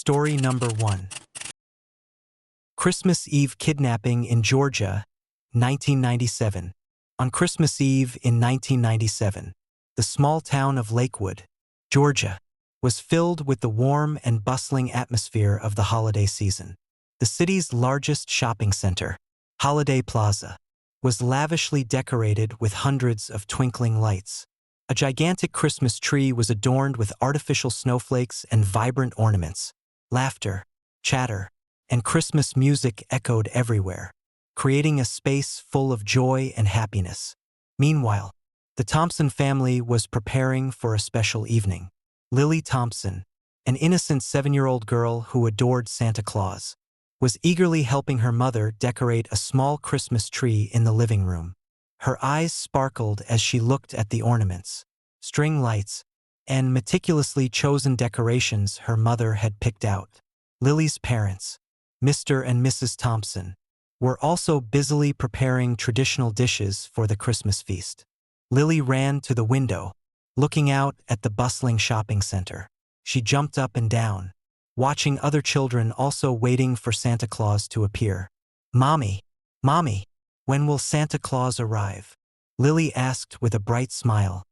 Story number 1. Christmas Eve kidnapping in Georgia, 1997. On Christmas Eve in 1997, the small town of Lakewood, Georgia, was filled with the warm and bustling atmosphere of the holiday season. The city's largest shopping center, Holiday Plaza, was lavishly decorated with hundreds of twinkling lights. A gigantic Christmas tree was adorned with artificial snowflakes and vibrant ornaments. Laughter, chatter, and Christmas music echoed everywhere, creating a space full of joy and happiness. Meanwhile, the Thompson family was preparing for a special evening. Lily Thompson, an innocent 7-year-old girl who adored Santa Claus, was eagerly helping her mother decorate a small Christmas tree in the living room. Her eyes sparkled as she looked at the ornaments, string lights, and meticulously chosen decorations her mother had picked out. Lily's parents, Mr. and Mrs. Thompson, were also busily preparing traditional dishes for the Christmas feast. Lily ran to the window, looking out at the bustling shopping center. She jumped up and down, watching other children also waiting for Santa Claus to appear. "Mommy, Mommy, when will Santa Claus arrive?" Lily asked with a bright smile.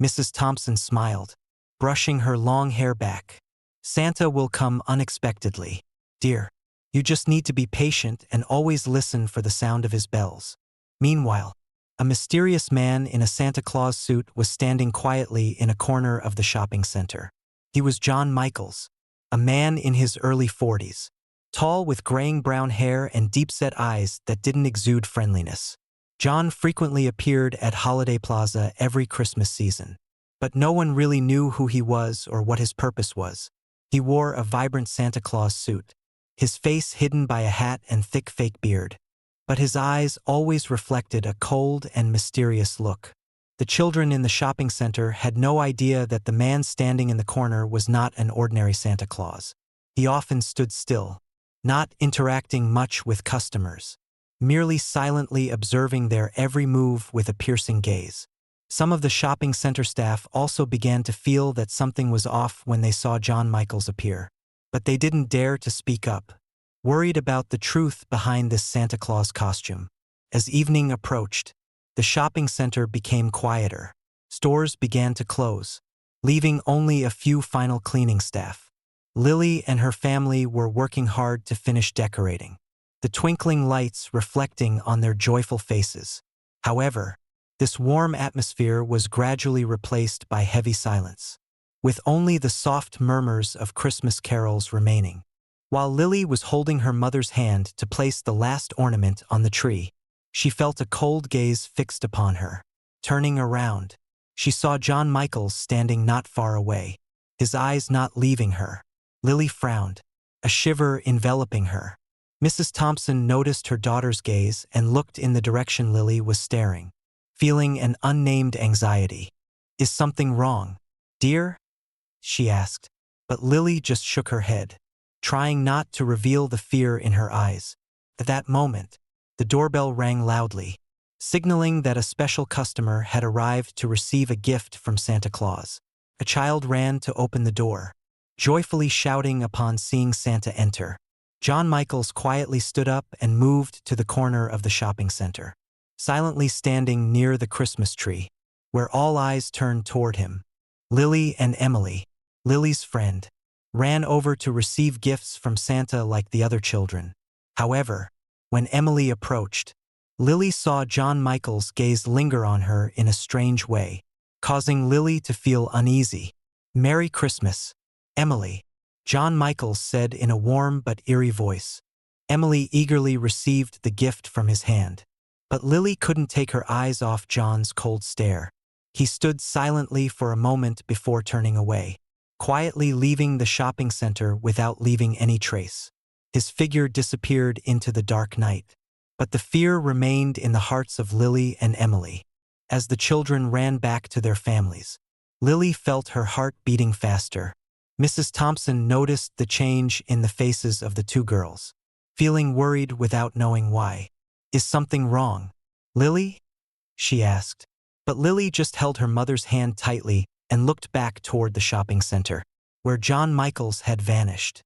Mrs. Thompson smiled, brushing her long hair back. "Santa will come unexpectedly, dear. You just need to be patient and always listen for the sound of his bells." Meanwhile, a mysterious man in a Santa Claus suit was standing quietly in a corner of the shopping center. He was John Michaels, a man in his early 40s, tall with graying brown hair and deep-set eyes that didn't exude friendliness. John frequently appeared at Holiday Plaza every Christmas season, but no one really knew who he was or what his purpose was. He wore a vibrant Santa Claus suit, his face hidden by a hat and thick fake beard, but his eyes always reflected a cold and mysterious look. The children in the shopping center had no idea that the man standing in the corner was not an ordinary Santa Claus. He often stood still, not interacting much with customers, merely silently observing their every move with a piercing gaze. Some of the shopping center staff also began to feel that something was off when they saw John Michaels appear, but they didn't dare to speak up, worried about the truth behind this Santa Claus costume. As evening approached, the shopping center became quieter. Stores began to close, leaving only a few final cleaning staff. Lily and her family were working hard to finish decorating, the twinkling lights reflecting on their joyful faces. However, this warm atmosphere was gradually replaced by heavy silence, with only the soft murmurs of Christmas carols remaining. While Lily was holding her mother's hand to place the last ornament on the tree, she felt a cold gaze fixed upon her. Turning around, she saw John Michaels standing not far away, his eyes not leaving her. Lily frowned, a shiver enveloping her. Mrs. Thompson noticed her daughter's gaze and looked in the direction Lily was staring, feeling an unnamed anxiety. "Is something wrong, dear?" she asked, but Lily just shook her head, trying not to reveal the fear in her eyes. At that moment, the doorbell rang loudly, signaling that a special customer had arrived to receive a gift from Santa Claus. A child ran to open the door, joyfully shouting upon seeing Santa enter. John Michaels quietly stood up and moved to the corner of the shopping center, silently standing near the Christmas tree, where all eyes turned toward him. Lily and Emily, Lily's friend, ran over to receive gifts from Santa like the other children. However, when Emily approached, Lily saw John Michaels' gaze linger on her in a strange way, causing Lily to feel uneasy. "Merry Christmas, Emily," John Michaels said in a warm but eerie voice. Emily eagerly received the gift from his hand, but Lily couldn't take her eyes off John's cold stare. He stood silently for a moment before turning away, quietly leaving the shopping center without leaving any trace. His figure disappeared into the dark night, but the fear remained in the hearts of Lily and Emily. As the children ran back to their families, Lily felt her heart beating faster. Mrs. Thompson noticed the change in the faces of the two girls, feeling worried without knowing why. "Is something wrong, Lily?" she asked. But Lily just held her mother's hand tightly and looked back toward the shopping center, where John Michaels had vanished.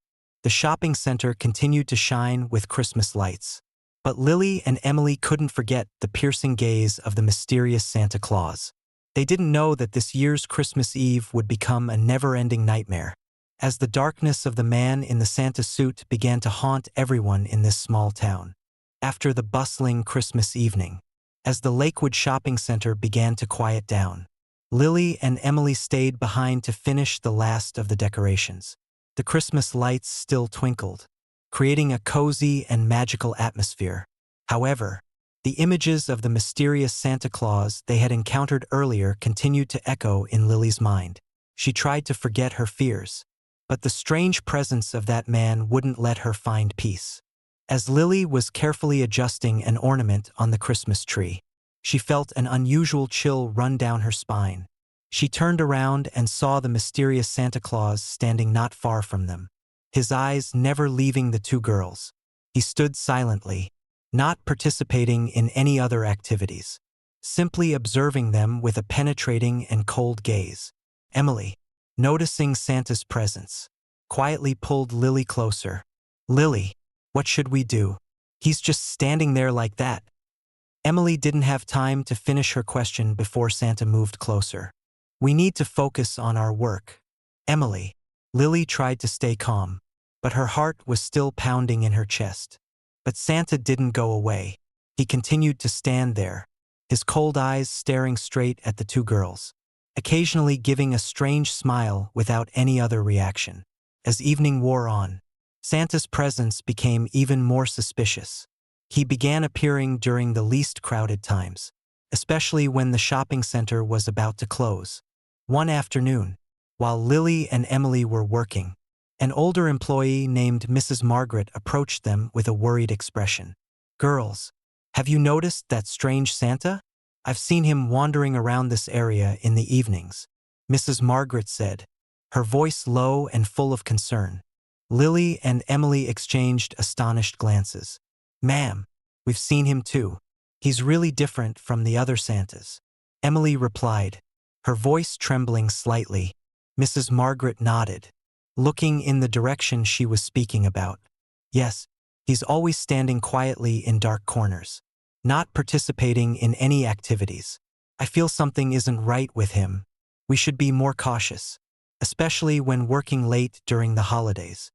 The shopping center continued to shine with Christmas lights. But Lily and Emily couldn't forget the piercing gaze of the mysterious Santa Claus. They didn't know that this year's Christmas Eve would become a never-ending nightmare, as the darkness of the man in the Santa suit began to haunt everyone in this small town. After the bustling Christmas evening, as the Lakewood shopping center began to quiet down, Lily and Emily stayed behind to finish the last of the decorations. The Christmas lights still twinkled, creating a cozy and magical atmosphere. However, the images of the mysterious Santa Claus they had encountered earlier continued to echo in Lily's mind. She tried to forget her fears, but the strange presence of that man wouldn't let her find peace. As Lily was carefully adjusting an ornament on the Christmas tree, she felt an unusual chill run down her spine. She turned around and saw the mysterious Santa Claus standing not far from them, his eyes never leaving the two girls. He stood silently, not participating in any other activities, simply observing them with a penetrating and cold gaze. Emily, noticing Santa's presence, quietly pulled Lily closer. "Lily, what should we do? He's just standing there like that." Emily didn't have time to finish her question before Santa moved closer. "We need to focus on our work, Emily." Lily tried to stay calm, but her heart was still pounding in her chest. But Santa didn't go away. He continued to stand there, his cold eyes staring straight at the two girls, occasionally giving a strange smile without any other reaction. As evening wore on, Santa's presence became even more suspicious. He began appearing during the least crowded times, especially when the shopping center was about to close. One afternoon, while Lily and Emily were working, an older employee named Mrs. Margaret approached them with a worried expression. "Girls, have you noticed that strange Santa? I've seen him wandering around this area in the evenings," Mrs. Margaret said, her voice low and full of concern. Lily and Emily exchanged astonished glances. "Ma'am, we've seen him too. He's really different from the other Santas," Emily replied, her voice trembling slightly. Mrs. Margaret nodded, looking in the direction she was speaking about. "Yes, he's always standing quietly in dark corners, not participating in any activities. I feel something isn't right with him. We should be more cautious, especially when working late during the holidays."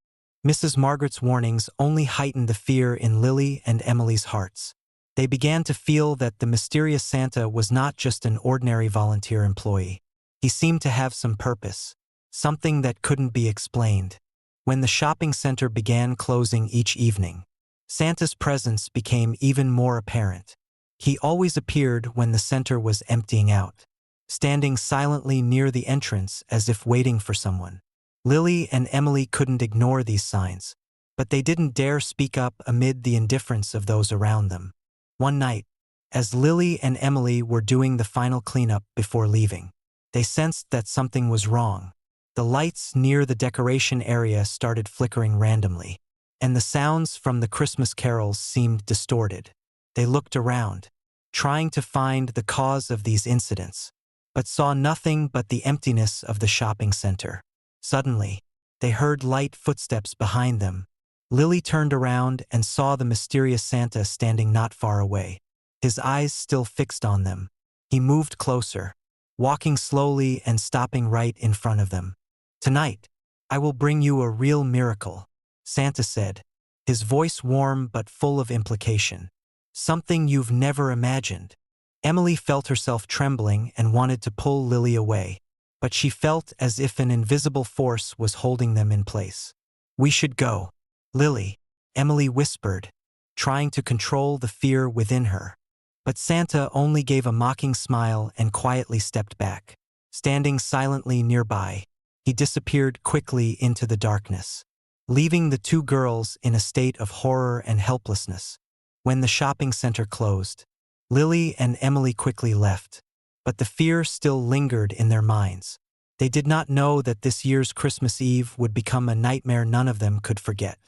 Mrs. Margaret's warnings only heightened the fear in Lily and Emily's hearts. They began to feel that the mysterious Santa was not just an ordinary volunteer employee. He seemed to have some purpose, something that couldn't be explained. When the shopping center began closing each evening, Santa's presence became even more apparent. He always appeared when the center was emptying out, standing silently near the entrance as if waiting for someone. Lily and Emily couldn't ignore these signs, but they didn't dare speak up amid the indifference of those around them. One night, as Lily and Emily were doing the final cleanup before leaving, they sensed that something was wrong. The lights near the decoration area started flickering randomly, and the sounds from the Christmas carols seemed distorted. They looked around, trying to find the cause of these incidents, but saw nothing but the emptiness of the shopping center. Suddenly, they heard light footsteps behind them. Lily turned around and saw the mysterious Santa standing not far away, his eyes still fixed on them. He moved closer, walking slowly and stopping right in front of them. "Tonight, I will bring you a real miracle," Santa said, his voice warm but full of implication. "Something you've never imagined." Emily felt herself trembling and wanted to pull Lily away, but she felt as if an invisible force was holding them in place. "We should go, Lily," Emily whispered, trying to control the fear within her. But Santa only gave a mocking smile and quietly stepped back. Standing silently nearby, he disappeared quickly into the darkness, leaving the two girls in a state of horror and helplessness. When the shopping center closed, Lily and Emily quickly left, but the fear still lingered in their minds. They did not know that this year's Christmas Eve would become a nightmare none of them could forget.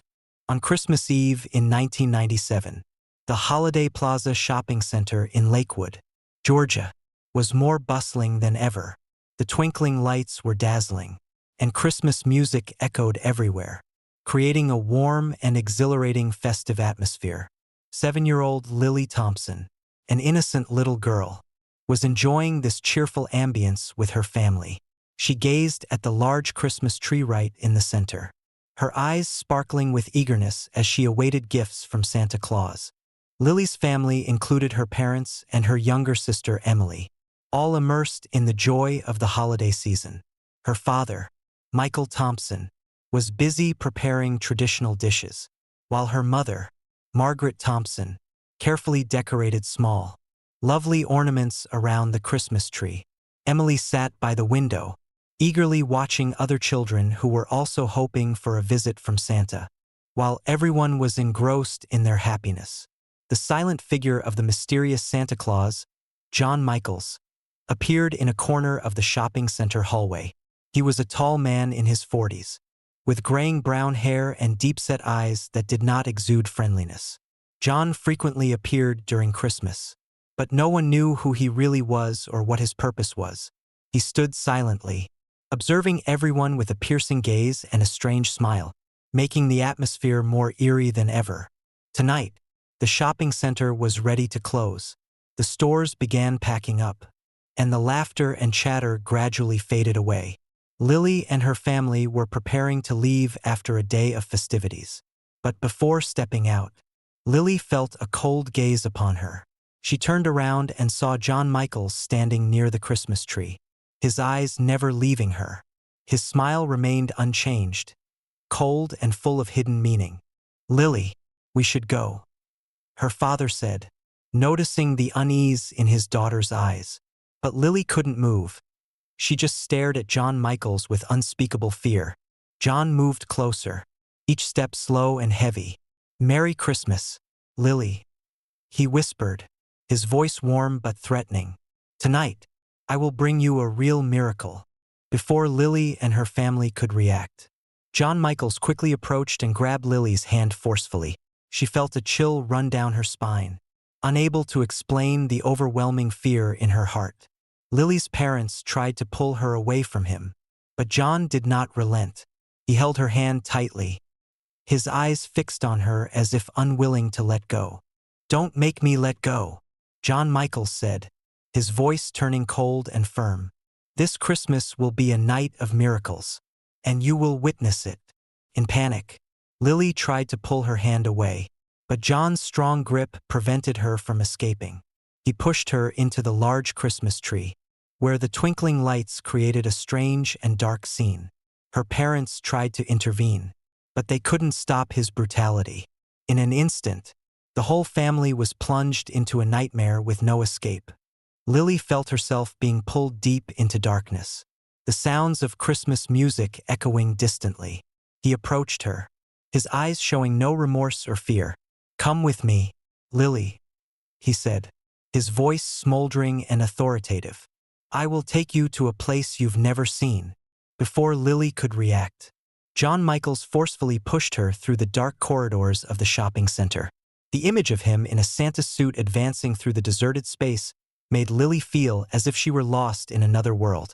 On Christmas Eve in 1997, the Holiday Plaza shopping center in Lakewood, Georgia, was more bustling than ever. The twinkling lights were dazzling, and Christmas music echoed everywhere. creating a warm and exhilarating festive atmosphere. 7-year-old Lily Thompson, an innocent little girl, was enjoying this cheerful ambience with her family. She gazed at the large Christmas tree right in the center, her eyes sparkling with eagerness as she awaited gifts from Santa Claus. Lily's family included her parents and her younger sister Emily, all immersed in the joy of the holiday season. Her father, Michael Thompson, was busy preparing traditional dishes, while her mother, Margaret Thompson, carefully decorated small, lovely ornaments around the Christmas tree. Emily sat by the window, eagerly watching other children who were also hoping for a visit from Santa. While everyone was engrossed in their happiness, the silent figure of the mysterious Santa Claus, John Michaels, appeared in a corner of the shopping center hallway. He was a tall man in his 40s, with graying brown hair and deep-set eyes that did not exude friendliness. John frequently appeared during Christmas, but no one knew who he really was or what his purpose was. He stood silently, observing everyone with a piercing gaze and a strange smile, making the atmosphere more eerie than ever. Tonight, the shopping center was ready to close. The stores began packing up, and the laughter and chatter gradually faded away. Lily and her family were preparing to leave after a day of festivities. But before stepping out, Lily felt a cold gaze upon her. She turned around and saw John Michaels standing near the Christmas tree, his eyes never leaving her. His smile remained unchanged, cold and full of hidden meaning. "Lily, we should go," her father said, noticing the unease in his daughter's eyes. But Lily couldn't move. She just stared at John Michaels with unspeakable fear. John moved closer, each step slow and heavy. "Merry Christmas, Lily," he whispered, his voice warm but threatening. "Tonight, I will bring you a real miracle." Before Lily and her family could react, John Michaels quickly approached and grabbed Lily's hand forcefully. She felt a chill run down her spine, unable to explain the overwhelming fear in her heart. Lily's parents tried to pull her away from him, but John did not relent. He held her hand tightly, his eyes fixed on her as if unwilling to let go. "Don't make me let go," John Michaels said, his voice turning cold and firm. "This Christmas will be a night of miracles, and you will witness it." In panic, Lily tried to pull her hand away, but John's strong grip prevented her from escaping. He pushed her into the large Christmas tree, where the twinkling lights created a strange and dark scene. Her parents tried to intervene, but they couldn't stop his brutality. In an instant, the whole family was plunged into a nightmare with no escape. Lily felt herself being pulled deep into darkness, the sounds of Christmas music echoing distantly. He approached her, his eyes showing no remorse or fear. "Come with me, Lily," he said, his voice smoldering and authoritative. "I will take you to a place you've never seen." Before Lily could react, John Michaels forcefully pushed her through the dark corridors of the shopping center. The image of him in a Santa suit advancing through the deserted space made Lily feel as if she were lost in another world,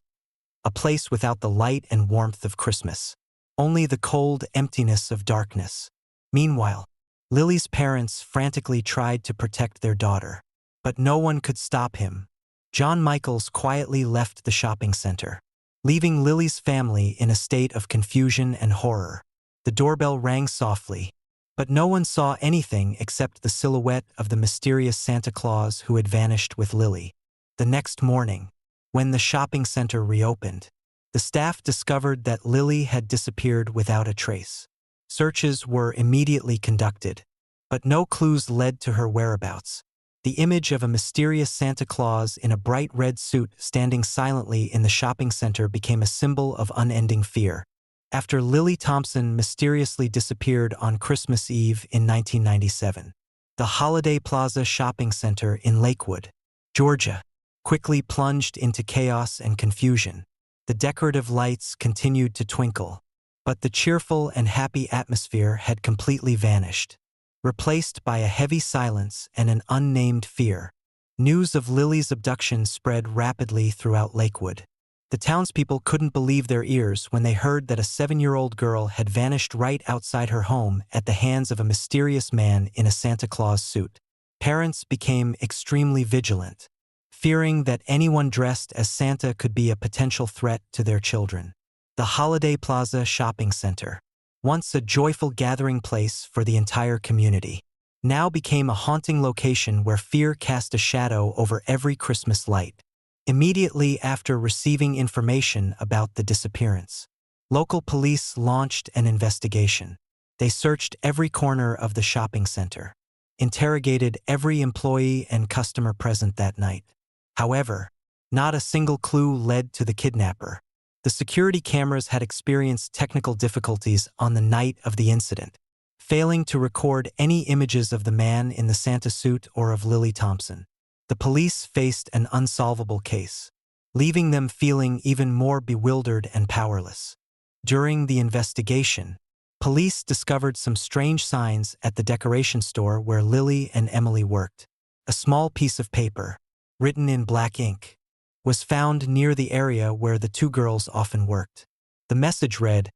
a place without the light and warmth of Christmas, only the cold emptiness of darkness. Meanwhile, Lily's parents frantically tried to protect their daughter, but no one could stop him. John Michaels quietly left the shopping center, leaving Lily's family in a state of confusion and horror. The doorbell rang softly, but no one saw anything except the silhouette of the mysterious Santa Claus who had vanished with Lily. The next morning, when the shopping center reopened, the staff discovered that Lily had disappeared without a trace. Searches were immediately conducted, but no clues led to her whereabouts. The image of a mysterious Santa Claus in a bright red suit standing silently in the shopping center became a symbol of unending fear. After Lily Thompson mysteriously disappeared on Christmas Eve in 1997, the Holiday Plaza Shopping Center in Lakewood, Georgia, quickly plunged into chaos and confusion. The decorative lights continued to twinkle, but the cheerful and happy atmosphere had completely vanished, replaced by a heavy silence and an unnamed fear. News of Lily's abduction spread rapidly throughout Lakewood. The townspeople couldn't believe their ears when they heard that a 7-year-old girl had vanished right outside her home at the hands of a mysterious man in a Santa Claus suit. Parents became extremely vigilant, fearing that anyone dressed as Santa could be a potential threat to their children. The Holiday Plaza Shopping Center, once a joyful gathering place for the entire community, now became a haunting location where fear cast a shadow over every Christmas light. Immediately after receiving information about the disappearance, local police launched an investigation. They searched every corner of the shopping center, interrogated every employee and customer present that night. However, not a single clue led to the kidnapper. The security cameras had experienced technical difficulties on the night of the incident, failing to record any images of the man in the Santa suit or of Lily Thompson. The police faced an unsolvable case, leaving them feeling even more bewildered and powerless. During the investigation, police discovered some strange signs at the decoration store where Lily and Emily worked. A small piece of paper, written in black ink, was found near the area where the two girls often worked. The message read,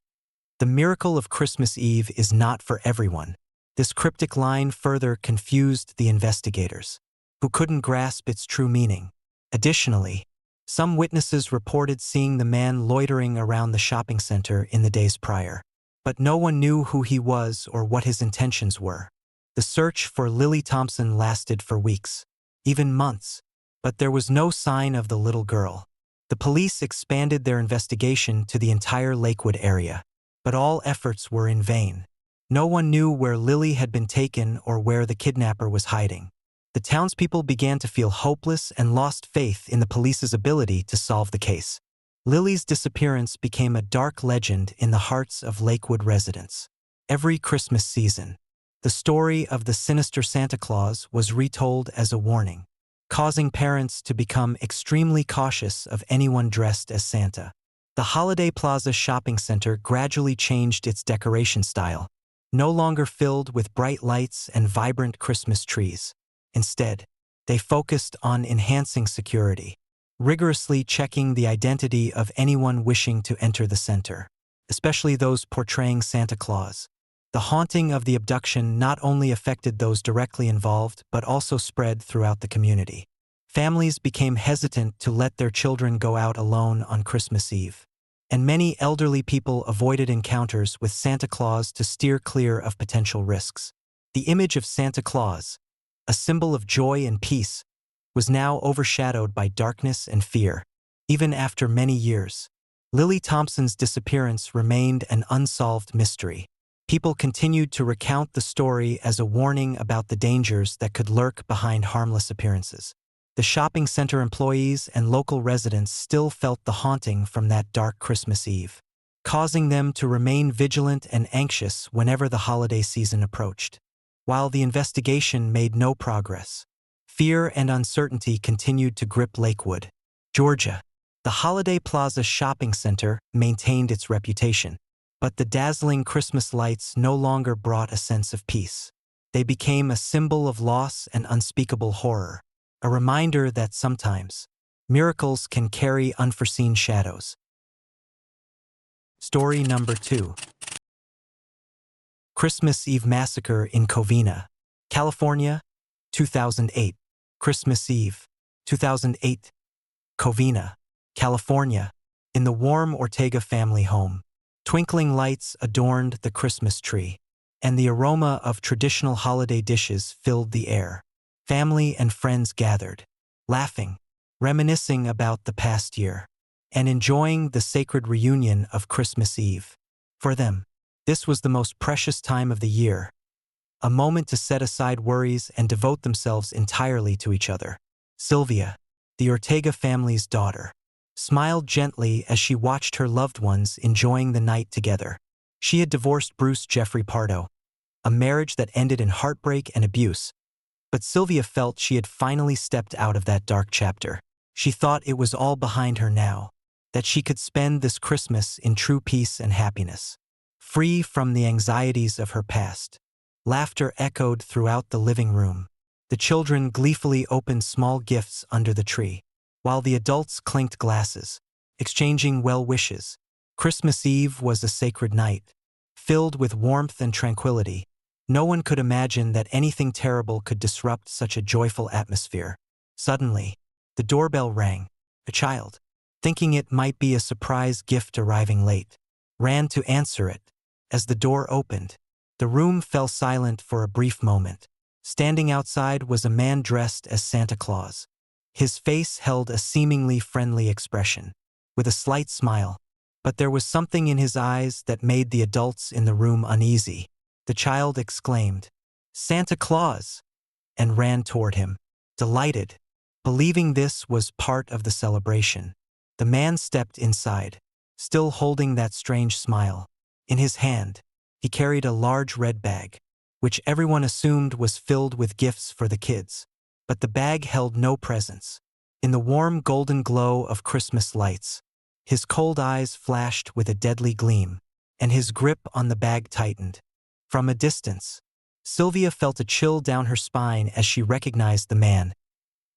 "The miracle of Christmas Eve is not for everyone." This cryptic line further confused the investigators, who couldn't grasp its true meaning. Additionally, some witnesses reported seeing the man loitering around the shopping center in the days prior, but no one knew who he was or what his intentions were. The search for Lily Thompson lasted for weeks, even months, but there was no sign of the little girl. The police expanded their investigation to the entire Lakewood area, but all efforts were in vain. No one knew where Lily had been taken or where the kidnapper was hiding. The townspeople began to feel hopeless and lost faith in the police's ability to solve the case. Lily's disappearance became a dark legend in the hearts of Lakewood residents. Every Christmas season, the story of the sinister Santa Claus was retold as a warning, causing parents to become extremely cautious of anyone dressed as Santa. The Holiday Plaza Shopping Center gradually changed its decoration style, no longer filled with bright lights and vibrant Christmas trees. Instead, they focused on enhancing security, rigorously checking the identity of anyone wishing to enter the center, especially those portraying Santa Claus. The haunting of the abduction not only affected those directly involved but also spread throughout the community. Families became hesitant to let their children go out alone on Christmas Eve, and many elderly people avoided encounters with Santa Claus to steer clear of potential risks. The image of Santa Claus, a symbol of joy and peace, was now overshadowed by darkness and fear. Even after many years, Lily Thompson's disappearance remained an unsolved mystery. People continued to recount the story as a warning about the dangers that could lurk behind harmless appearances. The shopping center employees and local residents still felt the haunting from that dark Christmas Eve, causing them to remain vigilant and anxious whenever the holiday season approached. While the investigation made no progress, fear and uncertainty continued to grip Lakewood, Georgia. The Holiday Plaza Shopping Center maintained its reputation, but the dazzling Christmas lights no longer brought a sense of peace. They became a symbol of loss and unspeakable horror, a reminder that sometimes miracles can carry unforeseen shadows. Story number 2. Christmas Eve Massacre in Covina, California, 2008. Christmas Eve, 2008. Covina, California, in the warm Ortega family home. Twinkling lights adorned the Christmas tree, and the aroma of traditional holiday dishes filled the air. Family and friends gathered, laughing, reminiscing about the past year, and enjoying the sacred reunion of Christmas Eve. For them, this was the most precious time of the year, a moment to set aside worries and devote themselves entirely to each other. Sylvia, the Ortega family's daughter, smiled gently as she watched her loved ones enjoying the night together. She had divorced Bruce Jeffrey Pardo, a marriage that ended in heartbreak and abuse, but Sylvia felt she had finally stepped out of that dark chapter. She thought it was all behind her now, that she could spend this Christmas in true peace and happiness, free from the anxieties of her past. Laughter echoed throughout the living room. The children gleefully opened small gifts under the tree, while the adults clinked glasses, exchanging well wishes. Christmas Eve was a sacred night, filled with warmth and tranquility. No one could imagine that anything terrible could disrupt such a joyful atmosphere. Suddenly, the doorbell rang. A child, thinking it might be a surprise gift arriving late, ran to answer it. As the door opened, the room fell silent for a brief moment. Standing outside was a man dressed as Santa Claus. His face held a seemingly friendly expression, with a slight smile, but there was something in his eyes that made the adults in the room uneasy. The child exclaimed, "Santa Claus!" and ran toward him, delighted, believing this was part of the celebration. The man stepped inside, still holding that strange smile. In his hand, he carried a large red bag, which everyone assumed was filled with gifts for the kids. But the bag held no presents. In the warm golden glow of Christmas lights, his cold eyes flashed with a deadly gleam, and his grip on the bag tightened. From a distance, Sylvia felt a chill down her spine as she recognized the man.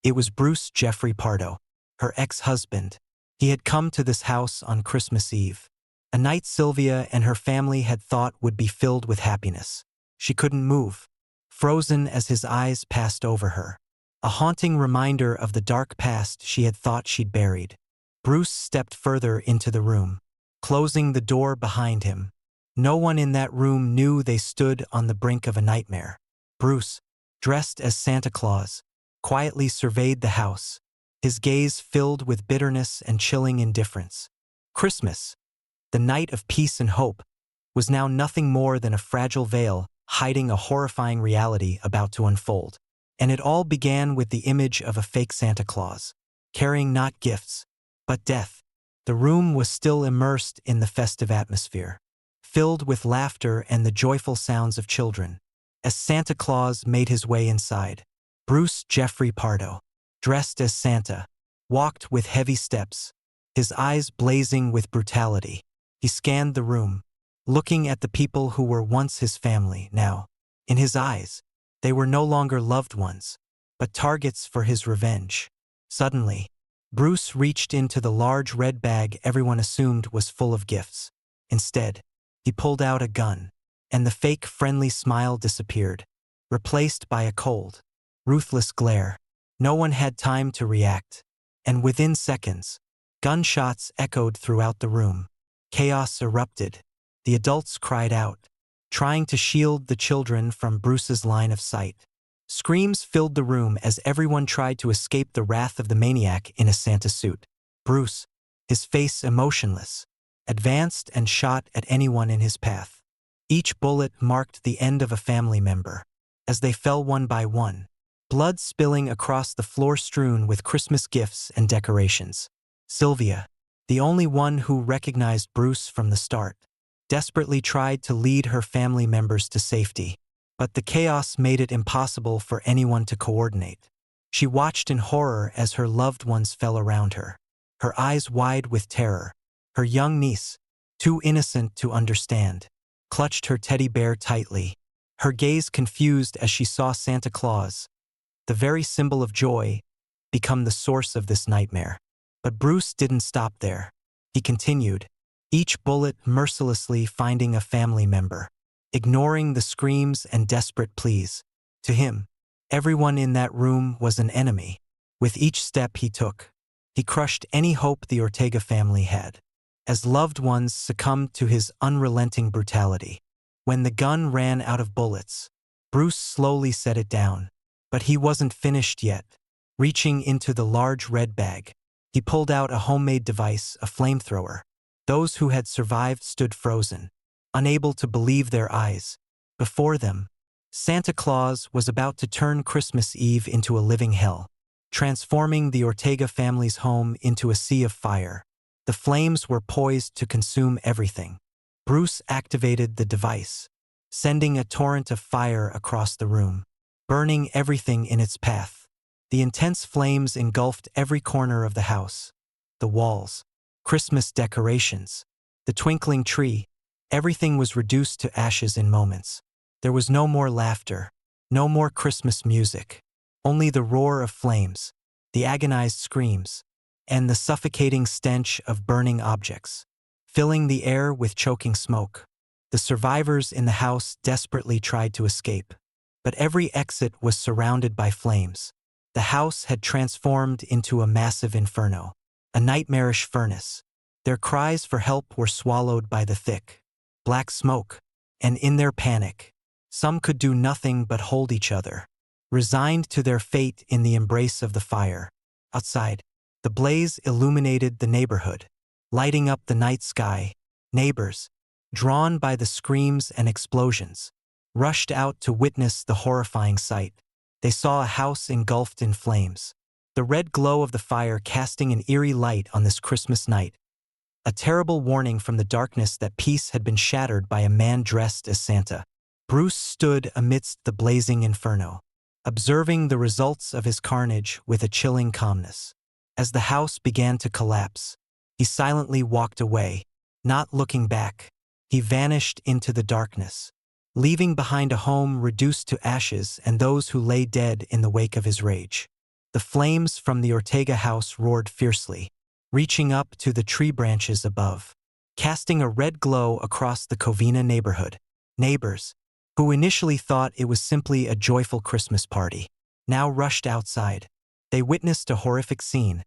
It was Bruce Jeffrey Pardo, her ex-husband. He had come to this house on Christmas Eve, a night Sylvia and her family had thought would be filled with happiness. She couldn't move, frozen as his eyes passed over her, a haunting reminder of the dark past she had thought she'd buried. Bruce stepped further into the room, closing the door behind him. No one in that room knew they stood on the brink of a nightmare. Bruce, dressed as Santa Claus, quietly surveyed the house, his gaze filled with bitterness and chilling indifference. Christmas, the night of peace and hope, was now nothing more than a fragile veil hiding a horrifying reality about to unfold. And it all began with the image of a fake Santa Claus, carrying not gifts, but death. The room was still immersed in the festive atmosphere, filled with laughter and the joyful sounds of children. As Santa Claus made his way inside, Bruce Jeffrey Pardo, dressed as Santa, walked with heavy steps, his eyes blazing with brutality. He scanned the room, looking at the people who were once his family. Now, in his eyes, they were no longer loved ones, but targets for his revenge. Suddenly, Bruce reached into the large red bag everyone assumed was full of gifts. Instead, he pulled out a gun, and the fake friendly smile disappeared, replaced by a cold, ruthless glare. No one had time to react, and within seconds, gunshots echoed throughout the room. Chaos erupted. The adults cried out, trying to shield the children from Bruce's line of sight. Screams filled the room as everyone tried to escape the wrath of the maniac in a Santa suit. Bruce, his face emotionless, advanced and shot at anyone in his path. Each bullet marked the end of a family member. As they fell one by one, blood spilling across the floor strewn with Christmas gifts and decorations. Sylvia, the only one who recognized Bruce from the start, desperately tried to lead her family members to safety, but the chaos made it impossible for anyone to coordinate. She watched in horror as her loved ones fell around her, her eyes wide with terror. Her young niece, too innocent to understand, clutched her teddy bear tightly, her gaze confused as she saw Santa Claus, the very symbol of joy, become the source of this nightmare. But Bruce didn't stop there. He continued, each bullet mercilessly finding a family member, ignoring the screams and desperate pleas. To him, everyone in that room was an enemy. With each step he took, he crushed any hope the Ortega family had, as loved ones succumbed to his unrelenting brutality. When the gun ran out of bullets, Bruce slowly set it down, but he wasn't finished yet. Reaching into the large red bag, he pulled out a homemade device, a flamethrower. Those who had survived stood frozen, unable to believe their eyes. Before them, Santa Claus was about to turn Christmas Eve into a living hell, transforming the Ortega family's home into a sea of fire. The flames were poised to consume everything. Bruce activated the device, sending a torrent of fire across the room, burning everything in its path. The intense flames engulfed every corner of the house, the walls, Christmas decorations, the twinkling tree. Everything was reduced to ashes in moments. There was no more laughter, no more Christmas music, only the roar of flames, the agonized screams, and the suffocating stench of burning objects, filling the air with choking smoke. The survivors in the house desperately tried to escape, but every exit was surrounded by flames. The house had transformed into a massive inferno, a nightmarish furnace. Their cries for help were swallowed by the thick, black smoke, and in their panic, some could do nothing but hold each other, resigned to their fate in the embrace of the fire. Outside, the blaze illuminated the neighborhood, lighting up the night sky. Neighbors, drawn by the screams and explosions, rushed out to witness the horrifying sight. They saw a house engulfed in flames, the red glow of the fire casting an eerie light on this Christmas night, a terrible warning from the darkness that peace had been shattered by a man dressed as Santa. Bruce stood amidst the blazing inferno, observing the results of his carnage with a chilling calmness. As the house began to collapse, he silently walked away, not looking back. He vanished into the darkness, leaving behind a home reduced to ashes and those who lay dead in the wake of his rage. The flames from the Ortega house roared fiercely, reaching up to the tree branches above, casting a red glow across the Covina neighborhood. Neighbors, who initially thought it was simply a joyful Christmas party, now rushed outside. They witnessed a horrific scene,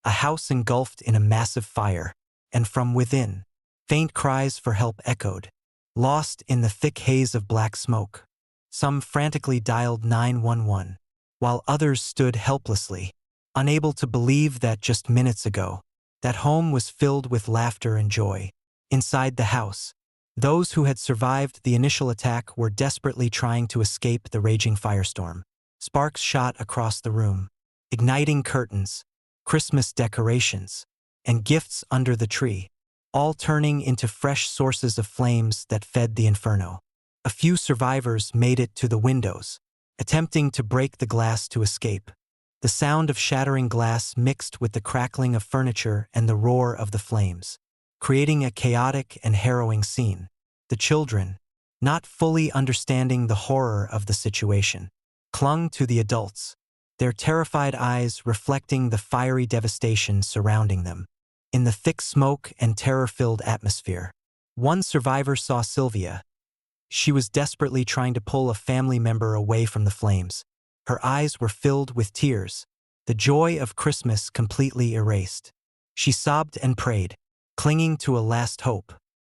a house engulfed in a massive fire, and from within, faint cries for help echoed, lost in the thick haze of black smoke. Some frantically dialed 911, while others stood helplessly, unable to believe that just minutes ago, that home was filled with laughter and joy. Inside the house, those who had survived the initial attack were desperately trying to escape the raging firestorm. Sparks shot across the room, igniting curtains, Christmas decorations, and gifts under the tree, all turning into fresh sources of flames that fed the inferno. A few survivors made it to the windows, attempting to break the glass to escape. The sound of shattering glass mixed with the crackling of furniture and the roar of the flames, creating a chaotic and harrowing scene. The children, not fully understanding the horror of the situation, clung to the adults, their terrified eyes reflecting the fiery devastation surrounding them. In the thick smoke and terror-filled atmosphere, one survivor saw Sylvia. She was desperately trying to pull a family member away from the flames. Her eyes were filled with tears, the joy of Christmas completely erased. She sobbed and prayed, clinging to a last hope.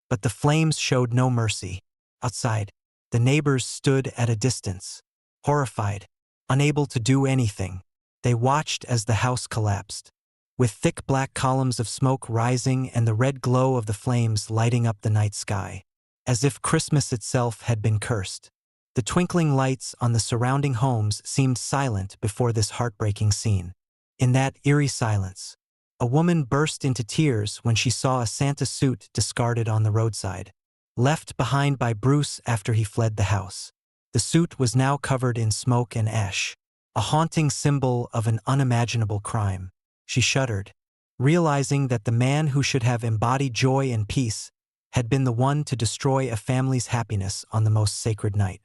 But the flames showed no mercy. Outside, the neighbors stood at a distance, horrified, unable to do anything. They watched as the house collapsed, with thick black columns of smoke rising and the red glow of the flames lighting up the night sky, as if Christmas itself had been cursed. The twinkling lights on the surrounding homes seemed silent before this heartbreaking scene. In that eerie silence, a woman burst into tears when she saw a Santa suit discarded on the roadside, left behind by Bruce after he fled the house. The suit was now covered in smoke and ash, a haunting symbol of an unimaginable crime. She shuddered, realizing that the man who should have embodied joy and peace had been the one to destroy a family's happiness on the most sacred night.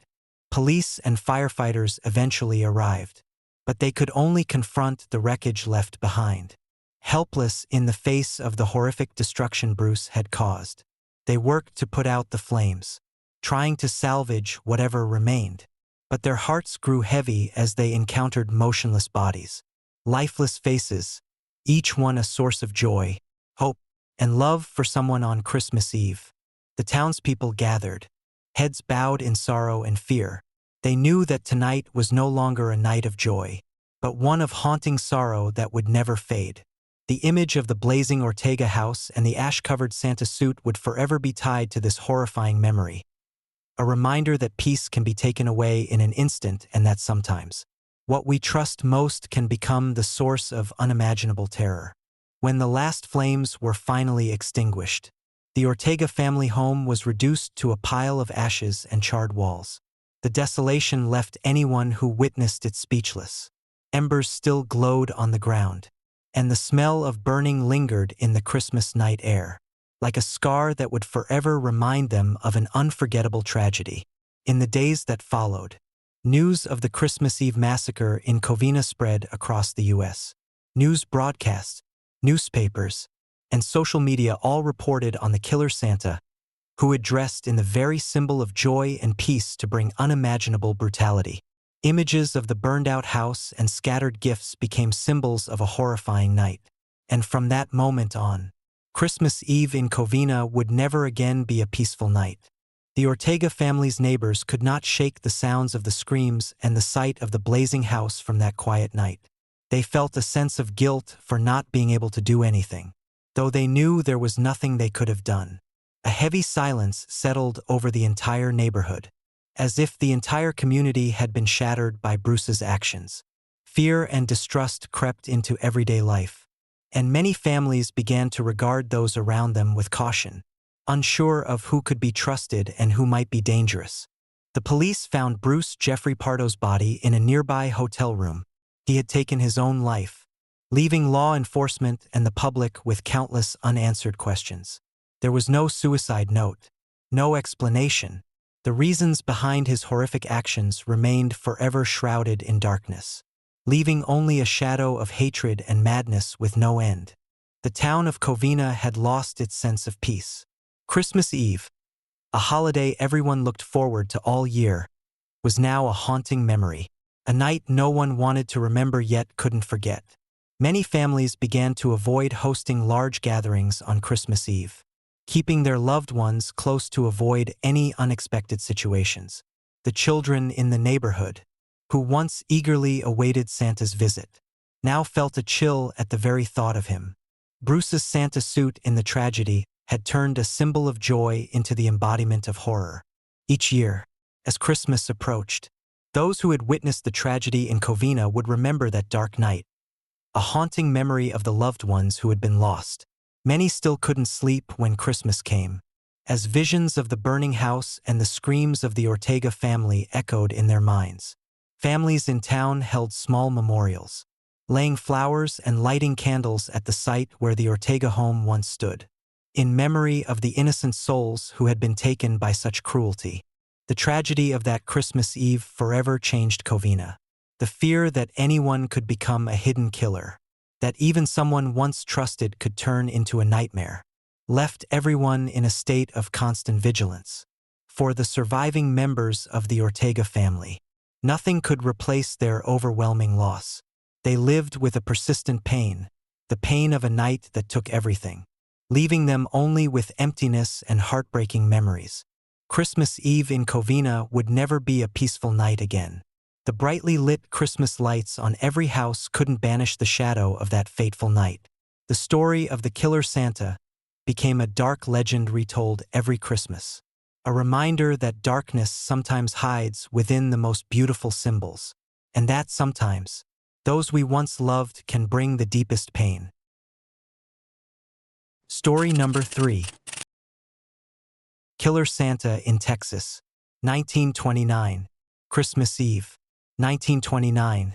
Police and firefighters eventually arrived, but they could only confront the wreckage left behind. Helpless in the face of the horrific destruction Bruce had caused, they worked to put out the flames, trying to salvage whatever remained. But their hearts grew heavy as they encountered motionless bodies, lifeless faces, each one a source of joy, hope, and love for someone on Christmas Eve. The townspeople gathered, heads bowed in sorrow and fear. They knew that tonight was no longer a night of joy, but one of haunting sorrow that would never fade. The image of the blazing Ortega house and the ash-covered Santa suit would forever be tied to this horrifying memory. A reminder that peace can be taken away in an instant and that sometimes what we trust most can become the source of unimaginable terror. When the last flames were finally extinguished, the Ortega family home was reduced to a pile of ashes and charred walls. The desolation left anyone who witnessed it speechless. Embers still glowed on the ground, and the smell of burning lingered in the Christmas night air, like a scar that would forever remind them of an unforgettable tragedy. In the days that followed, news of the Christmas Eve massacre in Covina spread across the U.S. News broadcasts, newspapers, and social media all reported on the killer Santa, who had dressed in the very symbol of joy and peace to bring unimaginable brutality. Images of the burned-out house and scattered gifts became symbols of a horrifying night. And from that moment on, Christmas Eve in Covina would never again be a peaceful night. The Ortega family's neighbors could not shake the sounds of the screams and the sight of the blazing house from that quiet night. They felt a sense of guilt for not being able to do anything, though they knew there was nothing they could have done. A heavy silence settled over the entire neighborhood, as if the entire community had been shattered by Bruce's actions. Fear and distrust crept into everyday life, and many families began to regard those around them with caution, unsure of who could be trusted and who might be dangerous. The police found Bruce Jeffrey Pardo's body in a nearby hotel room. He had taken his own life, leaving law enforcement and the public with countless unanswered questions. There was no suicide note, no explanation. The reasons behind his horrific actions remained forever shrouded in darkness, leaving only a shadow of hatred and madness with no end. The town of Covina had lost its sense of peace. Christmas Eve, a holiday everyone looked forward to all year, was now a haunting memory, a night no one wanted to remember yet couldn't forget. Many families began to avoid hosting large gatherings on Christmas Eve, keeping their loved ones close to avoid any unexpected situations. The children in the neighborhood, who once eagerly awaited Santa's visit, now felt a chill at the very thought of him. Bruce's Santa suit in the tragedy had turned a symbol of joy into the embodiment of horror. Each year, as Christmas approached, those who had witnessed the tragedy in Covina would remember that dark night, a haunting memory of the loved ones who had been lost. Many still couldn't sleep when Christmas came, as visions of the burning house and the screams of the Ortega family echoed in their minds. Families in town held small memorials, laying flowers and lighting candles at the site where the Ortega home once stood, in memory of the innocent souls who had been taken by such cruelty. The tragedy of that Christmas Eve forever changed Covina. The fear that anyone could become a hidden killer, that even someone once trusted could turn into a nightmare, left everyone in a state of constant vigilance. For the surviving members of the Ortega family, nothing could replace their overwhelming loss. They lived with a persistent pain, the pain of a night that took everything, leaving them only with emptiness and heartbreaking memories. Christmas Eve in Covina would never be a peaceful night again. The brightly lit Christmas lights on every house couldn't banish the shadow of that fateful night. The story of the killer Santa became a dark legend retold every Christmas, a reminder that darkness sometimes hides within the most beautiful symbols, and that sometimes those we once loved can bring the deepest pain. Story number 3. Killer Santa in Texas, 1929. Christmas Eve, 1929.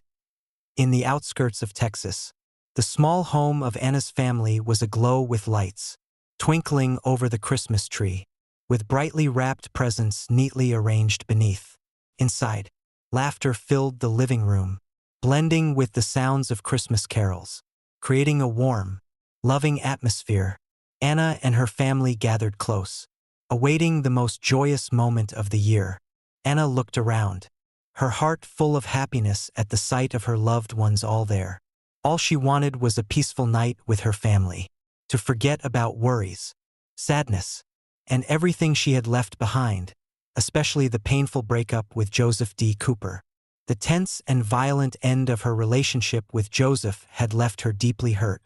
In the outskirts of Texas, the small home of Anna's family was aglow with lights, twinkling over the Christmas tree, with brightly wrapped presents neatly arranged beneath. Inside, laughter filled the living room, blending with the sounds of Christmas carols, creating a warm, loving atmosphere. Anna and her family gathered close, awaiting the most joyous moment of the year. Anna looked around, her heart full of happiness at the sight of her loved ones all there. All she wanted was a peaceful night with her family, to forget about worries, sadness, and everything she had left behind, especially the painful breakup with Joseph D. Cooper. The tense and violent end of her relationship with Joseph had left her deeply hurt,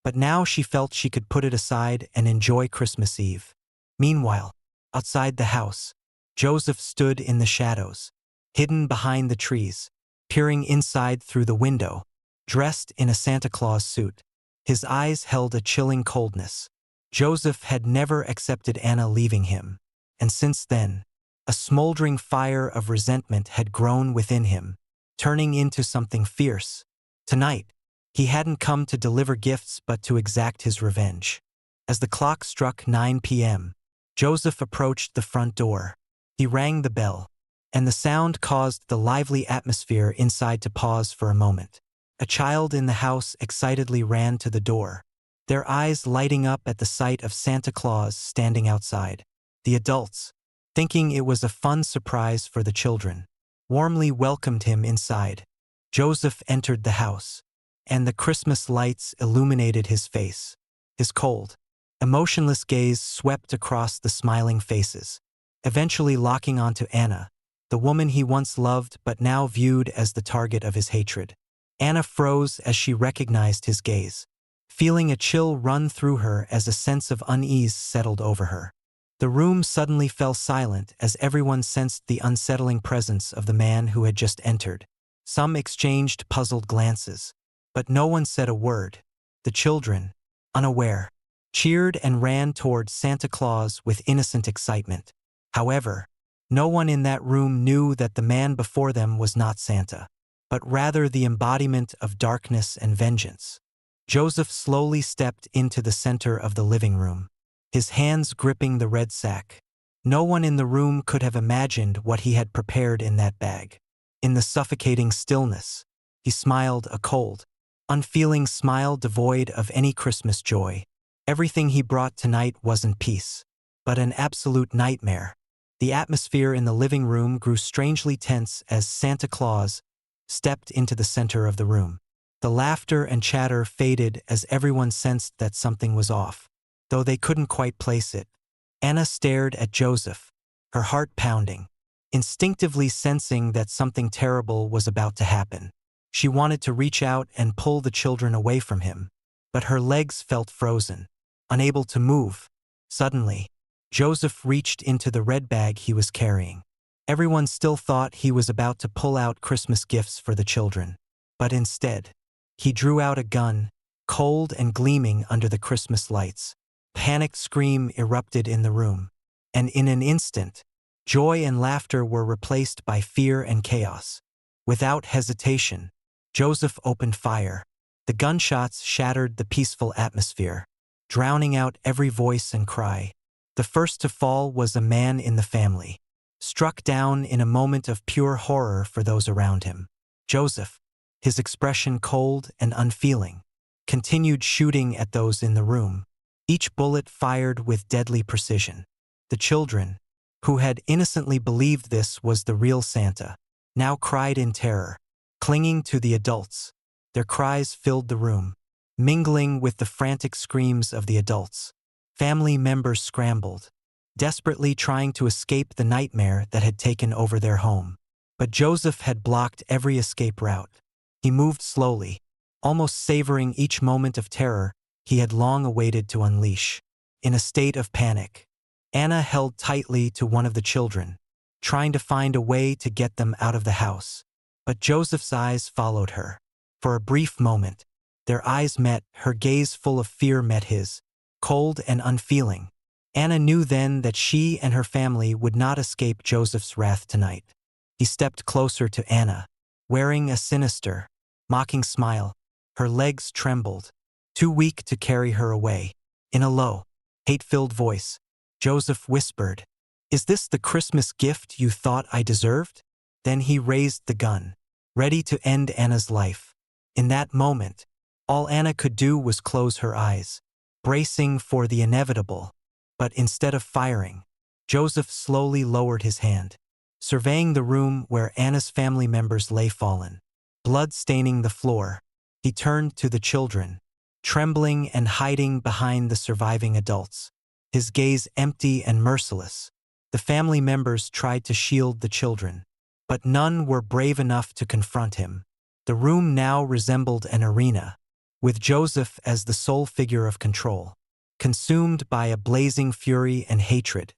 but now she felt she could put it aside and enjoy Christmas Eve. Meanwhile, outside the house, Joseph stood in the shadows, hidden behind the trees, peering inside through the window, dressed in a Santa Claus suit. His eyes held a chilling coldness. Joseph had never accepted Anna leaving him, and since then, a smoldering fire of resentment had grown within him, turning into something fierce. Tonight, he hadn't come to deliver gifts but to exact his revenge. As the clock struck 9 p.m., Joseph approached the front door. He rang the bell, and the sound caused the lively atmosphere inside to pause for a moment. A child in the house excitedly ran to the door, their eyes lighting up at the sight of Santa Claus standing outside. The adults, thinking it was a fun surprise for the children, warmly welcomed him inside. Joseph entered the house, and the Christmas lights illuminated his face. His cold, emotionless gaze swept across the smiling faces, eventually locking onto Anna, the woman he once loved but now viewed as the target of his hatred. Anna froze as she recognized his gaze, feeling a chill run through her as a sense of unease settled over her. The room suddenly fell silent as everyone sensed the unsettling presence of the man who had just entered. Some exchanged puzzled glances, but no one said a word. The children, unaware, cheered and ran toward Santa Claus with innocent excitement. However, no one in that room knew that the man before them was not Santa, but rather the embodiment of darkness and vengeance. Joseph slowly stepped into the center of the living room, his hands gripping the red sack. No one in the room could have imagined what he had prepared in that bag. In the suffocating stillness, he smiled, a cold, unfeeling smile devoid of any Christmas joy. Everything he brought tonight wasn't peace, but an absolute nightmare. The atmosphere in the living room grew strangely tense as Santa Claus stepped into the center of the room. The laughter and chatter faded as everyone sensed that something was off, though they couldn't quite place it. Anna stared at Joseph, her heart pounding, instinctively sensing that something terrible was about to happen. She wanted to reach out and pull the children away from him, but her legs felt frozen, unable to move. Suddenly, Joseph reached into the red bag he was carrying. Everyone still thought he was about to pull out Christmas gifts for the children, but instead, he drew out a gun, cold and gleaming under the Christmas lights. Panicked scream erupted in the room, and in an instant, joy and laughter were replaced by fear and chaos. Without hesitation, Joseph opened fire. The gunshots shattered the peaceful atmosphere, drowning out every voice and cry. The first to fall was a man in the family, struck down in a moment of pure horror for those around him. Joseph, his expression cold and unfeeling, continued shooting at those in the room, each bullet fired with deadly precision. The children, who had innocently believed this was the real Santa, now cried in terror, clinging to the adults. Their cries filled the room, mingling with the frantic screams of the adults. Family members scrambled, desperately trying to escape the nightmare that had taken over their home. But Joseph had blocked every escape route. He moved slowly, almost savoring each moment of terror he had long awaited to unleash. In a state of panic, Anna held tightly to one of the children, trying to find a way to get them out of the house. But Joseph's eyes followed her. For a brief moment, their eyes met, her gaze full of fear met his, cold and unfeeling. Anna knew then that she and her family would not escape Joseph's wrath tonight. He stepped closer to Anna, wearing a sinister, mocking smile. Her legs trembled, too weak to carry her away. In a low, hate-filled voice, Joseph whispered, "Is this the Christmas gift you thought I deserved?" Then he raised the gun, ready to end Anna's life. In that moment, all Anna could do was close her eyes, bracing for the inevitable. But instead of firing, Joseph slowly lowered his hand, surveying the room where Anna's family members lay fallen, blood staining the floor. He turned to the children, trembling and hiding behind the surviving adults, his gaze empty and merciless. The family members tried to shield the children, but none were brave enough to confront him. The room now resembled an arena, with Joseph as the sole figure of control, consumed by a blazing fury and hatred.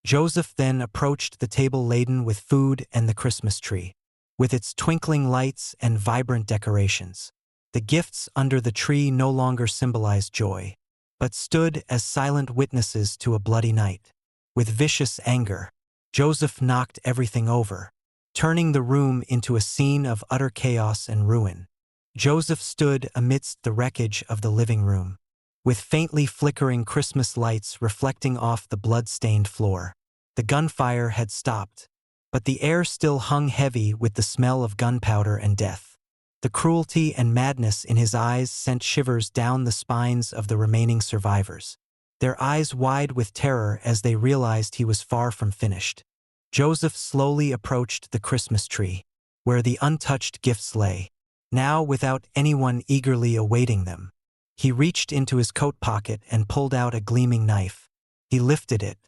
Joseph then approached the table laden with food and the Christmas tree, with its twinkling lights and vibrant decorations. The gifts under the tree no longer symbolized joy, but stood as silent witnesses to a bloody night. With vicious anger, Joseph knocked everything over, turning the room into a scene of utter chaos and ruin. Joseph stood amidst the wreckage of the living room, with faintly flickering Christmas lights reflecting off the blood-stained floor. The gunfire had stopped, but the air still hung heavy with the smell of gunpowder and death. The cruelty and madness in his eyes sent shivers down the spines of the remaining survivors, their eyes wide with terror as they realized he was far from finished. Joseph slowly approached the Christmas tree, where the untouched gifts lay, now without anyone eagerly awaiting them. He reached into his coat pocket and pulled out a gleaming knife. He lifted it,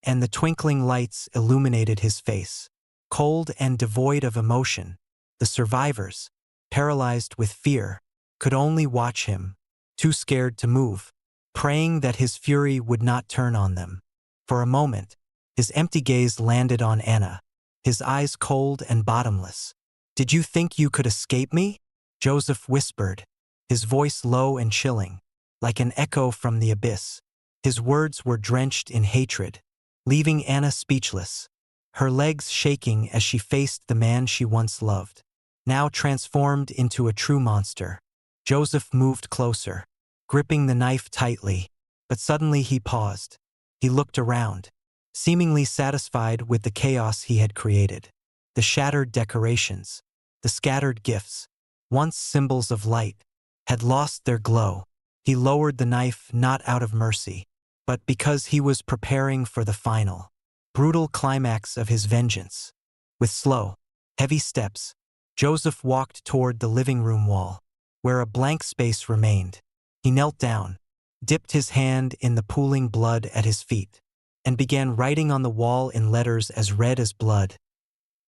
and the twinkling lights illuminated his face. Cold and devoid of emotion, the survivors, paralyzed with fear, could only watch him, too scared to move, praying that his fury would not turn on them. For a moment, his empty gaze landed on Anna, his eyes cold and bottomless. "Did you think you could escape me?" Joseph whispered, his voice low and chilling, like an echo from the abyss. His words were drenched in hatred, leaving Anna speechless, her legs shaking as she faced the man she once loved, now transformed into a true monster. Joseph moved closer, gripping the knife tightly, but suddenly he paused. He looked around, seemingly satisfied with the chaos he had created. The shattered decorations, the scattered gifts, once symbols of light, had lost their glow. He lowered the knife not out of mercy, but because he was preparing for the final, brutal climax of his vengeance. With slow, heavy steps, Joseph walked toward the living room wall, where a blank space remained. He knelt down, dipped his hand in the pooling blood at his feet, and began writing on the wall in letters as red as blood.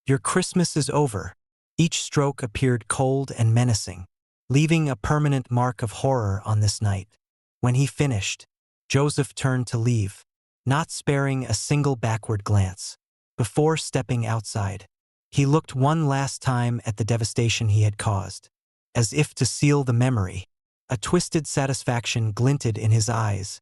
"Your Christmas is over." Each stroke appeared cold and menacing, leaving a permanent mark of horror on this night. When he finished, Joseph turned to leave, not sparing a single backward glance. Before stepping outside, he looked one last time at the devastation he had caused, as if to seal the memory. A twisted satisfaction glinted in his eyes.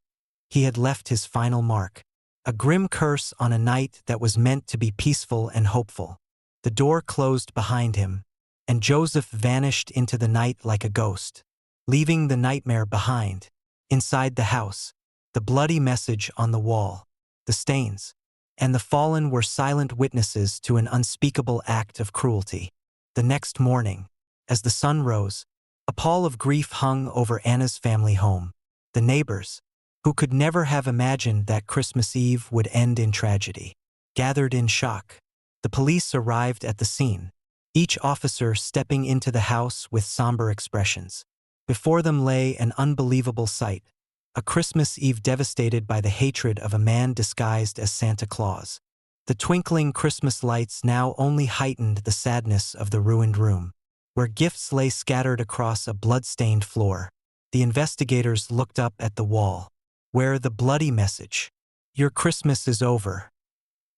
He had left his final mark, a grim curse on a night that was meant to be peaceful and hopeful. The door closed behind him, and Joseph vanished into the night like a ghost, leaving the nightmare behind. Inside the house, the bloody message on the wall, the stains, and the fallen were silent witnesses to an unspeakable act of cruelty. The next morning, as the sun rose, a pall of grief hung over Anna's family home. The neighbors, who could never have imagined that Christmas Eve would end in tragedy, gathered in shock. The police arrived at the scene, each officer stepping into the house with somber expressions. Before them lay an unbelievable sight, a Christmas Eve devastated by the hatred of a man disguised as Santa Claus. The twinkling Christmas lights now only heightened the sadness of the ruined room, where gifts lay scattered across a blood-stained floor. The investigators looked up at the wall, where the bloody message, "Your Christmas is over,"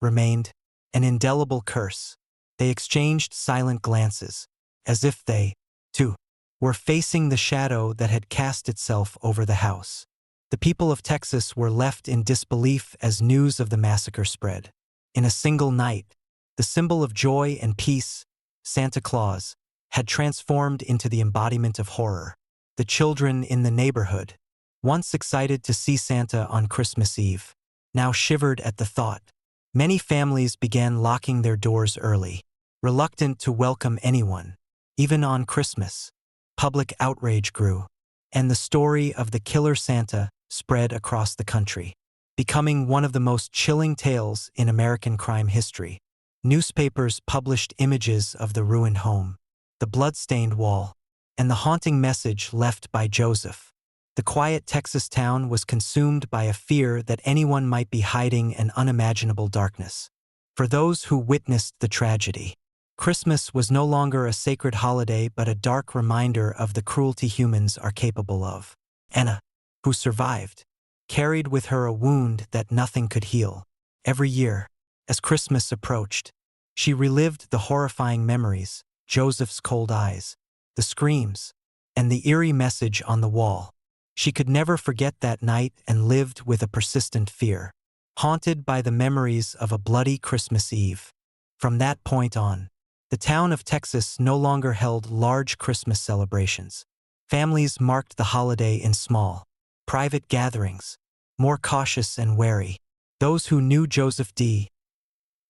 remained, an indelible curse. They exchanged silent glances, as if they, too, were facing the shadow that had cast itself over the house. The people of Texas were left in disbelief as news of the massacre spread. In a single night, the symbol of joy and peace, Santa Claus, had transformed into the embodiment of horror. The children in the neighborhood, once excited to see Santa on Christmas Eve, now shivered at the thought. Many families began locking their doors early, reluctant to welcome anyone, even on Christmas. Public outrage grew, and the story of the killer Santa spread across the country, becoming one of the most chilling tales in American crime history. Newspapers published images of the ruined home, the blood-stained wall, and the haunting message left by Joseph. The quiet Texas town was consumed by a fear that anyone might be hiding an unimaginable darkness. For those who witnessed the tragedy, Christmas was no longer a sacred holiday but a dark reminder of the cruelty humans are capable of. Anna, who survived, carried with her a wound that nothing could heal. Every year, as Christmas approached, she relived the horrifying memories, Joseph's cold eyes, the screams, and the eerie message on the wall. She could never forget that night and lived with a persistent fear, haunted by the memories of a bloody Christmas Eve. From that point on, the town of Texas no longer held large Christmas celebrations. Families marked the holiday in small, private gatherings, more cautious and wary. Those who knew Joseph D.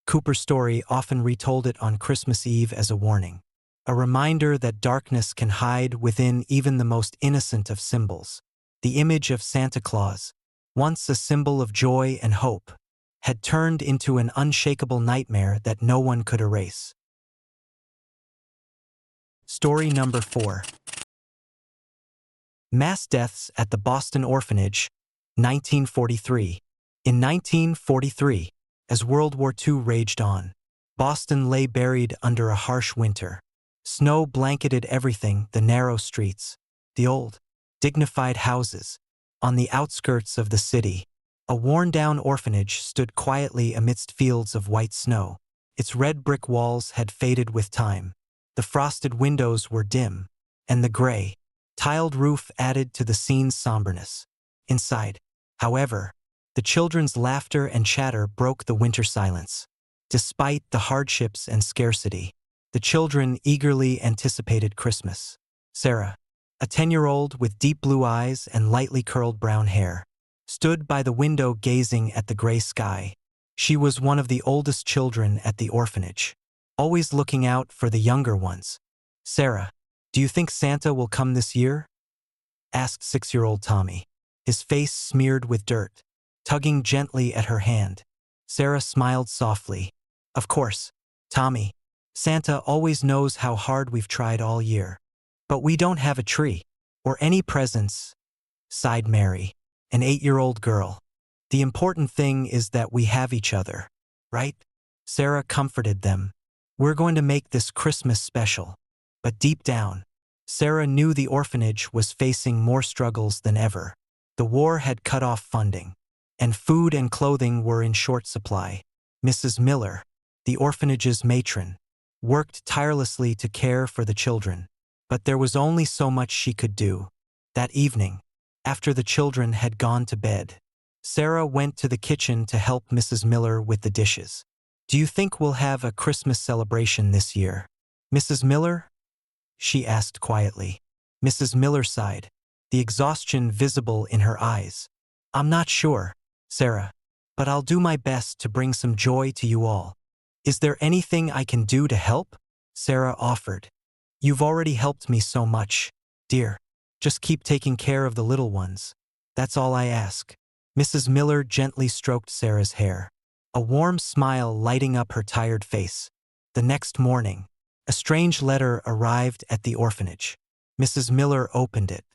Cooper's story often retold it on Christmas Eve as a warning, a reminder that darkness can hide within even the most innocent of symbols. The image of Santa Claus, once a symbol of joy and hope, had turned into an unshakable nightmare that no one could erase. Story number 4. Mass deaths at the Boston Orphanage, 1943. In 1943, as World War II raged on, Boston lay buried under a harsh winter. Snow blanketed everything: the narrow streets, the old, dignified houses. On the outskirts of the city, a worn-down orphanage stood quietly amidst fields of white snow. Its red brick walls had faded with time. The frosted windows were dim, and the gray, tiled roof added to the scene's somberness. Inside, however, the children's laughter and chatter broke the winter silence. Despite the hardships and scarcity, the children eagerly anticipated Christmas. Sarah, a 10-year-old with deep blue eyes and lightly curled brown hair, stood by the window gazing at the gray sky. She was one of the oldest children at the orphanage, always looking out for the younger ones. "Sarah, do you think Santa will come this year?" asked 6-year-old Tommy, his face smeared with dirt, tugging gently at her hand. Sarah smiled softly. "Of course, Tommy. Santa always knows how hard we've tried all year. But we don't have a tree, or any presents," sighed Mary, an 8-year-old girl. "The important thing is that we have each other, right?" Sarah comforted them. "We're going to make this Christmas special." But deep down, Sarah knew the orphanage was facing more struggles than ever. The war had cut off funding, and food and clothing were in short supply. Mrs. Miller, the orphanage's matron, worked tirelessly to care for the children, but there was only so much she could do. That evening, after the children had gone to bed, Sarah went to the kitchen to help Mrs. Miller with the dishes. "Do you think we'll have a Christmas celebration this year, Mrs. Miller?" she asked quietly. Mrs. Miller sighed, the exhaustion visible in her eyes. "I'm not sure, Sarah, but I'll do my best to bring some joy to you all." "Is there anything I can do to help?" Sarah offered. "You've already helped me so much, dear. Just keep taking care of the little ones. That's all I ask." Mrs. Miller gently stroked Sarah's hair, a warm smile lighting up her tired face. The next morning, a strange letter arrived at the orphanage. Mrs. Miller opened it,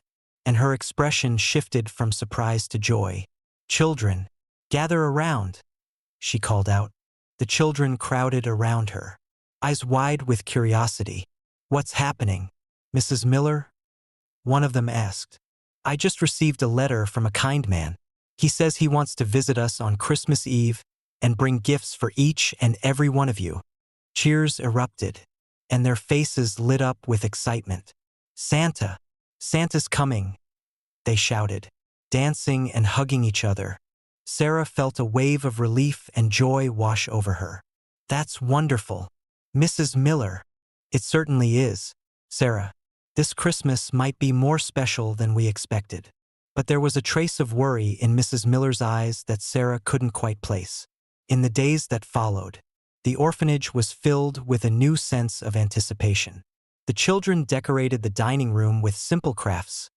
and her expression shifted from surprise to joy. "Children, gather around," she called out. The children crowded around her, eyes wide with curiosity. "What's happening, Mrs. Miller?" one of them asked. "I just received a letter from a kind man. He says he wants to visit us on Christmas Eve and bring gifts for each and every one of you." Cheers erupted, and their faces lit up with excitement. "Santa! Santa's coming!" they shouted, dancing and hugging each other. Sarah felt a wave of relief and joy wash over her. "That's wonderful, Mrs. Miller." "It certainly is, Sarah. This Christmas might be more special than we expected." But there was a trace of worry in Mrs. Miller's eyes that Sarah couldn't quite place. In the days that followed, the orphanage was filled with a new sense of anticipation. The children decorated the dining room with simple crafts: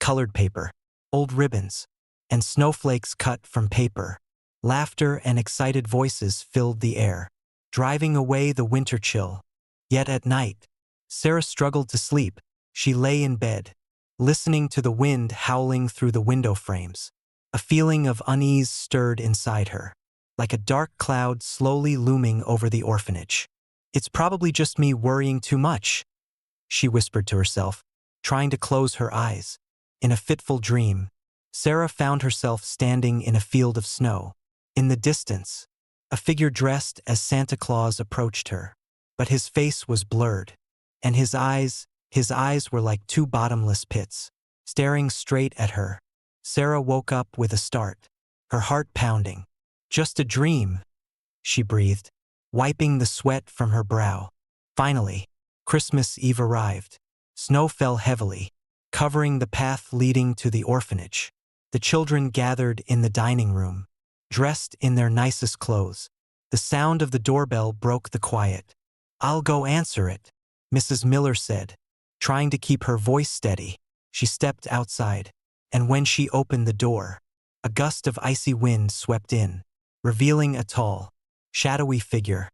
colored paper, old ribbons, and snowflakes cut from paper. Laughter and excited voices filled the air, driving away the winter chill. Yet at night, Sarah struggled to sleep. She lay in bed, listening to the wind howling through the window frames. A feeling of unease stirred inside her, like a dark cloud slowly looming over the orphanage. "It's probably just me worrying too much," she whispered to herself, trying to close her eyes. In a fitful dream, Sarah found herself standing in a field of snow. In the distance, a figure dressed as Santa Claus approached her, but his face was blurred, and his eyes were like two bottomless pits, staring straight at her. Sarah woke up with a start, her heart pounding. "Just a dream," she breathed, wiping the sweat from her brow. Finally, Christmas Eve arrived. Snow fell heavily, covering the path leading to the orphanage. The children gathered in the dining room, dressed in their nicest clothes. The sound of the doorbell broke the quiet. "I'll go answer it," Mrs. Miller said, trying to keep her voice steady. She stepped outside, and when she opened the door, a gust of icy wind swept in, revealing a tall, shadowy figure.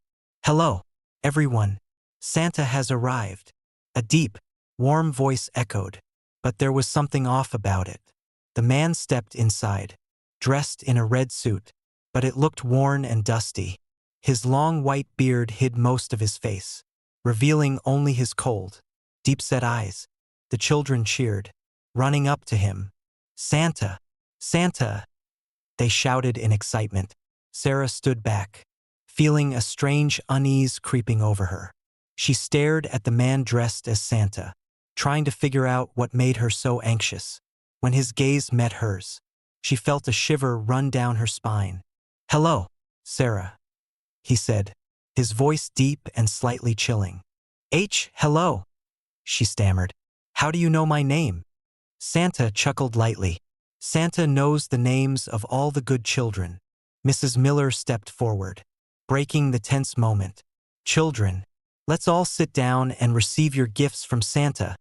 "Hello, everyone. Santa has arrived." A deep, warm voice echoed, but there was something off about it. The man stepped inside, dressed in a red suit, but it looked worn and dusty. His long white beard hid most of his face, revealing only his cold, deep-set eyes. The children cheered, running up to him. "Santa! Santa!" they shouted in excitement. Sarah stood back, feeling a strange unease creeping over her. She stared at the man dressed as Santa, trying to figure out what made her so anxious. When his gaze met hers, she felt a shiver run down her spine. "Hello, Sarah," he said, his voice deep and slightly chilling. Hello," she stammered. "How do you know my name?" Santa chuckled lightly. "Santa knows the names of all the good children." Mrs. Miller stepped forward, breaking the tense moment. "Children, let's all sit down and receive your gifts from Santa."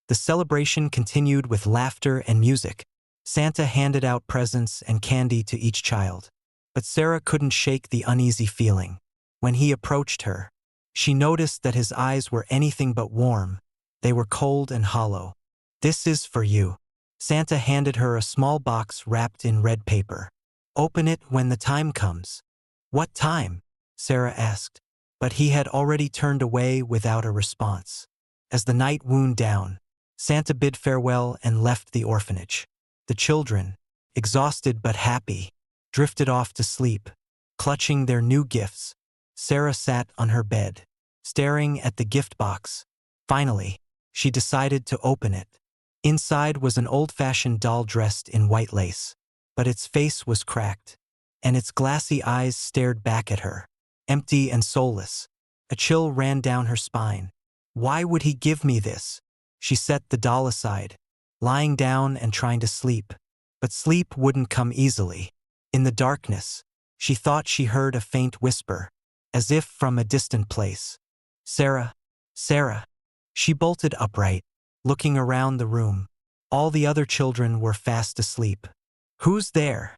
The celebration continued with laughter and music. Santa handed out presents and candy to each child. But Sarah couldn't shake the uneasy feeling. When he approached her, she noticed that his eyes were anything but warm. They were cold and hollow. "This is for you." Santa handed her a small box wrapped in red paper. "Open it when the time comes." "What time?" Sarah asked, but he had already turned away without a response. As the night wound down, Santa bid farewell and left the orphanage. The children, exhausted but happy, drifted off to sleep, clutching their new gifts. Sarah sat on her bed, staring at the gift box. Finally, she decided to open it. Inside was an old-fashioned doll dressed in white lace, but its face was cracked, and its glassy eyes stared back at her, empty and soulless. A chill ran down her spine. Why would he give me this? She set the doll aside, lying down and trying to sleep. But sleep wouldn't come easily. In the darkness, she thought she heard a faint whisper, as if from a distant place. "Sarah, Sarah." She bolted upright, looking around the room. All the other children were fast asleep. "Who's there?"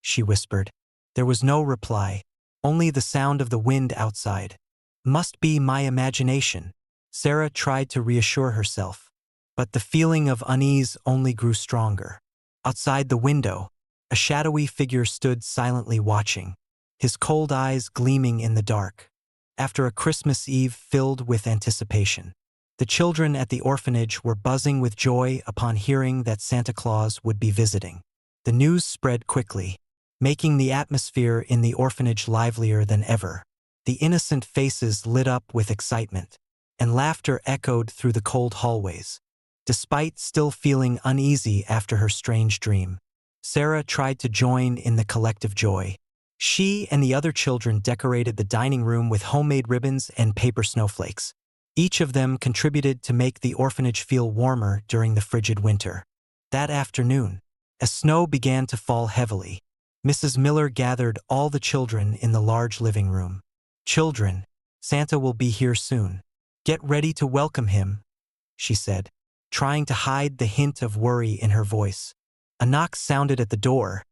she whispered. There was no reply, only the sound of the wind outside. "Must be my imagination." Sarah tried to reassure herself, but the feeling of unease only grew stronger. Outside the window, a shadowy figure stood silently watching, his cold eyes gleaming in the dark. After a Christmas Eve filled with anticipation, the children at the orphanage were buzzing with joy upon hearing that Santa Claus would be visiting. The news spread quickly, making the atmosphere in the orphanage livelier than ever. The innocent faces lit up with excitement, and laughter echoed through the cold hallways. Despite still feeling uneasy after her strange dream, Sarah tried to join in the collective joy. She and the other children decorated the dining room with homemade ribbons and paper snowflakes. Each of them contributed to make the orphanage feel warmer during the frigid winter. That afternoon, as snow began to fall heavily, Mrs. Miller gathered all the children in the large living room. "Children, Santa will be here soon. Get ready to welcome him," she said, trying to hide the hint of worry in her voice. A knock sounded at the door,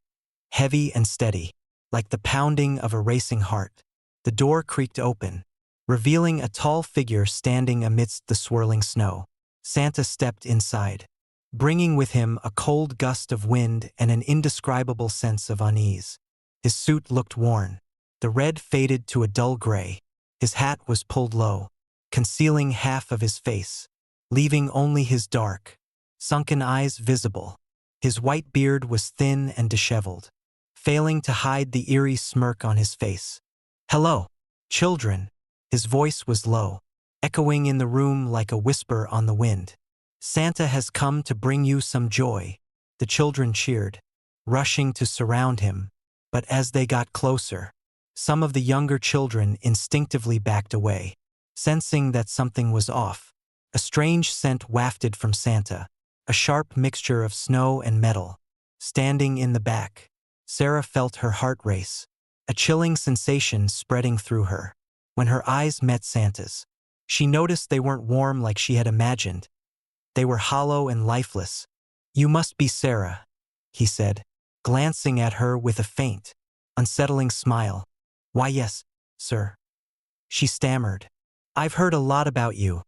heavy and steady, like the pounding of a racing heart. The door creaked open, revealing a tall figure standing amidst the swirling snow. Santa stepped inside, bringing with him a cold gust of wind and an indescribable sense of unease. His suit looked worn, the red faded to a dull gray. His hat was pulled low, concealing half of his face, leaving only his dark, sunken eyes visible. His white beard was thin and disheveled, failing to hide the eerie smirk on his face. "Hello, children." His voice was low, echoing in the room like a whisper on the wind. "Santa has come to bring you some joy." The children cheered, rushing to surround him, but as they got closer, some of the younger children instinctively backed away, sensing that something was off. A strange scent wafted from Santa, a sharp mixture of snow and metal. Standing in the back, Sarah felt her heart race, a chilling sensation spreading through her. When her eyes met Santa's, She noticed they weren't warm like she had imagined. They were hollow and lifeless. "You must be Sarah," he said, glancing at her with a faint, unsettling smile. "Why, yes, sir," she stammered. "I've heard a lot about you.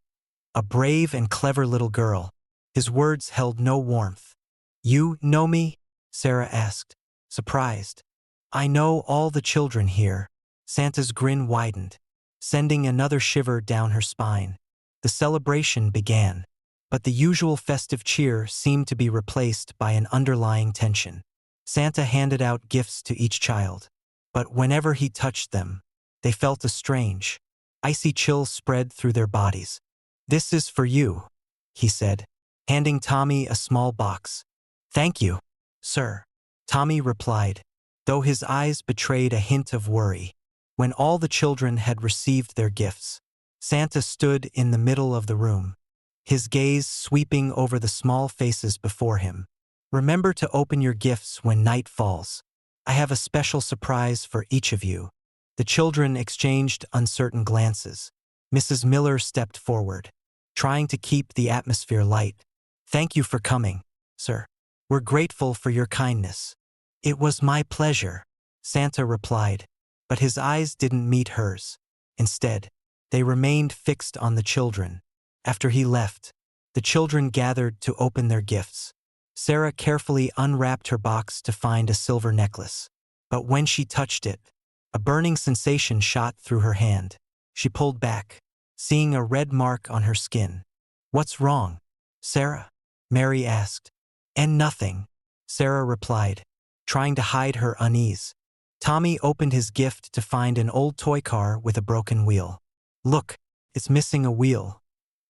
A brave and clever little girl." His words held no warmth. "You know me?" Sarah asked, surprised. "I know all the children here." Santa's grin widened, sending another shiver down her spine. The celebration began, but the usual festive cheer seemed to be replaced by an underlying tension. Santa handed out gifts to each child, but whenever he touched them, they felt a strange, icy chill spread through their bodies. "This is for you," he said, handing Tommy a small box. "Thank you, sir," Tommy replied, though his eyes betrayed a hint of worry. When all the children had received their gifts, Santa stood in the middle of the room, his gaze sweeping over the small faces before him. "Remember to open your gifts when night falls. I have a special surprise for each of you." The children exchanged uncertain glances. Mrs. Miller stepped forward, trying to keep the atmosphere light. "Thank you for coming, sir. We're grateful for your kindness." "It was my pleasure," Santa replied, but his eyes didn't meet hers. Instead, they remained fixed on the children. After he left, the children gathered to open their gifts. Sarah carefully unwrapped her box to find a silver necklace. But when she touched it, a burning sensation shot through her hand. She pulled back, seeing a red mark on her skin. "What's wrong, Sarah?" Mary asked. "And nothing," Sarah replied, trying to hide her unease. Tommy opened his gift to find an old toy car with a broken wheel. "Look, it's missing a wheel,"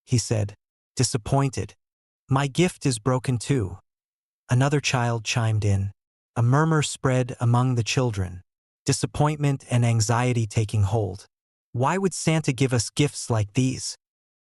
he said, disappointed. "My gift is broken too." Another child chimed in. A murmur spread among the children, disappointment and anxiety taking hold. Why would Santa give us gifts like these?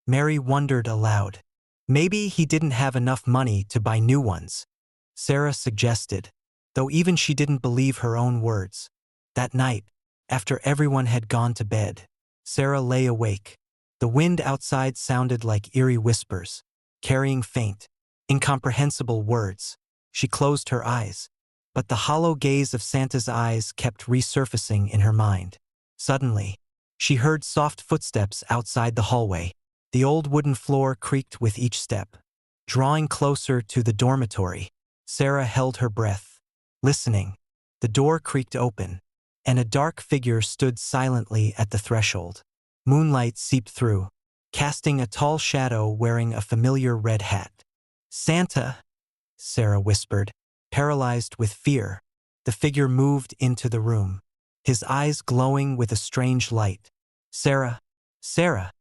Mary wondered aloud. Maybe he didn't have enough money to buy new ones, Sarah suggested, though even she didn't believe her own words. That night, after everyone had gone to bed, Sarah lay awake. The wind outside sounded like eerie whispers, carrying faint, incomprehensible words. She closed her eyes, but the hollow gaze of Santa's eyes kept resurfacing in her mind. Suddenly, she heard soft footsteps outside the hallway. The old wooden floor creaked with each step. Drawing closer to the dormitory, Sarah held her breath, listening. The door creaked open, and a dark figure stood silently at the threshold. Moonlight seeped through, casting a tall shadow wearing a familiar red hat. "Santa," Sarah whispered, paralyzed with fear. The figure moved into the room, his eyes glowing with a strange light. "Sarah, Sarah,"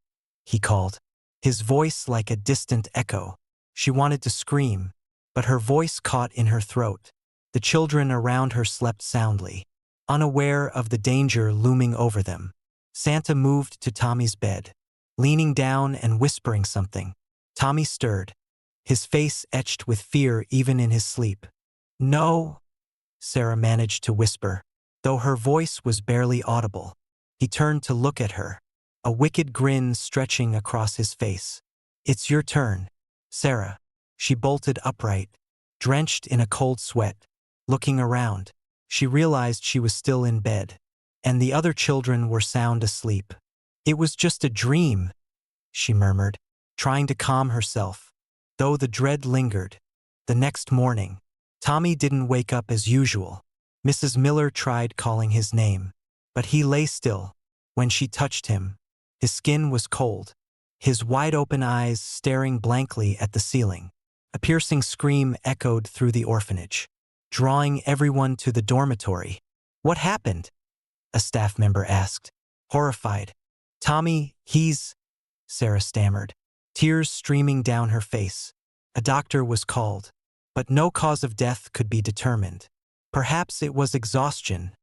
he called, his voice like a distant echo. She wanted to scream, but her voice caught in her throat. The children around her slept soundly, unaware of the danger looming over them. Santa moved to Tommy's bed, leaning down and whispering something. Tommy stirred, his face etched with fear even in his sleep. "No," Sarah managed to whisper, though her voice was barely audible. He turned to look at her, a wicked grin stretching across his face. "It's your turn, Sarah." She bolted upright, drenched in a cold sweat. Looking around, she realized she was still in bed, and the other children were sound asleep. "It was just a dream," she murmured, trying to calm herself, though the dread lingered. The next morning, Tommy didn't wake up as usual. Mrs. Miller tried calling his name, but he lay still. When she touched him, his skin was cold, his wide-open eyes staring blankly at the ceiling. A piercing scream echoed through the orphanage, drawing everyone to the dormitory. "What happened?" a staff member asked, horrified. "Tommy, Sarah stammered, tears streaming down her face. A doctor was called, but no cause of death could be determined. Perhaps it was exhaustion,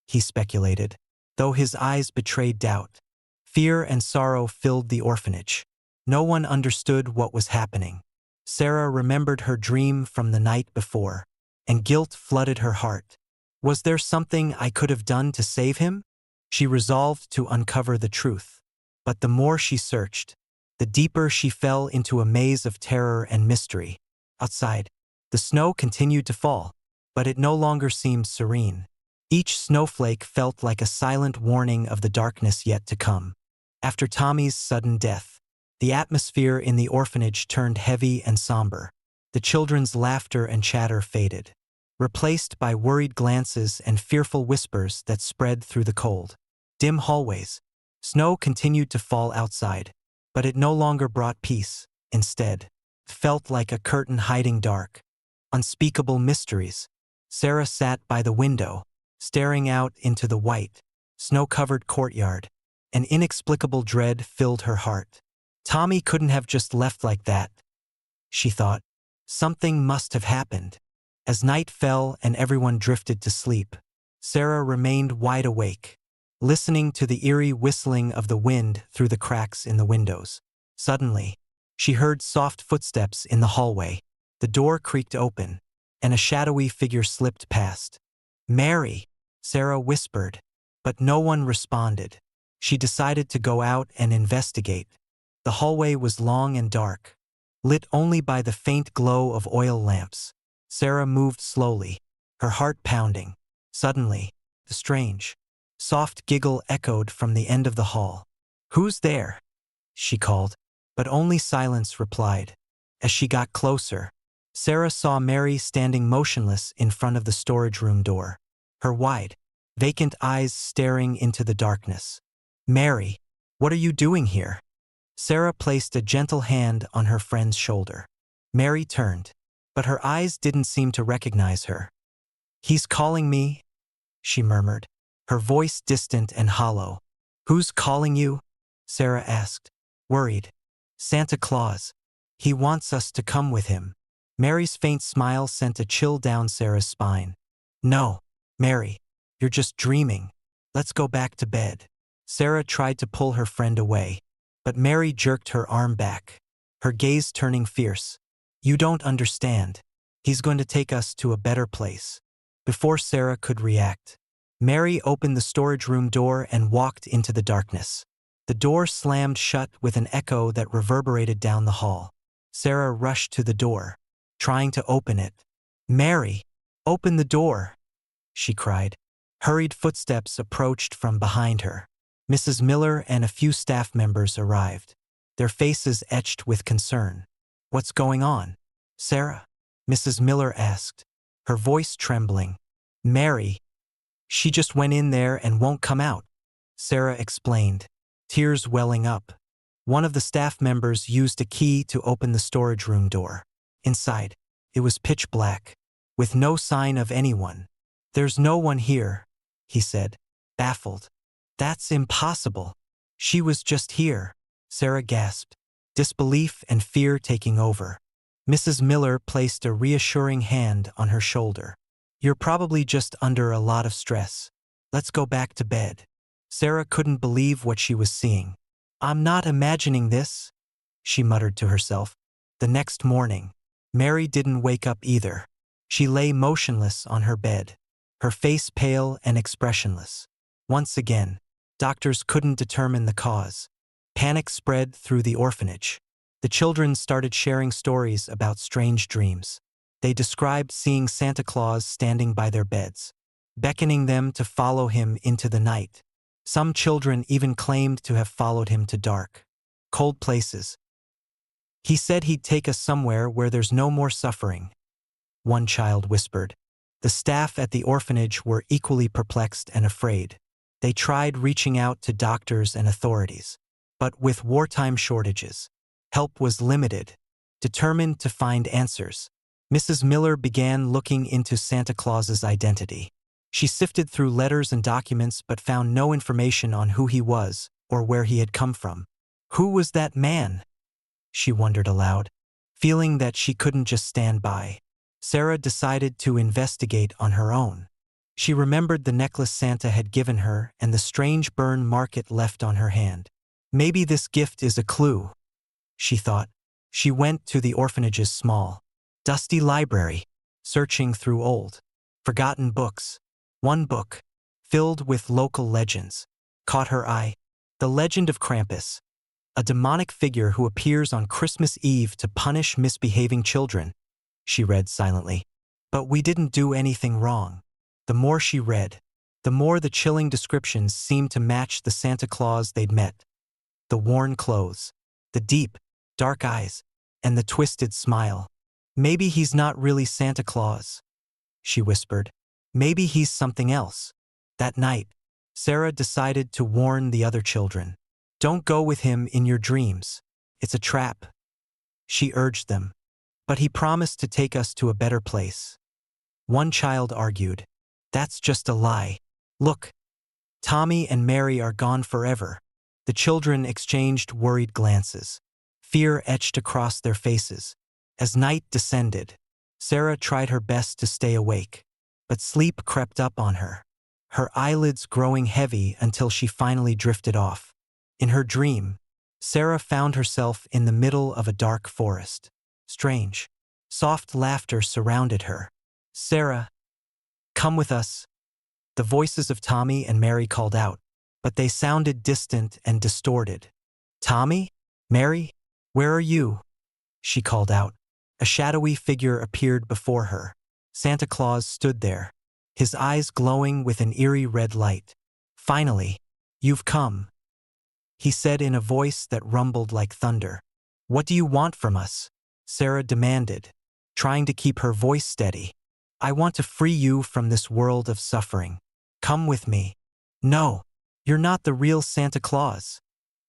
he speculated, though his eyes betrayed doubt. Fear and sorrow filled the orphanage. No one understood what was happening. Sarah remembered her dream from the night before, and guilt flooded her heart. Was there something I could have done to save him? She resolved to uncover the truth. But the more she searched, the deeper she fell into a maze of terror and mystery. Outside, the snow continued to fall, but it no longer seemed serene. Each snowflake felt like a silent warning of the darkness yet to come. After Tommy's sudden death, the atmosphere in the orphanage turned heavy and somber. The children's laughter and chatter faded, replaced by worried glances and fearful whispers that spread through the cold, dim hallways. Snow continued to fall outside, but it no longer brought peace. Instead, it felt like a curtain hiding dark, unspeakable mysteries. Sarah sat by the window, staring out into the white, snow-covered courtyard. An inexplicable dread filled her heart. Tommy couldn't have just left like that, she thought. Something must have happened. As night fell and everyone drifted to sleep, Sarah remained wide awake, listening to the eerie whistling of the wind through the cracks in the windows. Suddenly, she heard soft footsteps in the hallway. The door creaked open, and a shadowy figure slipped past. "Mary," Sarah whispered, but no one responded. She decided to go out and investigate. The hallway was long and dark, lit only by the faint glow of oil lamps. Sarah moved slowly, her heart pounding. Suddenly, the strange, soft giggle echoed from the end of the hall. "Who's there?" she called, but only silence replied. As she got closer, Sarah saw Mary standing motionless in front of the storage room door, her wide, vacant eyes staring into the darkness. "Mary, what are you doing here?" Sarah placed a gentle hand on her friend's shoulder. Mary turned, but her eyes didn't seem to recognize her. "He's calling me," she murmured, her voice distant and hollow. "Who's calling you?" Sarah asked, worried. "Santa Claus. He wants us to come with him." Mary's faint smile sent a chill down Sarah's spine. "No, Mary, you're just dreaming. Let's go back to bed." Sarah tried to pull her friend away, but Mary jerked her arm back, her gaze turning fierce. "You don't understand. He's going to take us to a better place." Before Sarah could react, Mary opened the storage room door and walked into the darkness. The door slammed shut with an echo that reverberated down the hall. Sarah rushed to the door, trying to open it. "Mary, open the door," she cried. Hurried footsteps approached from behind her. Mrs. Miller and a few staff members arrived, their faces etched with concern. "What's going on, Sarah?" Mrs. Miller asked, her voice trembling. "Mary, she just went in there and won't come out," Sarah explained, tears welling up. One of the staff members used a key to open the storage room door. Inside, it was pitch black, with no sign of anyone. "There's no one here," he said, baffled. "That's impossible. She was just here," Sarah gasped, disbelief and fear taking over. Mrs. Miller placed a reassuring hand on her shoulder. "You're probably just under a lot of stress. Let's go back to bed." Sarah couldn't believe what she was seeing. "I'm not imagining this," she muttered to herself. The next morning, Mary didn't wake up either. She lay motionless on her bed, her face pale and expressionless. Once again, doctors couldn't determine the cause. Panic spread through the orphanage. The children started sharing stories about strange dreams. They described seeing Santa Claus standing by their beds, beckoning them to follow him into the night. Some children even claimed to have followed him to dark, cold places. "He said he'd take us somewhere where there's no more suffering," one child whispered. The staff at the orphanage were equally perplexed and afraid. They tried reaching out to doctors and authorities, but with wartime shortages, help was limited. Determined to find answers, Mrs. Miller began looking into Santa Claus's identity. She sifted through letters and documents but found no information on who he was or where he had come from. Who was that man? She wondered aloud, feeling that she couldn't just stand by. Sarah decided to investigate on her own. She remembered the necklace Santa had given her and the strange burn mark it left on her hand. Maybe this gift is a clue, she thought. She went to the orphanage's small, dusty library, searching through old, forgotten books. One book, filled with local legends, caught her eye. The Legend of Krampus, a demonic figure who appears on Christmas Eve to punish misbehaving children, she read silently. But we didn't do anything wrong. The more she read, the more the chilling descriptions seemed to match the Santa Claus they'd met. The worn clothes, the deep, dark eyes, and the twisted smile. Maybe he's not really Santa Claus, she whispered. Maybe he's something else. That night, Sarah decided to warn the other children. Don't go with him in your dreams. It's a trap, she urged them. But he promised to take us to a better place. One child argued, that's just a lie. Look, Tommy and Mary are gone forever. The children exchanged worried glances. Fear etched across their faces. As night descended, Sarah tried her best to stay awake, but sleep crept up on her, her eyelids growing heavy until she finally drifted off. In her dream, Sarah found herself in the middle of a dark forest. Strange, soft laughter surrounded her. Sarah, come with us. The voices of Tommy and Mary called out, but they sounded distant and distorted. Tommy? Mary? Where are you? She called out. A shadowy figure appeared before her. Santa Claus stood there, his eyes glowing with an eerie red light. Finally, you've come, he said in a voice that rumbled like thunder. What do you want from us? Sarah demanded, trying to keep her voice steady. I want to free you from this world of suffering. Come with me. No, you're not the real Santa Claus,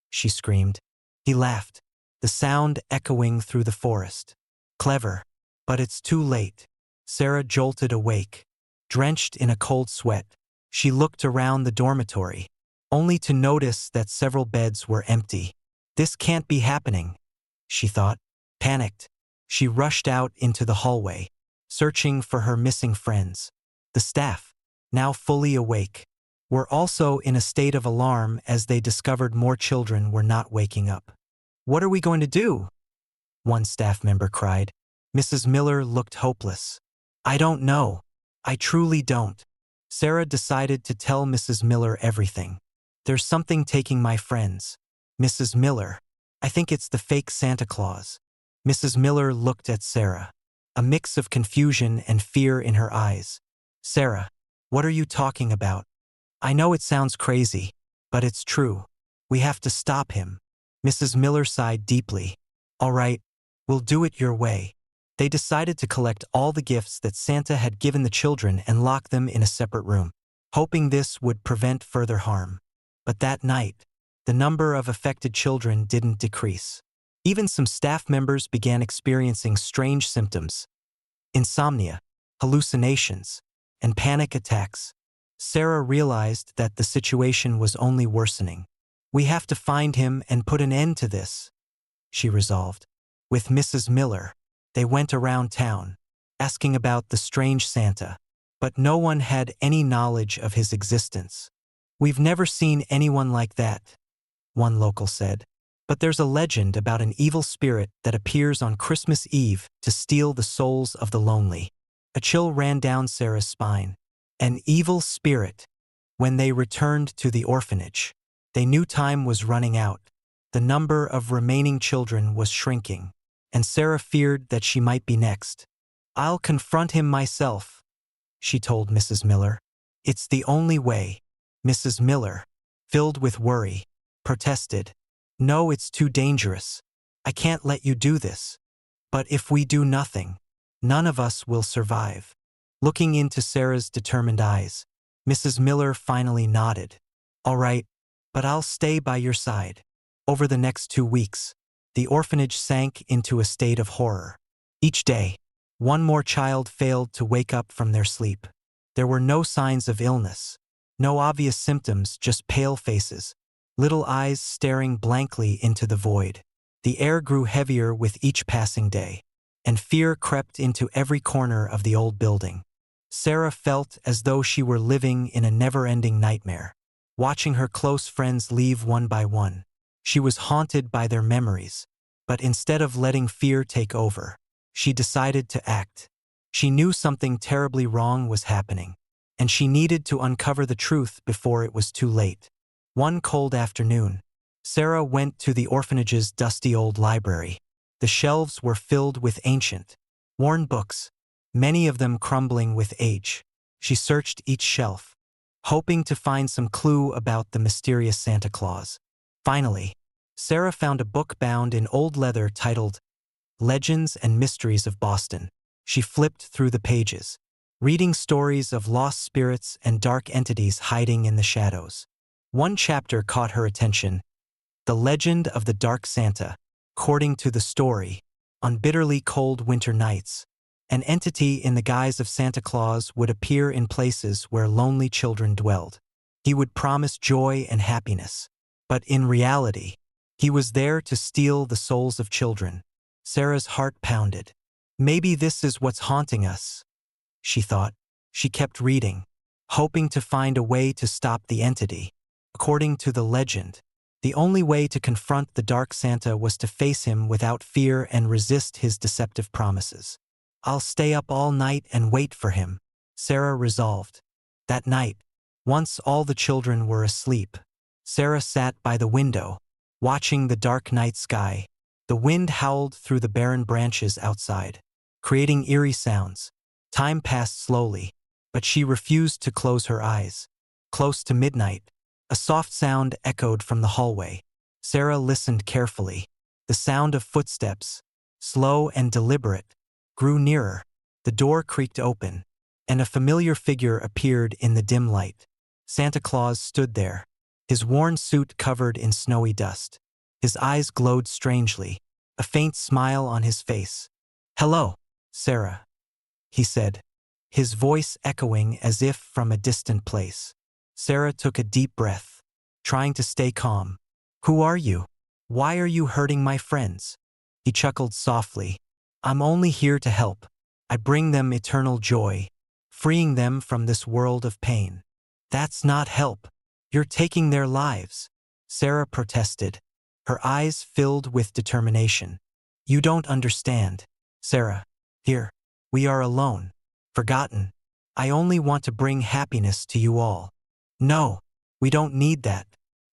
she screamed. He laughed, the sound echoing through the forest. Clever, but it's too late. Sarah jolted awake, drenched in a cold sweat. She looked around the dormitory, only to notice that several beds were empty. This can't be happening, she thought. Panicked, she rushed out into the hallway, searching for her missing friends. The staff, now fully awake, were also in a state of alarm as they discovered more children were not waking up. What are we going to do? One staff member cried. Mrs. Miller looked hopeless. I don't know. I truly don't. Sarah decided to tell Mrs. Miller everything. There's something taking my friends. Mrs. Miller, I think it's the fake Santa Claus. Mrs. Miller looked at Sarah, a mix of confusion and fear in her eyes. Sarah, what are you talking about? I know it sounds crazy, but it's true. We have to stop him. Mrs. Miller sighed deeply. All right, we'll do it your way. They decided to collect all the gifts that Santa had given the children and lock them in a separate room, hoping this would prevent further harm. But that night, the number of affected children didn't decrease. Even some staff members began experiencing strange symptoms: insomnia, hallucinations, and panic attacks. Sarah realized that the situation was only worsening. We have to find him and put an end to this, she resolved. With Mrs. Miller, they went around town, asking about the strange Santa, but no one had any knowledge of his existence. We've never seen anyone like that, one local said. But there's a legend about an evil spirit that appears on Christmas Eve to steal the souls of the lonely. A chill ran down Sarah's spine. An evil spirit. When they returned to the orphanage, they knew time was running out. The number of remaining children was shrinking, and Sarah feared that she might be next. I'll confront him myself, she told Mrs. Miller. It's the only way. Mrs. Miller, filled with worry, protested. No, it's too dangerous. I can't let you do this. But if we do nothing, none of us will survive. Looking into Sarah's determined eyes, Mrs. Miller finally nodded. All right, but I'll stay by your side. Over the next 2 weeks, the orphanage sank into a state of horror. Each day, one more child failed to wake up from their sleep. There were no signs of illness, no obvious symptoms, just pale faces, little eyes staring blankly into the void. The air grew heavier with each passing day, and fear crept into every corner of the old building. Sarah felt as though she were living in a never-ending nightmare, watching her close friends leave one by one. She was haunted by their memories, but instead of letting fear take over, she decided to act. She knew something terribly wrong was happening, and she needed to uncover the truth before it was too late. One cold afternoon, Sarah went to the orphanage's dusty old library. The shelves were filled with ancient, worn books, many of them crumbling with age. She searched each shelf, hoping to find some clue about the mysterious Santa Claus. Finally, Sarah found a book bound in old leather titled Legends and Mysteries of Boston. She flipped through the pages, reading stories of lost spirits and dark entities hiding in the shadows. One chapter caught her attention: The Legend of the Dark Santa. According to the story, on bitterly cold winter nights, an entity in the guise of Santa Claus would appear in places where lonely children dwelled. He would promise joy and happiness, but in reality, he was there to steal the souls of children. Sarah's heart pounded. Maybe this is what's haunting us, she thought. She kept reading, hoping to find a way to stop the entity. According to the legend, the only way to confront the Dark Santa was to face him without fear and resist his deceptive promises. I'll stay up all night and wait for him, Sarah resolved. That night, once all the children were asleep, Sarah sat by the window, watching the dark night sky. The wind howled through the barren branches outside, creating eerie sounds. Time passed slowly, but she refused to close her eyes. Close to midnight, a soft sound echoed from the hallway. Sarah listened carefully. The sound of footsteps, slow and deliberate, grew nearer. The door creaked open, and a familiar figure appeared in the dim light. Santa Claus stood there, his worn suit covered in snowy dust. His eyes glowed strangely, a faint smile on his face. "Hello, Sarah," he said, his voice echoing as if from a distant place. Sarah took a deep breath, trying to stay calm. "Who are you? Why are you hurting my friends?" He chuckled softly. "I'm only here to help. I bring them eternal joy, freeing them from this world of pain." "That's not help. You're taking their lives," Sarah protested, her eyes filled with determination. "You don't understand, Sarah. Here, we are alone, forgotten. I only want to bring happiness to you all." "No, we don't need that.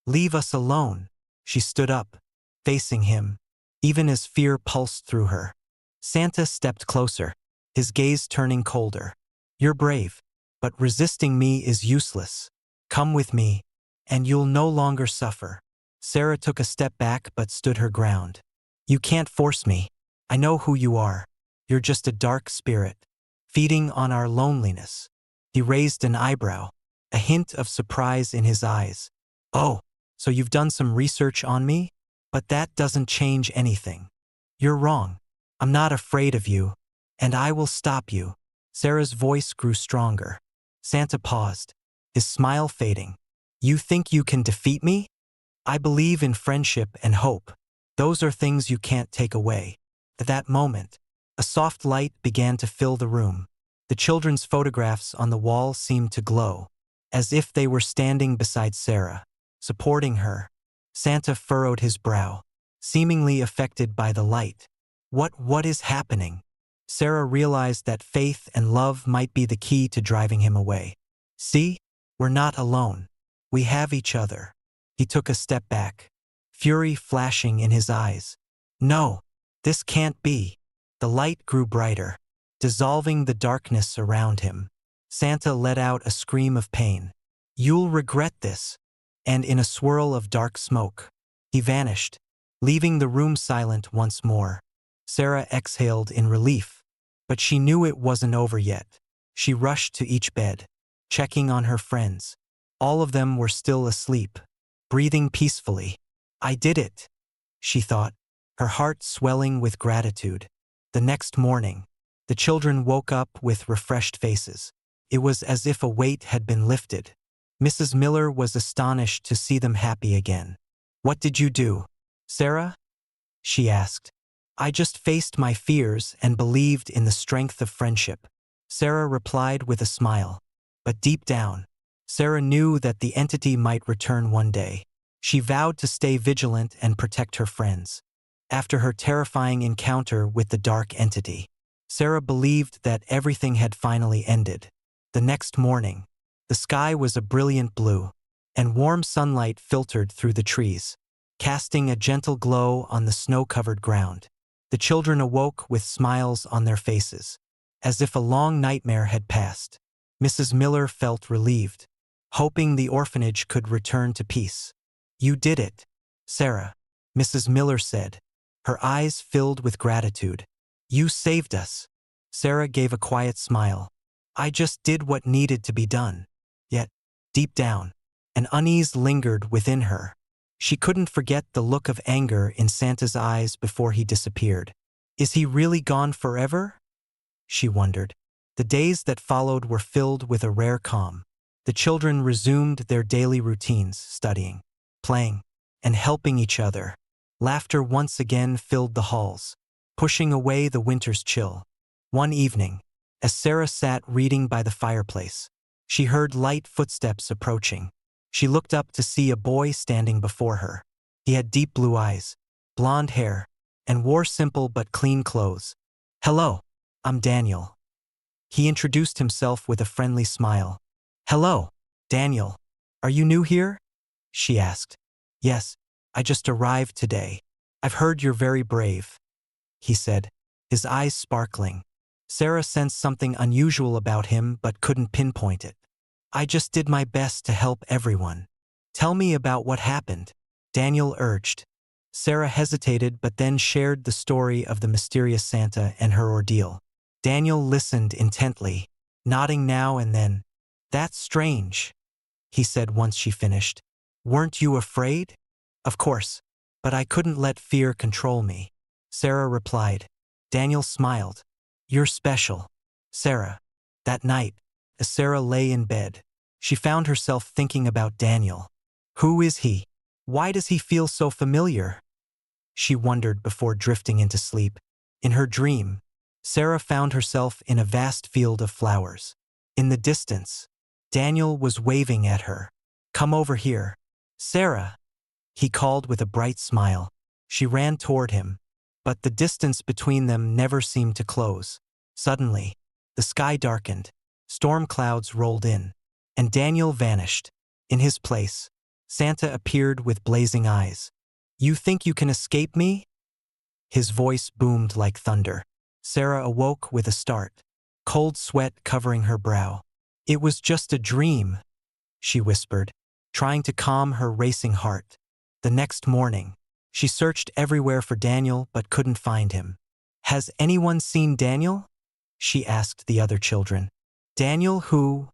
Leave us alone." She stood up, facing him, even as fear pulsed through her. Santa stepped closer, his gaze turning colder. "You're brave, but resisting me is useless. Come with me, and you'll no longer suffer." Sarah took a step back but stood her ground. "You can't force me. I know who you are. You're just a dark spirit, feeding on our loneliness." He raised an eyebrow, a hint of surprise in his eyes. "Oh, so you've done some research on me? But that doesn't change anything. You're wrong. I'm not afraid of you, and I will stop you." Sarah's voice grew stronger. Santa paused, his smile fading. "You think you can defeat me? I believe in friendship and hope. Those are things you can't take away." At that moment, a soft light began to fill the room. The children's photographs on the wall seemed to glow, as if they were standing beside Sarah, supporting her. Santa furrowed his brow, seemingly affected by the light. What is happening?" Sarah realized that faith and love might be the key to driving him away. "See, we're not alone. We have each other." He took a step back, fury flashing in his eyes. "No, this can't be." The light grew brighter, dissolving the darkness around him. Santa let out a scream of pain. "You'll regret this." And in a swirl of dark smoke, he vanished, leaving the room silent once more. Sarah exhaled in relief, but she knew it wasn't over yet. She rushed to each bed, checking on her friends. All of them were still asleep, breathing peacefully. "I did it," she thought, her heart swelling with gratitude. The next morning, the children woke up with refreshed faces. It was as if a weight had been lifted. Mrs. Miller was astonished to see them happy again. "What did you do, Sarah?" she asked. "I just faced my fears and believed in the strength of friendship," Sarah replied with a smile. But deep down, Sarah knew that the entity might return one day. She vowed to stay vigilant and protect her friends. After her terrifying encounter with the dark entity, Sarah believed that everything had finally ended. The next morning, the sky was a brilliant blue, and warm sunlight filtered through the trees, casting a gentle glow on the snow-covered ground. The children awoke with smiles on their faces, as if a long nightmare had passed. Mrs. Miller felt relieved, hoping the orphanage could return to peace. "You did it, Sarah," Mrs. Miller said, her eyes filled with gratitude. "You saved us." Sarah gave a quiet smile. "I just did what needed to be done." Yet, deep down, an unease lingered within her. She couldn't forget the look of anger in Santa's eyes before he disappeared. Is he really gone forever? She wondered. The days that followed were filled with a rare calm. The children resumed their daily routines, studying, playing, and helping each other. Laughter once again filled the halls, pushing away the winter's chill. One evening, as Sarah sat reading by the fireplace, she heard light footsteps approaching. She looked up to see a boy standing before her. He had deep blue eyes, blonde hair, and wore simple but clean clothes. "Hello, I'm Daniel." He introduced himself with a friendly smile. "Hello, Daniel. Are you new here?" she asked. "Yes, I just arrived today. I've heard you're very brave," he said, his eyes sparkling. Sarah sensed something unusual about him but couldn't pinpoint it. "I just did my best to help everyone." "Tell me about what happened," Daniel urged. Sarah hesitated but then shared the story of the mysterious Santa and her ordeal. Daniel listened intently, nodding now and then. "That's strange," he said once she finished. "Weren't you afraid?" "Of course, but I couldn't let fear control me," Sarah replied. Daniel smiled. "You're special, Sarah." That night, as Sarah lay in bed, she found herself thinking about Daniel. Who is he? Why does he feel so familiar? She wondered before drifting into sleep. In her dream, Sarah found herself in a vast field of flowers. In the distance, Daniel was waving at her. "Come over here, Sarah," he called with a bright smile. She ran toward him, but the distance between them never seemed to close. Suddenly, the sky darkened, storm clouds rolled in, and Daniel vanished. In his place, Santa appeared with blazing eyes. "You think you can escape me?" His voice boomed like thunder. Sarah awoke with a start, cold sweat covering her brow. "It was just a dream," she whispered, trying to calm her racing heart. The next morning, she searched everywhere for Daniel but couldn't find him. "Has anyone seen Daniel?" she asked the other children. "Daniel who?"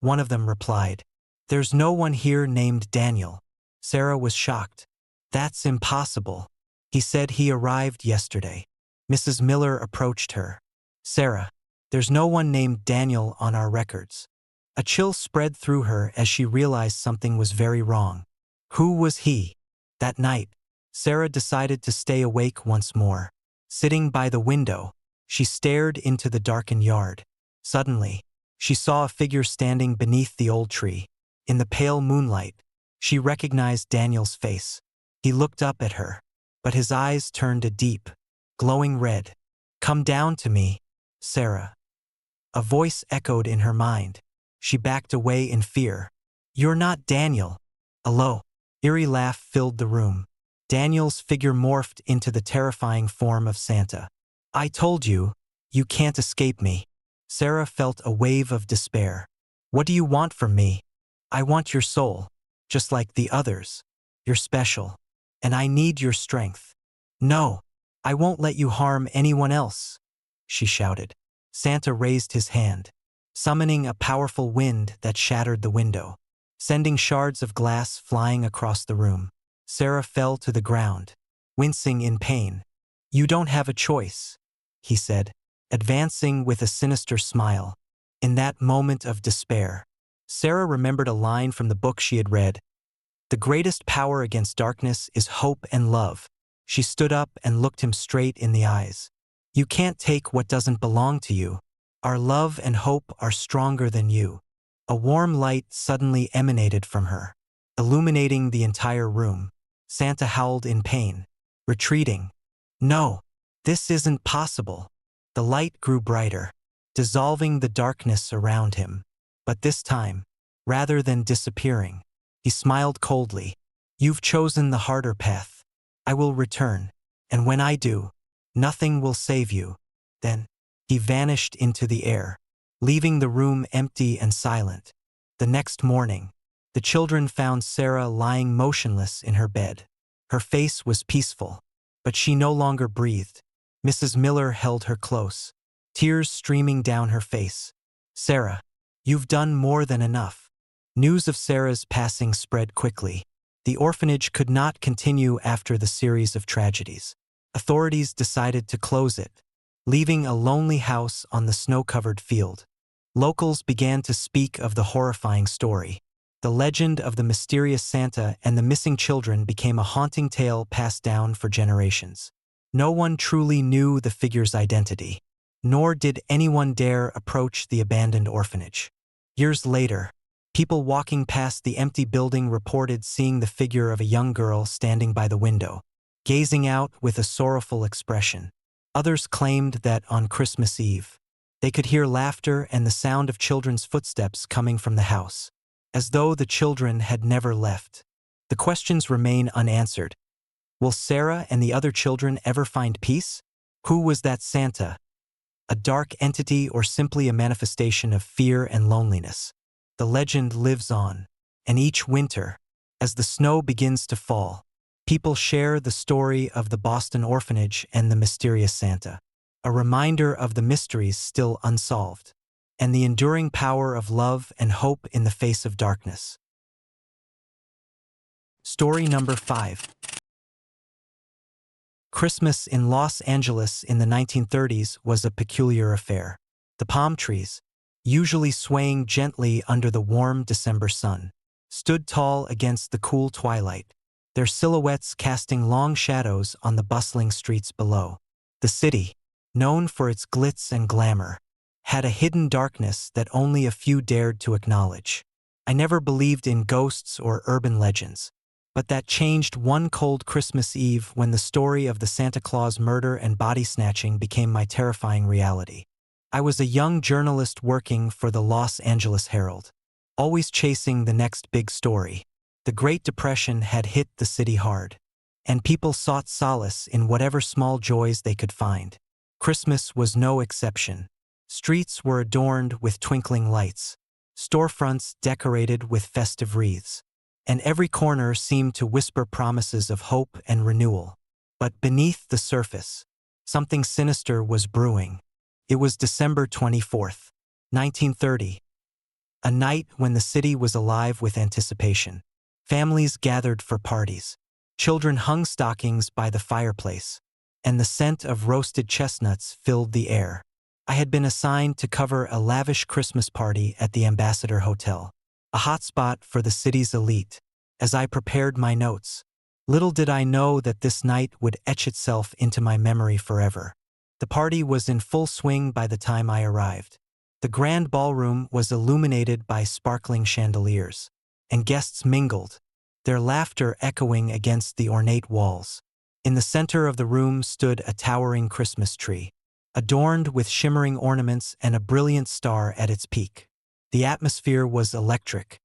One of them replied. "There's no one here named Daniel." Sarah was shocked. "That's impossible. He said he arrived yesterday." Mrs. Miller approached her. "Sarah, there's no one named Daniel on our records." A chill spread through her as she realized something was very wrong. Who was he? That night, Sarah decided to stay awake once more. Sitting by the window, she stared into the darkened yard. Suddenly, she saw a figure standing beneath the old tree. In the pale moonlight, she recognized Daniel's face. He looked up at her, but his eyes turned a deep, glowing red. "Come down to me, Sarah." A voice echoed in her mind. She backed away in fear. "You're not Daniel." A low, eerie laugh filled the room. Daniel's figure morphed into the terrifying form of Santa. "I told you, you can't escape me." Sarah felt a wave of despair. "What do you want from me?" "I want your soul, just like the others. You're special, and I need your strength." "No, I won't let you harm anyone else," she shouted. Santa raised his hand, summoning a powerful wind that shattered the window, sending shards of glass flying across the room. Sarah fell to the ground, wincing in pain. "You don't have a choice," he said, advancing with a sinister smile. In that moment of despair, Sarah remembered a line from the book she had read. "The greatest power against darkness is hope and love." She stood up and looked him straight in the eyes. "You can't take what doesn't belong to you. Our love and hope are stronger than you." A warm light suddenly emanated from her, illuminating the entire room. Santa howled in pain, retreating. "No, this isn't possible." The light grew brighter, dissolving the darkness around him. But this time, rather than disappearing, He smiled coldly. You've chosen the harder path. I will return, and when I do, nothing will save you. Then, he vanished into the air, leaving the room empty and silent. The next morning, the children found Sarah lying motionless in her bed. Her face was peaceful, but she no longer breathed. Mrs. Miller held her close, tears streaming down her face. Sarah, you've done more than enough. News of Sarah's passing spread quickly. The orphanage could not continue after the series of tragedies. Authorities decided to close it, leaving a lonely house on the snow-covered field. Locals began to speak of the horrifying story. The legend of the mysterious Santa and the missing children became a haunting tale passed down for generations. No one truly knew the figure's identity, nor did anyone dare approach the abandoned orphanage. Years later, people walking past the empty building reported seeing the figure of a young girl standing by the window, gazing out with a sorrowful expression. Others claimed that on Christmas Eve, they could hear laughter and the sound of children's footsteps coming from the house, as though the children had never left. The questions remain unanswered. Will Sarah and the other children ever find peace? Who was that Santa? A dark entity or simply a manifestation of fear and loneliness? The legend lives on, and each winter, as the snow begins to fall, people share the story of the Boston orphanage and the mysterious Santa, a reminder of the mysteries still unsolved, and the enduring power of love and hope in the face of darkness. Story number 5. Christmas in Los Angeles in the 1930s was a peculiar affair. The palm trees, usually swaying gently under the warm December sun, stood tall against the cool twilight, their silhouettes casting long shadows on the bustling streets below. The city, known for its glitz and glamour, had a hidden darkness that only a few dared to acknowledge. I never believed in ghosts or urban legends, but that changed one cold Christmas Eve when the story of the Santa Claus murder and body snatching became my terrifying reality. I was a young journalist working for the Los Angeles Herald, always chasing the next big story. The Great Depression had hit the city hard, and people sought solace in whatever small joys they could find. Christmas was no exception. Streets were adorned with twinkling lights, storefronts decorated with festive wreaths, and every corner seemed to whisper promises of hope and renewal. But beneath the surface, something sinister was brewing. It was December 24th, 1930, a night when the city was alive with anticipation. Families gathered for parties. Children hung stockings by the fireplace, and the scent of roasted chestnuts filled the air. I had been assigned to cover a lavish Christmas party at the Ambassador Hotel, a hotspot for the city's elite. As I prepared my notes, little did I know that this night would etch itself into my memory forever. The party was in full swing by the time I arrived. The grand ballroom was illuminated by sparkling chandeliers, and guests mingled, their laughter echoing against the ornate walls. In the center of the room stood a towering Christmas tree, adorned with shimmering ornaments and a brilliant star at its peak. The atmosphere was electric,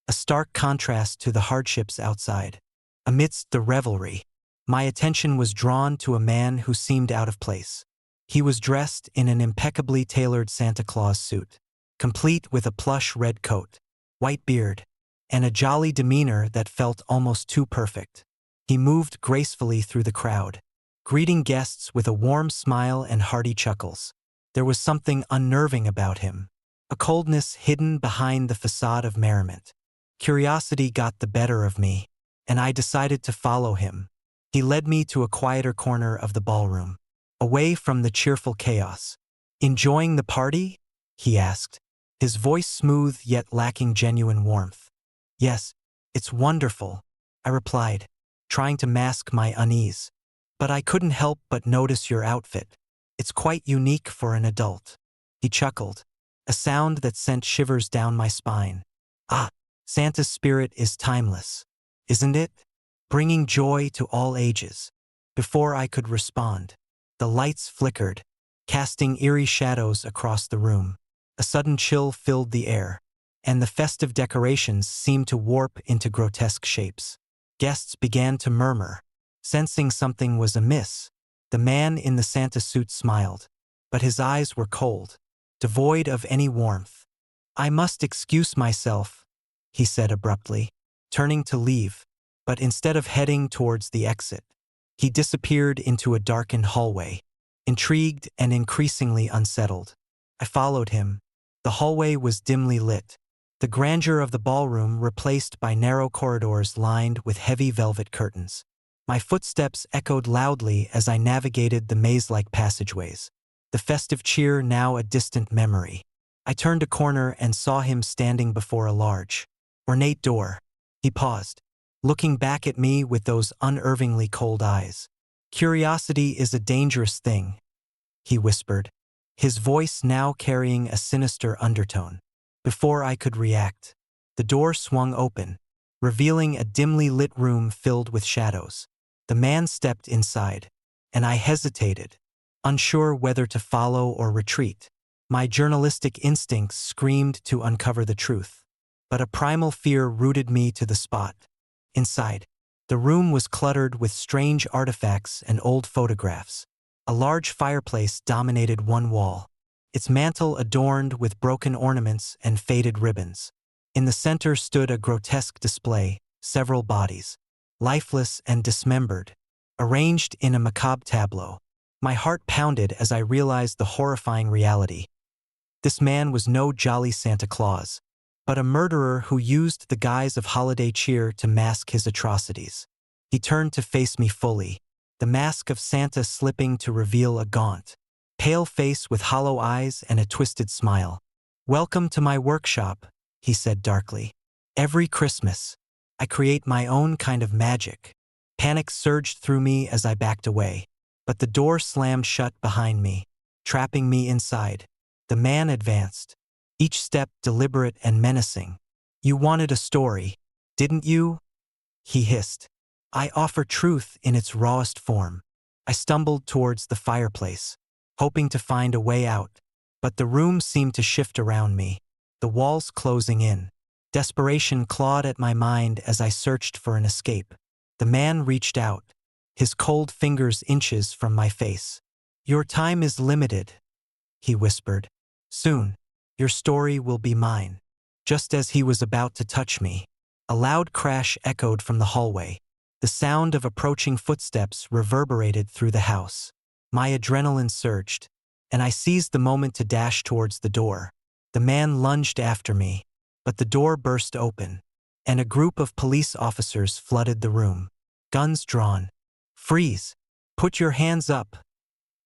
a stark contrast to the hardships outside. Amidst the revelry, my attention was drawn to a man who seemed out of place. He was dressed in an impeccably tailored Santa Claus suit, complete with a plush red coat, white beard, and a jolly demeanor that felt almost too perfect. He moved gracefully through the crowd, greeting guests with a warm smile and hearty chuckles. There was something unnerving about him, a coldness hidden behind the facade of merriment. Curiosity got the better of me, and I decided to follow him. He led me to a quieter corner of the ballroom, away from the cheerful chaos. "Enjoying the party?" he asked, his voice smooth yet lacking genuine warmth. "Yes, it's wonderful," I replied, trying to mask my unease. "But I couldn't help but notice your outfit. It's quite unique for an adult." He chuckled, a sound that sent shivers down my spine. "Ah, Santa's spirit is timeless, isn't it? Bringing joy to all ages." Before I could respond, the lights flickered, casting eerie shadows across the room. A sudden chill filled the air, and the festive decorations seemed to warp into grotesque shapes. Guests began to murmur. Sensing something was amiss, the man in the Santa suit smiled, but his eyes were cold, devoid of any warmth. "I must excuse myself," he said abruptly, turning to leave, but instead of heading towards the exit, he disappeared into a darkened hallway. Intrigued and increasingly unsettled, I followed him. The hallway was dimly lit, the grandeur of the ballroom replaced by narrow corridors lined with heavy velvet curtains. My footsteps echoed loudly as I navigated the maze-like passageways, the festive cheer now a distant memory. I turned a corner and saw him standing before a large, ornate door. He paused, looking back at me with those unervingly cold eyes. "Curiosity is a dangerous thing," he whispered, his voice now carrying a sinister undertone. Before I could react, the door swung open, revealing a dimly lit room filled with shadows. The man stepped inside, and I hesitated, unsure whether to follow or retreat. My journalistic instincts screamed to uncover the truth, but a primal fear rooted me to the spot. Inside, the room was cluttered with strange artifacts and old photographs. A large fireplace dominated one wall, its mantel adorned with broken ornaments and faded ribbons. In the center stood a grotesque display, several bodies, lifeless and dismembered, arranged in a macabre tableau. My heart pounded as I realized the horrifying reality. This man was no jolly Santa Claus, but a murderer who used the guise of holiday cheer to mask his atrocities. He turned to face me fully, the mask of Santa slipping to reveal a gaunt, pale face with hollow eyes and a twisted smile. "Welcome to my workshop," he said darkly. "Every Christmas, I create my own kind of magic." Panic surged through me as I backed away, but the door slammed shut behind me, trapping me inside. The man advanced, each step deliberate and menacing. "You wanted a story, didn't you?" he hissed. "I offer truth in its rawest form." I stumbled towards the fireplace, hoping to find a way out, but the room seemed to shift around me, the walls closing in. Desperation clawed at my mind as I searched for an escape. The man reached out, his cold fingers inches from my face. "Your time is limited," he whispered. "Soon, your story will be mine." Just as he was about to touch me, a loud crash echoed from the hallway. The sound of approaching footsteps reverberated through the house. My adrenaline surged, and I seized the moment to dash towards the door. The man lunged after me, but the door burst open, and a group of police officers flooded the room, guns drawn. "Freeze! Put your hands up!"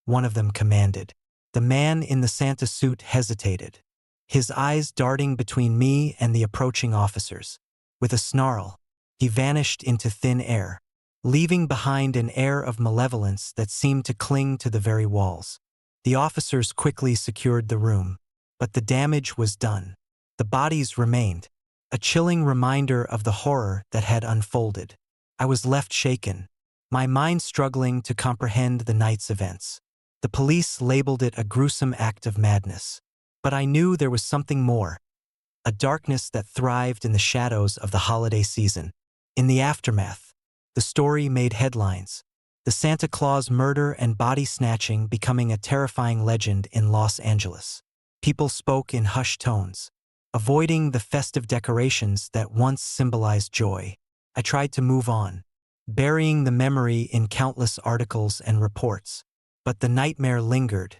one of them commanded. The man in the Santa suit hesitated, his eyes darting between me and the approaching officers. With a snarl, he vanished into thin air, leaving behind an air of malevolence that seemed to cling to the very walls. The officers quickly secured the room, but the damage was done. The bodies remained, a chilling reminder of the horror that had unfolded. I was left shaken, my mind struggling to comprehend the night's events. The police labeled it a gruesome act of madness, but I knew there was something more, a darkness that thrived in the shadows of the holiday season. In the aftermath, the story made headlines, the Santa Claus murder and body snatching becoming a terrifying legend in Los Angeles. People spoke in hushed tones, avoiding the festive decorations that once symbolized joy. I tried to move on, burying the memory in countless articles and reports, but the nightmare lingered.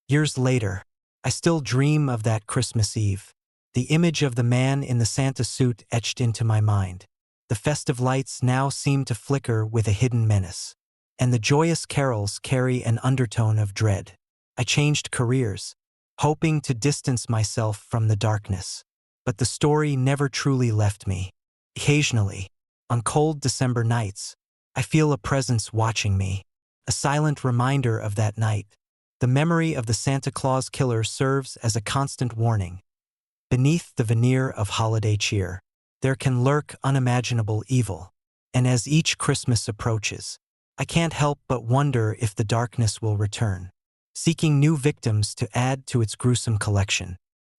Years later, I still dream of that Christmas Eve, the image of the man in the Santa suit etched into my mind. The festive lights now seem to flicker with a hidden menace, and the joyous carols carry an undertone of dread. I changed careers, hoping to distance myself from the darkness, but the story never truly left me. Occasionally, on cold December nights, I feel a presence watching me, a silent reminder of that night. The memory of the Santa Claus killer serves as a constant warning. Beneath the veneer of holiday cheer, there can lurk unimaginable evil, and as each Christmas approaches, I can't help but wonder if the darkness will return, seeking new victims to add to its gruesome collection.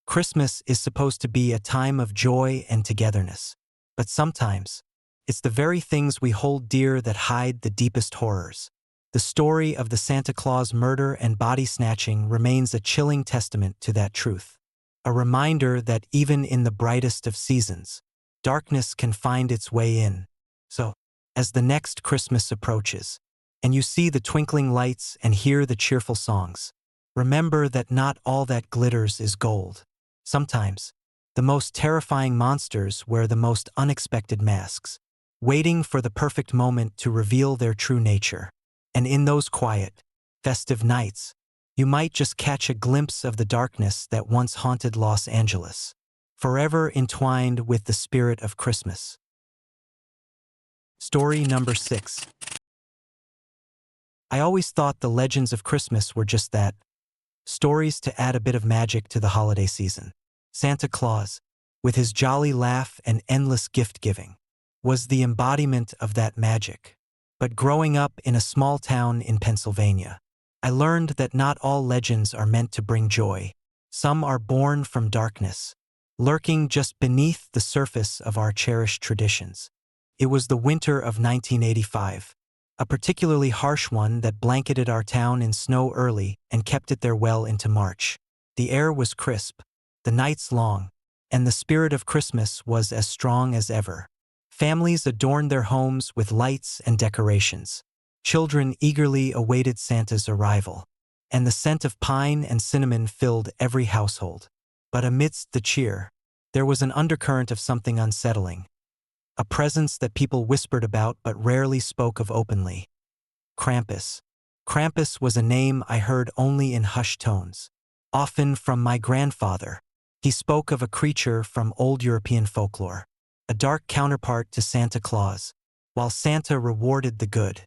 Christmas is supposed to be a time of joy and togetherness. But sometimes, it's the very things we hold dear that hide the deepest horrors. The story of the Santa Claus murder and body snatching remains a chilling testament to that truth. A reminder that even in the brightest of seasons, darkness can find its way in. So, as the next Christmas approaches, and you see the twinkling lights and hear the cheerful songs, remember that not all that glitters is gold. Sometimes, the most terrifying monsters wear the most unexpected masks, waiting for the perfect moment to reveal their true nature. And in those quiet, festive nights, you might just catch a glimpse of the darkness that once haunted Los Angeles, forever entwined with the spirit of Christmas. Story number 6. I always thought the legends of Christmas were just that, stories to add a bit of magic to the holiday season. Santa Claus, with his jolly laugh and endless gift-giving, was the embodiment of that magic. But growing up in a small town in Pennsylvania, I learned that not all legends are meant to bring joy. Some are born from darkness, lurking just beneath the surface of our cherished traditions. It was the winter of 1985, a particularly harsh one that blanketed our town in snow early and kept it there well into March. The air was crisp, the nights long, and the spirit of Christmas was as strong as ever. Families adorned their homes with lights and decorations. Children eagerly awaited Santa's arrival, and the scent of pine and cinnamon filled every household. But amidst the cheer, there was an undercurrent of something unsettling, a presence that people whispered about but rarely spoke of openly. Krampus. Krampus was a name I heard only in hushed tones, often from my grandfather. He spoke of a creature from old European folklore, a dark counterpart to Santa Claus. While Santa rewarded the good,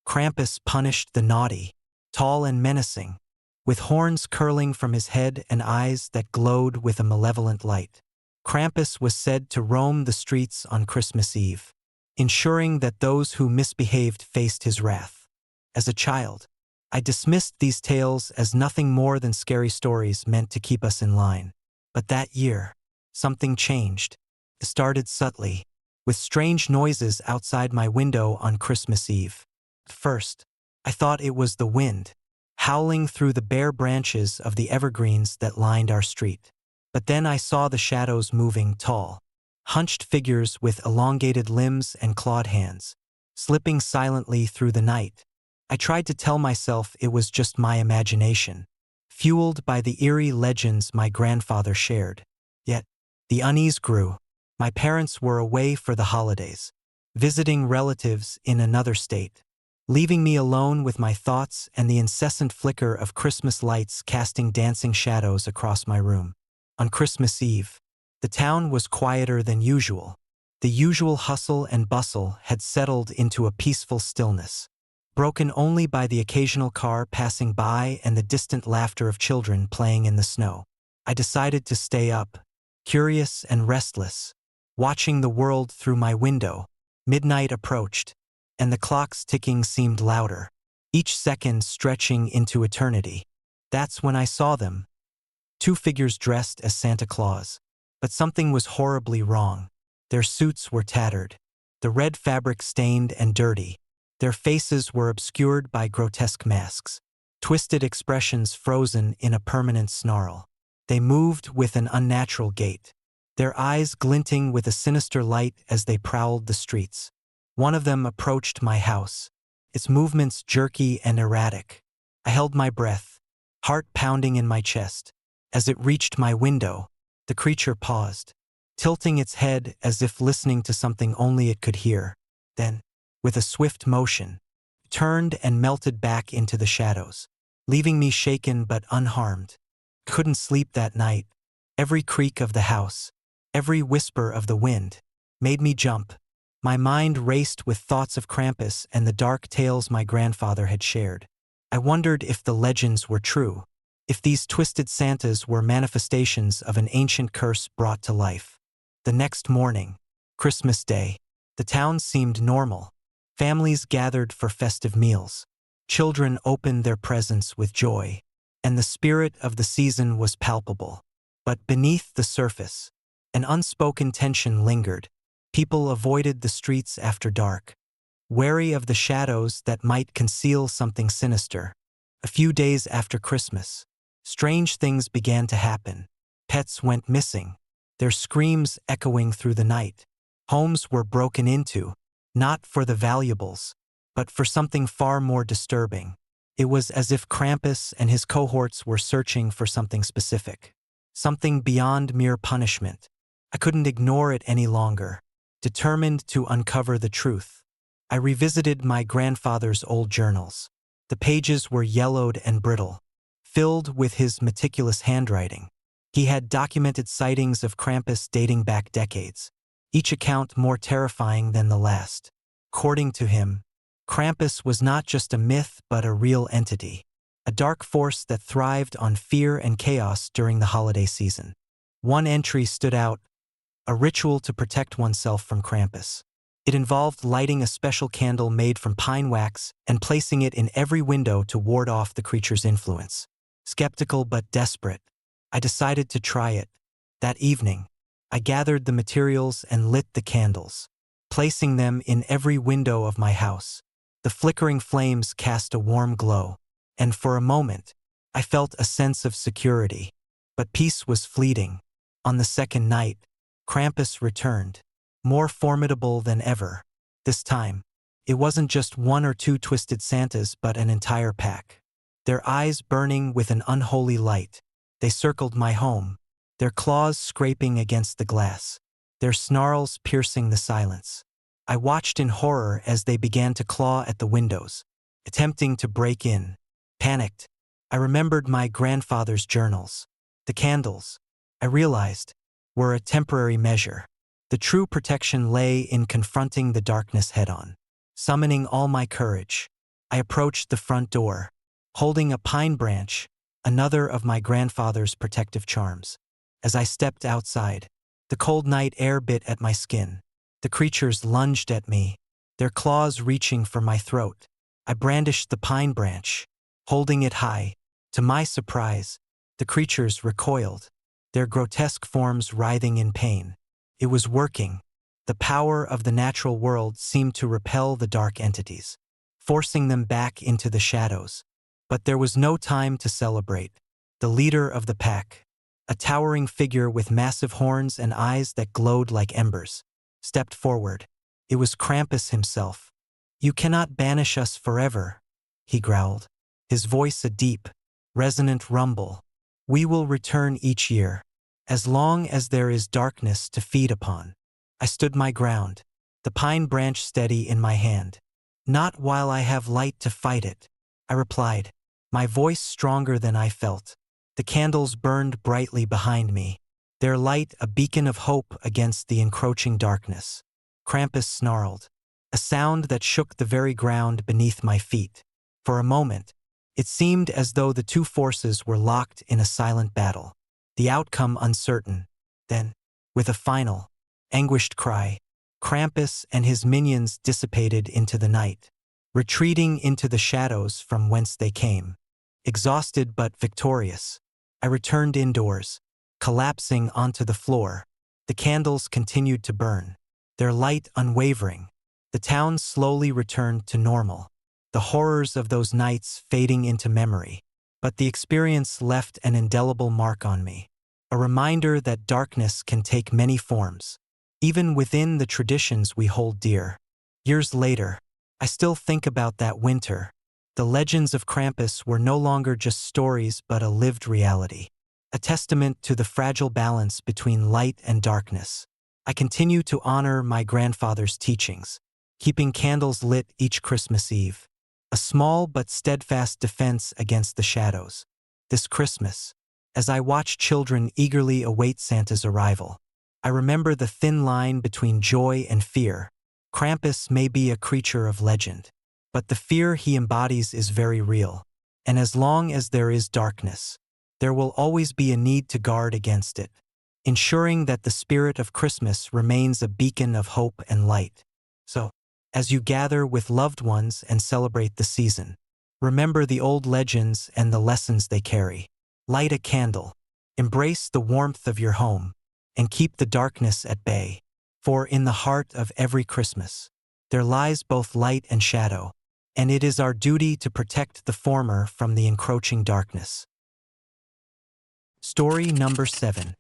Krampus punished the naughty. Tall and menacing, with horns curling from his head and eyes that glowed with a malevolent light, Krampus was said to roam the streets on Christmas Eve, ensuring that those who misbehaved faced his wrath. As a child, I dismissed these tales as nothing more than scary stories meant to keep us in line. But that year, something changed. It started subtly, with strange noises outside my window on Christmas Eve. At first, I thought it was the wind, howling through the bare branches of the evergreens that lined our street. But then I saw the shadows moving, tall, hunched figures with elongated limbs and clawed hands, slipping silently through the night. I tried to tell myself it was just my imagination, fueled by the eerie legends my grandfather shared. Yet, the unease grew. My parents were away for the holidays, visiting relatives in another state, leaving me alone with my thoughts and the incessant flicker of Christmas lights casting dancing shadows across my room. On Christmas Eve, the town was quieter than usual. The usual hustle and bustle had settled into a peaceful stillness, broken only by the occasional car passing by and the distant laughter of children playing in the snow. I decided to stay up, curious and restless, watching the world through my window. Midnight approached, and the clock's ticking seemed louder, each second stretching into eternity. That's when I saw them. Two figures dressed as Santa Claus. But something was horribly wrong. Their suits were tattered, the red fabric stained and dirty. Their faces were obscured by grotesque masks, twisted expressions frozen in a permanent snarl. They moved with an unnatural gait, their eyes glinting with a sinister light as they prowled the streets. One of them approached my house, its movements jerky and erratic. I held my breath, heart pounding in my chest. As it reached my window, the creature paused, tilting its head as if listening to something only it could hear. Then, with a swift motion, it turned and melted back into the shadows, leaving me shaken but unharmed. Couldn't sleep that night. Every creak of the house, every whisper of the wind, made me jump. My mind raced with thoughts of Krampus and the dark tales my grandfather had shared. I wondered if the legends were true, if these twisted Santas were manifestations of an ancient curse brought to life. The next morning, Christmas Day, the town seemed normal. Families gathered for festive meals. Children opened their presents with joy, and the spirit of the season was palpable. But beneath the surface, an unspoken tension lingered. People avoided the streets after dark, wary of the shadows that might conceal something sinister. A few days after Christmas, strange things began to happen. Pets went missing, their screams echoing through the night. Homes were broken into, not for the valuables, but for something far more disturbing. It was as if Krampus and his cohorts were searching for something specific, something beyond mere punishment. I couldn't ignore it any longer, determined to uncover the truth. I revisited my grandfather's old journals. The pages were yellowed and brittle, filled with his meticulous handwriting. He had documented sightings of Krampus dating back decades, each account more terrifying than the last. According to him, Krampus was not just a myth but a real entity, a dark force that thrived on fear and chaos during the holiday season. One entry stood out: a ritual to protect oneself from Krampus. It involved lighting a special candle made from pine wax and placing it in every window to ward off the creature's influence. Skeptical but desperate, I decided to try it. That evening, I gathered the materials and lit the candles, placing them in every window of my house. The flickering flames cast a warm glow, and for a moment, I felt a sense of security. But peace was fleeting. On the second night, Krampus returned, more formidable than ever. This time, it wasn't just one or two twisted Santas but an entire pack. Their eyes burning with an unholy light, they circled my home, their claws scraping against the glass, their snarls piercing the silence. I watched in horror as they began to claw at the windows, attempting to break in. Panicked, I remembered my grandfather's journals. The candles, I realized, were a temporary measure. The true protection lay in confronting the darkness head-on. Summoning all my courage, I approached the front door, holding a pine branch, another of my grandfather's protective charms. As I stepped outside, the cold night air bit at my skin. The creatures lunged at me, their claws reaching for my throat. I brandished the pine branch, holding it high. To my surprise, the creatures recoiled, their grotesque forms writhing in pain. It was working. The power of the natural world seemed to repel the dark entities, forcing them back into the shadows. But there was no time to celebrate. The leader of the pack, a towering figure with massive horns and eyes that glowed like embers, stepped forward. It was Krampus himself. "You cannot banish us forever," he growled, his voice a deep, resonant rumble. "We will return each year, as long as there is darkness to feed upon." I stood my ground, the pine branch steady in my hand. "Not while I have light to fight it," I replied, my voice stronger than I felt. The candles burned brightly behind me, their light a beacon of hope against the encroaching darkness. Krampus snarled, a sound that shook the very ground beneath my feet. For a moment, it seemed as though the two forces were locked in a silent battle, the outcome uncertain. Then, with a final, anguished cry, Krampus and his minions dissipated into the night, retreating into the shadows from whence they came. Exhausted but victorious, I returned indoors, collapsing onto the floor. The candles continued to burn, their light unwavering. The town slowly returned to normal, the horrors of those nights fading into memory. But the experience left an indelible mark on me, a reminder that darkness can take many forms, even within the traditions we hold dear. Years later, I still think about that winter. The legends of Krampus were no longer just stories but a lived reality, a testament to the fragile balance between light and darkness. I continue to honor my grandfather's teachings, keeping candles lit each Christmas Eve, a small but steadfast defense against the shadows. This Christmas, as I watch children eagerly await Santa's arrival, I remember the thin line between joy and fear. Krampus may be a creature of legend, but the fear he embodies is very real, and as long as there is darkness, there will always be a need to guard against it, ensuring that the spirit of Christmas remains a beacon of hope and light. So, as you gather with loved ones and celebrate the season, remember the old legends and the lessons they carry. Light a candle, Embrace the warmth of your home and keep the darkness at bay. For in the heart of every Christmas, there lies both light and shadow, and it is our duty to protect the former from the encroaching darkness. Story number 7.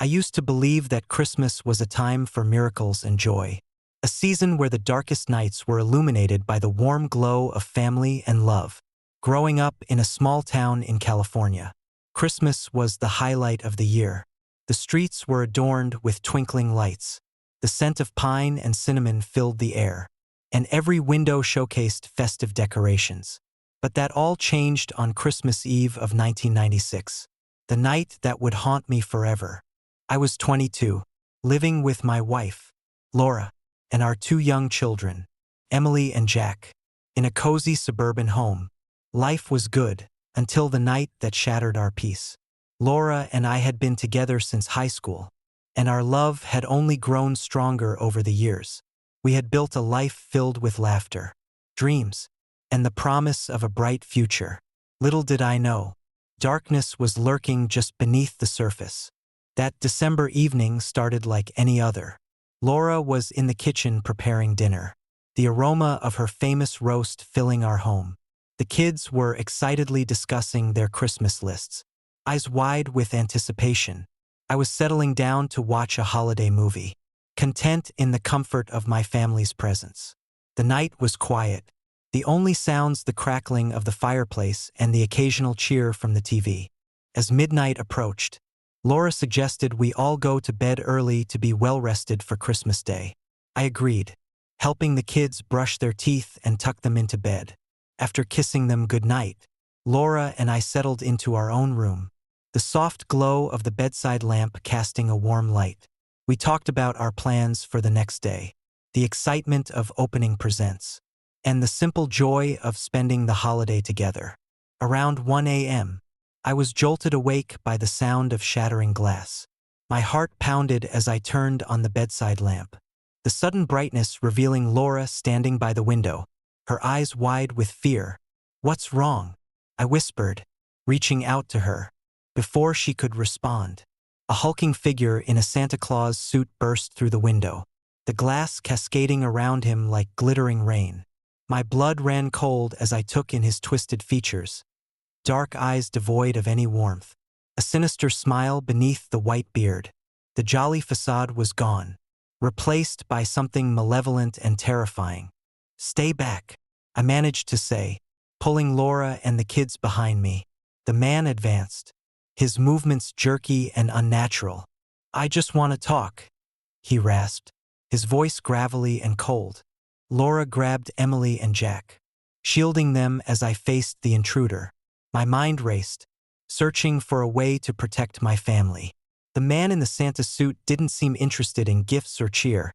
I used to believe that Christmas was a time for miracles and joy, a season where the darkest nights were illuminated by the warm glow of family and love. Growing up in a small town in California, Christmas was the highlight of the year. The streets were adorned with twinkling lights. The scent of pine and cinnamon filled the air, and every window showcased festive decorations. But that all changed on Christmas Eve of 1996, the night that would haunt me forever. I was 22, living with my wife, Laura, and our 2 young children, Emily and Jack, in a cozy suburban home. Life was good until the night that shattered our peace. Laura and I had been together since high school, and our love had only grown stronger over the years. We had built a life filled with laughter, dreams, and the promise of a bright future. Little did I know, darkness was lurking just beneath the surface. That December evening started like any other. Laura was in the kitchen preparing dinner, the aroma of her famous roast filling our home. The kids were excitedly discussing their Christmas lists, eyes wide with anticipation. I was settling down to watch a holiday movie, content in the comfort of my family's presence. The night was quiet, the only sounds the crackling of the fireplace and the occasional cheer from the TV. As midnight approached, Laura suggested we all go to bed early to be well-rested for Christmas Day. I agreed, helping the kids brush their teeth and tuck them into bed. After kissing them goodnight, Laura and I settled into our own room, the soft glow of the bedside lamp casting a warm light. We talked about our plans for the next day, the excitement of opening presents, and the simple joy of spending the holiday together. Around 1 a.m., I was jolted awake by the sound of shattering glass. My heart pounded as I turned on the bedside lamp, the sudden brightness revealing Laura standing by the window, her eyes wide with fear. "What's wrong?" I whispered, reaching out to her. Before she could respond, a hulking figure in a Santa Claus suit burst through the window, the glass cascading around him like glittering rain. My blood ran cold as I took in his twisted features, dark eyes devoid of any warmth, a sinister smile beneath the white beard. The jolly facade was gone, replaced by something malevolent and terrifying. "Stay back," I managed to say, pulling Laura and the kids behind me. The man advanced, his movements jerky and unnatural. "I just want to talk," he rasped, his voice gravelly and cold. Laura grabbed Emily and Jack, shielding them as I faced the intruder. My mind raced, searching for a way to protect my family. The man in the Santa suit didn't seem interested in gifts or cheer.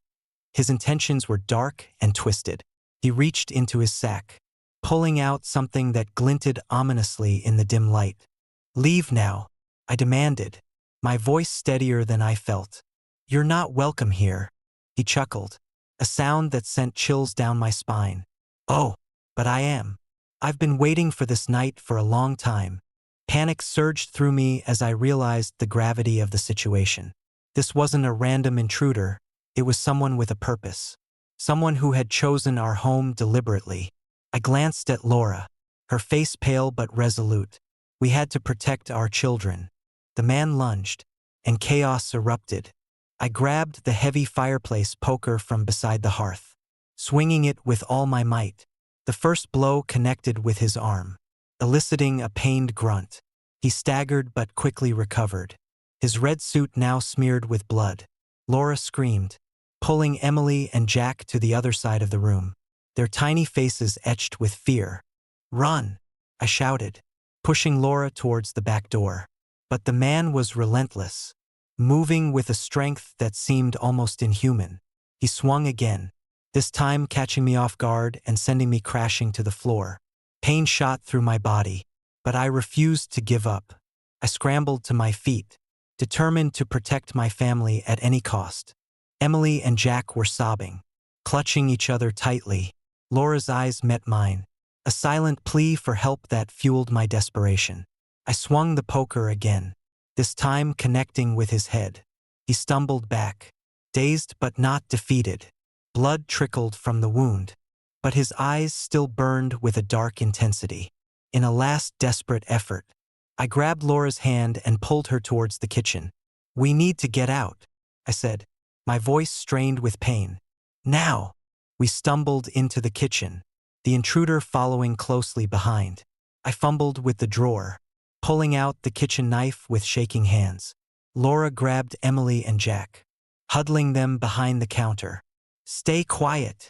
His intentions were dark and twisted. He reached into his sack, pulling out something that glinted ominously in the dim light. "Leave now," I demanded, my voice steadier than I felt. "You're not welcome here," he chuckled, a sound that sent chills down my spine. "Oh, but I am. I've been waiting for this night for a long time." Panic surged through me as I realized the gravity of the situation. This wasn't a random intruder, it was someone with a purpose. Someone who had chosen our home deliberately. I glanced at Laura, her face pale but resolute. We had to protect our children. The man lunged, and chaos erupted. I grabbed the heavy fireplace poker from beside the hearth, swinging it with all my might. The first blow connected with his arm, eliciting a pained grunt. He staggered but quickly recovered, his red suit now smeared with blood. Laura screamed, pulling Emily and Jack to the other side of the room, their tiny faces etched with fear. "Run!" I shouted, pushing Laura towards the back door. But the man was relentless, moving with a strength that seemed almost inhuman. He swung again, this time catching me off guard and sending me crashing to the floor. Pain shot through my body, but I refused to give up. I scrambled to my feet, determined to protect my family at any cost. Emily and Jack were sobbing, clutching each other tightly. Laura's eyes met mine, a silent plea for help that fueled my desperation. I swung the poker again, this time connecting with his head. He stumbled back, dazed but not defeated. Blood trickled from the wound, but his eyes still burned with a dark intensity. In a last desperate effort, I grabbed Laura's hand and pulled her towards the kitchen. "We need to get out," I said, my voice strained with pain. "Now!" We stumbled into the kitchen, the intruder following closely behind. I fumbled with the drawer, pulling out the kitchen knife with shaking hands. Laura grabbed Emily and Jack, huddling them behind the counter. "Stay quiet,"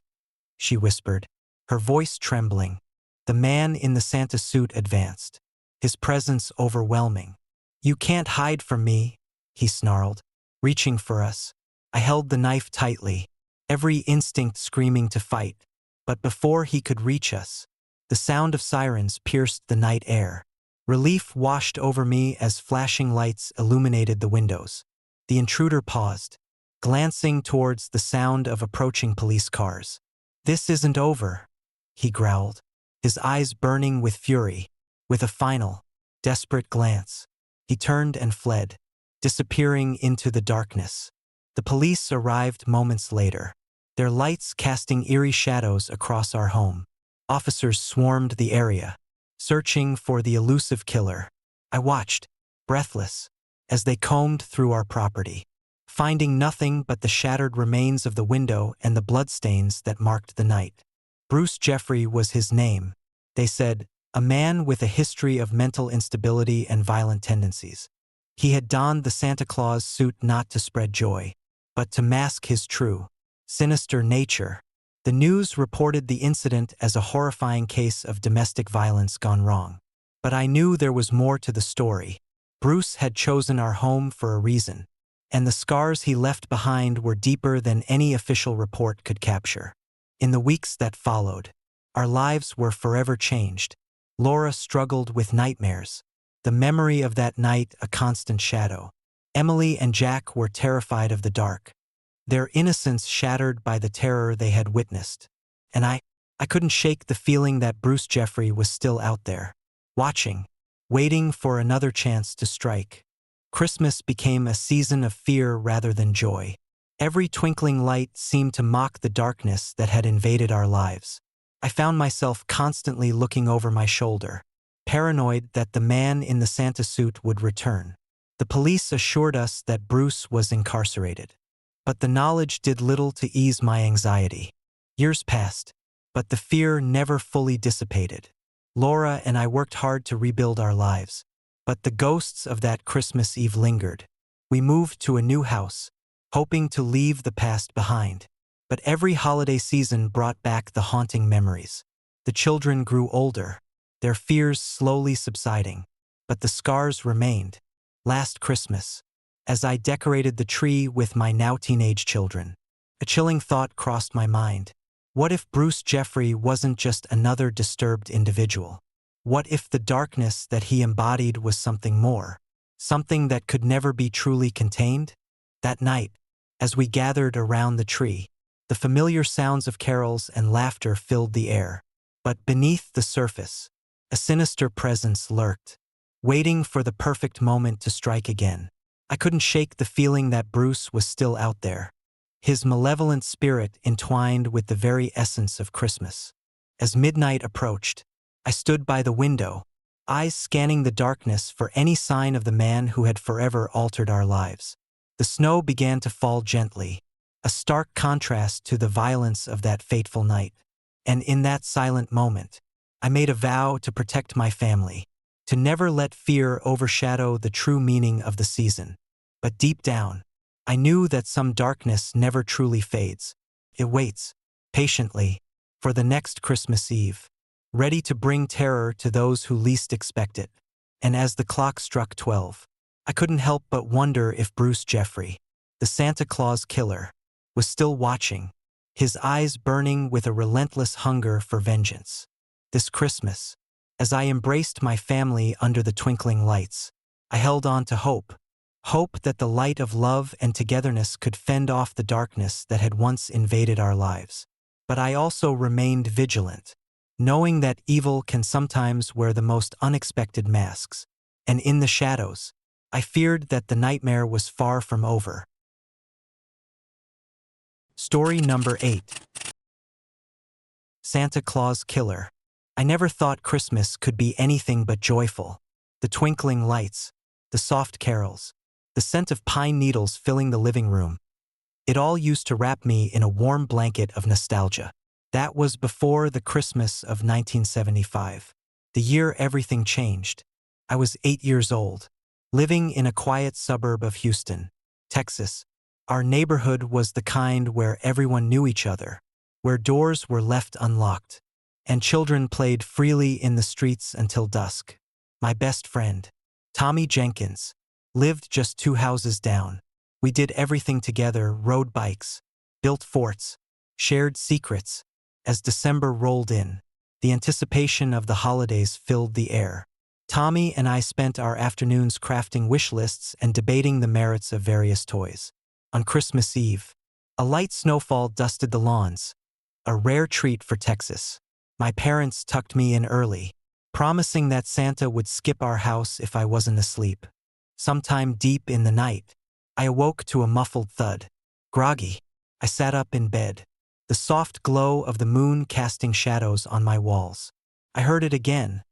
she whispered, her voice trembling. The man in the Santa suit advanced, his presence overwhelming. "You can't hide from me," he snarled, reaching for us. I held the knife tightly, every instinct screaming to fight. But before he could reach us, the sound of sirens pierced the night air. Relief washed over me as flashing lights illuminated the windows. The intruder paused, glancing towards the sound of approaching police cars. "This isn't over," he growled, his eyes burning with fury. With a final, desperate glance, he turned and fled, disappearing into the darkness. The police arrived moments later, their lights casting eerie shadows across our home. Officers swarmed the area, searching for the elusive killer. I watched, breathless, as they combed through our property, finding nothing but the shattered remains of the window and the bloodstains that marked the night. Bruce Jeffrey was his name, they said, a man with a history of mental instability and violent tendencies. He had donned the Santa Claus suit not to spread joy, but to mask his true, sinister nature. The news reported the incident as a horrifying case of domestic violence gone wrong. But I knew there was more to the story. Bruce had chosen our home for a reason, and the scars he left behind were deeper than any official report could capture. In the weeks that followed, our lives were forever changed. Laura struggled with nightmares, the memory of that night a constant shadow. Emily and Jack were terrified of the dark, their innocence shattered by the terror they had witnessed. And I couldn't shake the feeling that Bruce Jeffrey was still out there, watching, waiting for another chance to strike. Christmas became a season of fear rather than joy. Every twinkling light seemed to mock the darkness that had invaded our lives. I found myself constantly looking over my shoulder, paranoid that the man in the Santa suit would return. The police assured us that Bruce was incarcerated, but the knowledge did little to ease my anxiety. Years passed, but the fear never fully dissipated. Laura and I worked hard to rebuild our lives, but the ghosts of that Christmas Eve lingered. We moved to a new house, hoping to leave the past behind. But every holiday season brought back the haunting memories. The children grew older, their fears slowly subsiding, but the scars remained. Last Christmas, as I decorated the tree with my now teenage children, a chilling thought crossed my mind. What if Bruce Jeffrey wasn't just another disturbed individual? What if the darkness that he embodied was something more, something that could never be truly contained? That night, as we gathered around the tree, the familiar sounds of carols and laughter filled the air. But beneath the surface, a sinister presence lurked, waiting for the perfect moment to strike again. I couldn't shake the feeling that Bruce was still out there, his malevolent spirit entwined with the very essence of Christmas. As midnight approached, I stood by the window, eyes scanning the darkness for any sign of the man who had forever altered our lives. The snow began to fall gently, a stark contrast to the violence of that fateful night. And in that silent moment, I made a vow to protect my family, to never let fear overshadow the true meaning of the season. But deep down, I knew that some darkness never truly fades. It waits, patiently, for the next Christmas Eve, ready to bring terror to those who least expect it. And as the clock struck 12, I couldn't help but wonder if Bruce Jeffrey, the Santa Claus killer, was still watching, his eyes burning with a relentless hunger for vengeance. This Christmas, as I embraced my family under the twinkling lights, I held on to hope that the light of love and togetherness could fend off the darkness that had once invaded our lives. But I also remained vigilant, knowing that evil can sometimes wear the most unexpected masks. and in the shadows, I feared that the nightmare was far from over. Story number 8. Santa Claus Killer. I never thought Christmas could be anything but joyful. The twinkling lights, the soft carols, the scent of pine needles filling the living room. It all used to wrap me in a warm blanket of nostalgia. That was before the Christmas of 1975, the year everything changed. I was 8 years old, living in a quiet suburb of Houston, Texas. Our neighborhood was the kind where everyone knew each other, where doors were left unlocked, and children played freely in the streets until dusk. My best friend, Tommy Jenkins, lived just 2 houses down. We did everything together, rode bikes, built forts, shared secrets. As December rolled in, the anticipation of the holidays filled the air. Tommy and I spent our afternoons crafting wish lists and debating the merits of various toys. On Christmas Eve, a light snowfall dusted the lawns, a rare treat for Texas. My parents tucked me in early, promising that Santa would skip our house if I wasn't asleep. Sometime deep in the night, I awoke to a muffled thud. Groggy, I sat up in bed, the soft glow of the moon casting shadows on my walls. I heard it again,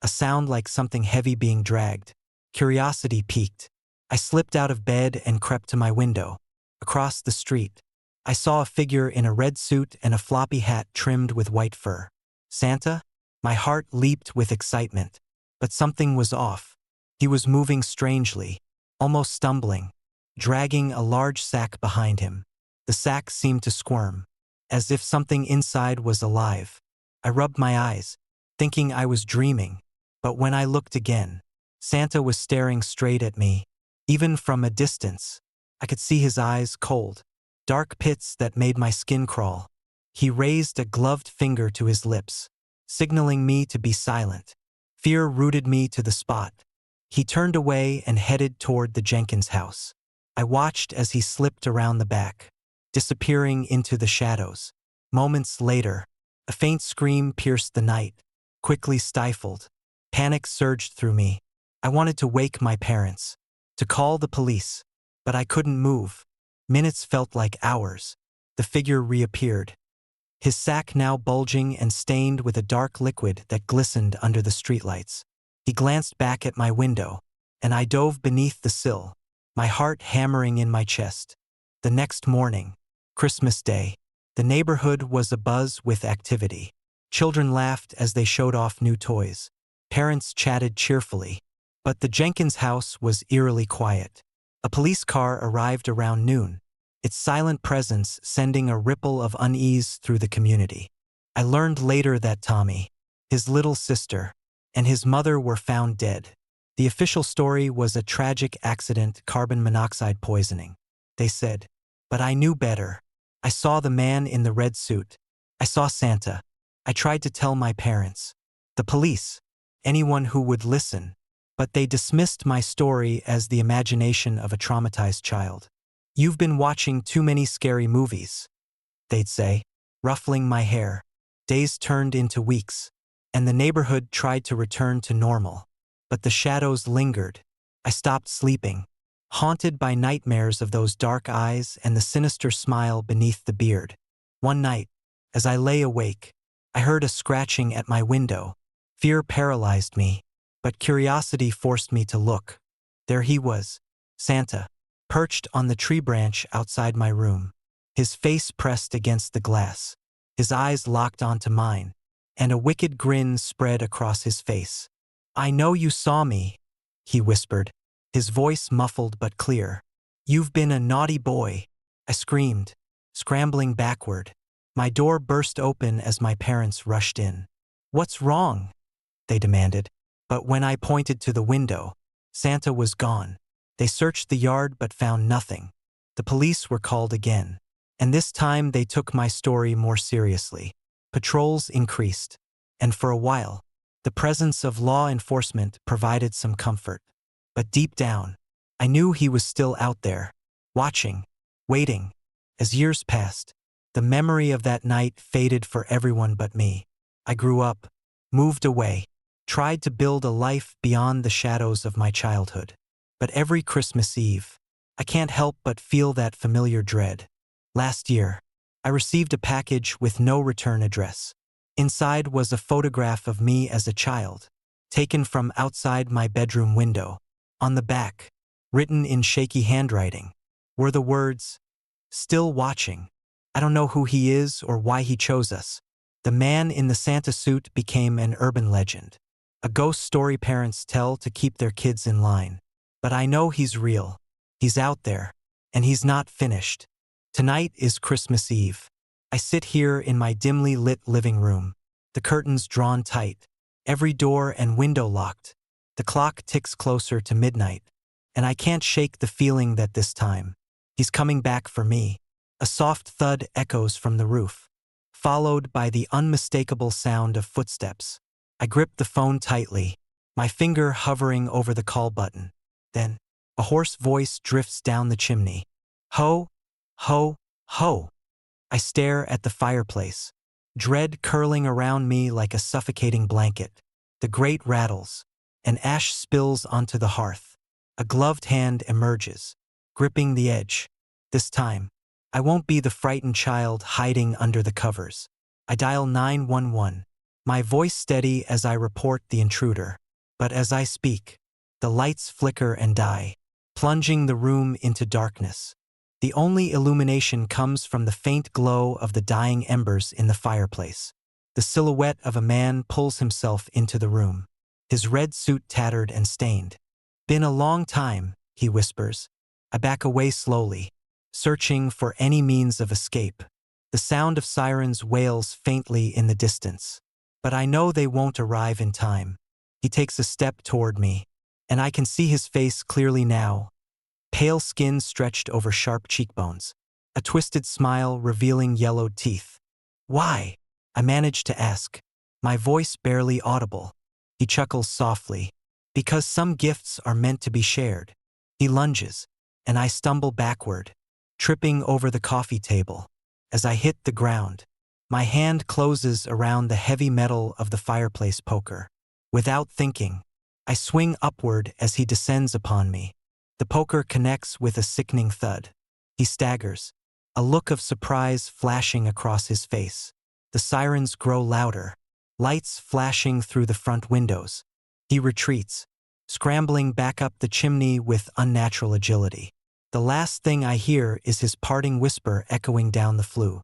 a sound like something heavy being dragged. Curiosity piqued. I slipped out of bed and crept to my window. Across the street, I saw a figure in a red suit and a floppy hat trimmed with white fur. Santa? My heart leaped with excitement. But something was off. He was moving strangely, almost stumbling, dragging a large sack behind him. The sack seemed to squirm, as if something inside was alive. I rubbed my eyes, thinking I was dreaming, but when I looked again, Santa was staring straight at me. Even from a distance, I could see his eyes cold, dark pits that made my skin crawl. He raised a gloved finger to his lips, signaling me to be silent. Fear rooted me to the spot. He turned away and headed toward the Jenkins house. I watched as he slipped around the back, disappearing into the shadows. Moments later, a faint scream pierced the night, quickly stifled. Panic surged through me. I wanted to wake my parents, to call the police, but I couldn't move. Minutes felt like hours. The figure reappeared, his sack now bulging and stained with a dark liquid that glistened under the streetlights. He glanced back at my window, and I dove beneath the sill, my heart hammering in my chest. The next morning, Christmas Day, the neighborhood was abuzz with activity. Children laughed as they showed off new toys. Parents chatted cheerfully, but the Jenkins house was eerily quiet. A police car arrived around noon, its silent presence sending a ripple of unease through the community. I learned later that Tommy, his little sister, and his mother were found dead. The official story was a tragic accident, carbon monoxide poisoning, they said. But I knew better. I saw the man in the red suit. I saw Santa. I tried to tell my parents, the police, anyone who would listen, but they dismissed my story as the imagination of a traumatized child. You've been watching too many scary movies, they'd say, ruffling my hair. Days turned into weeks, and the neighborhood tried to return to normal. But the shadows lingered. I stopped sleeping, haunted by nightmares of those dark eyes and the sinister smile beneath the beard. One night, as I lay awake, I heard a scratching at my window. Fear paralyzed me, but curiosity forced me to look. There he was, Santa, perched on the tree branch outside my room, his face pressed against the glass, his eyes locked onto mine, and a wicked grin spread across his face. "I know you saw me," he whispered, his voice muffled but clear. "You've been a naughty boy," I screamed, scrambling backward. My door burst open as my parents rushed in. "What's wrong?" they demanded. But when I pointed to the window, Santa was gone. They searched the yard but found nothing. The police were called again, and this time they took my story more seriously. Patrols increased, and for a while, the presence of law enforcement provided some comfort. But deep down, I knew he was still out there, watching, waiting. As years passed, the memory of that night faded for everyone but me. I grew up, moved away, tried to build a life beyond the shadows of my childhood. But every Christmas Eve, I can't help but feel that familiar dread. Last year, I received a package with no return address. Inside was a photograph of me as a child, taken from outside my bedroom window. On the back, written in shaky handwriting, were the words, "Still watching. I don't know who he is or why he chose us." The man in the Santa suit became an urban legend, a ghost story parents tell to keep their kids in line. But I know he's real. He's out there, and he's not finished. Tonight is Christmas Eve. I sit here in my dimly lit living room, the curtains drawn tight, every door and window locked. The clock ticks closer to midnight, and I can't shake the feeling that this time, he's coming back for me. A soft thud echoes from the roof, followed by the unmistakable sound of footsteps. I grip the phone tightly, my finger hovering over the call button. Then, a hoarse voice drifts down the chimney. Ho, ho, ho. I stare at the fireplace, dread curling around me like a suffocating blanket. The grate rattles, and ash spills onto the hearth. A gloved hand emerges, gripping the edge. This time, I won't be the frightened child hiding under the covers. I dial 911, my voice steady as I report the intruder. But as I speak, the lights flicker and die, plunging the room into darkness. The only illumination comes from the faint glow of the dying embers in the fireplace. The silhouette of a man pulls himself into the room, his red suit tattered and stained. "Been a long time," he whispers. I back away slowly, searching for any means of escape. The sound of sirens wails faintly in the distance, but I know they won't arrive in time. He takes a step toward me, and I can see his face clearly now. Pale skin stretched over sharp cheekbones, a twisted smile revealing yellowed teeth. "Why?" I manage to ask, my voice barely audible. He chuckles softly. "Because some gifts are meant to be shared." He lunges, and I stumble backward, tripping over the coffee table. As I hit the ground, my hand closes around the heavy metal of the fireplace poker. Without thinking, I swing upward as he descends upon me. The poker connects with a sickening thud. He staggers, a look of surprise flashing across his face. The sirens grow louder, lights flashing through the front windows. He retreats, scrambling back up the chimney with unnatural agility. The last thing I hear is his parting whisper echoing down the flue.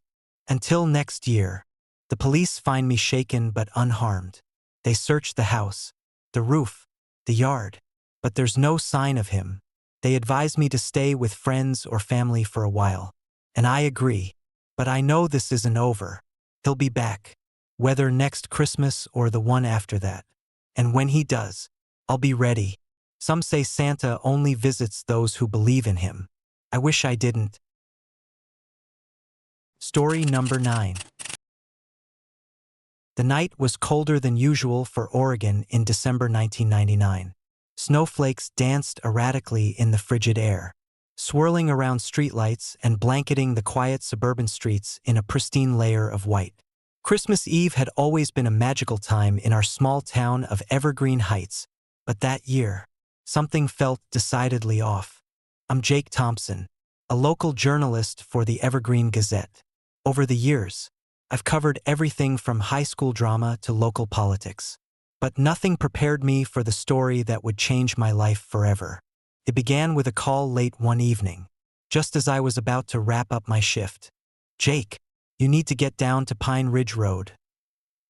"Until next year." The police find me shaken but unharmed. They search the house, the roof, the yard, but there's no sign of him. They advise me to stay with friends or family for a while. And I agree, but I know this isn't over. He'll be back, whether next Christmas or the one after that. And when he does, I'll be ready. Some say Santa only visits those who believe in him. I wish I didn't. Story number 9. The night was colder than usual for Oregon in December 1999. Snowflakes danced erratically in the frigid air, swirling around streetlights and blanketing the quiet suburban streets in a pristine layer of white. Christmas Eve had always been a magical time in our small town of Evergreen Heights, but that year, something felt decidedly off. I'm Jake Thompson, a local journalist for the Evergreen Gazette. Over the years, I've covered everything from high school drama to local politics. But nothing prepared me for the story that would change my life forever. It began with a call late one evening, just as I was about to wrap up my shift. "Jake, you need to get down to Pine Ridge Road."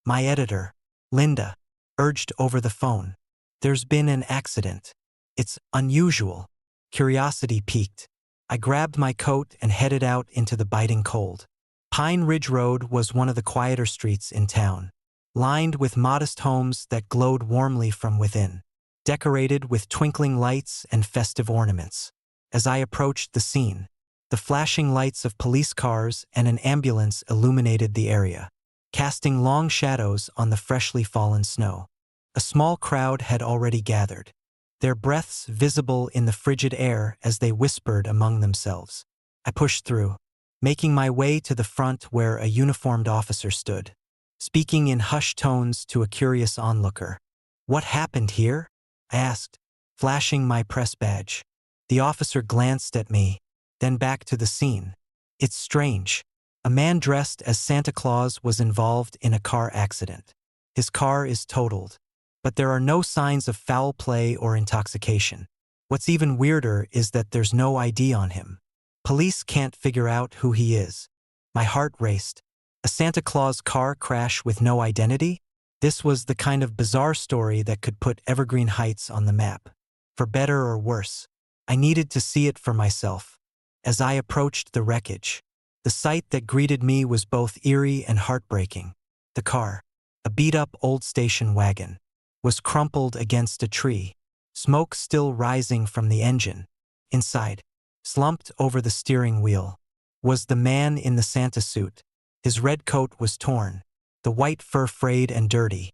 My editor, Linda, urged over the phone. "There's been an accident. It's unusual." Curiosity piqued. I grabbed my coat and headed out into the biting cold. Pine Ridge Road was one of the quieter streets in town, lined with modest homes that glowed warmly from within, decorated with twinkling lights and festive ornaments. As I approached the scene, the flashing lights of police cars and an ambulance illuminated the area, casting long shadows on the freshly fallen snow. A small crowd had already gathered, their breaths visible in the frigid air as they whispered among themselves. I pushed through, making my way to the front where a uniformed officer stood, speaking in hushed tones to a curious onlooker. "What happened here?" I asked, flashing my press badge. The officer glanced at me, then back to the scene. "It's strange. A man dressed as Santa Claus was involved in a car accident. His car is totaled, but there are no signs of foul play or intoxication. What's even weirder is that there's no ID on him. Police can't figure out who he is." My heart raced. A Santa Claus car crash with no identity? This was the kind of bizarre story that could put Evergreen Heights on the map. For better or worse, I needed to see it for myself. As I approached the wreckage, the sight that greeted me was both eerie and heartbreaking. The car, a beat-up old station wagon, was crumpled against a tree, smoke still rising from the engine. Inside, slumped over the steering wheel, was the man in the Santa suit. His red coat was torn, the white fur frayed and dirty.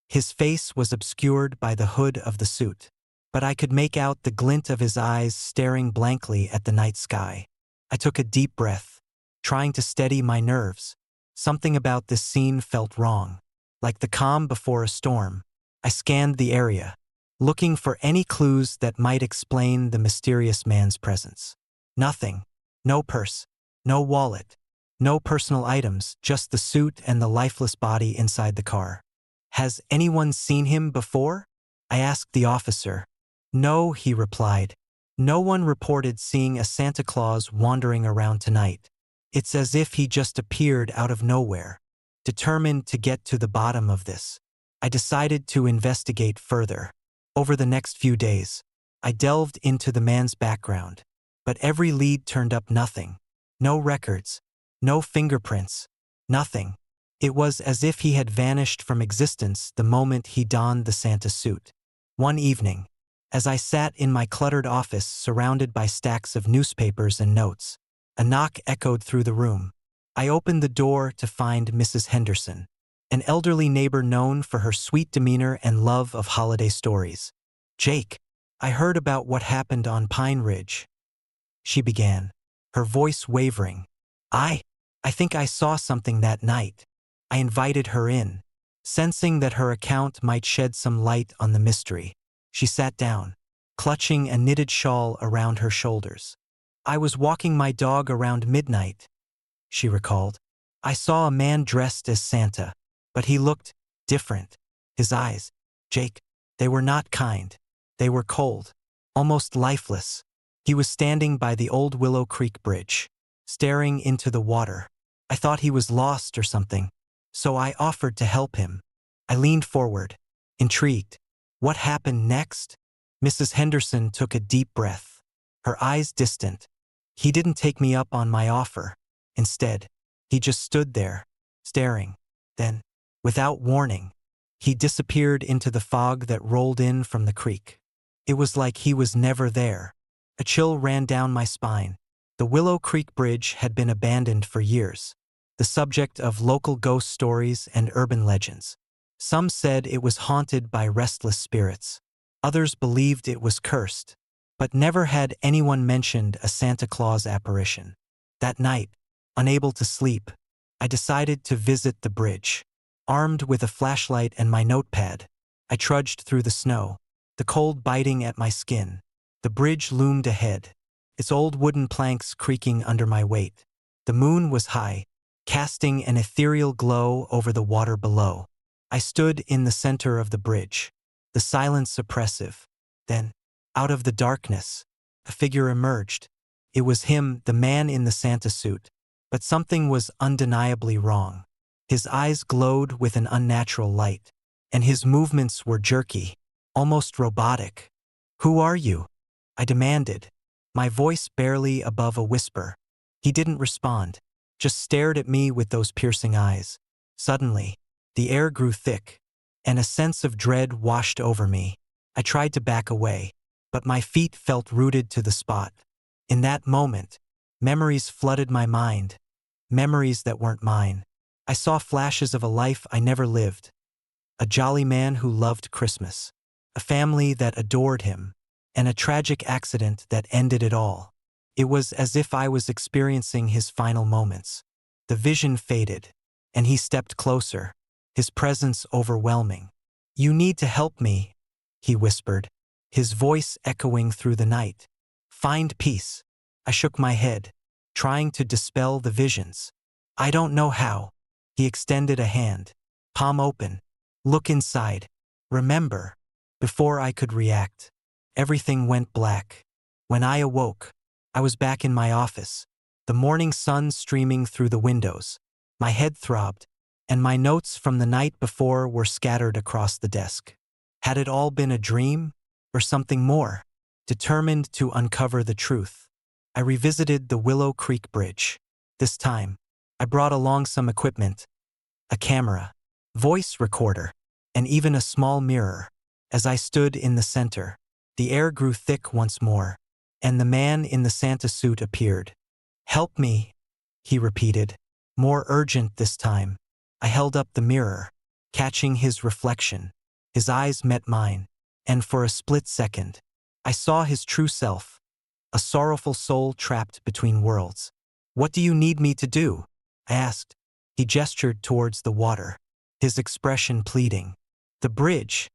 His face was obscured by the hood of the suit, but I could make out the glint of his eyes staring blankly at the night sky. I took a deep breath, trying to steady my nerves. Something about this scene felt wrong. Like the calm before a storm, I scanned the area, looking for any clues that might explain the mysterious man's presence. Nothing. No purse, no wallet, no personal items, just the suit and the lifeless body inside the car. "Has anyone seen him before?" I asked the officer. "No," he replied. "No one reported seeing a Santa Claus wandering around tonight. It's as if he just appeared out of nowhere." Determined to get to the bottom of this, I decided to investigate further. Over the next few days, I delved into the man's background, but every lead turned up nothing. No records, no fingerprints, nothing. It was as if he had vanished from existence the moment he donned the Santa suit. One evening, as I sat in my cluttered office surrounded by stacks of newspapers and notes, a knock echoed through the room. I opened the door to find Mrs. Henderson, an elderly neighbor known for her sweet demeanor and love of holiday stories. "Jake, I heard about what happened on Pine Ridge," she began, her voice wavering. I think I saw something that night." I invited her in, sensing that her account might shed some light on the mystery. She sat down, clutching a knitted shawl around her shoulders. "I was walking my dog around midnight," she recalled. "I saw a man dressed as Santa, but he looked different. His eyes, Jake, they were not kind. They were cold, almost lifeless. He was standing by the old Willow Creek Bridge, staring into the water. I thought he was lost or something, so I offered to help him." I leaned forward, intrigued. "What happened next?" Mrs. Henderson took a deep breath, her eyes distant. "He didn't take me up on my offer. Instead, he just stood there, staring. Then, without warning, he disappeared into the fog that rolled in from the creek. It was like he was never there." A chill ran down my spine. The Willow Creek Bridge had been abandoned for years, the subject of local ghost stories and urban legends. Some said it was haunted by restless spirits. Others believed it was cursed, but never had anyone mentioned a Santa Claus apparition. That night, unable to sleep, I decided to visit the bridge. Armed with a flashlight and my notepad, I trudged through the snow, the cold biting at my skin. The bridge loomed ahead, its old wooden planks creaking under my weight. The moon was high, casting an ethereal glow over the water below. I stood in the center of the bridge, the silence oppressive. Then, out of the darkness, a figure emerged. It was him, the man in the Santa suit. But something was undeniably wrong. His eyes glowed with an unnatural light, and his movements were jerky, almost robotic. "Who are you?" I demanded, my voice barely above a whisper. He didn't respond, just stared at me with those piercing eyes. Suddenly, the air grew thick, and a sense of dread washed over me. I tried to back away, but my feet felt rooted to the spot. In that moment, memories flooded my mind, memories that weren't mine. I saw flashes of a life I never lived, a jolly man who loved Christmas, a family that adored him, and a tragic accident that ended it all. It was as if I was experiencing his final moments. The vision faded, and he stepped closer, his presence overwhelming. "You need to help me," he whispered, his voice echoing through the night. "Find peace." I shook my head, trying to dispel the visions. "I don't know how." He extended a hand, palm open. "Look inside. Remember." Before I could react, everything went black. When I awoke, I was back in my office, the morning sun streaming through the windows. My head throbbed, and my notes from the night before were scattered across the desk. Had it all been a dream, or something more? Determined to uncover the truth, I revisited the Willow Creek Bridge. This time, I brought along some equipment: a camera, voice recorder, and even a small mirror. As I stood in the center, the air grew thick once more, and the man in the Santa suit appeared. "Help me," he repeated, more urgent this time. I held up the mirror, catching his reflection. His eyes met mine, and for a split second, I saw his true self, a sorrowful soul trapped between worlds. "What do you need me to do?" I asked. He gestured towards the water, his expression pleading. "The bridge.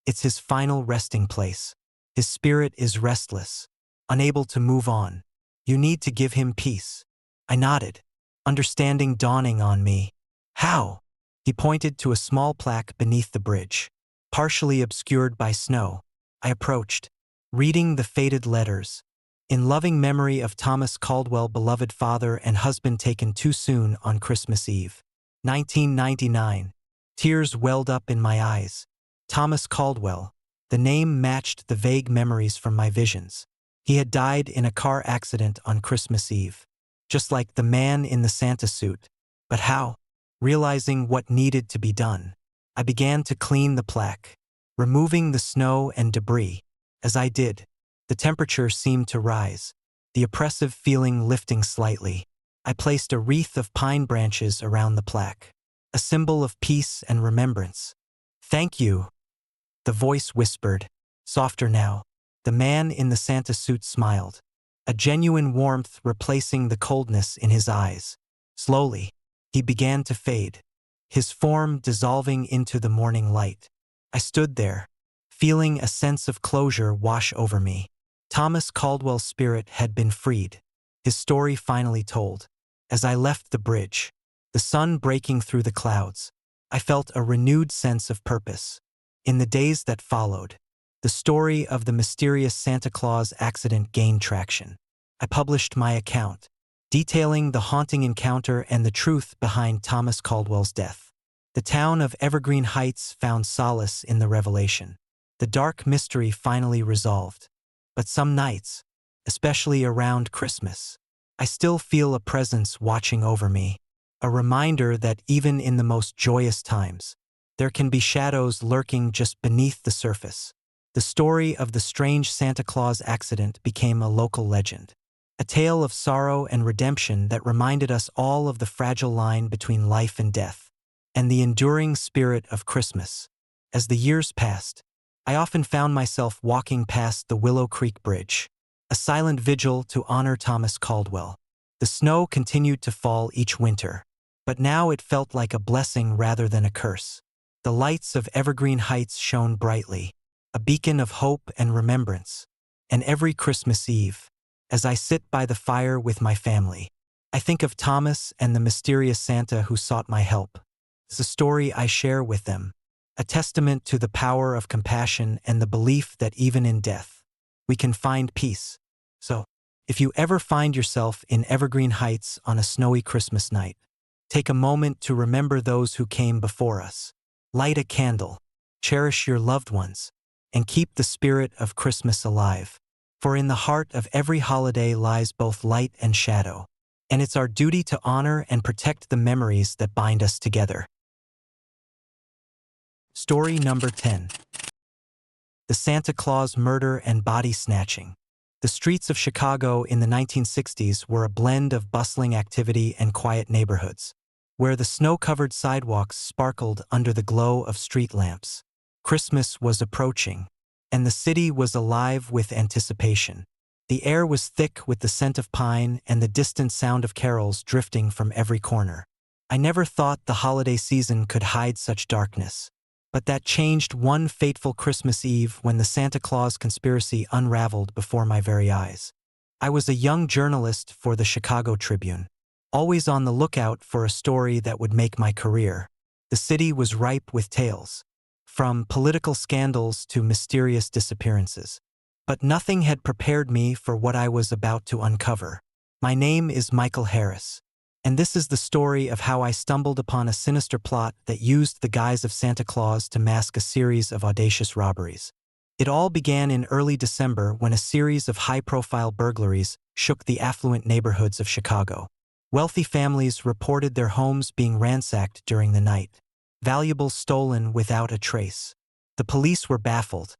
It's his final resting place. His spirit is restless, unable to move on. You need to give him peace." I nodded, understanding dawning on me. "How?" He pointed to a small plaque beneath the bridge, partially obscured by snow. I approached, reading the faded letters. "In loving memory of Thomas Caldwell, beloved father and husband taken too soon on Christmas Eve, 1999. Tears welled up in my eyes. Thomas Caldwell. The name matched the vague memories from my visions. He had died in a car accident on Christmas Eve, just like the man in the Santa suit. But how? Realizing what needed to be done, I began to clean the plaque, removing the snow and debris. As I did, the temperature seemed to rise, the oppressive feeling lifting slightly. I placed a wreath of pine branches around the plaque, a symbol of peace and remembrance. "Thank you," the voice whispered, softer now. The man in the Santa suit smiled, a genuine warmth replacing the coldness in his eyes. Slowly, he began to fade, his form dissolving into the morning light. I stood there, feeling a sense of closure wash over me. Thomas Caldwell's spirit had been freed, his story finally told. As I left the bridge, the sun breaking through the clouds, I felt a renewed sense of purpose. In the days that followed, the story of the mysterious Santa Claus accident gained traction. I published my account, detailing the haunting encounter and the truth behind Thomas Caldwell's death. The town of Evergreen Heights found solace in the revelation. The dark mystery finally resolved. But some nights, especially around Christmas, I still feel a presence watching over me, a reminder that even in the most joyous times, there can be shadows lurking just beneath the surface. The story of the strange Santa Claus accident became a local legend, a tale of sorrow and redemption that reminded us all of the fragile line between life and death, and the enduring spirit of Christmas. As the years passed, I often found myself walking past the Willow Creek Bridge, a silent vigil to honor Thomas Caldwell. The snow continued to fall each winter, but now it felt like a blessing rather than a curse. The lights of Evergreen Heights shone brightly, a beacon of hope and remembrance. And every Christmas Eve, as I sit by the fire with my family, I think of Thomas and the mysterious Santa who sought my help. It's a story I share with them, a testament to the power of compassion and the belief that even in death, we can find peace. So, if you ever find yourself in Evergreen Heights on a snowy Christmas night, take a moment to remember those who came before us. Light a candle, cherish your loved ones, and keep the spirit of Christmas alive. For in the heart of every holiday lies both light and shadow, and it's our duty to honor and protect the memories that bind us together. Story number 10. The Santa Claus Murder and Body Snatching. The streets of Chicago in the 1960s were a blend of bustling activity and quiet neighborhoods, where the snow-covered sidewalks sparkled under the glow of street lamps. Christmas was approaching, and the city was alive with anticipation. The air was thick with the scent of pine and the distant sound of carols drifting from every corner. I never thought the holiday season could hide such darkness. But that changed one fateful Christmas Eve when the Santa Claus conspiracy unraveled before my very eyes. I was a young journalist for the Chicago Tribune, always on the lookout for a story that would make my career. The city was ripe with tales, from political scandals to mysterious disappearances. But nothing had prepared me for what I was about to uncover. My name is Michael Harris, and this is the story of how I stumbled upon a sinister plot that used the guise of Santa Claus to mask a series of audacious robberies. It all began in early December when a series of high-profile burglaries shook the affluent neighborhoods of Chicago. Wealthy families reported their homes being ransacked during the night, valuables stolen without a trace. The police were baffled.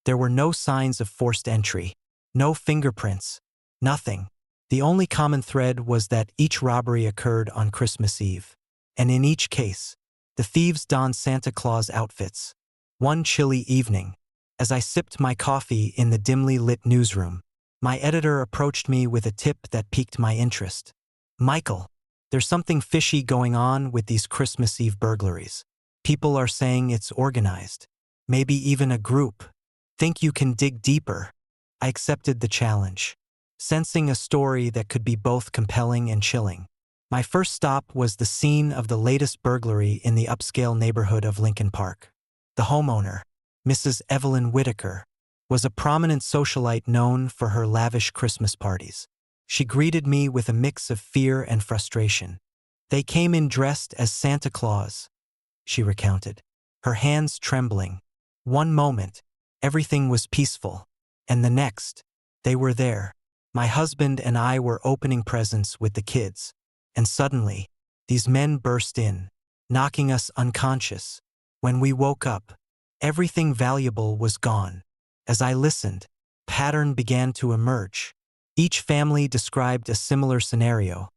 There were no signs of forced entry, no fingerprints, nothing. The only common thread was that each robbery occurred on Christmas Eve. And in each case, the thieves donned Santa Claus outfits. One chilly evening, as I sipped my coffee in the dimly lit newsroom, my editor approached me with a tip that piqued my interest. "Michael, there's something fishy going on with these Christmas Eve burglaries. People are saying it's organized, maybe even a group. Think you can dig deeper?" I accepted the challenge, sensing a story that could be both compelling and chilling. My first stop was the scene of the latest burglary in the upscale neighborhood of Lincoln Park. The homeowner, Mrs. Evelyn Whitaker, was a prominent socialite known for her lavish Christmas parties. She greeted me with a mix of fear and frustration. "They came in dressed as Santa Claus," she recounted, her hands trembling. "One moment, everything was peaceful, and the next, they were there. My husband and I were opening presents with the kids, and suddenly, these men burst in, knocking us unconscious. When we woke up, everything valuable was gone." As I listened, a pattern began to emerge. Each family described a similar scenario: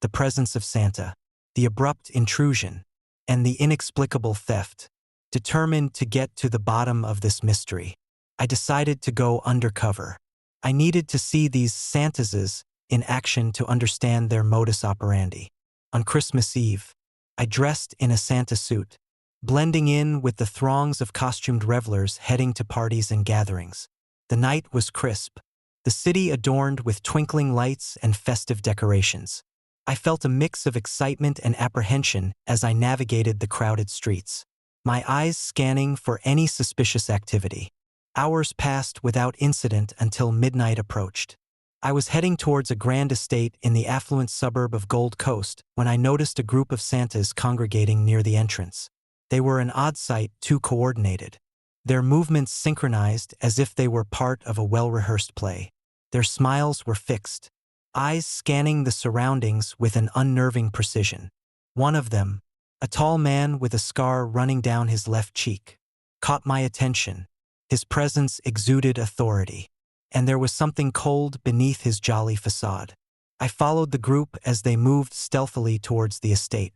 the presence of Santa, the abrupt intrusion, and the inexplicable theft. Determined to get to the bottom of this mystery, I decided to go undercover. I needed to see these Santases in action to understand their modus operandi. On Christmas Eve, I dressed in a Santa suit, blending in with the throngs of costumed revelers heading to parties and gatherings. The night was crisp, the city adorned with twinkling lights and festive decorations. I felt a mix of excitement and apprehension as I navigated the crowded streets, my eyes scanning for any suspicious activity. Hours passed without incident until midnight approached. I was heading towards a grand estate in the affluent suburb of Gold Coast when I noticed a group of Santas congregating near the entrance. They were an odd sight, too coordinated, their movements synchronized as if they were part of a well-rehearsed play. Their smiles were fixed, eyes scanning the surroundings with an unnerving precision. One of them, a tall man with a scar running down his left cheek, caught my attention. His presence exuded authority, and there was something cold beneath his jolly facade. I followed the group as they moved stealthily towards the estate,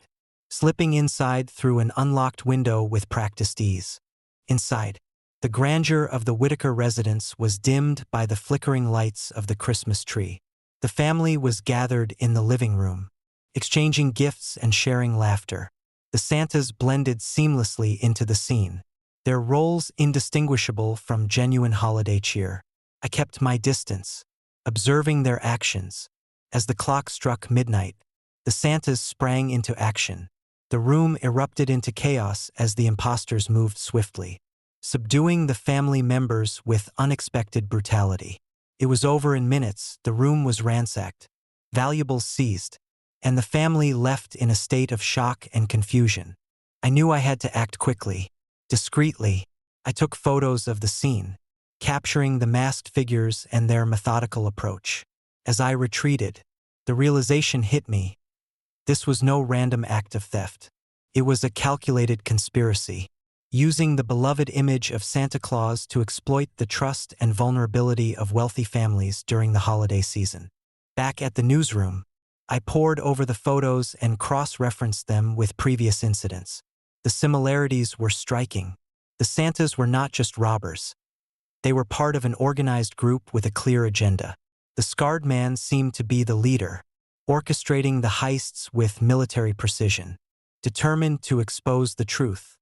slipping inside through an unlocked window with practiced ease. Inside, the grandeur of the Whitaker residence was dimmed by the flickering lights of the Christmas tree. The family was gathered in the living room, exchanging gifts and sharing laughter. The Santas blended seamlessly into the scene, their roles indistinguishable from genuine holiday cheer. I kept my distance, observing their actions. As the clock struck midnight, the Santas sprang into action. The room erupted into chaos as the imposters moved swiftly, subduing the family members with unexpected brutality. It was over in minutes. The room was ransacked, valuables seized, and the family left in a state of shock and confusion. I knew I had to act quickly. Discreetly, I took photos of the scene, capturing the masked figures and their methodical approach. As I retreated, the realization hit me. This was no random act of theft. It was a calculated conspiracy, using the beloved image of Santa Claus to exploit the trust and vulnerability of wealthy families during the holiday season. Back at the newsroom, I pored over the photos and cross-referenced them with previous incidents. The similarities were striking. The Santas were not just robbers. They were part of an organized group with a clear agenda. The scarred man seemed to be the leader, orchestrating the heists with military precision. Determined to expose the truth,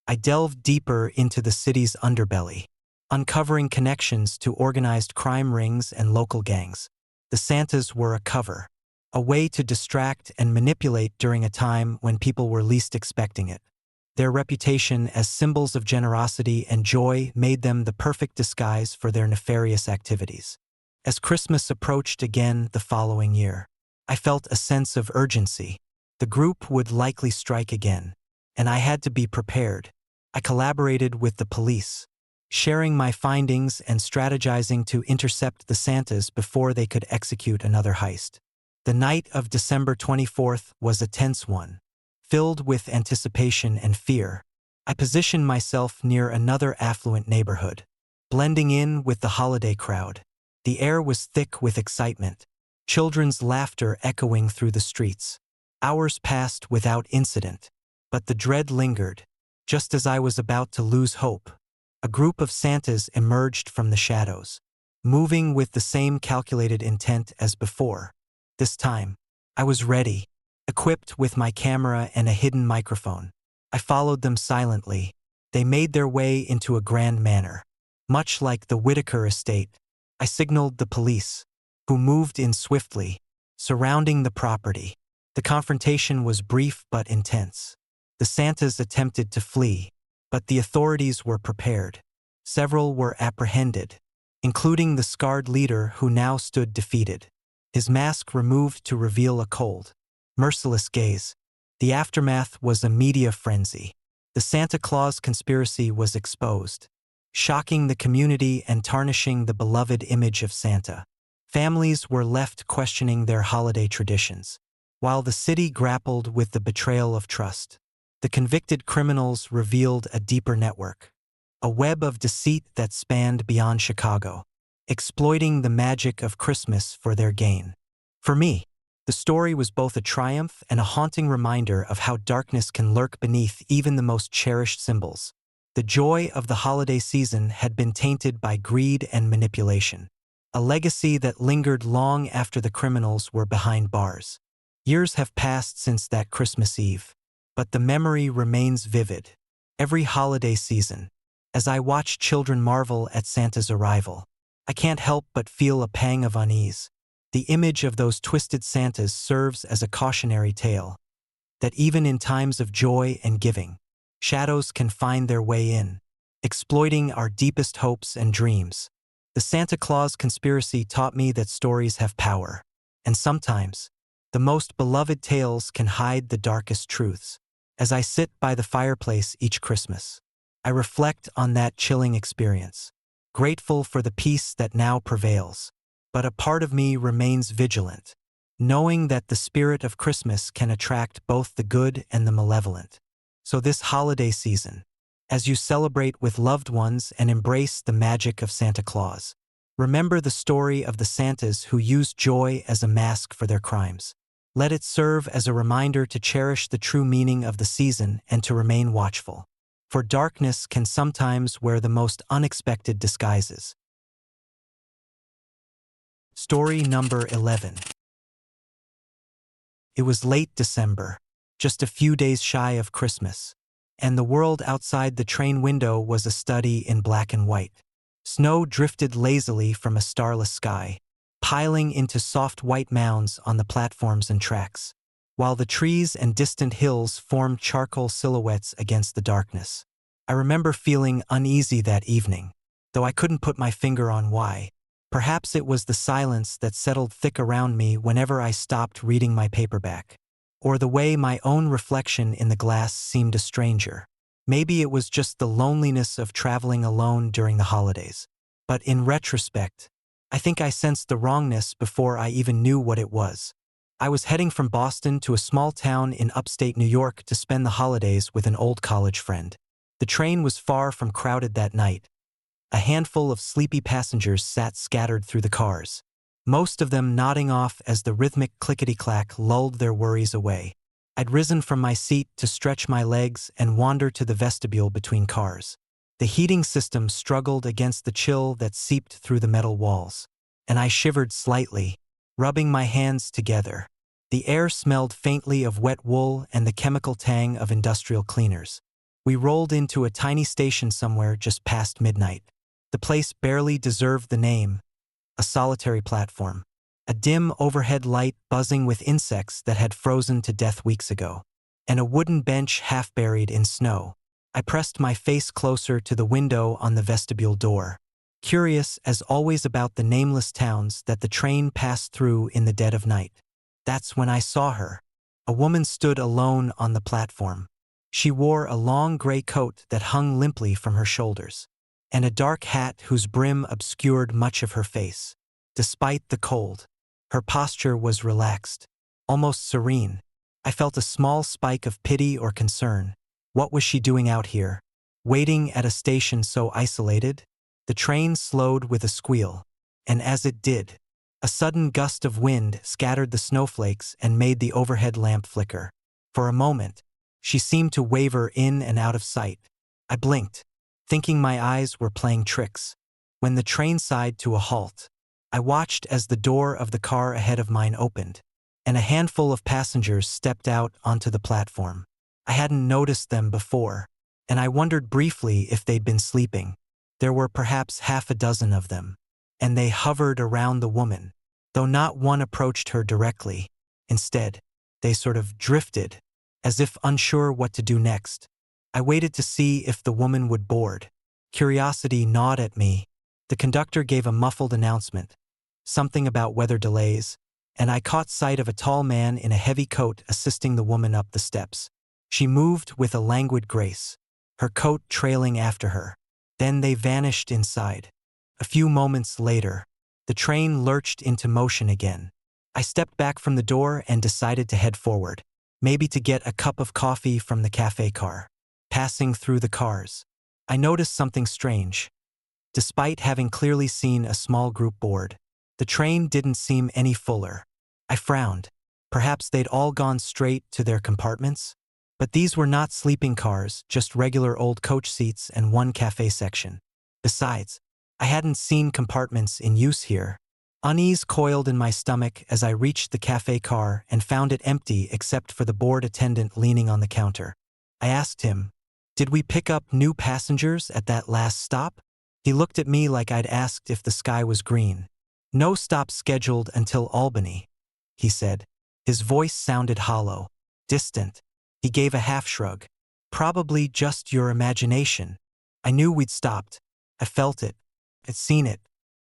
I delved deeper into the city's underbelly, uncovering connections to organized crime rings and local gangs. The Santas were a cover, a way to distract and manipulate during a time when people were least expecting it. Their reputation as symbols of generosity and joy made them the perfect disguise for their nefarious activities. As Christmas approached again the following year, I felt a sense of urgency. The group would likely strike again, and I had to be prepared. I collaborated with the police, sharing my findings and strategizing to intercept the Santas before they could execute another heist. The night of December 24th was a tense one, filled with anticipation and fear. I positioned myself near another affluent neighborhood, blending in with the holiday crowd. The air was thick with excitement, children's laughter echoing through the streets. Hours passed without incident, but the dread lingered. Just as I was about to lose hope, a group of Santas emerged from the shadows, moving with the same calculated intent as before. This time, I was ready, equipped with my camera and a hidden microphone. I followed them silently. They made their way into a grand manor. Much like the Whitaker estate, I signaled the police, who moved in swiftly, surrounding the property. The confrontation was brief but intense. The Santas attempted to flee, but the authorities were prepared. Several were apprehended, including the scarred leader who now stood defeated, his mask removed to reveal a cold, merciless gaze. The aftermath was a media frenzy. The Santa Claus conspiracy was exposed, shocking the community and tarnishing the beloved image of Santa. Families were left questioning their holiday traditions, while the city grappled with the betrayal of trust. The convicted criminals revealed a deeper network, a web of deceit that spanned beyond Chicago, exploiting the magic of Christmas for their gain. For me, the story was both a triumph and a haunting reminder of how darkness can lurk beneath even the most cherished symbols. The joy of the holiday season had been tainted by greed and manipulation, a legacy that lingered long after the criminals were behind bars. Years have passed since that Christmas Eve, but the memory remains vivid. Every holiday season, as I watch children marvel at Santa's arrival, I can't help but feel a pang of unease. The image of those twisted Santas serves as a cautionary tale, that even in times of joy and giving, shadows can find their way in, exploiting our deepest hopes and dreams. The Santa Claus conspiracy taught me that stories have power, and sometimes, the most beloved tales can hide the darkest truths. As I sit by the fireplace each Christmas, I reflect on that chilling experience, grateful for the peace that now prevails. But a part of me remains vigilant, knowing that the spirit of Christmas can attract both the good and the malevolent. So this holiday season, as you celebrate with loved ones and embrace the magic of Santa Claus, remember the story of the Santas who used joy as a mask for their crimes. Let it serve as a reminder to cherish the true meaning of the season and to remain watchful, for darkness can sometimes wear the most unexpected disguises. Story number 11. It was late December, just a few days shy of Christmas, and the world outside the train window was a study in black and white. Snow drifted lazily from a starless sky, piling into soft white mounds on the platforms and tracks, while the trees and distant hills formed charcoal silhouettes against the darkness. I remember feeling uneasy that evening, though I couldn't put my finger on why. Perhaps it was the silence that settled thick around me whenever I stopped reading my paperback, or the way my own reflection in the glass seemed a stranger. Maybe it was just the loneliness of traveling alone during the holidays. But in retrospect, I think I sensed the wrongness before I even knew what it was. I was heading from Boston to a small town in upstate New York to spend the holidays with an old college friend. The train was far from crowded that night. A handful of sleepy passengers sat scattered through the cars, most of them nodding off as the rhythmic clickety-clack lulled their worries away. I'd risen from my seat to stretch my legs and wander to the vestibule between cars. The heating system struggled against the chill that seeped through the metal walls, and I shivered slightly, rubbing my hands together. The air smelled faintly of wet wool and the chemical tang of industrial cleaners, We rolled into a tiny station somewhere just past midnight. The place barely deserved the name, a solitary platform. A dim overhead light buzzing with insects that had frozen to death weeks ago. And a wooden bench half buried in snow. I pressed my face closer to the window on the vestibule door, curious as always about the nameless towns that the train passed through in the dead of night. That's when I saw her. A woman stood alone on the platform. She wore a long gray coat that hung limply from her shoulders, and a dark hat whose brim obscured much of her face. Despite the cold, her posture was relaxed, almost serene. I felt a small spike of pity or concern. What was she doing out here, waiting at a station so isolated? The train slowed with a squeal, and as it did, a sudden gust of wind scattered the snowflakes and made the overhead lamp flicker. For a moment, she seemed to waver in and out of sight. I blinked, thinking my eyes were playing tricks. When the train sighed to a halt, I watched as the door of the car ahead of mine opened, and a handful of passengers stepped out onto the platform. I hadn't noticed them before, and I wondered briefly if they'd been sleeping. There were perhaps half a dozen of them, and they hovered around the woman, though not one approached her directly. Instead, they sort of drifted, as if unsure what to do next. I waited to see if the woman would board. Curiosity gnawed at me. The conductor gave a muffled announcement, something about weather delays, and I caught sight of a tall man in a heavy coat assisting the woman up the steps. She moved with a languid grace, her coat trailing after her. Then they vanished inside. A few moments later, the train lurched into motion again. I stepped back from the door and decided to head forward, maybe to get a cup of coffee from the cafe car. Passing through the cars, I noticed something strange. Despite having clearly seen a small group board, the train didn't seem any fuller. I frowned. Perhaps they'd all gone straight to their compartments? But these were not sleeping cars, just regular old coach seats and one cafe section. Besides, I hadn't seen compartments in use here. Unease coiled in my stomach as I reached the cafe car and found it empty except for the board attendant leaning on the counter. I asked him, "Did we pick up new passengers at that last stop?" He looked at me like I'd asked if the sky was green. "No stop scheduled until Albany," he said. His voice sounded hollow, distant. He gave a half shrug. "Probably just your imagination." I knew we'd stopped. I felt it. I'd seen it.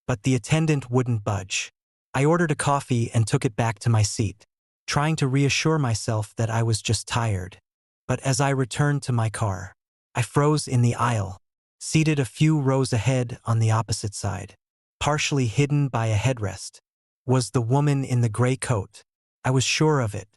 But the attendant wouldn't budge. I ordered a coffee and took it back to my seat, trying to reassure myself that I was just tired. But as I returned to my car, I froze in the aisle, seated a few rows ahead on the opposite side. Partially hidden by a headrest was the woman in the gray coat. I was sure of it.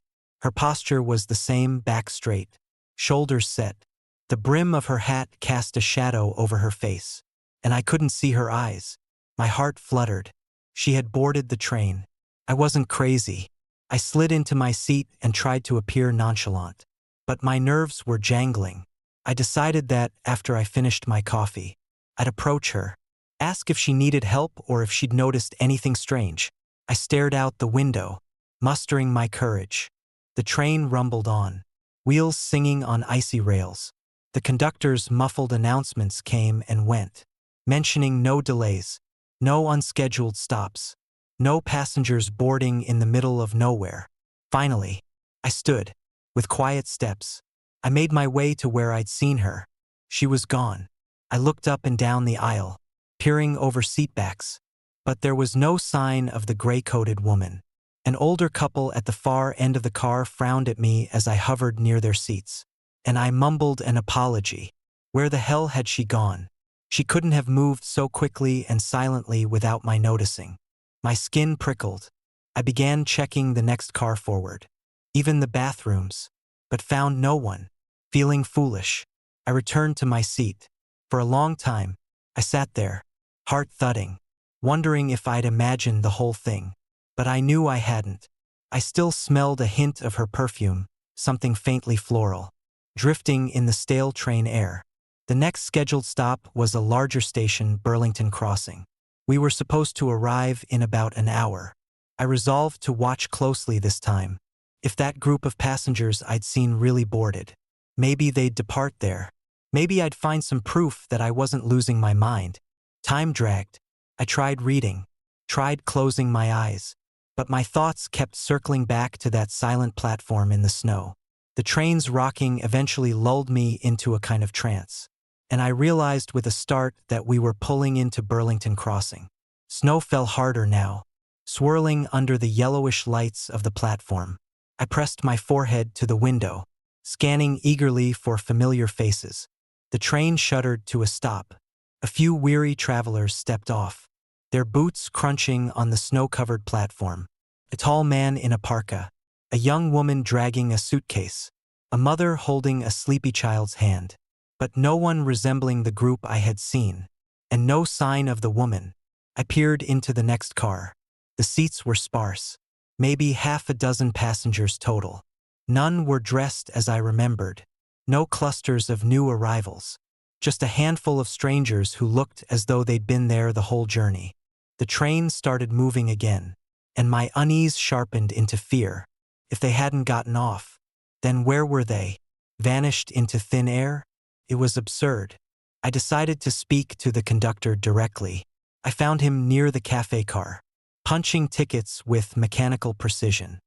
Her posture was the same, back straight, shoulders set. The brim of her hat cast a shadow over her face, and I couldn't see her eyes. My heart fluttered. She had boarded the train. I wasn't crazy. I slid into my seat and tried to appear nonchalant. But my nerves were jangling. I decided that, after I finished my coffee, I'd approach her, ask if she needed help or if she'd noticed anything strange. I stared out the window, mustering my courage. The train rumbled on, wheels singing on icy rails. The conductor's muffled announcements came and went, mentioning no delays, no unscheduled stops, no passengers boarding in the middle of nowhere. Finally, I stood, with quiet steps. I made my way to where I'd seen her. She was gone. I looked up and down the aisle, peering over seatbacks, but there was no sign of the gray-coated woman. An older couple at the far end of the car frowned at me as I hovered near their seats, and I mumbled an apology. Where the hell had she gone? She couldn't have moved so quickly and silently without my noticing. My skin prickled. I began checking the next car forward, even the bathrooms, but found no one. Feeling foolish, I returned to my seat. For a long time, I sat there, heart thudding, wondering if I'd imagined the whole thing. But I knew I hadn't. I still smelled a hint of her perfume, something faintly floral, drifting in the stale train air. The next scheduled stop was a larger station, Burlington Crossing. We were supposed to arrive in about an hour. I resolved to watch closely this time. If that group of passengers I'd seen really boarded, maybe they'd depart there. Maybe I'd find some proof that I wasn't losing my mind. Time dragged. I tried reading, tried closing my eyes, but my thoughts kept circling back to that silent platform in the snow. The train's rocking eventually lulled me into a kind of trance, and I realized with a start that we were pulling into Burlington Crossing. Snow fell harder now, swirling under the yellowish lights of the platform. I pressed my forehead to the window, scanning eagerly for familiar faces. The train shuddered to a stop. A few weary travelers stepped off, their boots crunching on the snow-covered platform. A tall man in a parka, a young woman dragging a suitcase, a mother holding a sleepy child's hand. But no one resembling the group I had seen, and no sign of the woman. I peered into the next car. The seats were sparse, maybe half a dozen passengers total. None were dressed as I remembered. No clusters of new arrivals. Just a handful of strangers who looked as though they'd been there the whole journey. The train started moving again, and my unease sharpened into fear. If they hadn't gotten off, then where were they? Vanished into thin air? It was absurd. I decided to speak to the conductor directly. I found him near the cafe car, punching tickets with mechanical precision.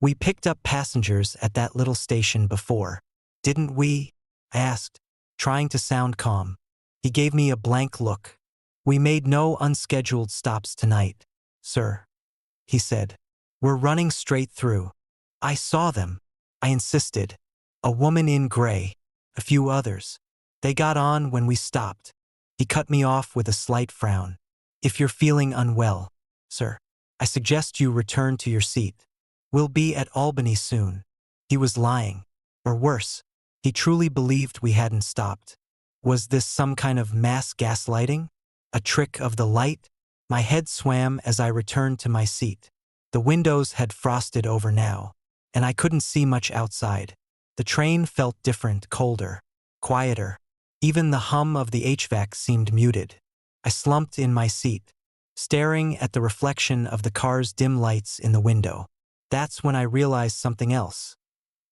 "We picked up passengers at that little station before, didn't we?" I asked, trying to sound calm. He gave me a blank look. "We made no unscheduled stops tonight, sir," he said. "We're running straight through." "I saw them," I insisted. "A woman in gray, a few others. They got on when we stopped." He cut me off with a slight frown. "If you're feeling unwell, sir, I suggest you return to your seat. We'll be at Albany soon." He was lying. Or worse, he truly believed we hadn't stopped. Was this some kind of mass gaslighting? A trick of the light? My head swam as I returned to my seat. The windows had frosted over now, and I couldn't see much outside. The train felt different, colder, quieter. Even the hum of the HVAC seemed muted. I slumped in my seat, staring at the reflection of the car's dim lights in the window. That's when I realized something else.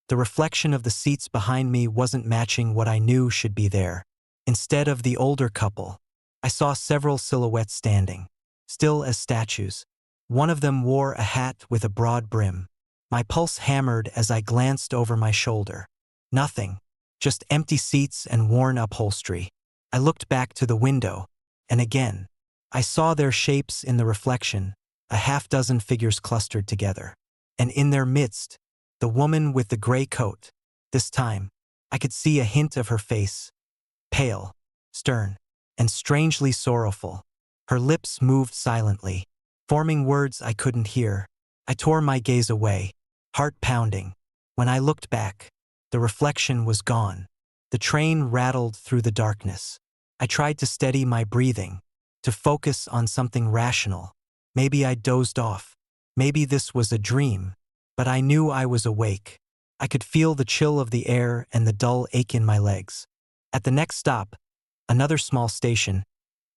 The reflection of the seats behind me wasn't matching what I knew should be there. Instead of the older couple, I saw several silhouettes standing, still as statues. One of them wore a hat with a broad brim. My pulse hammered as I glanced over my shoulder. Nothing, just empty seats and worn upholstery. I looked back to the window, and again, I saw their shapes in the reflection, a half-dozen figures clustered together. And in their midst, the woman with the gray coat. This time, I could see a hint of her face. Pale, stern, and strangely sorrowful. Her lips moved silently, forming words I couldn't hear. I tore my gaze away, heart pounding. When I looked back, the reflection was gone. The train rattled through the darkness. I tried to steady my breathing, to focus on something rational. Maybe I dozed off. Maybe this was a dream. But I knew I was awake. I could feel the chill of the air and the dull ache in my legs. At the next stop, another small station,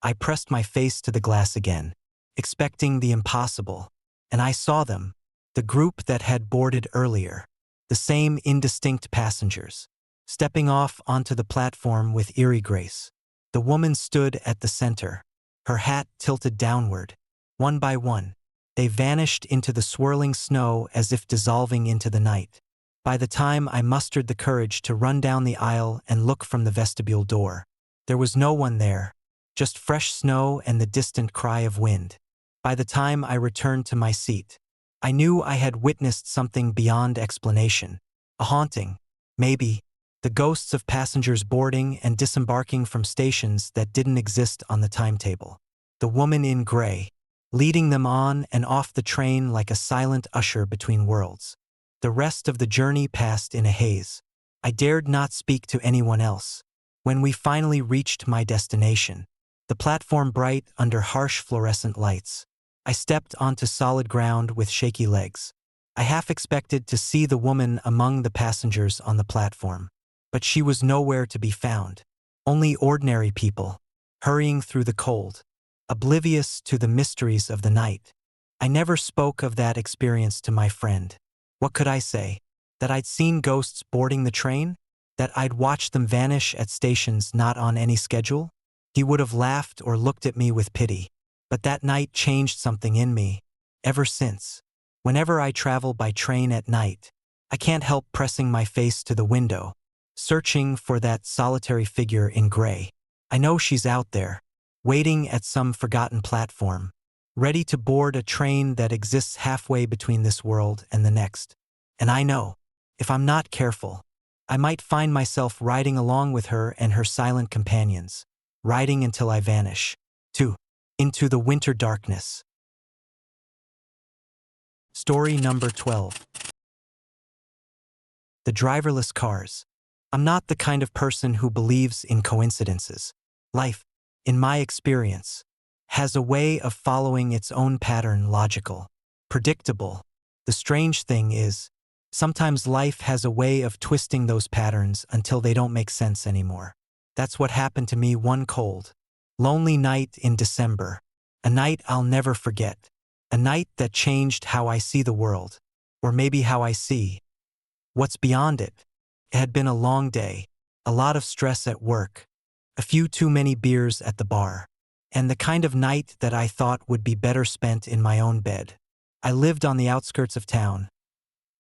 I pressed my face to the glass again, expecting the impossible. And I saw them, the group that had boarded earlier. The same indistinct passengers, stepping off onto the platform with eerie grace. The woman stood at the center, her hat tilted downward. One by one, they vanished into the swirling snow as if dissolving into the night. By the time I mustered the courage to run down the aisle and look from the vestibule door, there was no one there, just fresh snow and the distant cry of wind. By the time I returned to my seat, I knew I had witnessed something beyond explanation. A haunting, maybe, the ghosts of passengers boarding and disembarking from stations that didn't exist on the timetable. The woman in gray, leading them on and off the train like a silent usher between worlds. The rest of the journey passed in a haze. I dared not speak to anyone else. When we finally reached my destination, the platform bright under harsh fluorescent lights, I stepped onto solid ground with shaky legs. I half expected to see the woman among the passengers on the platform, but she was nowhere to be found. Only ordinary people, hurrying through the cold, oblivious to the mysteries of the night. I never spoke of that experience to my friend. What could I say? That I'd seen ghosts boarding the train? That I'd watch them vanish at stations not on any schedule? He would have laughed or looked at me with pity. But that night changed something in me. Ever since, whenever I travel by train at night, I can't help pressing my face to the window, searching for that solitary figure in gray. I know she's out there, waiting at some forgotten platform, ready to board a train that exists halfway between this world and the next. And I know, if I'm not careful, I might find myself riding along with her and her silent companions, riding until I vanish, too, into the winter darkness. Story number 12. The driverless cars. I'm not the kind of person who believes in coincidences. Life, in my experience, has a way of following its own pattern, logical, predictable. The strange thing is, sometimes life has a way of twisting those patterns until they don't make sense anymore. That's what happened to me one cold, lonely night in December. A night I'll never forget. A night that changed how I see the world, or maybe how I see what's beyond it. It had been a long day, a lot of stress at work, a few too many beers at the bar, and the kind of night that I thought would be better spent in my own bed. I lived on the outskirts of town,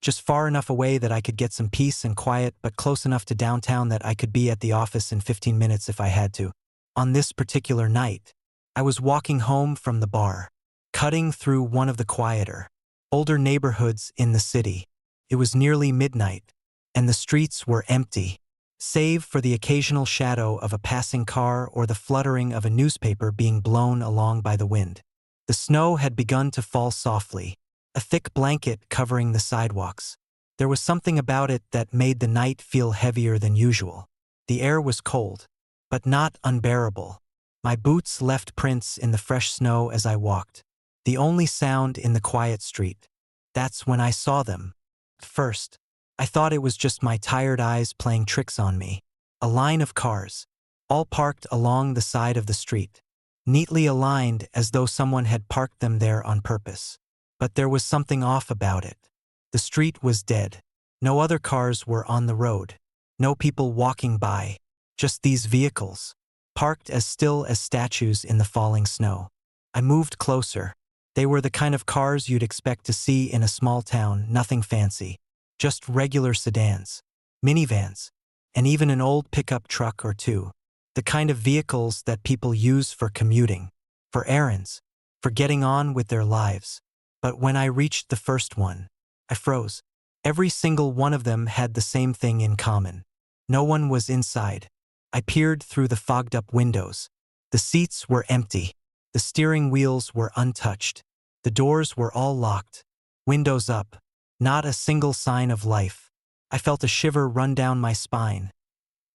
just far enough away that I could get some peace and quiet, but close enough to downtown that I could be at the office in 15 minutes if I had to. On this particular night, I was walking home from the bar, cutting through one of the quieter, older neighborhoods in the city. It was nearly midnight, and the streets were empty, save for the occasional shadow of a passing car or the fluttering of a newspaper being blown along by the wind. The snow had begun to fall softly, a thick blanket covering the sidewalks. There was something about it that made the night feel heavier than usual. The air was cold, but not unbearable. My boots left prints in the fresh snow as I walked, the only sound in the quiet street. That's when I saw them. At first, I thought it was just my tired eyes playing tricks on me. A line of cars, all parked along the side of the street, neatly aligned as though someone had parked them there on purpose. But there was something off about it. The street was dead. No other cars were on the road. No people walking by. Just these vehicles, parked as still as statues in the falling snow. I moved closer. They were the kind of cars you'd expect to see in a small town, nothing fancy. Just regular sedans, minivans, and even an old pickup truck or two. The kind of vehicles that people use for commuting, for errands, for getting on with their lives. But when I reached the first one, I froze. Every single one of them had the same thing in common. No one was inside. I peered through the fogged-up windows. The seats were empty. The steering wheels were untouched. The doors were all locked. Windows up. Not a single sign of life. I felt a shiver run down my spine.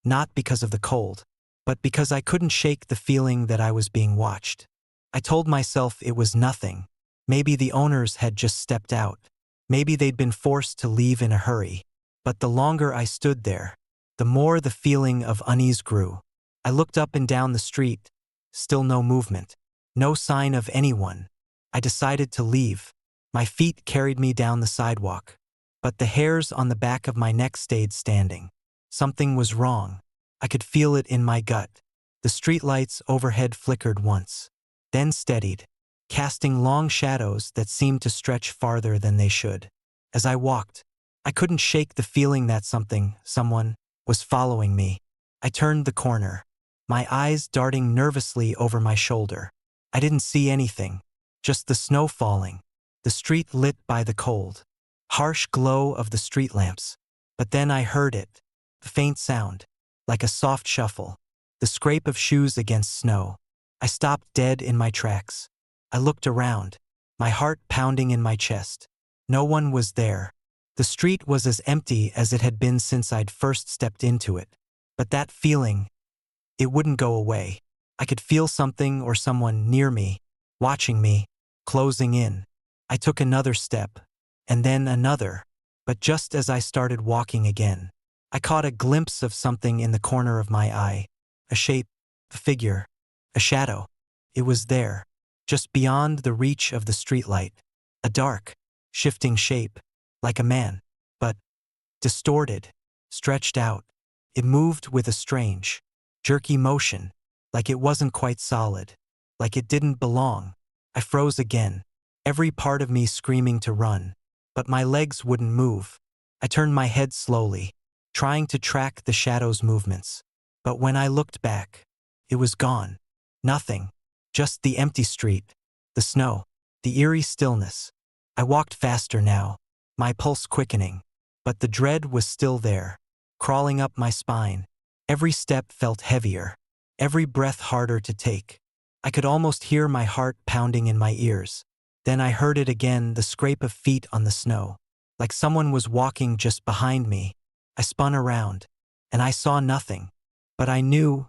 Not because of the cold, but because I couldn't shake the feeling that I was being watched. I told myself it was nothing. Maybe the owners had just stepped out. Maybe they'd been forced to leave in a hurry. But the longer I stood there, the more the feeling of unease grew. I looked up and down the street. Still no movement. No sign of anyone. I decided to leave. My feet carried me down the sidewalk. But the hairs on the back of my neck stayed standing. Something was wrong. I could feel it in my gut. The streetlights overhead flickered once, then steadied, casting long shadows that seemed to stretch farther than they should. As I walked, I couldn't shake the feeling that someone, was following me. I turned the corner, my eyes darting nervously over my shoulder. I didn't see anything, just the snow falling, the street lit by the cold, harsh glow of the street lamps. But then I heard it, a faint sound, like a soft shuffle, the scrape of shoes against snow. I stopped dead in my tracks. I looked around, my heart pounding in my chest. No one was there. The street was as empty as it had been since I'd first stepped into it. But that feeling, it wouldn't go away. I could feel something or someone near me, watching me, closing in. I took another step, and then another. But just as I started walking again, I caught a glimpse of something in the corner of my eye. A shape, a figure, a shadow. It was there, just beyond the reach of the streetlight. A dark, shifting shape, like a man, but distorted, stretched out. It moved with a strange, jerky motion, like it wasn't quite solid, like it didn't belong. I froze again, every part of me screaming to run, but my legs wouldn't move. I turned my head slowly, trying to track the shadow's movements. But when I looked back, it was gone. Nothing. Just the empty street, the snow, the eerie stillness. I walked faster now, my pulse quickening, but the dread was still there, crawling up my spine. Every step felt heavier, every breath harder to take. I could almost hear my heart pounding in my ears. Then I heard it again, the scrape of feet on the snow, like someone was walking just behind me. I spun around, and I saw nothing. But I knew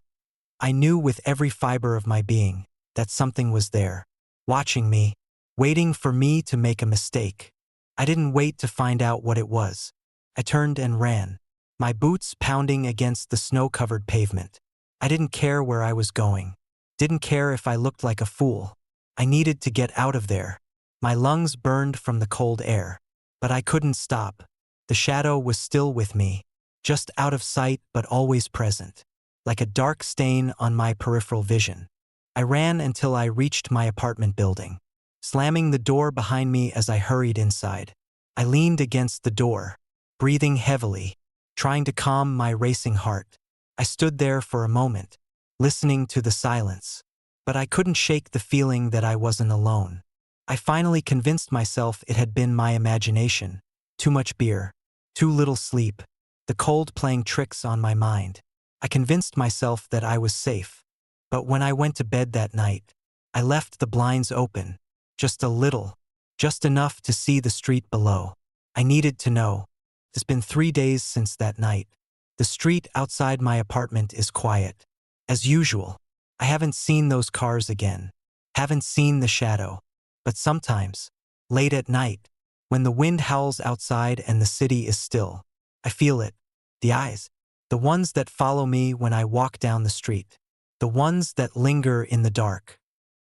with every fiber of my being that something was there, watching me, waiting for me to make a mistake. I didn't wait to find out what it was. I turned and ran, my boots pounding against the snow-covered pavement. I didn't care where I was going, didn't care if I looked like a fool. I needed to get out of there. My lungs burned from the cold air, but I couldn't stop. The shadow was still with me, just out of sight but always present, like a dark stain on my peripheral vision. I ran until I reached my apartment building, slamming the door behind me as I hurried inside. I leaned against the door, breathing heavily, trying to calm my racing heart. I stood there for a moment, listening to the silence, but I couldn't shake the feeling that I wasn't alone. I finally convinced myself it had been my imagination. Too much beer, too little sleep, the cold playing tricks on my mind. I convinced myself that I was safe. But when I went to bed that night, I left the blinds open, just a little, just enough to see the street below. I needed to know. It's been 3 days since that night. The street outside my apartment is quiet. As usual, I haven't seen those cars again, haven't seen the shadow. But sometimes, late at night, when the wind howls outside and the city is still, I feel it. The eyes, the ones that follow me when I walk down the street, the ones that linger in the dark.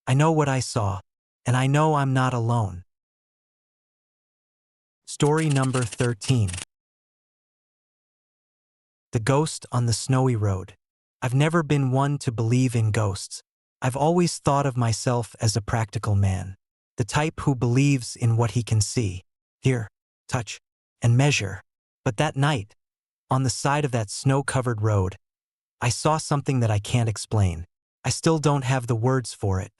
I know what I saw, and I know I'm not alone. Story number 13. The Ghost on the Snowy Road. I've never been one to believe in ghosts. I've always thought of myself as a practical man, the type who believes in what he can see, hear, touch, and measure. But that night, on the side of that snow-covered road, I saw something that I can't explain. I still don't have the words for it.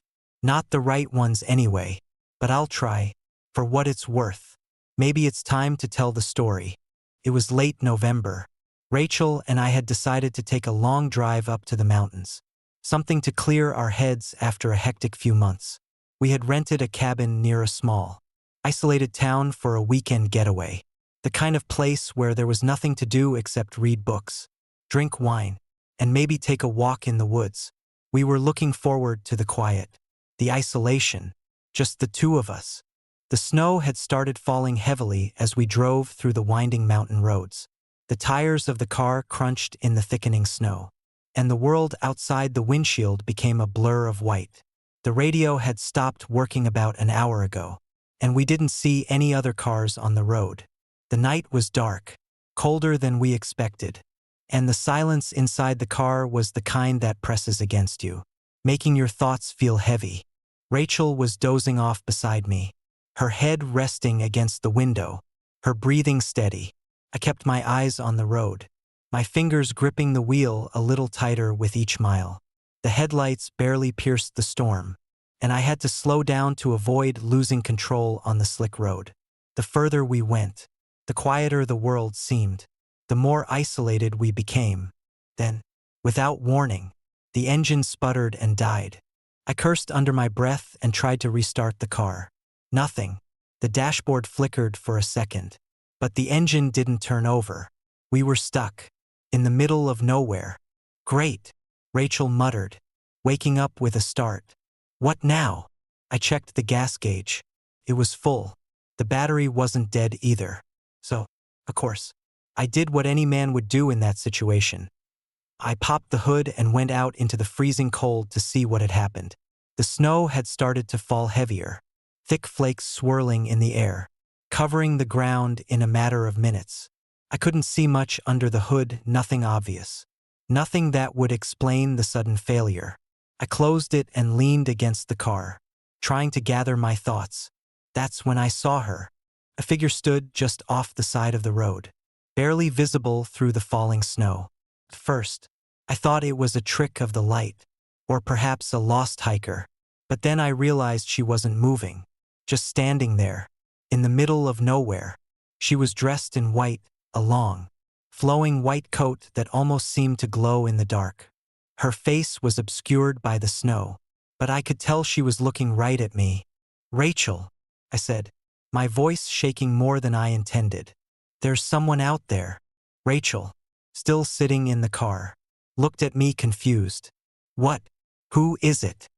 Not the right ones anyway, but I'll try, for what it's worth. Maybe it's time to tell the story. It was late November. Rachel and I had decided to take a long drive up to the mountains, something to clear our heads after a hectic few months. We had rented a cabin near a small, isolated town for a weekend getaway, the kind of place where there was nothing to do except read books, drink wine, and maybe take a walk in the woods. We were looking forward to the quiet, the isolation, just the two of us. The snow had started falling heavily as we drove through the winding mountain roads. The tires of the car crunched in the thickening snow, and the world outside the windshield became a blur of white. The radio had stopped working about an hour ago, and we didn't see any other cars on the road. The night was dark, colder than we expected, and the silence inside the car was the kind that presses against you, making your thoughts feel heavy. Rachel was dozing off beside me, her head resting against the window, her breathing steady. I kept my eyes on the road, my fingers gripping the wheel a little tighter with each mile. The headlights barely pierced the storm, and I had to slow down to avoid losing control on the slick road. The further we went, the quieter the world seemed, the more isolated we became. Then, without warning, the engine sputtered and died. I cursed under my breath and tried to restart the car. Nothing. The dashboard flickered for a second, but the engine didn't turn over. We were stuck, in the middle of nowhere. Great, Rachel muttered, waking up with a start. What now? I checked the gas gauge. It was full. The battery wasn't dead either. So, of course, I did what any man would do in that situation. I popped the hood and went out into the freezing cold to see what had happened. The snow had started to fall heavier, thick flakes swirling in the air, covering the ground in a matter of minutes. I couldn't see much under the hood, nothing obvious. Nothing that would explain the sudden failure. I closed it and leaned against the car, trying to gather my thoughts. That's when I saw her. A figure stood just off the side of the road, barely visible through the falling snow. At first, I thought it was a trick of the light, or perhaps a lost hiker. But then I realized she wasn't moving, just standing there, in the middle of nowhere. She was dressed in white, a long, flowing white coat that almost seemed to glow in the dark. Her face was obscured by the snow, but I could tell she was looking right at me. "Rachel," I said, my voice shaking more than I intended. "There's someone out there." Rachel, still sitting in the car, looked at me confused. "What? Who is it?"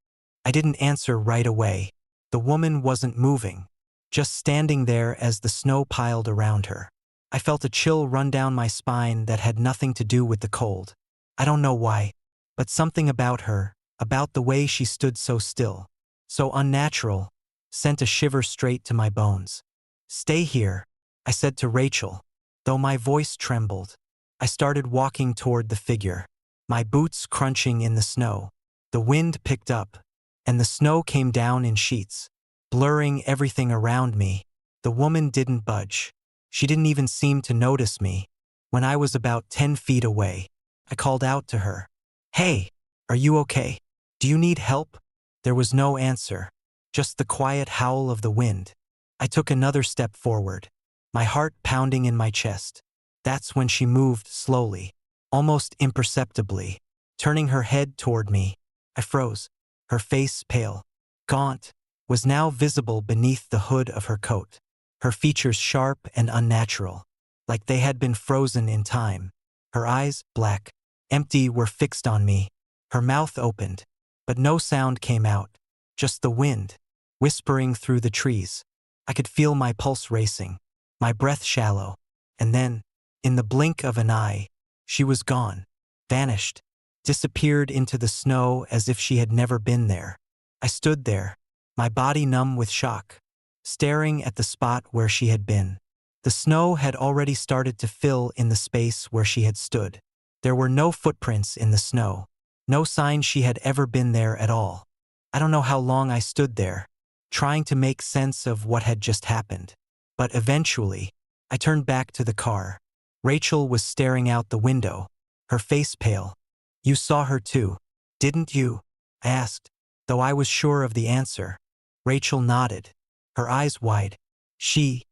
I didn't answer right away. The woman wasn't moving, just standing there as the snow piled around her. I felt a chill run down my spine that had nothing to do with the cold. I don't know why, but something about her, about the way she stood so still, so unnatural, sent a shiver straight to my bones. "Stay here," I said to Rachel, though my voice trembled. I started walking toward the figure, my boots crunching in the snow. The wind picked up, and the snow came down in sheets, blurring everything around me. The woman didn't budge. She didn't even seem to notice me. When I was about 10 feet away, I called out to her. "Hey, are you okay? Do you need help?" There was no answer, just the quiet howl of the wind. I took another step forward, my heart pounding in my chest. That's when she moved slowly, almost imperceptibly, turning her head toward me. I froze. Her face, pale, gaunt, was now visible beneath the hood of her coat. Her features sharp and unnatural, like they had been frozen in time. Her eyes, black, empty, were fixed on me. Her mouth opened, but no sound came out, just the wind, whispering through the trees. I could feel my pulse racing, my breath shallow, and then, in the blink of an eye, she was gone, vanished, disappeared into the snow as if she had never been there. I stood there, my body numb with shock, staring at the spot where she had been. The snow had already started to fill in the space where she had stood. There were no footprints in the snow, no sign she had ever been there at all. I don't know how long I stood there, trying to make sense of what had just happened. But eventually, I turned back to the car. Rachel was staring out the window, her face pale. "You saw her too, didn't you?" I asked, though I was sure of the answer. Rachel nodded, her eyes wide. She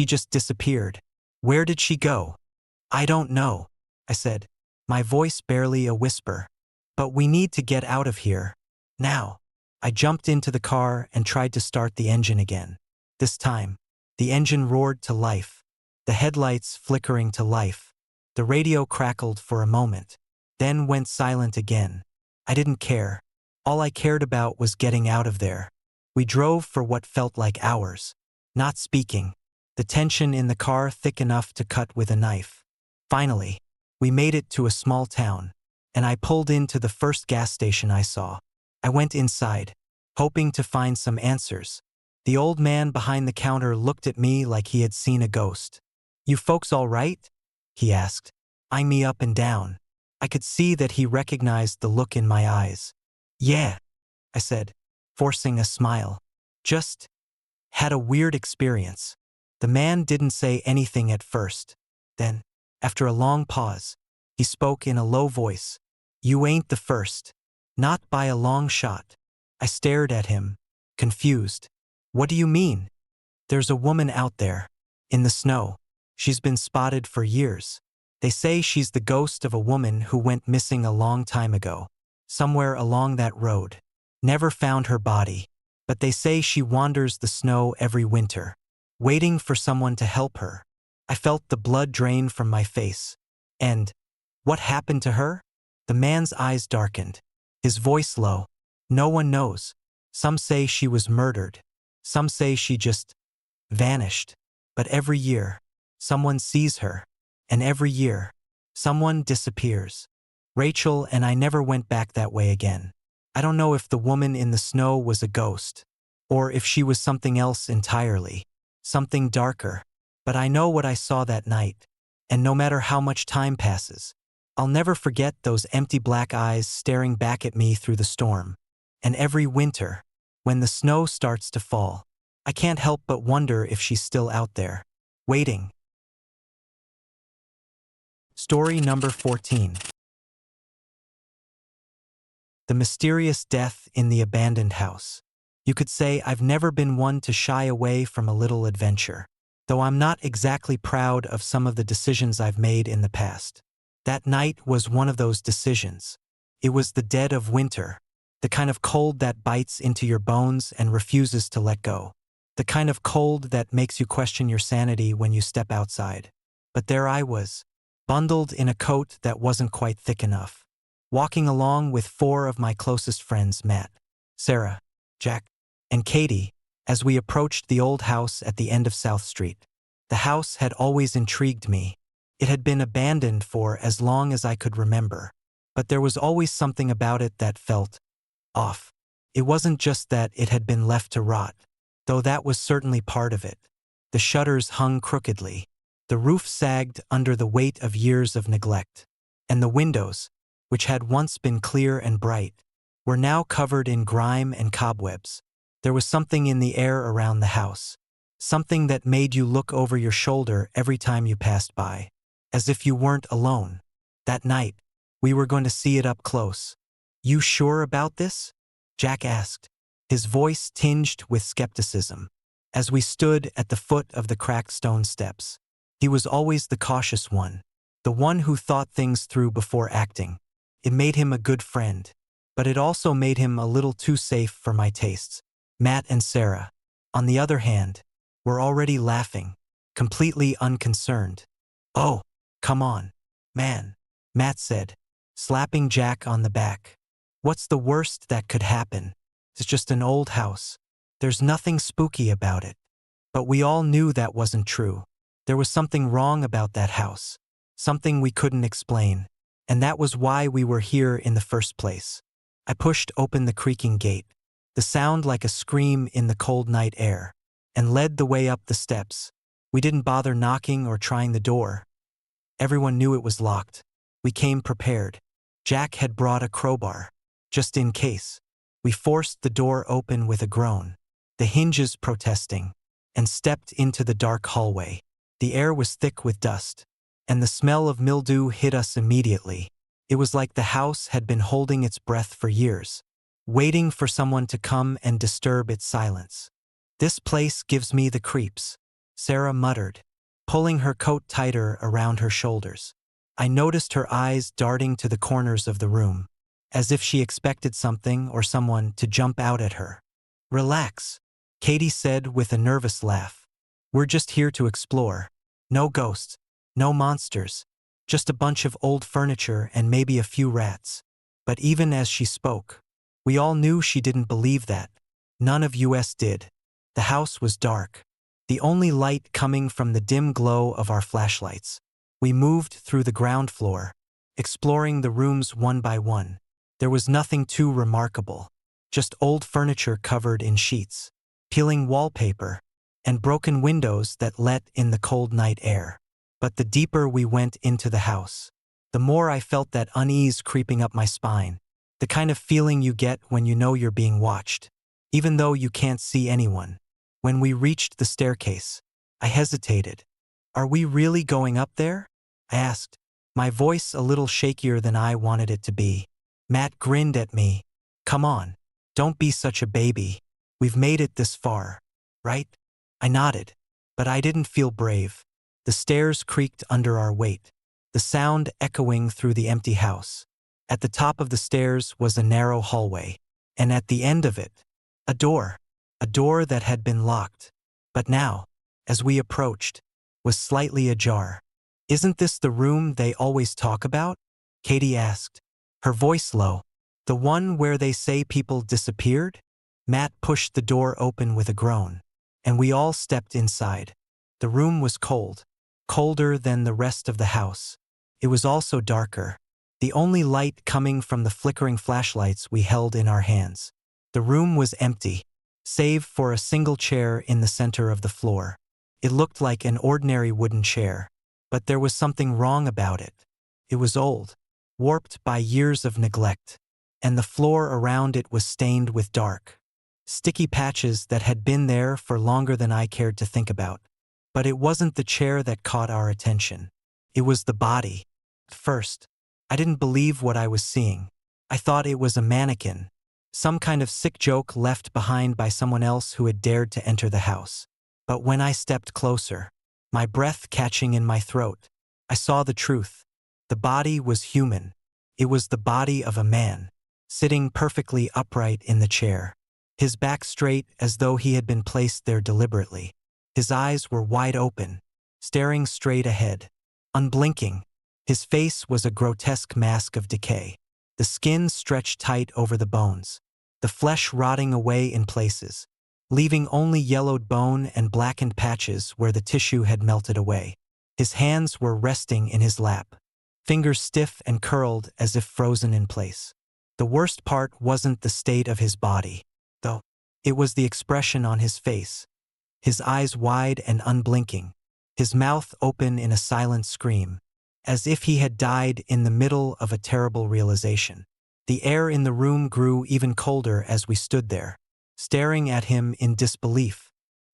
just disappeared. "Where did she go?" "I don't know," I said, my voice barely a whisper. "But we need to get out of here. Now." I jumped into the car and tried to start the engine again. This time, the engine roared to life, the headlights flickering to life. The radio crackled for a moment, then went silent again. I didn't care. All I cared about was getting out of there. We drove for what felt like hours, not speaking, the tension in the car thick enough to cut with a knife. Finally, we made it to a small town, and I pulled into the first gas station I saw. I went inside, hoping to find some answers. The old man behind the counter looked at me like he had seen a ghost. "You folks all right?" he asked, eyeing me up and down. I could see that he recognized the look in my eyes. "Yeah," I said, forcing a smile. "Just had a weird experience." The man didn't say anything at first. Then, after a long pause, he spoke in a low voice. "You ain't the first. Not by a long shot." I stared at him, confused. "What do you mean?" "There's a woman out there, in the snow. She's been spotted for years. They say she's the ghost of a woman who went missing a long time ago, somewhere along that road. Never found her body, but they say she wanders the snow every winter, waiting for someone to help her." I felt the blood drain from my face. "And what happened to her?" The man's eyes darkened, his voice low. "No one knows. Some say she was murdered. Some say she just vanished. But every year, someone sees her. And every year, someone disappears." Rachel and I never went back that way again. I don't know if the woman in the snow was a ghost, or if she was something else entirely, something darker. But I know what I saw that night. And no matter how much time passes, I'll never forget those empty black eyes staring back at me through the storm. And every winter, when the snow starts to fall, I can't help but wonder if she's still out there, waiting. Story number 14. The mysterious death in the abandoned house. You could say I've never been one to shy away from a little adventure, though I'm not exactly proud of some of the decisions I've made in the past. That night was one of those decisions. It was the dead of winter, the kind of cold that bites into your bones and refuses to let go, the kind of cold that makes you question your sanity when you step outside. But there I was, bundled in a coat that wasn't quite thick enough, walking along with 4 of my closest friends, Matt, Sarah, Jack, and Katie, as we approached the old house at the end of South Street. The house had always intrigued me. It had been abandoned for as long as I could remember, but there was always something about it that felt off. It wasn't just that it had been left to rot, though that was certainly part of it. The shutters hung crookedly, the roof sagged under the weight of years of neglect, and the windows, which had once been clear and bright, were now covered in grime and cobwebs. There was something in the air around the house, something that made you look over your shoulder every time you passed by, as if you weren't alone. That night, we were going to see it up close. "You sure about this?" Jack asked, his voice tinged with skepticism, as we stood at the foot of the cracked stone steps. He was always the cautious one, the one who thought things through before acting. It made him a good friend, but it also made him a little too safe for my tastes. Matt and Sarah, on the other hand, were already laughing, completely unconcerned. "Oh, come on, man," Matt said, slapping Jack on the back. "What's the worst that could happen? It's just an old house. There's nothing spooky about it." But we all knew that wasn't true. There was something wrong about that house, something we couldn't explain, and that was why we were here in the first place. I pushed open the creaking gate, the sound like a scream in the cold night air, and led the way up the steps. We didn't bother knocking or trying the door. Everyone knew it was locked. We came prepared. Jack had brought a crowbar, just in case. We forced the door open with a groan, the hinges protesting, and stepped into the dark hallway. The air was thick with dust, and the smell of mildew hit us immediately. It was like the house had been holding its breath for years, waiting for someone to come and disturb its silence. "This place gives me the creeps," Sarah muttered, pulling her coat tighter around her shoulders. I noticed her eyes darting to the corners of the room, as if she expected something or someone to jump out at her. "Relax," Katie said with a nervous laugh. "We're just here to explore. No ghosts, no monsters, just a bunch of old furniture and maybe a few rats." But even as she spoke, we all knew she didn't believe that. None of us did. The house was dark, the only light coming from the dim glow of our flashlights. We moved through the ground floor, exploring the rooms one by one. There was nothing too remarkable, just old furniture covered in sheets, peeling wallpaper, and broken windows that let in the cold night air. But the deeper we went into the house, the more I felt that unease creeping up my spine, the kind of feeling you get when you know you're being watched, even though you can't see anyone. When we reached the staircase, I hesitated. "Are we really going up there?" I asked, my voice a little shakier than I wanted it to be. Matt grinned at me. "Come on, don't be such a baby. We've made it this far, right?" I nodded, but I didn't feel brave. The stairs creaked under our weight, the sound echoing through the empty house. At the top of the stairs was a narrow hallway, and at the end of it, a door that had been locked, but now, as we approached, was slightly ajar. "Isn't this the room they always talk about?" Katie asked, her voice low. "The one where they say people disappeared?" Matt pushed the door open with a groan, and we all stepped inside. The room was cold, colder than the rest of the house. It was also darker, the only light coming from the flickering flashlights we held in our hands. The room was empty, save for a single chair in the center of the floor. It looked like an ordinary wooden chair, But there was something wrong about it. It was old, warped by years of neglect, and the floor around it was stained with dark, sticky patches that had been there for longer than I cared to think about. But it wasn't the chair that caught our attention. It was the body. At first, I didn't believe what I was seeing. I thought it was a mannequin, some kind of sick joke left behind by someone else who had dared to enter the house. But when I stepped closer, my breath catching in my throat, I saw the truth. The body was human. It was the body of a man, sitting perfectly upright in the chair, his back straight as though he had been placed there deliberately. His eyes were wide open, staring straight ahead, unblinking. His face was a grotesque mask of decay, the skin stretched tight over the bones, the flesh rotting away in places, leaving only yellowed bone and blackened patches where the tissue had melted away. His hands were resting in his lap, fingers stiff and curled as if frozen in place. The worst part wasn't the state of his body, though. It was the expression on his face, his eyes wide and unblinking, his mouth open in a silent scream, as if he had died in the middle of a terrible realization. The air in the room grew even colder as we stood there, staring at him in disbelief.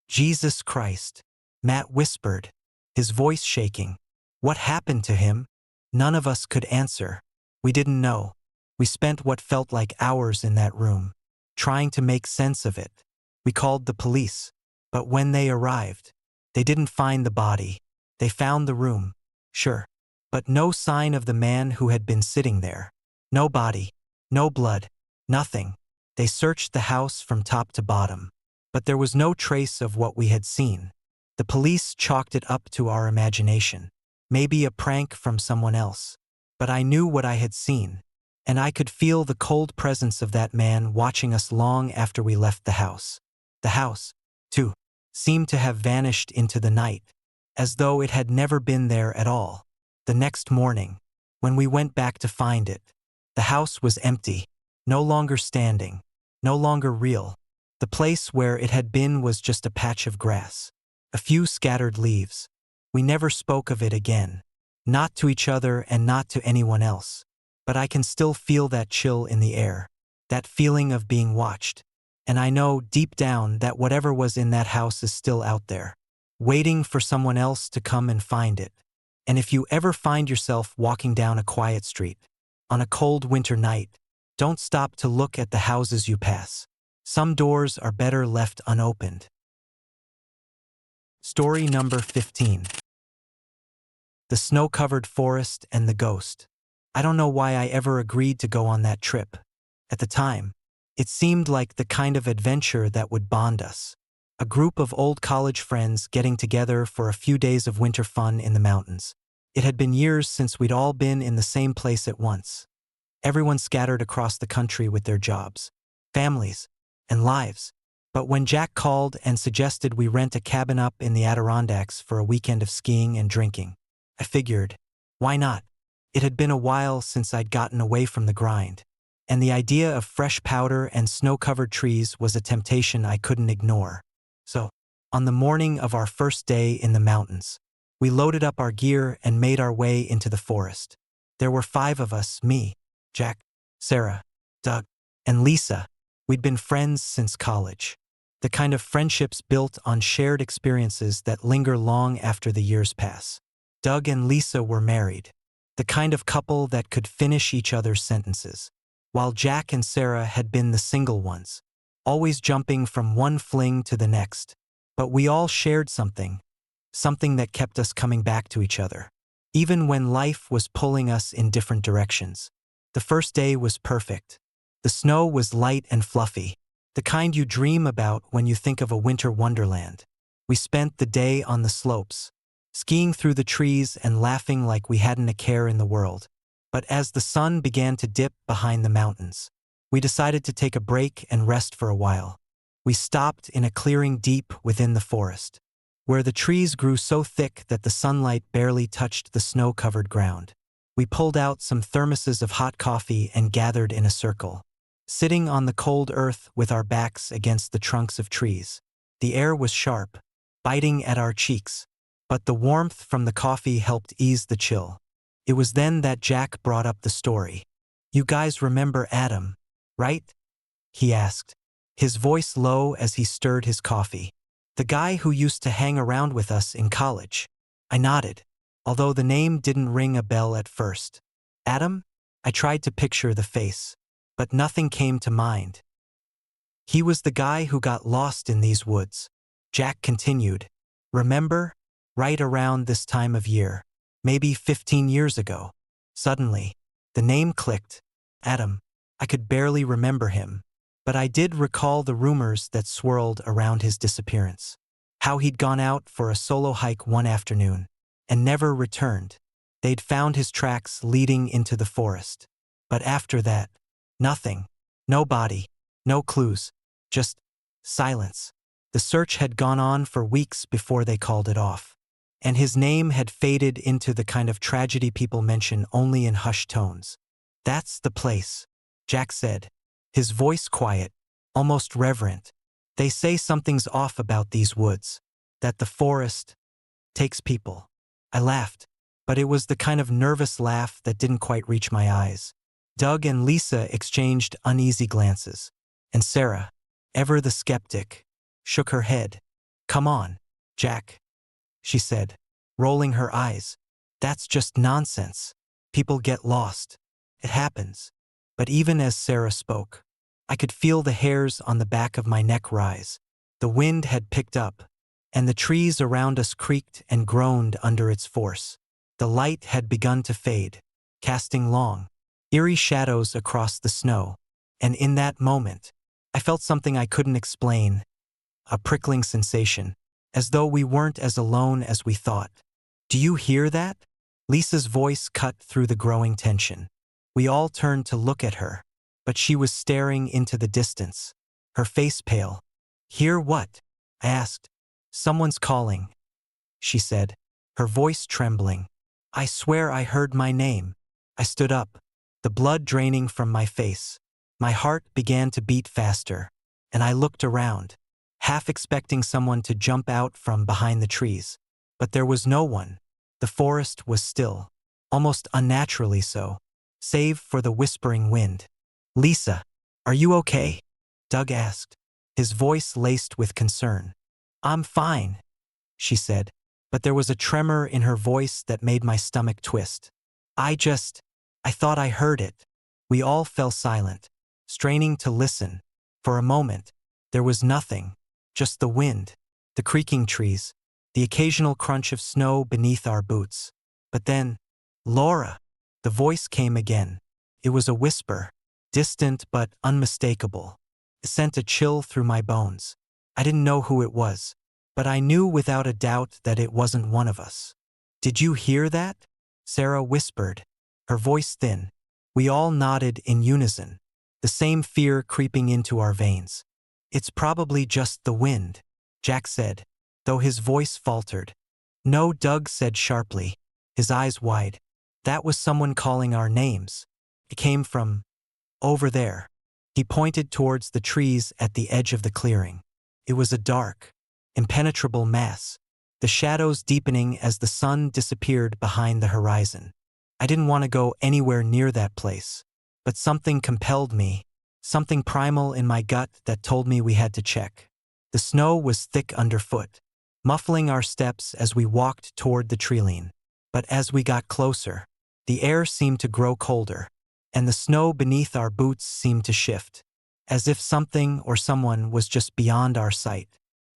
"Jesus Christ," Matt whispered, his voice shaking. "What happened to him?" None of us could answer. We didn't know. We spent what felt like hours in that room, trying to make sense of it. We called the police, but when they arrived, they didn't find the body. They found the room, sure, but no sign of the man who had been sitting there. No body, no blood, nothing. They searched the house from top to bottom, but there was no trace of what we had seen. The police chalked it up to our imagination, maybe a prank from someone else. But I knew what I had seen, and I could feel the cold presence of that man watching us long after we left the house. The house, too, seemed to have vanished into the night, as though it had never been there at all. The next morning, when we went back to find it, the house was empty, no longer standing, no longer real. The place where it had been was just a patch of grass, a few scattered leaves. We never spoke of it again, not to each other and not to anyone else. But I can still feel that chill in the air, that feeling of being watched. And I know deep down that whatever was in that house is still out there, waiting for someone else to come and find it. And if you ever find yourself walking down a quiet street, on a cold winter night, don't stop to look at the houses you pass. Some doors are better left unopened. Story number 15. The Snow-Covered Forest and the Ghost. I don't know why I ever agreed to go on that trip. At the time, it seemed like the kind of adventure that would bond us. A group of old college friends getting together for a few days of winter fun in the mountains. It had been years since we'd all been in the same place at once. Everyone scattered across the country with their jobs, families, and lives. But when Jack called and suggested we rent a cabin up in the Adirondacks for a weekend of skiing and drinking, I figured, why not? It had been a while since I'd gotten away from the grind, and the idea of fresh powder and snow-covered trees was a temptation I couldn't ignore. So, on the morning of our first day in the mountains, we loaded up our gear and made our way into the forest. There were 5 of us, me, Jack, Sarah, Doug, and Lisa. We'd been friends since college. The kind of friendships built on shared experiences that linger long after the years pass. Doug and Lisa were married, the kind of couple that could finish each other's sentences, while Jack and Sarah had been the single ones, always jumping from one fling to the next. But we all shared something that kept us coming back to each other, even when life was pulling us in different directions. The first day was perfect. The snow was light and fluffy, the kind you dream about when you think of a winter wonderland. We spent the day on the slopes, skiing through the trees and laughing like we hadn't a care in the world. But as the sun began to dip behind the mountains, we decided to take a break and rest for a while. We stopped in a clearing deep within the forest, where the trees grew so thick that the sunlight barely touched the snow-covered ground. We pulled out some thermoses of hot coffee and gathered in a circle, sitting on the cold earth with our backs against the trunks of trees. The air was sharp, biting at our cheeks, but the warmth from the coffee helped ease the chill. It was then that Jack brought up the story. "You guys remember Adam, right?" he asked, his voice low as he stirred his coffee. "The guy who used to hang around with us in college." I nodded, although the name didn't ring a bell at first. "Adam?" I tried to picture the face, but nothing came to mind. "He was the guy who got lost in these woods," Jack continued. "Remember? Right around this time of year. Maybe 15 years ago." Suddenly, the name clicked. Adam. I could barely remember him, but I did recall the rumors that swirled around his disappearance. How he'd gone out for a solo hike one afternoon and never returned. They'd found his tracks leading into the forest. But after that, nothing. No body, no clues, just silence. The search had gone on for weeks before they called it off. And his name had faded into the kind of tragedy people mention only in hushed tones. "That's the place," Jack said, his voice quiet, almost reverent. "They say something's off about these woods, that the forest takes people." I laughed, but it was the kind of nervous laugh that didn't quite reach my eyes. Doug and Lisa exchanged uneasy glances, and Sarah, ever the skeptic, shook her head. "Come on, Jack," she said, rolling her eyes. "That's just nonsense. People get lost. It happens." But even as Sarah spoke, I could feel the hairs on the back of my neck rise. The wind had picked up, and the trees around us creaked and groaned under its force. The light had begun to fade, casting long, eerie shadows across the snow, and in that moment, I felt something I couldn't explain, a prickling sensation, as though we weren't as alone as we thought. "Do you hear that?" Lisa's voice cut through the growing tension. We all turned to look at her, but she was staring into the distance, her face pale. "Hear what?" I asked. "Someone's calling," she said, her voice trembling. "I swear I heard my name." I stood up, the blood draining from my face. My heart began to beat faster, and I looked around, half expecting someone to jump out from behind the trees. But there was no one. The forest was still, almost unnaturally so, save for the whispering wind. "Lisa, are you okay?" Doug asked, his voice laced with concern. "I'm fine," she said, but there was a tremor in her voice that made my stomach twist. I thought I heard it." We all fell silent, straining to listen. For a moment, there was nothing, just the wind, the creaking trees, the occasional crunch of snow beneath our boots. But then, "Laura!" The voice came again. It was a whisper, distant but unmistakable. It sent a chill through my bones. I didn't know who it was, but I knew without a doubt that it wasn't one of us. "Did you hear that?" Sarah whispered, her voice thin. We all nodded in unison, the same fear creeping into our veins. "It's probably just the wind," Jack said, though his voice faltered. "No," Doug said sharply, his eyes wide. "That was someone calling our names. It came from over there." He pointed towards the trees at the edge of the clearing. It was a dark, impenetrable mass, the shadows deepening as the sun disappeared behind the horizon. I didn't want to go anywhere near that place, but something compelled me, something primal in my gut that told me we had to check. The snow was thick underfoot, muffling our steps as we walked toward the treeline. But as we got closer, the air seemed to grow colder, and the snow beneath our boots seemed to shift, as if something or someone was just beyond our sight.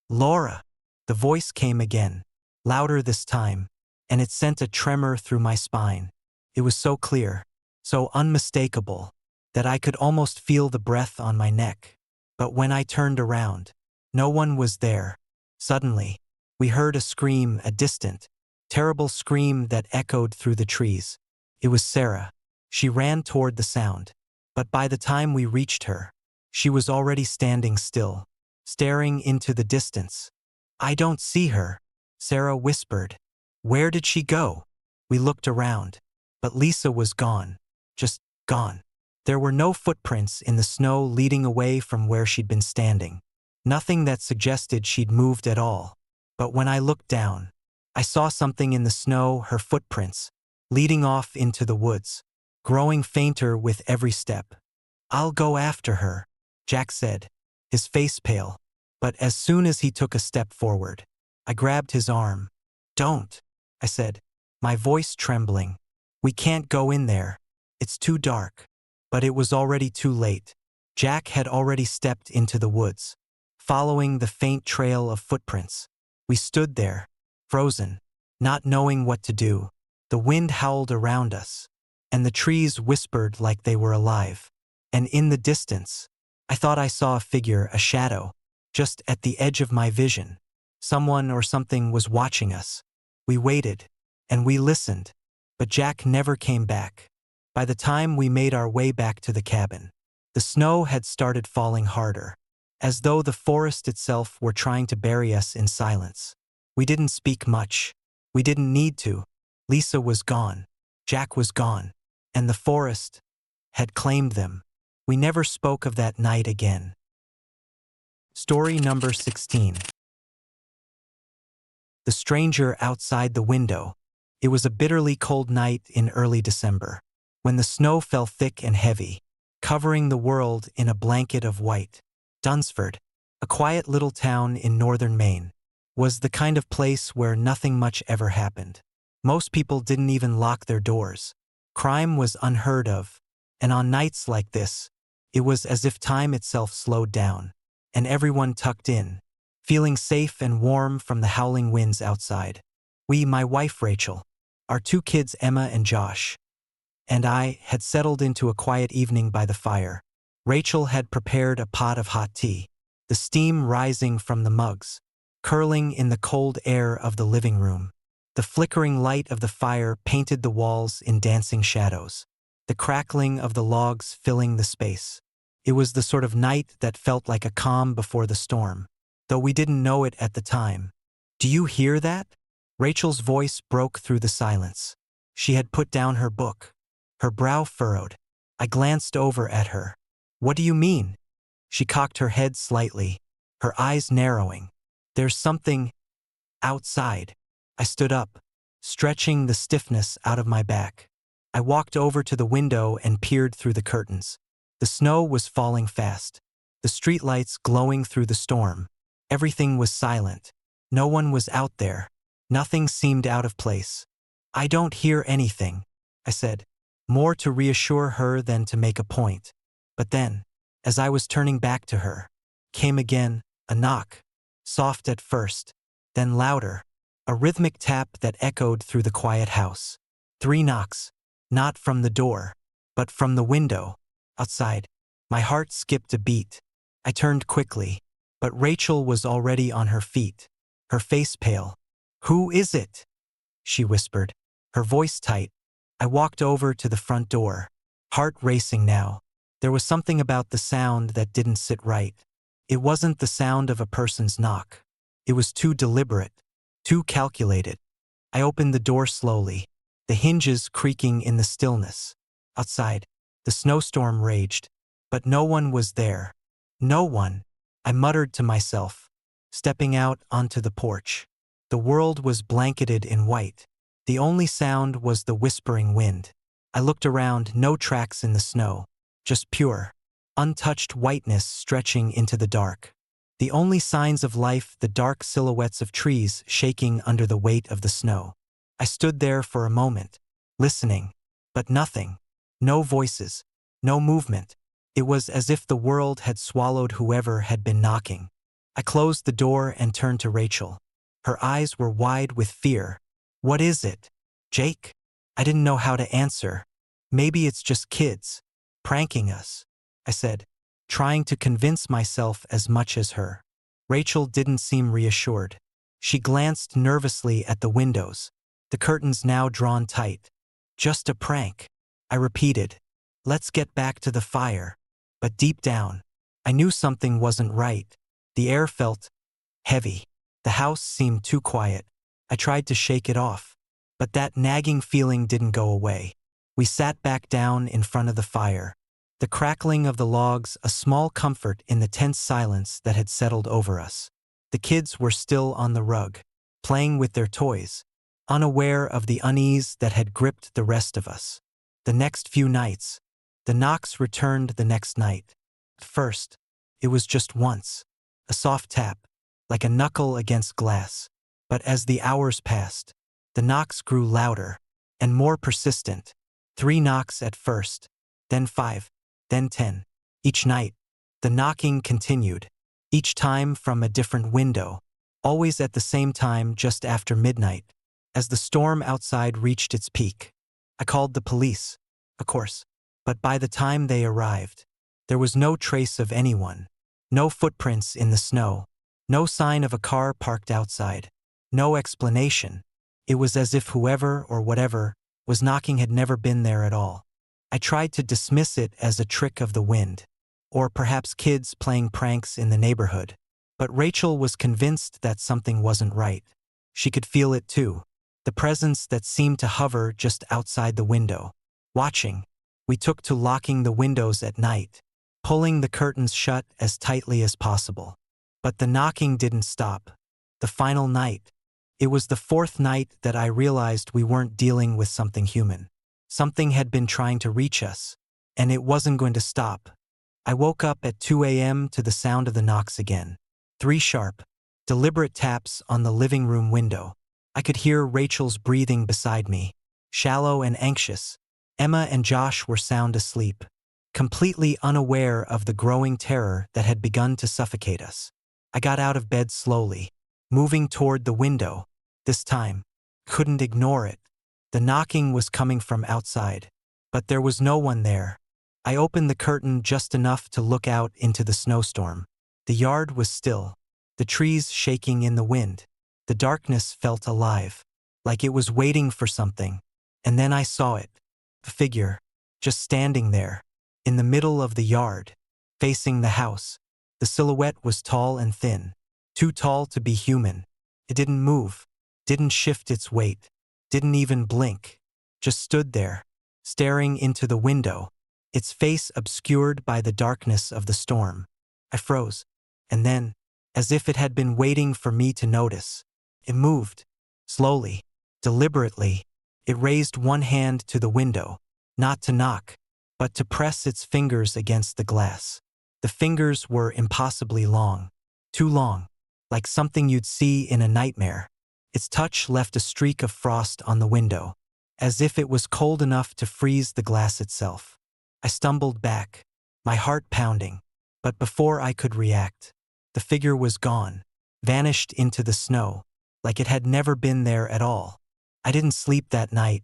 "Laura!" The voice came again, louder this time, and it sent a tremor through my spine. It was so clear, so unmistakable, that I could almost feel the breath on my neck. But when I turned around, no one was there. Suddenly, we heard a scream, a distant, terrible scream that echoed through the trees. It was Sarah. She ran toward the sound, but by the time we reached her, she was already standing still, staring into the distance. "I don't see her," Sarah whispered. "Where did she go?" We looked around, but Lisa was gone, just gone. There were no footprints in the snow leading away from where she'd been standing, nothing that suggested she'd moved at all. But when I looked down, I saw something in the snow, her footprints, leading off into the woods, growing fainter with every step. "I'll go after her," Jack said, his face pale. But as soon as he took a step forward, I grabbed his arm. "Don't," I said, my voice trembling. "We can't go in there. It's too dark." But it was already too late. Jack had already stepped into the woods, following the faint trail of footprints. We stood there, frozen, not knowing what to do. The wind howled around us, and the trees whispered like they were alive. And in the distance, I thought I saw a figure, a shadow, just at the edge of my vision. Someone or something was watching us. We waited, and we listened, but Jack never came back. By the time we made our way back to the cabin, the snow had started falling harder, as though the forest itself were trying to bury us in silence. We didn't speak much. We didn't need to. Lisa was gone. Jack was gone. And the forest had claimed them. We never spoke of that night again. Story number 16. The stranger outside the window. It was a bitterly cold night in early December, when the snow fell thick and heavy, covering the world in a blanket of white. Dunsford, a quiet little town in northern Maine, was the kind of place where nothing much ever happened. Most people didn't even lock their doors. Crime was unheard of, and on nights like this, it was as if time itself slowed down, and everyone tucked in, feeling safe and warm from the howling winds outside. We, my wife Rachel, our two kids Emma and Josh, and I had settled into a quiet evening by the fire. Rachel had prepared a pot of hot tea, the steam rising from the mugs, curling in the cold air of the living room. The flickering light of the fire painted the walls in dancing shadows, the crackling of the logs filling the space. It was the sort of night that felt like a calm before the storm, though we didn't know it at the time. "Do you hear that?" Rachel's voice broke through the silence. She had put down her book, her brow furrowed. I glanced over at her. "What do you mean?" She cocked her head slightly, her eyes narrowing. "There's something outside." I stood up, stretching the stiffness out of my back. I walked over to the window and peered through the curtains. The snow was falling fast, the streetlights glowing through the storm. Everything was silent. No one was out there. Nothing seemed out of place. "I don't hear anything," I said, more to reassure her than to make a point. But then, as I was turning back to her, came again a knock, soft at first, then louder, a rhythmic tap that echoed through the quiet house. 3 knocks, not from the door, but from the window, outside. My heart skipped a beat. I turned quickly, but Rachel was already on her feet, her face pale. "Who is it?" she whispered, her voice tight. I walked over to the front door, heart racing now. There was something about the sound that didn't sit right. It wasn't the sound of a person's knock. It was too deliberate, too calculated. I opened the door slowly, the hinges creaking in the stillness. Outside, the snowstorm raged, but no one was there. "No one," I muttered to myself, stepping out onto the porch. The world was blanketed in white. The only sound was the whispering wind. I looked around, no tracks in the snow, just pure, untouched whiteness stretching into the dark. The only signs of life, the dark silhouettes of trees shaking under the weight of the snow. I stood there for a moment, listening, but nothing. No voices, no movement. It was as if the world had swallowed whoever had been knocking. I closed the door and turned to Rachel. Her eyes were wide with fear. "What is it, Jake?" I didn't know how to answer. "Maybe it's just kids pranking us," I said, trying to convince myself as much as her. Rachel didn't seem reassured. She glanced nervously at the windows, the curtains now drawn tight. "Just a prank," I repeated. "Let's get back to the fire." But deep down, I knew something wasn't right. The air felt heavy. The house seemed too quiet. I tried to shake it off, but that nagging feeling didn't go away. We sat back down in front of the fire, the crackling of the logs a small comfort in the tense silence that had settled over us. The kids were still on the rug, playing with their toys, unaware of the unease that had gripped the rest of us. The next few nights, the knocks returned the next night. At first, it was just once, a soft tap, like a knuckle against glass. But as the hours passed, the knocks grew louder and more persistent. 3 knocks at first, then 5, then 10. Each night, the knocking continued, each time from a different window, always at the same time just after midnight. As the storm outside reached its peak, I called the police, of course, but by the time they arrived, there was no trace of anyone, no footprints in the snow, no sign of a car parked outside, no explanation. It was as if whoever or whatever was knocking had never been there at all. I tried to dismiss it as a trick of the wind, or perhaps kids playing pranks in the neighborhood. But Rachel was convinced that something wasn't right. She could feel it too, the presence that seemed to hover just outside the window, watching. We took to locking the windows at night, pulling the curtains shut as tightly as possible. But the knocking didn't stop. The final night. It was the 4th night that I realized we weren't dealing with something human. Something had been trying to reach us, and it wasn't going to stop. I woke up at 2 a.m. to the sound of the knocks again. 3 sharp, deliberate taps on the living room window. I could hear Rachel's breathing beside me, shallow and anxious. Emma and Josh were sound asleep, completely unaware of the growing terror that had begun to suffocate us. I got out of bed slowly, moving toward the window. This time, couldn't ignore it. The knocking was coming from outside, but there was no one there. I opened the curtain just enough to look out into the snowstorm. The yard was still, the trees shaking in the wind. The darkness felt alive, like it was waiting for something. And then I saw it, a figure, just standing there, in the middle of the yard, facing the house. The silhouette was tall and thin, too tall to be human. It didn't move, didn't shift its weight, didn't even blink, just stood there, staring into the window, its face obscured by the darkness of the storm. I froze, and then, as if it had been waiting for me to notice, it moved, slowly, deliberately. It raised one hand to the window, not to knock, but to press its fingers against the glass. The fingers were impossibly long, too long, like something you'd see in a nightmare. Its touch left a streak of frost on the window, as if it was cold enough to freeze the glass itself. I stumbled back, my heart pounding, but before I could react, the figure was gone, vanished into the snow, like it had never been there at all. I didn't sleep that night.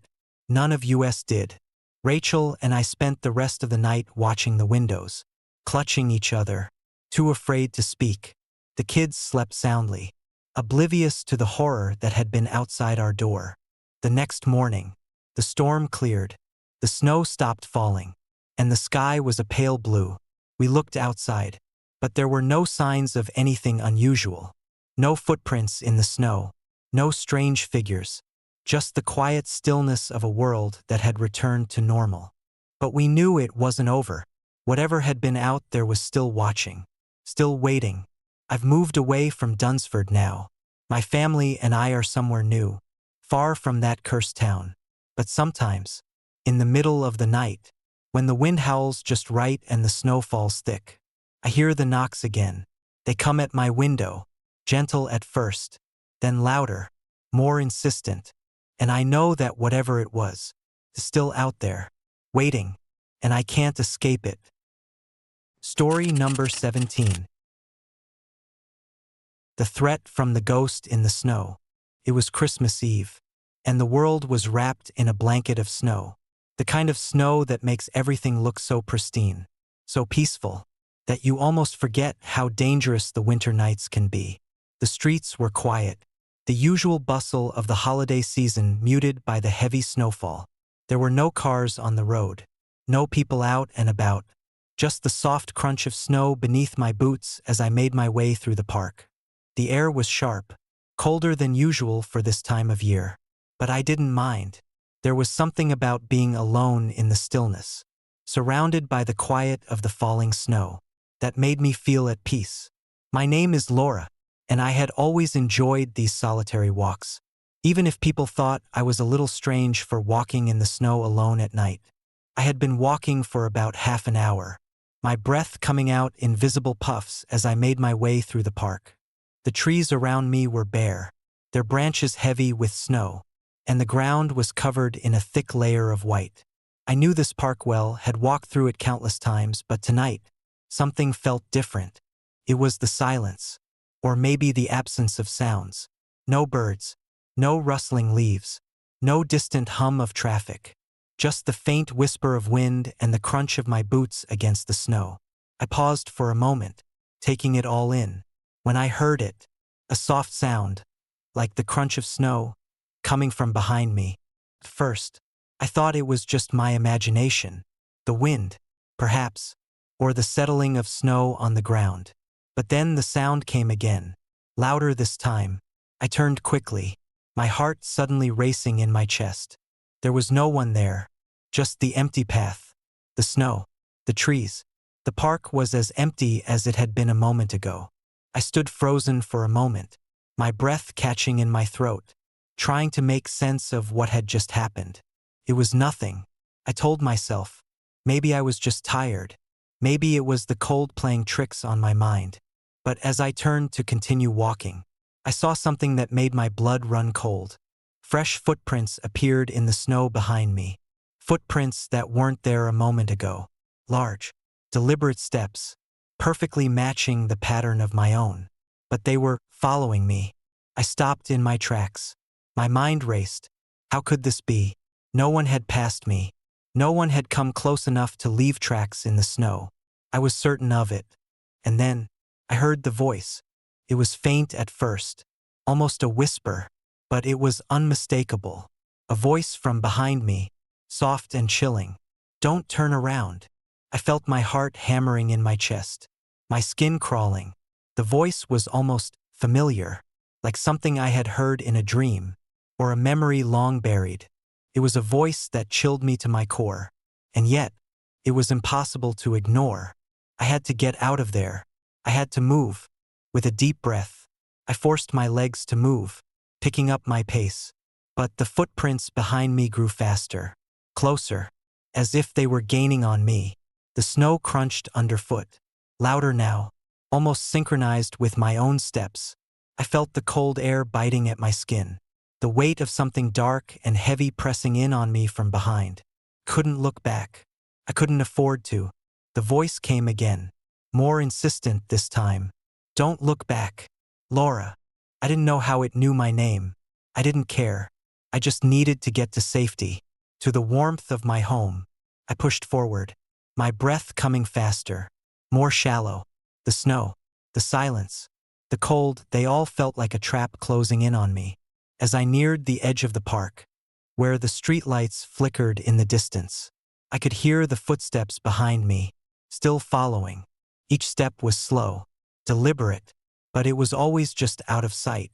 None of us did. Rachel and I spent the rest of the night watching the windows, clutching each other, too afraid to speak. The kids slept soundly, oblivious to the horror that had been outside our door. The next morning, the storm cleared, the snow stopped falling, and the sky was a pale blue. We looked outside, but there were no signs of anything unusual. No footprints in the snow, no strange figures, just the quiet stillness of a world that had returned to normal. But we knew it wasn't over. Whatever had been out there was still watching, still waiting. I've moved away from Dunsford now. My family and I are somewhere new, far from that cursed town. But sometimes, in the middle of the night, when the wind howls just right and the snow falls thick, I hear the knocks again. They come at my window, gentle at first, then louder, more insistent, and I know that whatever it was is still out there, waiting, and I can't escape it. Story number 17. The threat from the ghost in the snow. It was Christmas Eve, and the world was wrapped in a blanket of snow. The kind of snow that makes everything look so pristine, so peaceful, that you almost forget how dangerous the winter nights can be. The streets were quiet, the usual bustle of the holiday season muted by the heavy snowfall. There were no cars on the road, no people out and about, just the soft crunch of snow beneath my boots as I made my way through the park. The air was sharp, colder than usual for this time of year, but I didn't mind. There was something about being alone in the stillness, surrounded by the quiet of the falling snow, that made me feel at peace. My name is Laura, and I had always enjoyed these solitary walks. even if people thought I was a little strange for walking in the snow alone at night. I had been walking for about half an hour, my breath coming out in visible puffs as I made my way through the park. The trees around me were bare, their branches heavy with snow, and the ground was covered in a thick layer of white. I knew this park well, had walked through it countless times, but tonight, something felt different. It was the silence, or maybe the absence of sounds. No birds, no rustling leaves, no distant hum of traffic. Just the faint whisper of wind and the crunch of my boots against the snow. I paused for a moment, taking it all in. When I heard it, a soft sound, like the crunch of snow, coming from behind me. At first, I thought it was just my imagination, the wind, perhaps, or the settling of snow on the ground. But then the sound came again, louder this time. I turned quickly, my heart suddenly racing in my chest. There was no one there, just the empty path, the snow, the trees. The park was as empty as it had been a moment ago. I stood frozen for a moment, my breath catching in my throat, trying to make sense of what had just happened. It was nothing, I told myself. Maybe I was just tired. Maybe it was the cold playing tricks on my mind. But as I turned to continue walking, I saw something that made my blood run cold. Fresh footprints appeared in the snow behind me. Footprints that weren't there a moment ago. Large, deliberate steps, perfectly matching the pattern of my own. But they were following me. I stopped in my tracks. My mind raced. How could this be? No one had passed me. No one had come close enough to leave tracks in the snow. I was certain of it. And then, I heard the voice. It was faint at first, almost a whisper, but it was unmistakable. A voice from behind me, soft and chilling. Don't turn around. I felt my heart hammering in my chest, my skin crawling. The voice was almost familiar, like something I had heard in a dream, or a memory long buried. It was a voice that chilled me to my core, and yet, it was impossible to ignore. I had to get out of there. I had to move. With a deep breath, I forced my legs to move, picking up my pace. But the footprints behind me grew faster, closer, as if they were gaining on me. The snow crunched underfoot, louder now, almost synchronized with my own steps. I felt the cold air biting at my skin, the weight of something dark and heavy pressing in on me from behind. Couldn't look back. I couldn't afford to. The voice came again, more insistent this time. Don't look back, Laura. I didn't know how it knew my name. I didn't care. I just needed to get to safety, to the warmth of my home. I pushed forward, my breath coming faster, more shallow. The snow, the silence, the cold, they all felt like a trap closing in on me. As I neared the edge of the park, where the streetlights flickered in the distance, I could hear the footsteps behind me, still following. Each step was slow, deliberate, but it was always just out of sight.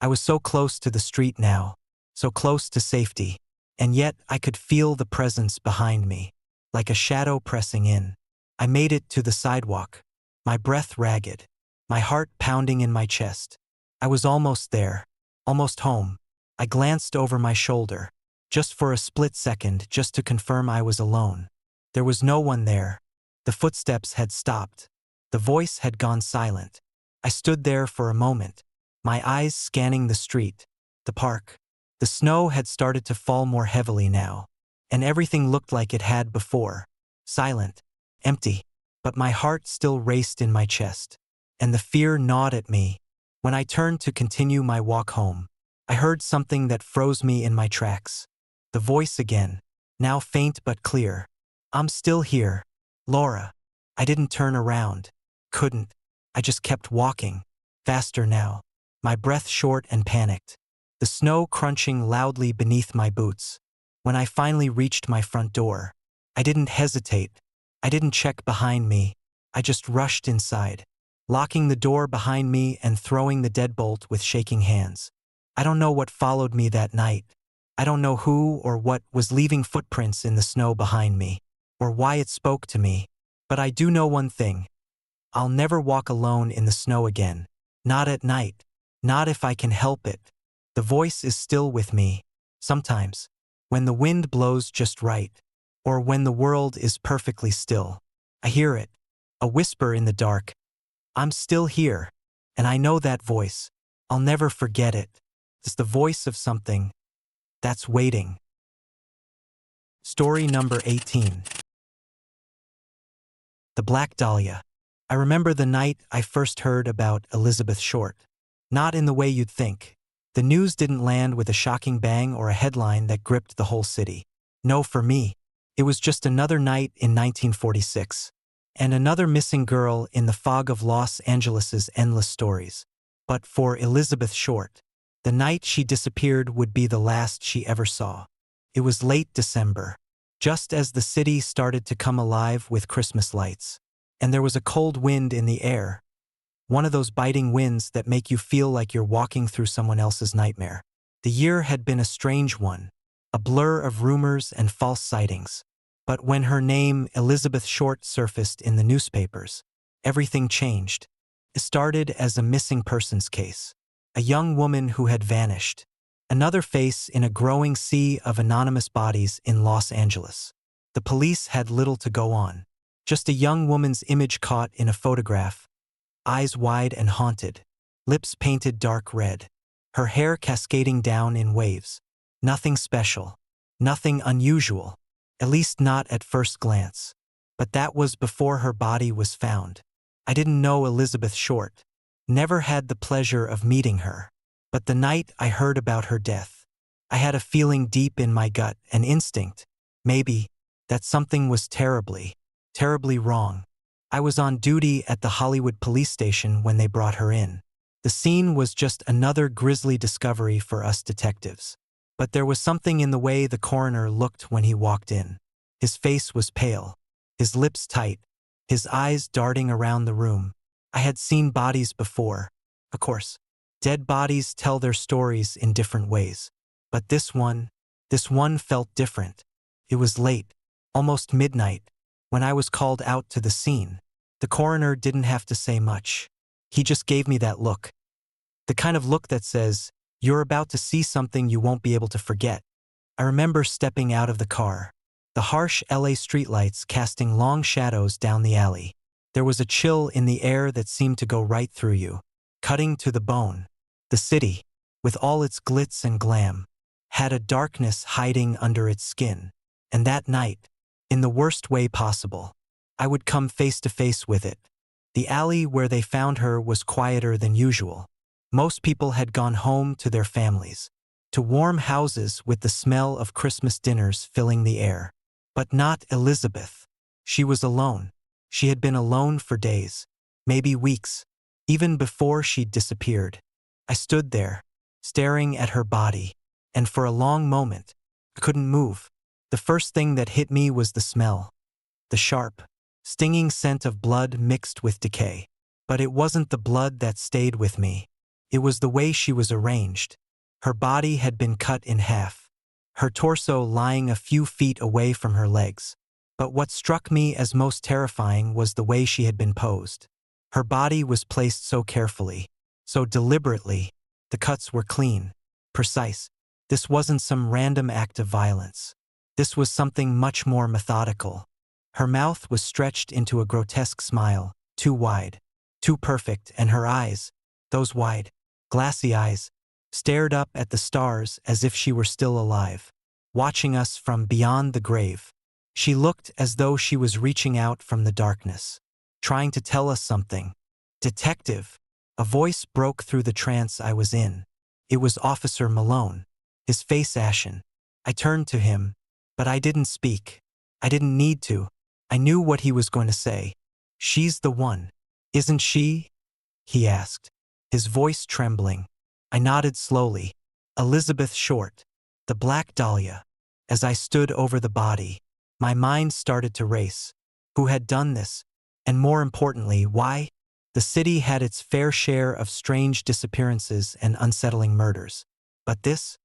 I was so close to the street now, so close to safety, and yet I could feel the presence behind me, like a shadow pressing in. I made it to the sidewalk, my breath ragged, my heart pounding in my chest. I was almost there, almost home. I glanced over my shoulder, just for a split second, just to confirm I was alone. There was no one there. The footsteps had stopped. The voice had gone silent. I stood there for a moment, my eyes scanning the street, the park. The snow had started to fall more heavily now, and everything looked like it had before. Silent, empty, but my heart still raced in my chest, and the fear gnawed at me. When I turned to continue my walk home, I heard something that froze me in my tracks. The voice again, now faint but clear. I'm still here, Laura. I didn't turn around. Couldn't. I just kept walking, faster now, my breath short and panicked, the snow crunching loudly beneath my boots. When I finally reached my front door, I didn't hesitate. I didn't check behind me. I just rushed inside, locking the door behind me and throwing the deadbolt with shaking hands. I don't know what followed me that night. I don't know who or what was leaving footprints in the snow behind me, or why it spoke to me. But I do know one thing. I'll never walk alone in the snow again. Not at night. Not if I can help it. The voice is still with me, sometimes, when the wind blows just right, or when the world is perfectly still. I hear it, a whisper in the dark. I'm still here, and I know that voice. I'll never forget it. It's the voice of something that's waiting. Story number 18. The Black Dahlia. I remember the night I first heard about Elizabeth Short. Not in the way you'd think. The news didn't land with a shocking bang or a headline that gripped the whole city. No, for me, it was just another night in 1946. And another missing girl in the fog of Los Angeles's endless stories. But for Elizabeth Short, the night she disappeared would be the last she ever saw. It was late December, just as the city started to come alive with Christmas lights. And there was a cold wind in the air, one of those biting winds that make you feel like you're walking through someone else's nightmare. The year had been a strange one, a blur of rumors and false sightings. But when her name, Elizabeth Short, surfaced in the newspapers, everything changed. It started as a missing persons case, a young woman who had vanished, another face in a growing sea of anonymous bodies in Los Angeles. The police had little to go on, just a young woman's image caught in a photograph, eyes wide and haunted, lips painted dark red, her hair cascading down in waves. Nothing special, nothing unusual, at least not at first glance. But that was before her body was found. I didn't know Elizabeth Short, never had the pleasure of meeting her. But the night I heard about her death, I had a feeling deep in my gut, an instinct, maybe, that something was terribly, terribly wrong. I was on duty at the Hollywood police station when they brought her in. The scene was just another grisly discovery for us detectives. But there was something in the way the coroner looked when he walked in. His face was pale, his lips tight, his eyes darting around the room. I had seen bodies before. Of course, dead bodies tell their stories in different ways. But this one felt different. It was late, almost midnight, when I was called out to the scene. The coroner didn't have to say much. He just gave me that look. The kind of look that says, "You're about to see something you won't be able to forget." I remember stepping out of the car, the harsh LA streetlights casting long shadows down the alley. There was a chill in the air that seemed to go right through you, cutting to the bone. The city, with all its glitz and glam, had a darkness hiding under its skin. And that night, in the worst way possible, I would come face to face with it. The alley where they found her was quieter than usual. Most people had gone home to their families, to warm houses with the smell of Christmas dinners filling the air. But not Elizabeth. She was alone. She had been alone for days, maybe weeks, even before she'd disappeared. I stood there, staring at her body, and for a long moment, I couldn't move. The first thing that hit me was the smell. The sharp, stinging scent of blood mixed with decay. But it wasn't the blood that stayed with me. It was the way she was arranged. Her body had been cut in half, her torso lying a few feet away from her legs. But what struck me as most terrifying was the way she had been posed. Her body was placed so carefully, so deliberately. The cuts were clean, precise. This wasn't some random act of violence. This was something much more methodical. Her mouth was stretched into a grotesque smile, too wide, too perfect, and her eyes, those wide, glassy eyes, stared up at the stars as if she were still alive, watching us from beyond the grave. She looked as though she was reaching out from the darkness, trying to tell us something. "Detective," a voice broke through the trance I was in. It was Officer Malone, his face ashen. I turned to him, but I didn't speak. I didn't need to. I knew what he was going to say. "She's the one, isn't she?" he asked, his voice trembling. I nodded slowly. Elizabeth Short, the Black Dahlia. As I stood over the body, my mind started to race. Who had done this? And more importantly, why? The city had its fair share of strange disappearances and unsettling murders. But this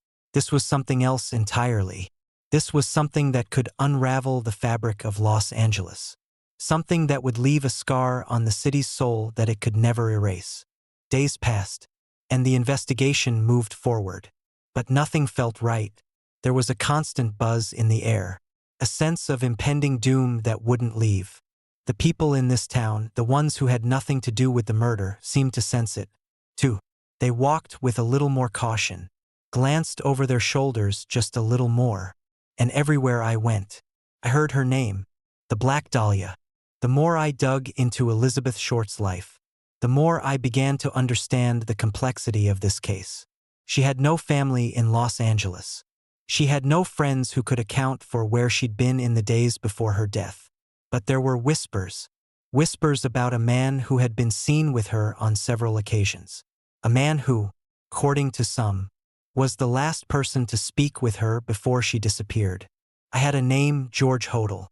was something else entirely. This was something that could unravel the fabric of Los Angeles. Something that would leave a scar on the city's soul that it could never erase. Days passed, and the investigation moved forward. But nothing felt right. There was a constant buzz in the air, a sense of impending doom that wouldn't leave. The people in this town, the ones who had nothing to do with the murder, seemed to sense it, too. They walked with a little more caution, glanced over their shoulders just a little more. And everywhere I went, I heard her name, the Black Dahlia. The more I dug into Elizabeth Short's life, the more I began to understand the complexity of this case. She had no family in Los Angeles. She had no friends who could account for where she'd been in the days before her death. But there were whispers. Whispers about a man who had been seen with her on several occasions. A man who, according to some, was the last person to speak with her before she disappeared. I had a name, George Hodel.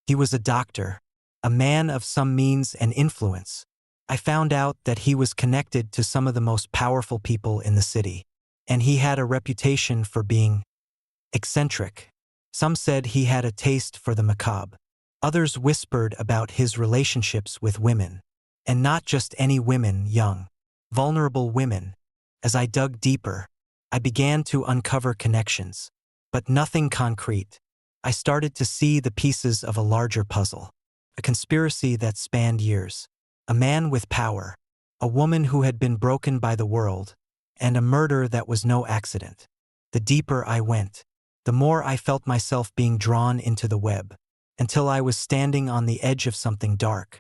He was a doctor, a man of some means and influence. I found out that he was connected to some of the most powerful people in the city, and he had a reputation for being eccentric. Some said he had a taste for the macabre. Others whispered about his relationships with women, and not just any women, young, vulnerable women. As I dug deeper, I began to uncover connections, but nothing concrete. I started to see the pieces of a larger puzzle, a conspiracy that spanned years, a man with power, a woman who had been broken by the world, and a murder that was no accident. The deeper I went, the more I felt myself being drawn into the web, until I was standing on the edge of something dark,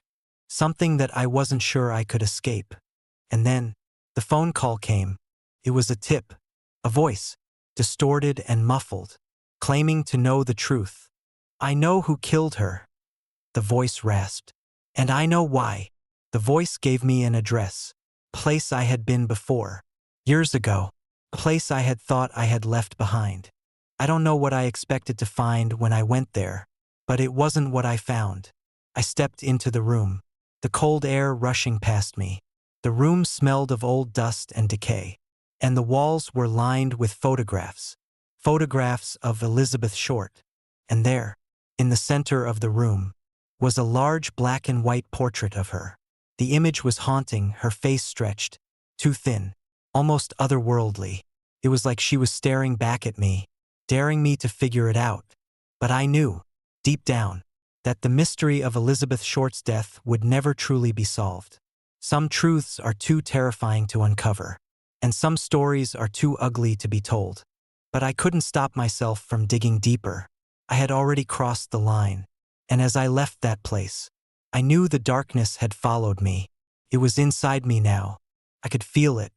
something that I wasn't sure I could escape. And then, the phone call came. It was a tip, a voice, distorted and muffled, claiming to know the truth. "I know who killed her," the voice rasped. "And I know why." The voice gave me an address, a place I had been before, years ago, a place I had thought I had left behind. I don't know what I expected to find when I went there, but it wasn't what I found. I stepped into the room, the cold air rushing past me. The room smelled of old dust and decay, and the walls were lined with photographs, photographs of Elizabeth Short. And there, in the center of the room, was a large black and white portrait of her. The image was haunting, her face stretched, too thin, almost otherworldly. It was like she was staring back at me, daring me to figure it out. But I knew, deep down, that the mystery of Elizabeth Short's death would never truly be solved. Some truths are too terrifying to uncover, and some stories are too ugly to be told. But I couldn't stop myself from digging deeper. I had already crossed the line, and as I left that place, I knew the darkness had followed me. It was inside me now. I could feel it,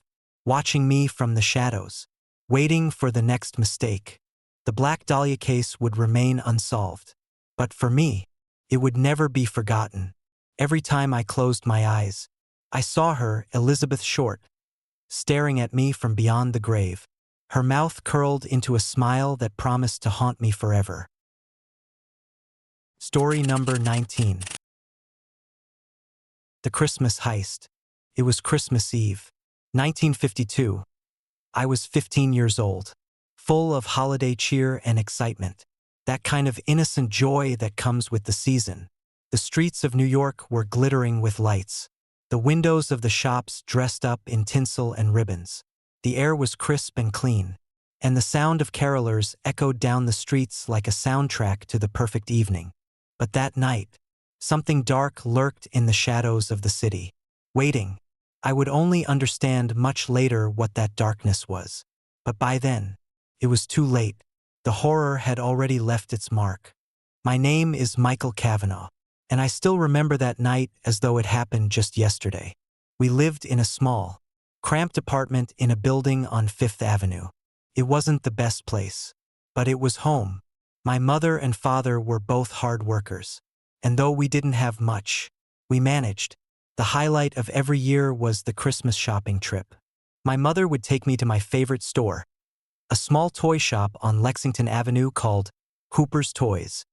watching me from the shadows, waiting for the next mistake. The Black Dahlia case would remain unsolved. But for me, it would never be forgotten. Every time I closed my eyes, I saw her, Elizabeth Short, staring at me from beyond the grave, her mouth curled into a smile that promised to haunt me forever. Story number 19. The Christmas Heist. It was Christmas Eve, 1952. I was 15 years old, full of holiday cheer and excitement, that kind of innocent joy that comes with the season. The streets of New York were glittering with lights, the windows of the shops dressed up in tinsel and ribbons. The air was crisp and clean, and the sound of carolers echoed down the streets like a soundtrack to the perfect evening. But that night, something dark lurked in the shadows of the city, waiting. I would only understand much later what that darkness was. But by then, it was too late. The horror had already left its mark. My name is Michael Cavanaugh, and I still remember that night as though it happened just yesterday. We lived in a small, cramped apartment in a building on Fifth Avenue. It wasn't the best place, but it was home. My mother and father were both hard workers, and though we didn't have much, we managed. The highlight of every year was the Christmas shopping trip. My mother would take me to my favorite store, a small toy shop on Lexington Avenue called Hooper's Toys.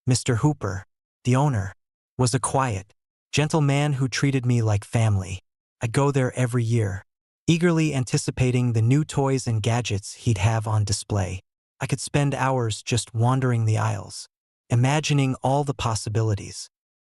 Mr. Hooper, the owner, was a quiet, gentle man who treated me like family. I'd go there every year, eagerly anticipating the new toys and gadgets he'd have on display. I could spend hours just wandering the aisles, imagining all the possibilities.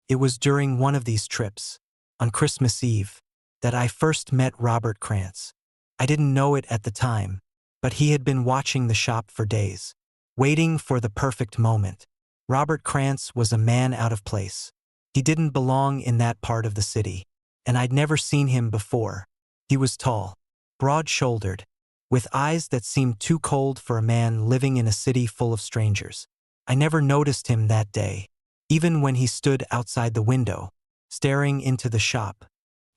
It was during one of these trips, on Christmas Eve, that I first met Robert Krantz. I didn't know it at the time, but he had been watching the shop for days, waiting for the perfect moment. Robert Krantz was a man out of place. He didn't belong in that part of the city, and I'd never seen him before. He was tall, broad-shouldered, with eyes that seemed too cold for a man living in a city full of strangers. I never noticed him that day, even when he stood outside the window, staring into the shop.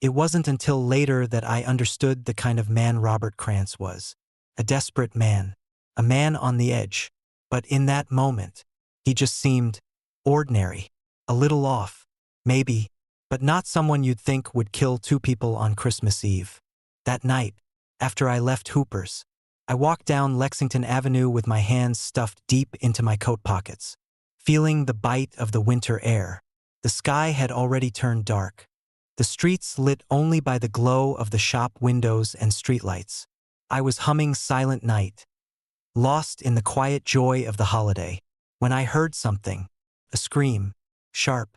It wasn't until later that I understood the kind of man Robert Krantz was. A desperate man, a man on the edge. But in that moment, he just seemed ordinary, a little off, maybe, but not someone you'd think would kill two people on Christmas Eve. That night, after I left Hooper's, I walked down Lexington Avenue with my hands stuffed deep into my coat pockets, feeling the bite of the winter air. The sky had already turned dark, the streets lit only by the glow of the shop windows and streetlights. I was humming Silent Night, lost in the quiet joy of the holiday, when I heard something, a scream, sharp,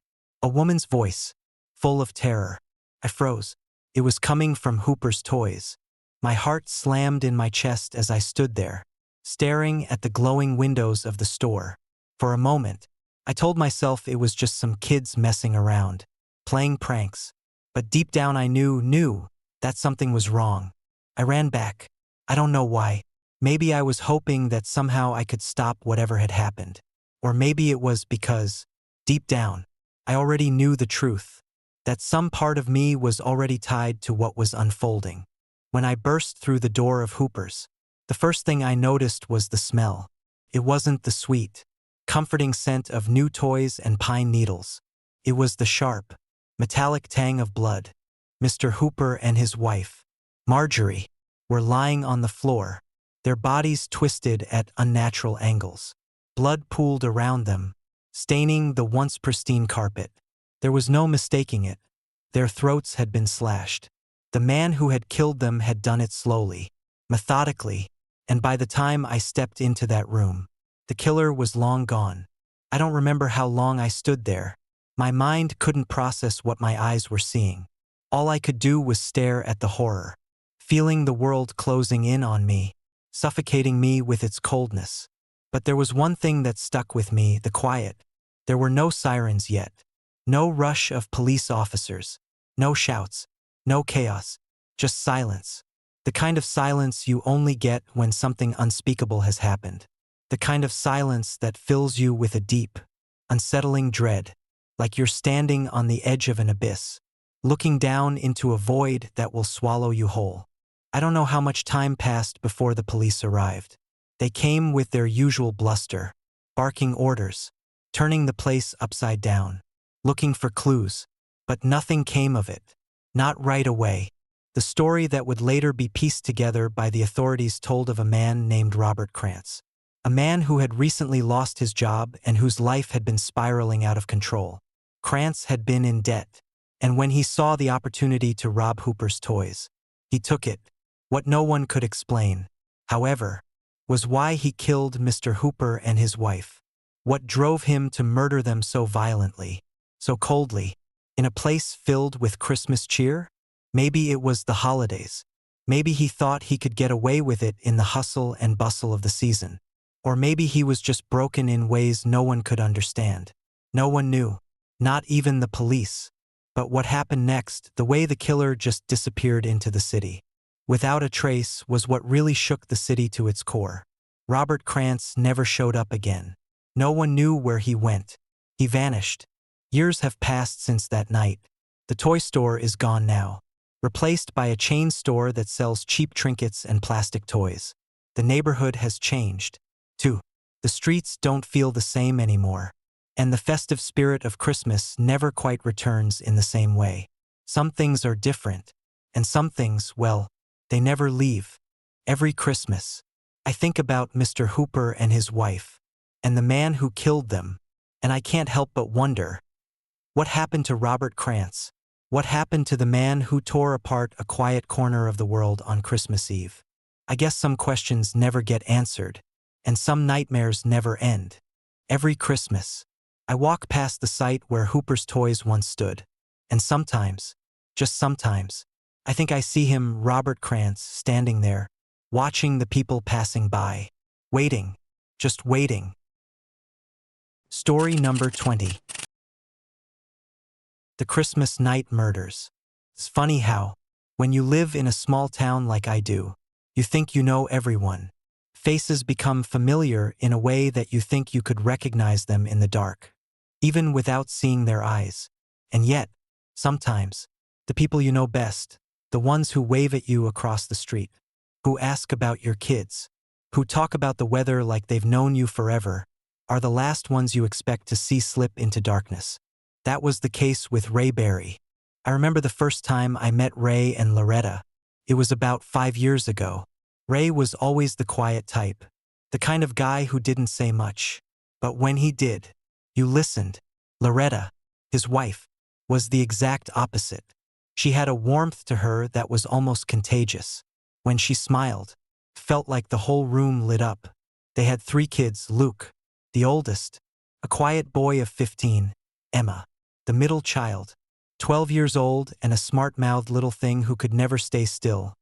a woman's voice, full of terror. I froze. It was coming from Hooper's Toys. My heart slammed in my chest as I stood there, staring at the glowing windows of the store. For a moment, I told myself it was just some kids messing around, playing pranks. But deep down I knew that something was wrong. I ran back. I don't know why. Maybe I was hoping that somehow I could stop whatever had happened. Or maybe it was because, deep down, I already knew the truth, that some part of me was already tied to what was unfolding. When I burst through the door of Hooper's, the first thing I noticed was the smell. It wasn't the sweet, comforting scent of new toys and pine needles. It was the sharp, metallic tang of blood. Mr. Hooper and his wife, Marjorie, were lying on the floor, their bodies twisted at unnatural angles. Blood pooled around them, staining the once pristine carpet. There was no mistaking it. Their throats had been slashed. The man who had killed them had done it slowly, methodically, and by the time I stepped into that room, the killer was long gone. I don't remember how long I stood there. My mind couldn't process what my eyes were seeing. All I could do was stare at the horror, feeling the world closing in on me, suffocating me with its coldness. But there was one thing that stuck with me, the quiet. There were no sirens yet, no rush of police officers, no shouts, no chaos, just silence. The kind of silence you only get when something unspeakable has happened. The kind of silence that fills you with a deep, unsettling dread, like you're standing on the edge of an abyss, looking down into a void that will swallow you whole. I don't know how much time passed before the police arrived. They came with their usual bluster, barking orders, turning the place upside down, looking for clues, but nothing came of it. Not right away. The story that would later be pieced together by the authorities told of a man named Robert Krantz, a man who had recently lost his job and whose life had been spiraling out of control. Krantz had been in debt, and when he saw the opportunity to rob Hooper's Toys, he took it. What no one could explain, however, was why he killed Mr. Hooper and his wife. What drove him to murder them so violently, so coldly, in a place filled with Christmas cheer? Maybe it was the holidays. Maybe he thought he could get away with it in the hustle and bustle of the season. Or maybe he was just broken in ways no one could understand. No one knew, not even the police. But what happened next, the way the killer just disappeared into the city, without a trace, was what really shook the city to its core. Robert Krantz never showed up again. No one knew where he went. He vanished. Years have passed since that night. The toy store is gone now, replaced by a chain store that sells cheap trinkets and plastic toys. The neighborhood has changed, too. The streets don't feel the same anymore, and the festive spirit of Christmas never quite returns in the same way. Some things are different, and some things, well, they never leave. Every Christmas, I think about Mr. Hooper and his wife, and the man who killed them, and I can't help but wonder, what happened to Robert Krantz? What happened to the man who tore apart a quiet corner of the world on Christmas Eve? I guess some questions never get answered, and some nightmares never end. Every Christmas, I walk past the site where Hooper's Toys once stood, and sometimes, just sometimes, I think I see him, Robert Krantz, standing there, watching the people passing by. Waiting. Just waiting. Story number 20. The Christmas Night Murders. It's funny how, when you live in a small town like I do, you think you know everyone. Faces become familiar in a way that you think you could recognize them in the dark, even without seeing their eyes. And yet, sometimes, the people you know best, the ones who wave at you across the street, who ask about your kids, who talk about the weather like they've known you forever, are the last ones you expect to see slip into darkness. That was the case with Ray Barry. I remember the first time I met Ray and Loretta. It was about 5 years ago. Ray was always the quiet type, the kind of guy who didn't say much. But when he did, you listened. Loretta, his wife, was the exact opposite. She had a warmth to her that was almost contagious. When she smiled, it felt like the whole room lit up. They had 3 kids: Luke, the oldest, a quiet boy of 15, Emma, the middle child, 12 years old and a smart-mouthed little thing who could never stay still,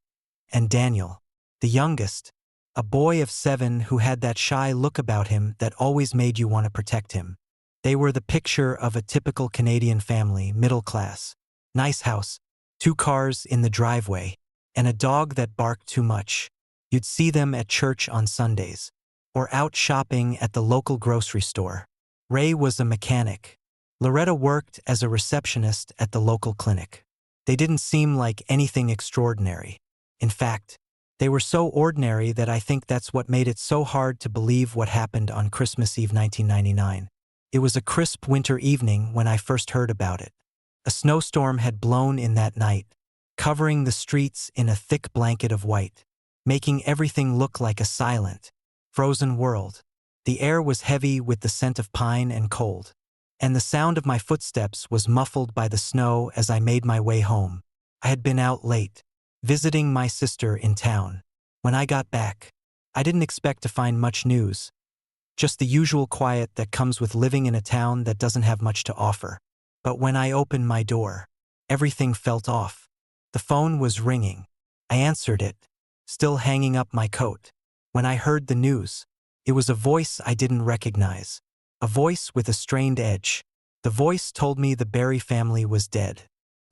and Daniel, the youngest, a boy of 7 who had that shy look about him that always made you want to protect him. They were the picture of a typical Canadian family, middle class. Nice house, 2 cars in the driveway, and a dog that barked too much. You'd see them at church on Sundays, or out shopping at the local grocery store. Ray was a mechanic. Loretta worked as a receptionist at the local clinic. They didn't seem like anything extraordinary. In fact, they were so ordinary that I think that's what made it so hard to believe what happened on Christmas Eve 1999. It was a crisp winter evening when I first heard about it. A snowstorm had blown in that night, covering the streets in a thick blanket of white, making everything look like a silent, frozen world. The air was heavy with the scent of pine and cold, and the sound of my footsteps was muffled by the snow as I made my way home. I had been out late, visiting my sister in town. When I got back, I didn't expect to find much news, just the usual quiet that comes with living in a town that doesn't have much to offer. But when I opened my door, everything felt off. The phone was ringing. I answered it, still hanging up my coat. When I heard the news, it was a voice I didn't recognize, a voice with a strained edge. The voice told me the Barry family was dead.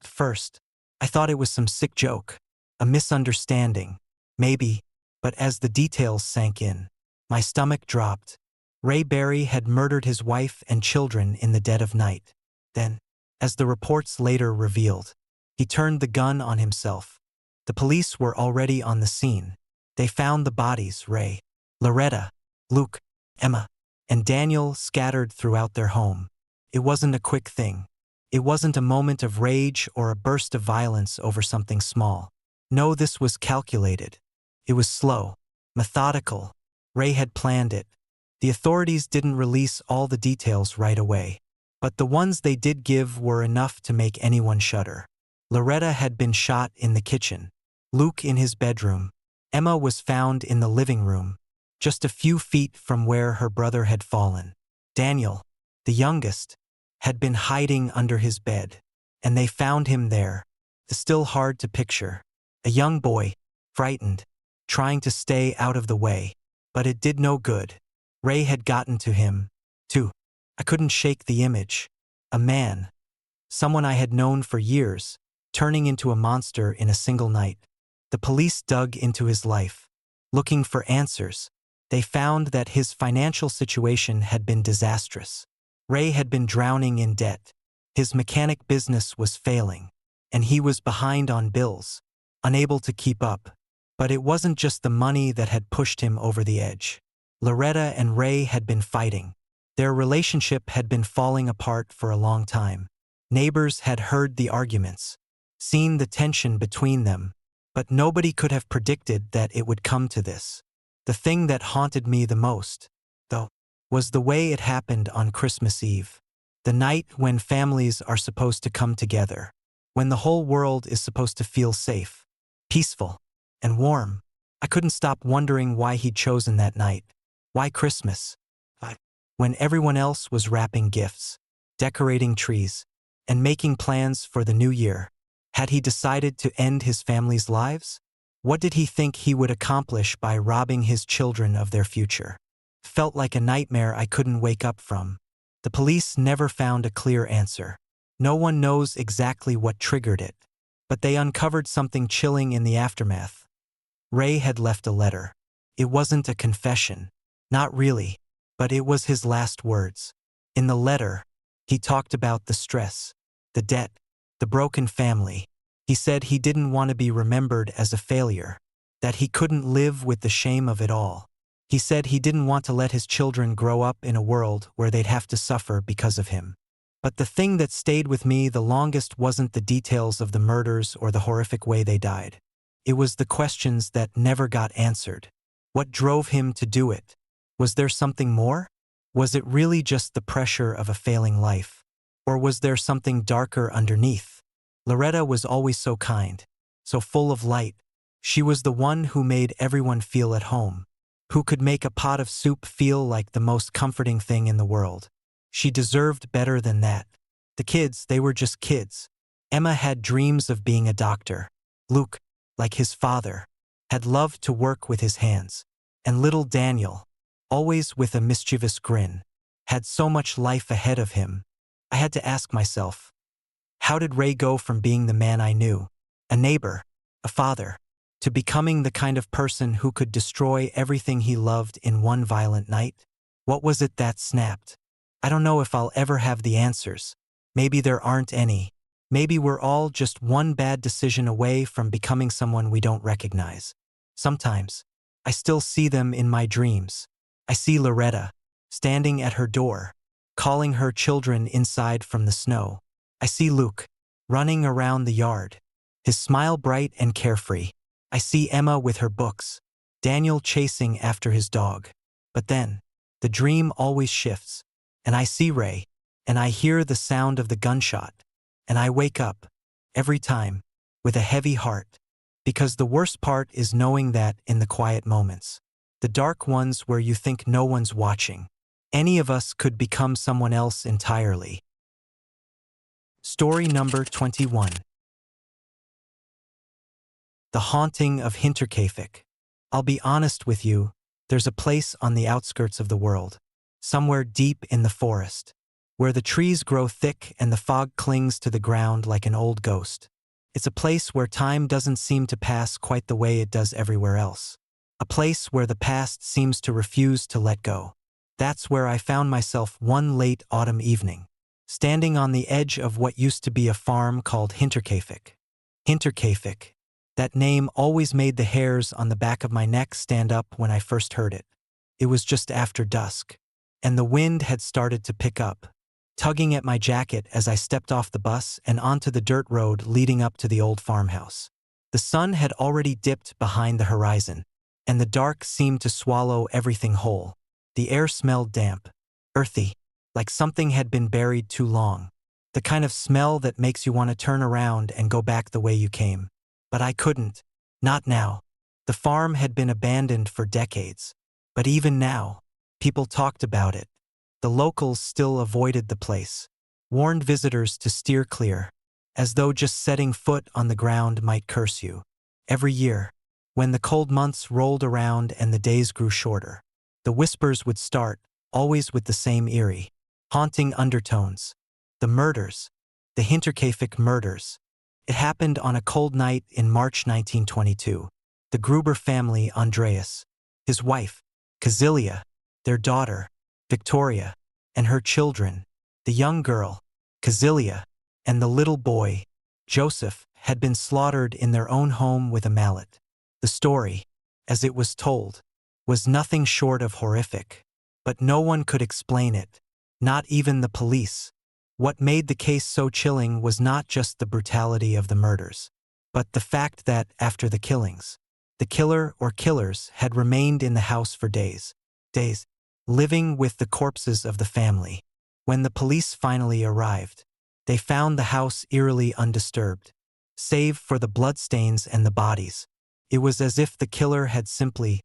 At first, I thought it was some sick joke, a misunderstanding, maybe, but as the details sank in, my stomach dropped. Ray Barry had murdered his wife and children in the dead of night. Then, as the reports later revealed, he turned the gun on himself. The police were already on the scene. They found the bodies: Ray, Loretta, Luke, Emma, and Daniel scattered throughout their home. It wasn't a quick thing. It wasn't a moment of rage or a burst of violence over something small. No, this was calculated. It was slow, methodical. Ray had planned it. The authorities didn't release all the details right away, but the ones they did give were enough to make anyone shudder. Loretta had been shot in the kitchen, Luke in his bedroom. Emma was found in the living room, just a few feet from where her brother had fallen. Daniel, the youngest, had been hiding under his bed, and they found him there. It's still hard to picture. A young boy, frightened, trying to stay out of the way, but it did no good. Ray had gotten to him, too. I couldn't shake the image. A man, someone I had known for years, turning into a monster in a single night. The police dug into his life, looking for answers. They found that his financial situation had been disastrous. Ray had been drowning in debt. His mechanic business was failing, and he was behind on bills, unable to keep up. But it wasn't just the money that had pushed him over the edge. Loretta and Ray had been fighting. Their relationship had been falling apart for a long time. Neighbors had heard the arguments, seen the tension between them, but nobody could have predicted that it would come to this. The thing that haunted me the most, though, was the way it happened on Christmas Eve. The night when families are supposed to come together, when the whole world is supposed to feel safe, peaceful, and warm. I couldn't stop wondering why he'd chosen that night. Why Christmas? When everyone else was wrapping gifts, decorating trees, and making plans for the new year. Had he decided to end his family's lives? What did he think he would accomplish by robbing his children of their future? Felt like a nightmare I couldn't wake up from. The police never found a clear answer. No one knows exactly what triggered it. But they uncovered something chilling in the aftermath. Ray had left a letter. It wasn't a confession. Not really. But it was his last words. In the letter, he talked about the stress, the debt, the broken family. He said he didn't want to be remembered as a failure, that he couldn't live with the shame of it all. He said he didn't want to let his children grow up in a world where they'd have to suffer because of him. But the thing that stayed with me the longest wasn't the details of the murders or the horrific way they died. It was the questions that never got answered. What drove him to do it? Was there something more? Was it really just the pressure of a failing life? Or was there something darker underneath? Loretta was always so kind, so full of light. She was the one who made everyone feel at home, who could make a pot of soup feel like the most comforting thing in the world. She deserved better than that. The kids, they were just kids. Emma had dreams of being a doctor. Luke, like his father, had loved to work with his hands. And little Daniel, always with a mischievous grin, had so much life ahead of him. I had to ask myself, how did Ray go from being the man I knew, a neighbor, a father, to becoming the kind of person who could destroy everything he loved in one violent night? What was it that snapped? I don't know if I'll ever have the answers. Maybe there aren't any. Maybe we're all just one bad decision away from becoming someone we don't recognize. Sometimes, I still see them in my dreams. I see Loretta, standing at her door, calling her children inside from the snow. I see Luke, running around the yard, his smile bright and carefree. I see Emma with her books, Daniel chasing after his dog. But then, the dream always shifts, and I see Ray, and I hear the sound of the gunshot, and I wake up, every time, with a heavy heart, because the worst part is knowing that in the quiet moments, the dark ones where you think no one's watching, any of us could become someone else entirely. Story number 21. The Haunting of Hinterkaifeck. I'll be honest with you, there's a place on the outskirts of the world, somewhere deep in the forest, where the trees grow thick and the fog clings to the ground like an old ghost. It's a place where time doesn't seem to pass quite the way it does everywhere else. A place where the past seems to refuse to let go. That's where I found myself one late autumn evening, standing on the edge of what used to be a farm called Hinterkaifeck. Hinterkaifeck. That name always made the hairs on the back of my neck stand up when I first heard it. It was just after dusk, and the wind had started to pick up, tugging at my jacket as I stepped off the bus and onto the dirt road leading up to the old farmhouse. The sun had already dipped behind the horizon, and the dark seemed to swallow everything whole. The air smelled damp, earthy, like something had been buried too long, the kind of smell that makes you want to turn around and go back the way you came. But I couldn't. Not now. The farm had been abandoned for decades. But even now, people talked about it. The locals still avoided the place, warned visitors to steer clear, as though just setting foot on the ground might curse you. Every year, when the cold months rolled around and the days grew shorter, the whispers would start, always with the same eerie, haunting undertones. The murders. The Hinterkaifeck murders. It happened on a cold night in March 1922. The Gruber family, Andreas, his wife, Kazilia, their daughter, Victoria, and her children, the young girl, Kazilia, and the little boy, Joseph, had been slaughtered in their own home with a mallet. The story, as it was told, was nothing short of horrific. But no one could explain it, not even the police. What made the case so chilling was not just the brutality of the murders, but the fact that, after the killings, the killer or killers had remained in the house for days, living with the corpses of the family. When the police finally arrived, they found the house eerily undisturbed, save for the bloodstains and the bodies. It was as if the killer had simply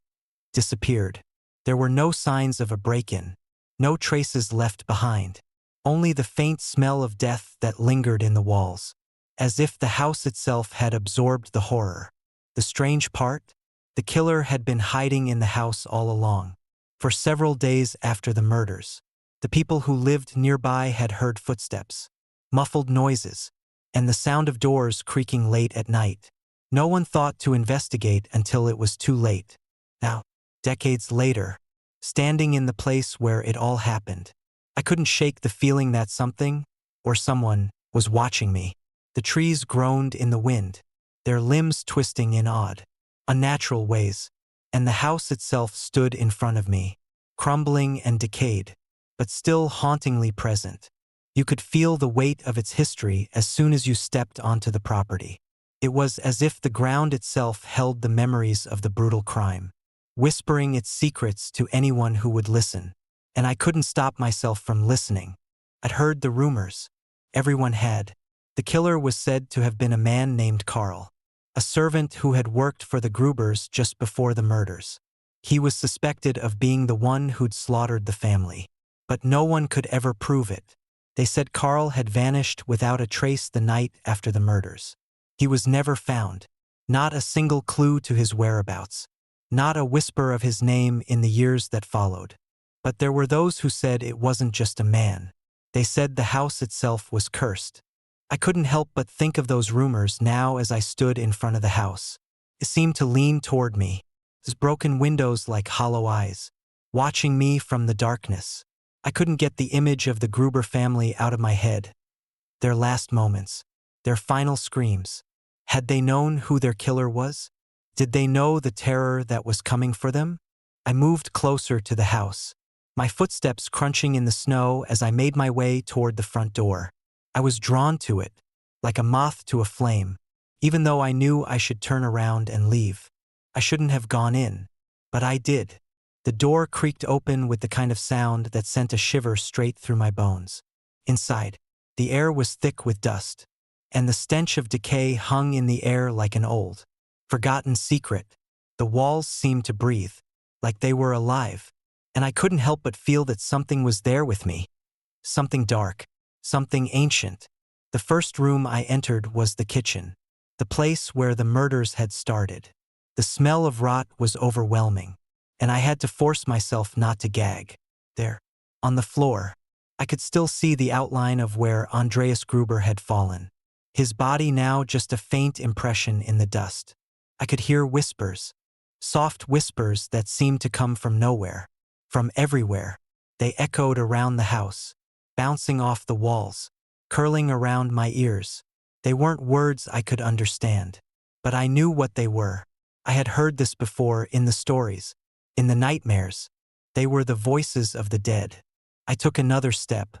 disappeared. There were no signs of a break-in, no traces left behind, only the faint smell of death that lingered in the walls, as if the house itself had absorbed the horror. The strange part? The killer had been hiding in the house all along. For several days after the murders, the people who lived nearby had heard footsteps, muffled noises, and the sound of doors creaking late at night. No one thought to investigate until it was too late. Now, decades later, standing in the place where it all happened, I couldn't shake the feeling that something, or someone, was watching me. The trees groaned in the wind, their limbs twisting in odd, unnatural ways, and the house itself stood in front of me, crumbling and decayed, but still hauntingly present. You could feel the weight of its history as soon as you stepped onto the property. It was as if the ground itself held the memories of the brutal crime, whispering its secrets to anyone who would listen. And I couldn't stop myself from listening. I'd heard the rumors. Everyone had. The killer was said to have been a man named Carl, a servant who had worked for the Grubers just before the murders. He was suspected of being the one who'd slaughtered the family, but no one could ever prove it. They said Carl had vanished without a trace the night after the murders. He was never found. Not a single clue to his whereabouts. Not a whisper of his name in the years that followed. But there were those who said it wasn't just a man. They said the house itself was cursed. I couldn't help but think of those rumors now as I stood in front of the house. It seemed to lean toward me, its broken windows like hollow eyes, watching me from the darkness. I couldn't get the image of the Gruber family out of my head. Their last moments, their final screams. Had they known who their killer was? Did they know the terror that was coming for them? I moved closer to the house, my footsteps crunching in the snow as I made my way toward the front door. I was drawn to it, like a moth to a flame, even though I knew I should turn around and leave. I shouldn't have gone in, but I did. The door creaked open with the kind of sound that sent a shiver straight through my bones. Inside, the air was thick with dust, and the stench of decay hung in the air like an old, forgotten secret. The walls seemed to breathe, like they were alive, and I couldn't help but feel that something was there with me. Something dark, something ancient. The first room I entered was the kitchen, the place where the murders had started. The smell of rot was overwhelming, and I had to force myself not to gag. There, on the floor, I could still see the outline of where Andreas Gruber had fallen, his body now just a faint impression in the dust. I could hear whispers, soft whispers that seemed to come from nowhere, from everywhere. They echoed around the house, bouncing off the walls, curling around my ears. They weren't words I could understand, but I knew what they were. I had heard this before in the stories, in the nightmares. They were the voices of the dead. I took another step,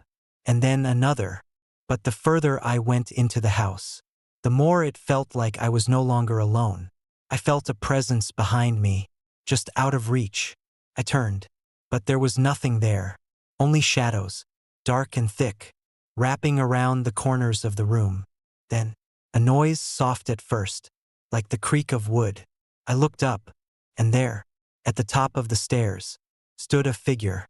and then another, but the further I went into the house, the more it felt like I was no longer alone. I felt a presence behind me, just out of reach. I turned, but there was nothing there, only shadows, dark and thick, wrapping around the corners of the room. Then, a noise soft at first, like the creak of wood. I looked up, and there, at the top of the stairs, stood a figure.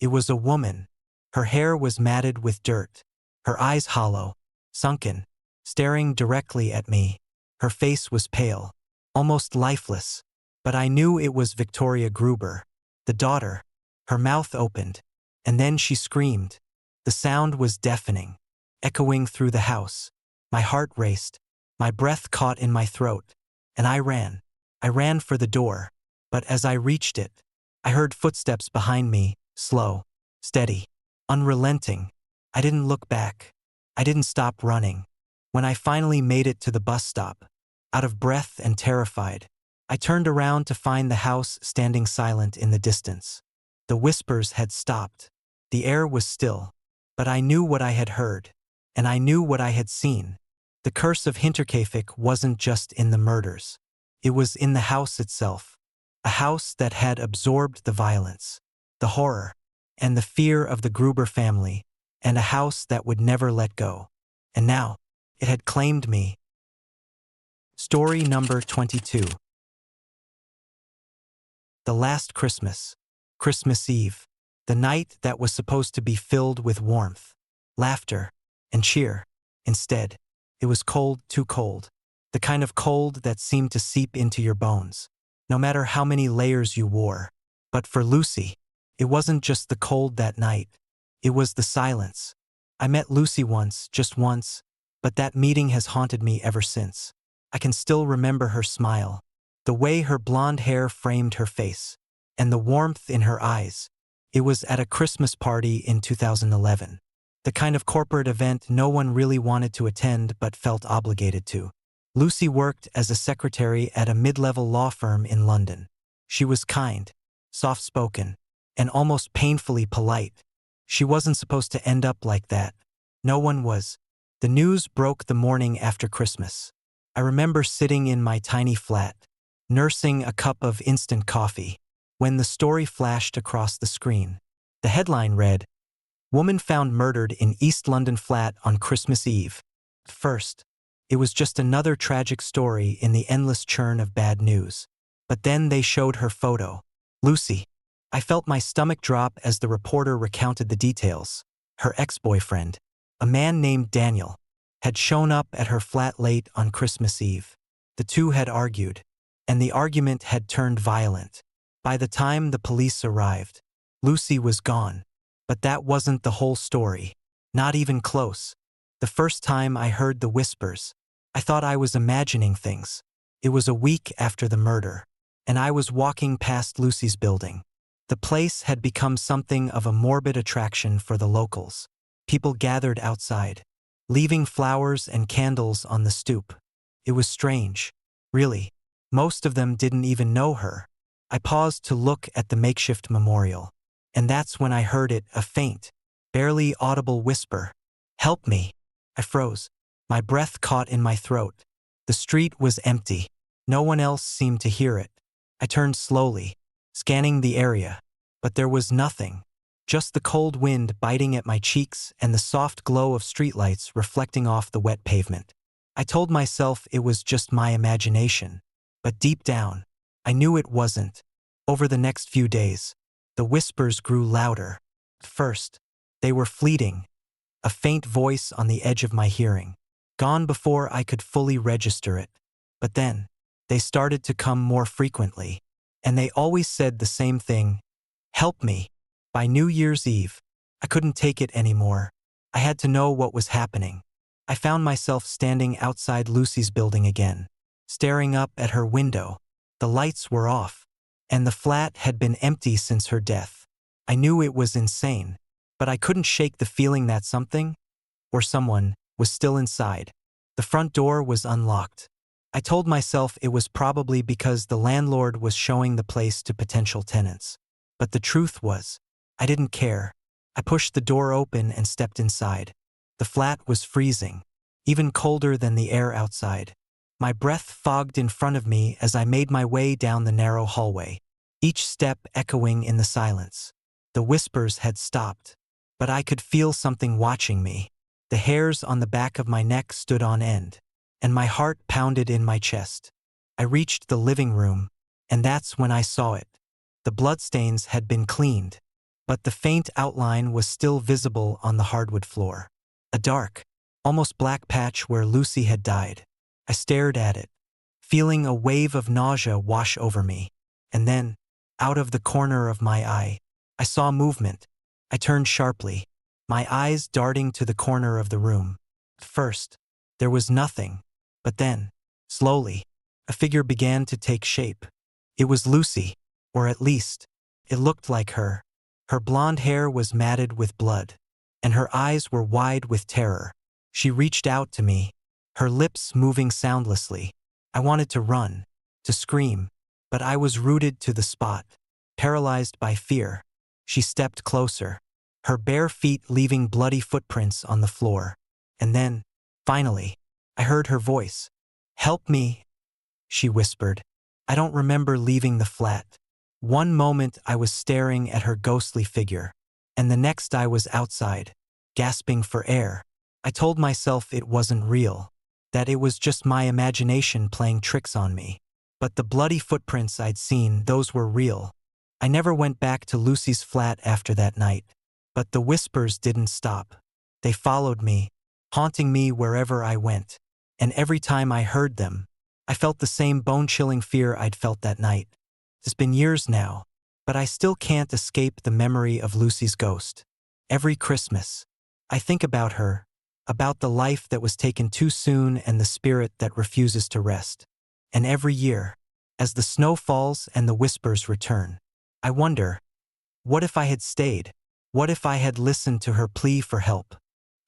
It was a woman. Her hair was matted with dirt, her eyes hollow, sunken, staring directly at me. Her face was pale, almost lifeless, but I knew it was Victoria Gruber, the daughter. Her mouth opened, and then she screamed. The sound was deafening, echoing through the house. My heart raced, my breath caught in my throat, and I ran. I ran for the door, but as I reached it, I heard footsteps behind me, slow, steady, unrelenting. I didn't look back. I didn't stop running. When I finally made it to the bus stop, out of breath and terrified, I turned around to find the house standing silent in the distance. The whispers had stopped. The air was still, but I knew what I had heard, and I knew what I had seen. The curse of Hinterkaifeck wasn't just in the murders. It was in the house itself, a house that had absorbed the violence, the horror, and the fear of the Gruber family, and a house that would never let go. And now, it had claimed me. Story number 22. The Last Christmas. Christmas Eve. The night that was supposed to be filled with warmth, laughter, and cheer. Instead, it was cold, too cold. the kind of cold that seemed to seep into your bones, no matter how many layers you wore. But for Lucy, it wasn't just the cold that night. It was the silence. I met Lucy once, just once, but that meeting has haunted me ever since. I can still remember her smile, the way her blonde hair framed her face, and the warmth in her eyes. It was at a Christmas party in 2011. The kind of corporate event no one really wanted to attend but felt obligated to. Lucy worked as a secretary at a mid-level law firm in London. She was kind, soft-spoken, and almost painfully polite. She wasn't supposed to end up like that. No one was. The news broke the morning after Christmas. I remember sitting in my tiny flat, nursing a cup of instant coffee, when the story flashed across the screen. The headline read, "Woman found murdered in East London flat on Christmas Eve." At first, it was just another tragic story in the endless churn of bad news. But then they showed her photo. Lucy. I felt my stomach drop as the reporter recounted the details. Her ex-boyfriend, a man named Daniel, had shown up at her flat late on Christmas Eve. The two had argued, and the argument had turned violent. By the time the police arrived, Lucy was gone. But that wasn't the whole story. Not even close. The first time I heard the whispers, I thought I was imagining things. It was a week after the murder, and I was walking past Lucy's building. The place had become something of a morbid attraction for the locals. People gathered outside, leaving flowers and candles on the stoop. It was strange. Really, most of them didn't even know her. I paused to look at the makeshift memorial, and that's when I heard it, a faint, barely audible whisper. "Help me." I froze. My breath caught in my throat. The street was empty. No one else seemed to hear it. I turned slowly, scanning the area, but there was nothing. Just the cold wind biting at my cheeks and the soft glow of streetlights reflecting off the wet pavement. I told myself it was just my imagination, but deep down, I knew it wasn't. Over the next few days, the whispers grew louder. At first, they were fleeting, a faint voice on the edge of my hearing, gone before I could fully register it. But then, they started to come more frequently, and they always said the same thing: "Help me." By New Year's Eve, I couldn't take it anymore. I had to know what was happening. I found myself standing outside Lucy's building again, staring up at her window. The lights were off, and the flat had been empty since her death. I knew it was insane, but I couldn't shake the feeling that something, or someone, was still inside. The front door was unlocked. I told myself it was probably because the landlord was showing the place to potential tenants. But the truth was, I didn't care. I pushed the door open and stepped inside. The flat was freezing, even colder than the air outside. My breath fogged in front of me as I made my way down the narrow hallway, each step echoing in the silence. The whispers had stopped, but I could feel something watching me. The hairs on the back of my neck stood on end, and my heart pounded in my chest. I reached the living room, and that's when I saw it. The bloodstains had been cleaned, but the faint outline was still visible on the hardwood floor. A dark, almost black patch where Lucy had died. I stared at it, feeling a wave of nausea wash over me. And then, out of the corner of my eye, I saw movement. I turned sharply, my eyes darting to the corner of the room. At first, there was nothing, but then, slowly, a figure began to take shape. It was Lucy, or at least, it looked like her. Her blonde hair was matted with blood, and her eyes were wide with terror. She reached out to me, her lips moving soundlessly. I wanted to run, to scream, but I was rooted to the spot, paralyzed by fear. She stepped closer, her bare feet leaving bloody footprints on the floor. And then, finally, I heard her voice. "Help me," she whispered. I don't remember leaving the flat. One moment I was staring at her ghostly figure, and the next I was outside, gasping for air. I told myself it wasn't real, that it was just my imagination playing tricks on me. But the bloody footprints I'd seen, those were real. I never went back to Lucy's flat after that night. But the whispers didn't stop. They followed me, haunting me wherever I went. and every time I heard them, I felt the same bone-chilling fear I'd felt that night. It's been years now, but I still can't escape the memory of Lucy's ghost. Every Christmas, I think about her, about the life that was taken too soon and the spirit that refuses to rest. And every year, as the snow falls and the whispers return, I wonder, what if I had stayed? What if I had listened to her plea for help?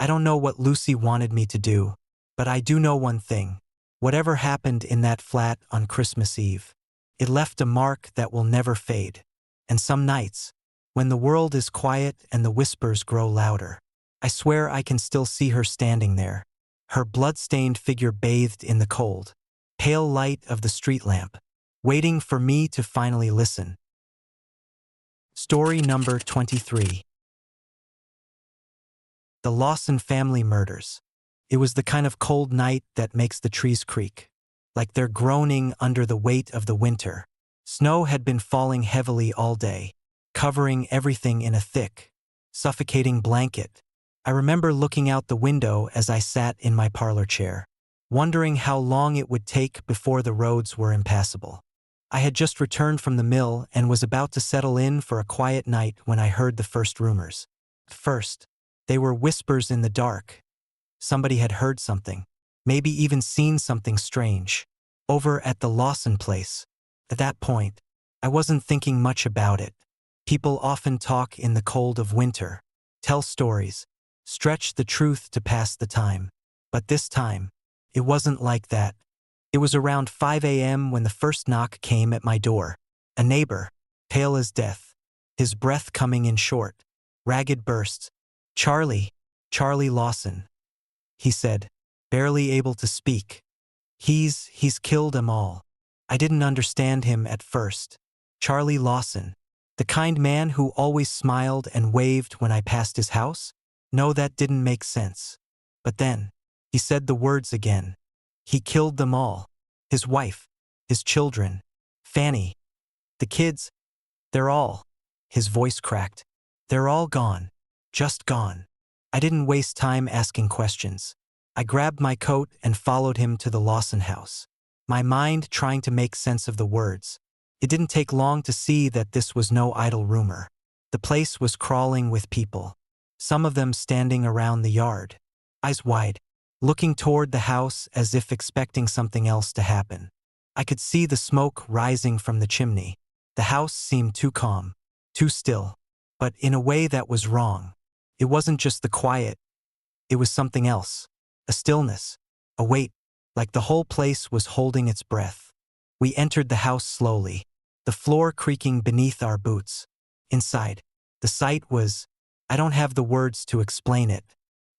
I don't know what Lucy wanted me to do, but I do know one thing. Whatever happened in that flat on Christmas Eve, it left a mark that will never fade. And some nights, when the world is quiet and the whispers grow louder, I swear I can still see her standing there, her blood-stained figure bathed in the cold, pale light of the street lamp, waiting for me to finally listen. Story number 23. The Lawson family murders. It was the kind of cold night that makes the trees creak, like they're groaning under the weight of the winter. Snow had been falling heavily all day, covering everything in a thick, suffocating blanket. I remember looking out the window as I sat in my parlor chair, wondering how long it would take before the roads were impassable. I had just returned from the mill and was about to settle in for a quiet night when I heard the first rumors. First, they were whispers in the dark. Somebody had heard something, maybe even seen something strange, over at the Lawson place. At that point, I wasn't thinking much about it. People often talk in the cold of winter, tell stories, stretch the truth to pass the time. But this time, it wasn't like that. It was around 5 a.m. when the first knock came at my door. A neighbor, pale as death, his breath coming in short, ragged bursts. Charlie Lawson, he said, barely able to speak. He's killed them all. I didn't understand him at first. Charlie Lawson, the kind man who always smiled and waved when I passed his house? No, that didn't make sense. But then, he said the words again. He killed them all. His wife, his children, Fanny. The kids, they're all. His voice cracked. They're all gone. Just gone. I didn't waste time asking questions. I grabbed my coat and followed him to the Lawson house, my mind trying to make sense of the words. It didn't take long to see that this was no idle rumor. The place was crawling with people, some of them standing around the yard, eyes wide, looking toward the house as if expecting something else to happen. I could see the smoke rising from the chimney. The house seemed too calm, too still, but in a way that was wrong. It wasn't just the quiet, it was something else. A stillness, a weight, like the whole place was holding its breath. We entered the house slowly, the floor creaking beneath our boots. Inside, the sight was, I don't have the words to explain it.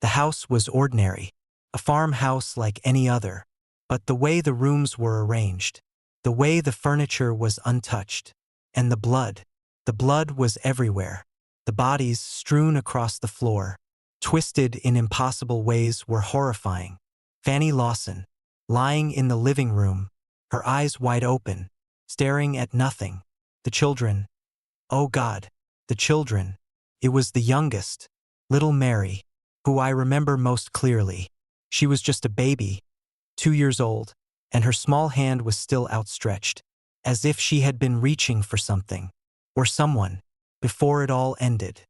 The house was ordinary, a farmhouse like any other, but the way the rooms were arranged, the way the furniture was untouched, and the blood was everywhere. The bodies strewn across the floor, twisted in impossible ways, were horrifying. Fanny Lawson, lying in the living room, her eyes wide open, staring at nothing. The children, oh God, the children. It was the youngest, little Mary, who I remember most clearly. She was just a baby, 2 years old, and her small hand was still outstretched, as if she had been reaching for something, or someone, before it all ended.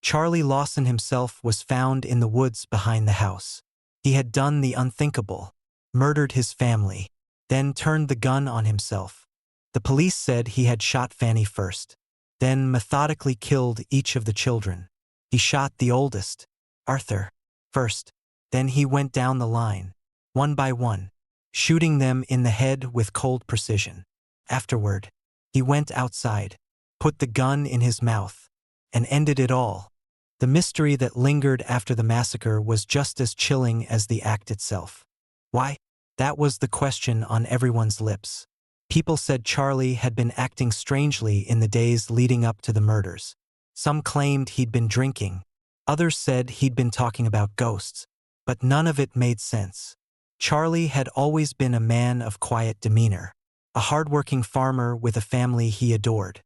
Charlie Lawson himself was found in the woods behind the house. He had done the unthinkable, murdered his family, then turned the gun on himself. The police said he had shot Fanny first, then methodically killed each of the children. He shot the oldest, Arthur, first, then he went down the line, one by one, shooting them in the head with cold precision. Afterward, he went outside, put the gun in his mouth, and ended it all. The mystery that lingered after the massacre was just as chilling as the act itself. Why? That was the question on everyone's lips. People said Charlie had been acting strangely in the days leading up to the murders. Some claimed he'd been drinking. Others said he'd been talking about ghosts. But none of it made sense. Charlie had always been a man of quiet demeanor, a hardworking farmer with a family he adored.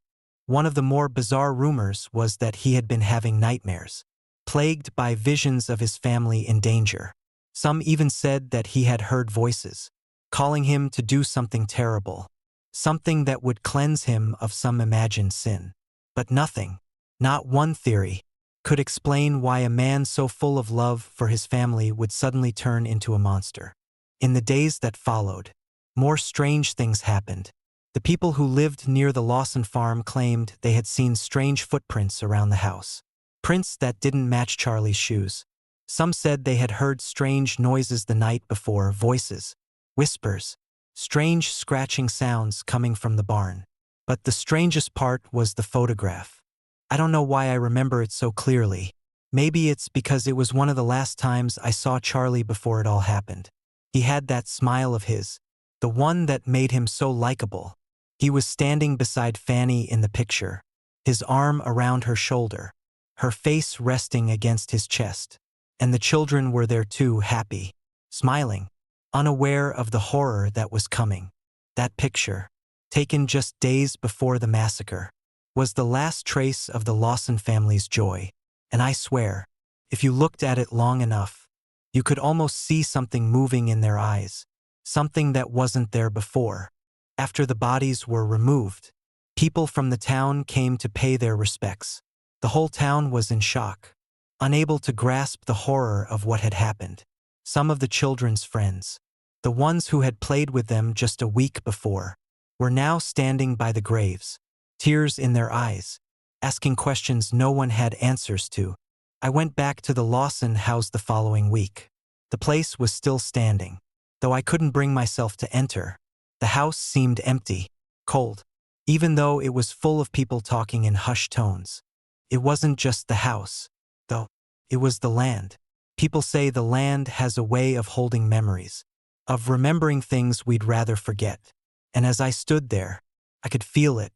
One of the more bizarre rumors was that he had been having nightmares, plagued by visions of his family in danger. Some even said that he had heard voices, calling him to do something terrible, something that would cleanse him of some imagined sin. But nothing, not one theory, could explain why a man so full of love for his family would suddenly turn into a monster. In the days that followed, more strange things happened. The people who lived near the Lawson farm claimed they had seen strange footprints around the house. Prints that didn't match Charlie's shoes. Some said they had heard strange noises the night before, voices, whispers, strange scratching sounds coming from the barn. But the strangest part was the photograph. I don't know why I remember it so clearly. Maybe it's because it was one of the last times I saw Charlie before it all happened. He had that smile of his, the one that made him so likable. He was standing beside Fanny in the picture, his arm around her shoulder, her face resting against his chest. And the children were there too, happy, smiling, unaware of the horror that was coming. That picture, taken just days before the massacre, was the last trace of the Lawson family's joy. And I swear, if you looked at it long enough, you could almost see something moving in their eyes, something that wasn't there before. After the bodies were removed, people from the town came to pay their respects. The whole town was in shock, unable to grasp the horror of what had happened. Some of the children's friends, the ones who had played with them just a week before, were now standing by the graves, tears in their eyes, asking questions no one had answers to. I went back to the Lawson house the following week. The place was still standing, though I couldn't bring myself to enter. The house seemed empty, cold, even though it was full of people talking in hushed tones. It wasn't just the house, though. It was the land. People say the land has a way of holding memories, of remembering things we'd rather forget. And as I stood there, I could feel it,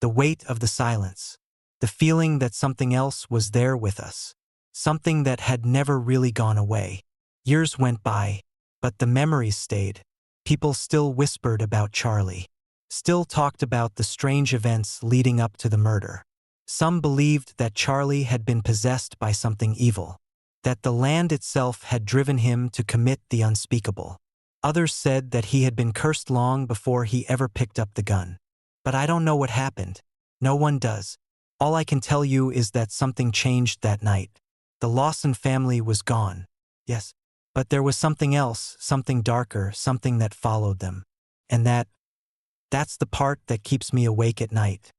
the weight of the silence, the feeling that something else was there with us, something that had never really gone away. Years went by, but the memories stayed. People still whispered about Charlie, still talked about the strange events leading up to the murder. Some believed that Charlie had been possessed by something evil, that the land itself had driven him to commit the unspeakable. Others said that he had been cursed long before he ever picked up the gun. But I don't know what happened. No one does. All I can tell you is that something changed that night. The Lawson family was gone, yes, but there was something else, something darker, something that followed them. And that's the part that keeps me awake at night.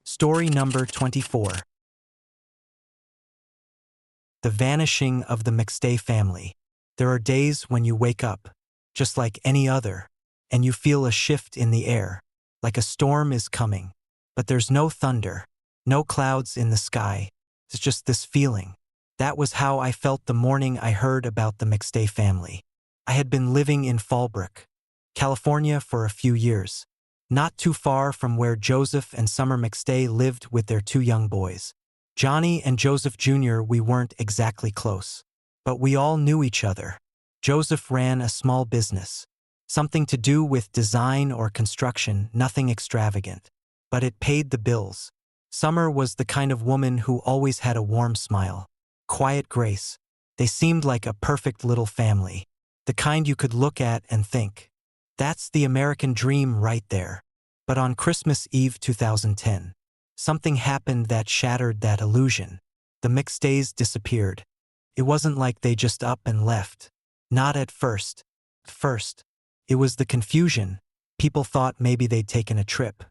Story number 24. The vanishing of the McStay family. There are days when you wake up, just like any other, and you feel a shift in the air, like a storm is coming. But there's no thunder, no clouds in the sky. It's just this feeling. That was how I felt the morning I heard about the McStay family. I had been living in Fallbrook, California for a few years, not too far from where Joseph and Summer McStay lived with their two young boys. Johnny and Joseph Jr. We weren't exactly close, but we all knew each other. Joseph ran a small business, something to do with design or construction, nothing extravagant, but it paid the bills. Summer was the kind of woman who always had a warm smile, quiet grace. They seemed like a perfect little family, the kind you could look at and think, that's the American dream right there. But on Christmas Eve 2010, something happened that shattered that illusion. The McStays disappeared. It wasn't like they just up and left. Not at first. First, it was the confusion. People thought maybe they'd taken a trip.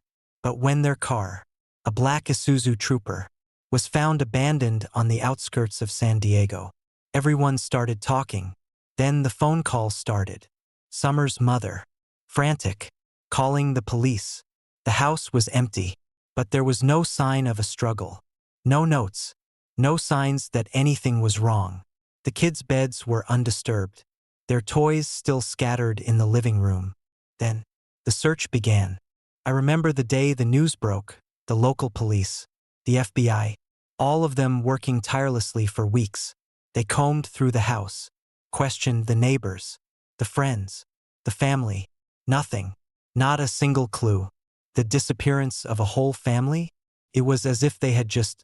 But when their car, a black Isuzu Trooper, was found abandoned on the outskirts of San Diego, everyone started talking. Then the phone calls started. Summer's mother, frantic, calling the police. The house was empty, but there was no sign of a struggle. No notes. No signs that anything was wrong. The kids' beds were undisturbed, their toys still scattered in the living room. Then, the search began. I remember the day the news broke, the local police, the FBI, all of them working tirelessly for weeks. They combed through the house, questioned the neighbors, the friends, the family. Nothing. Not a single clue. The disappearance of a whole family? It was as if they had just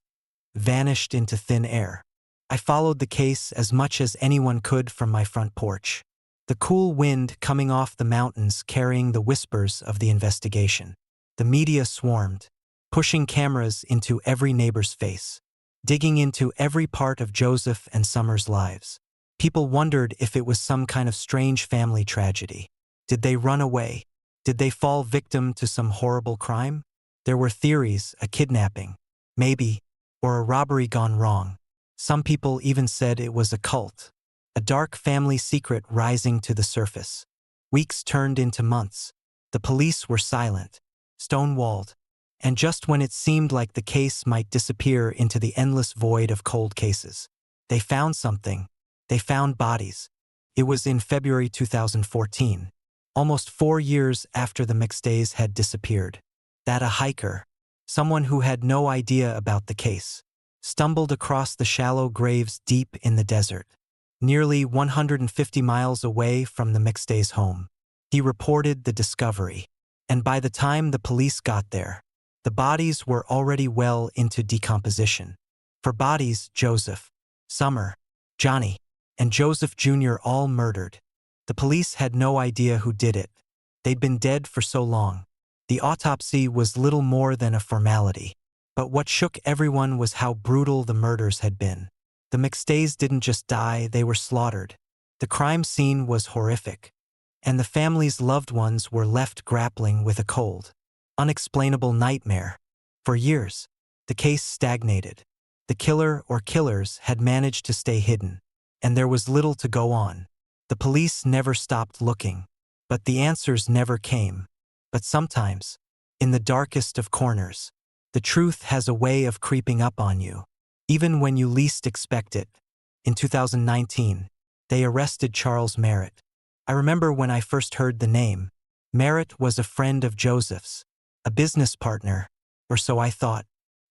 vanished into thin air. I followed the case as much as anyone could from my front porch. The cool wind coming off the mountains carrying the whispers of the investigation. The media swarmed, pushing cameras into every neighbor's face, digging into every part of Joseph and Summer's lives. People wondered if it was some kind of strange family tragedy. Did they run away? Did they fall victim to some horrible crime? There were theories, a kidnapping, maybe, or a robbery gone wrong. Some people even said it was a cult, a dark family secret rising to the surface. Weeks turned into months. The police were silent, stonewalled, and just when it seemed like the case might disappear into the endless void of cold cases, they found something. They found bodies. It was in February 2014, almost 4 years after the McStays had disappeared, that a hiker, someone who had no idea about the case, stumbled across the shallow graves deep in the desert, nearly 150 miles away from the McStays' home. He reported the discovery, and by the time the police got there, the bodies were already well into decomposition. For bodies, Joseph, Summer, Johnny, and Joseph Jr. all murdered. The police had no idea who did it. They'd been dead for so long. The autopsy was little more than a formality. But what shook everyone was how brutal the murders had been. The McStays didn't just die, they were slaughtered. The crime scene was horrific, and the family's loved ones were left grappling with a cold, unexplainable nightmare. For years, the case stagnated. The killer or killers had managed to stay hidden, and there was little to go on. The police never stopped looking, but the answers never came. But sometimes, in the darkest of corners, the truth has a way of creeping up on you, even when you least expect it. In 2019, they arrested Charles Merritt. I remember when I first heard the name. Merritt was a friend of Joseph's, a business partner, or so I thought.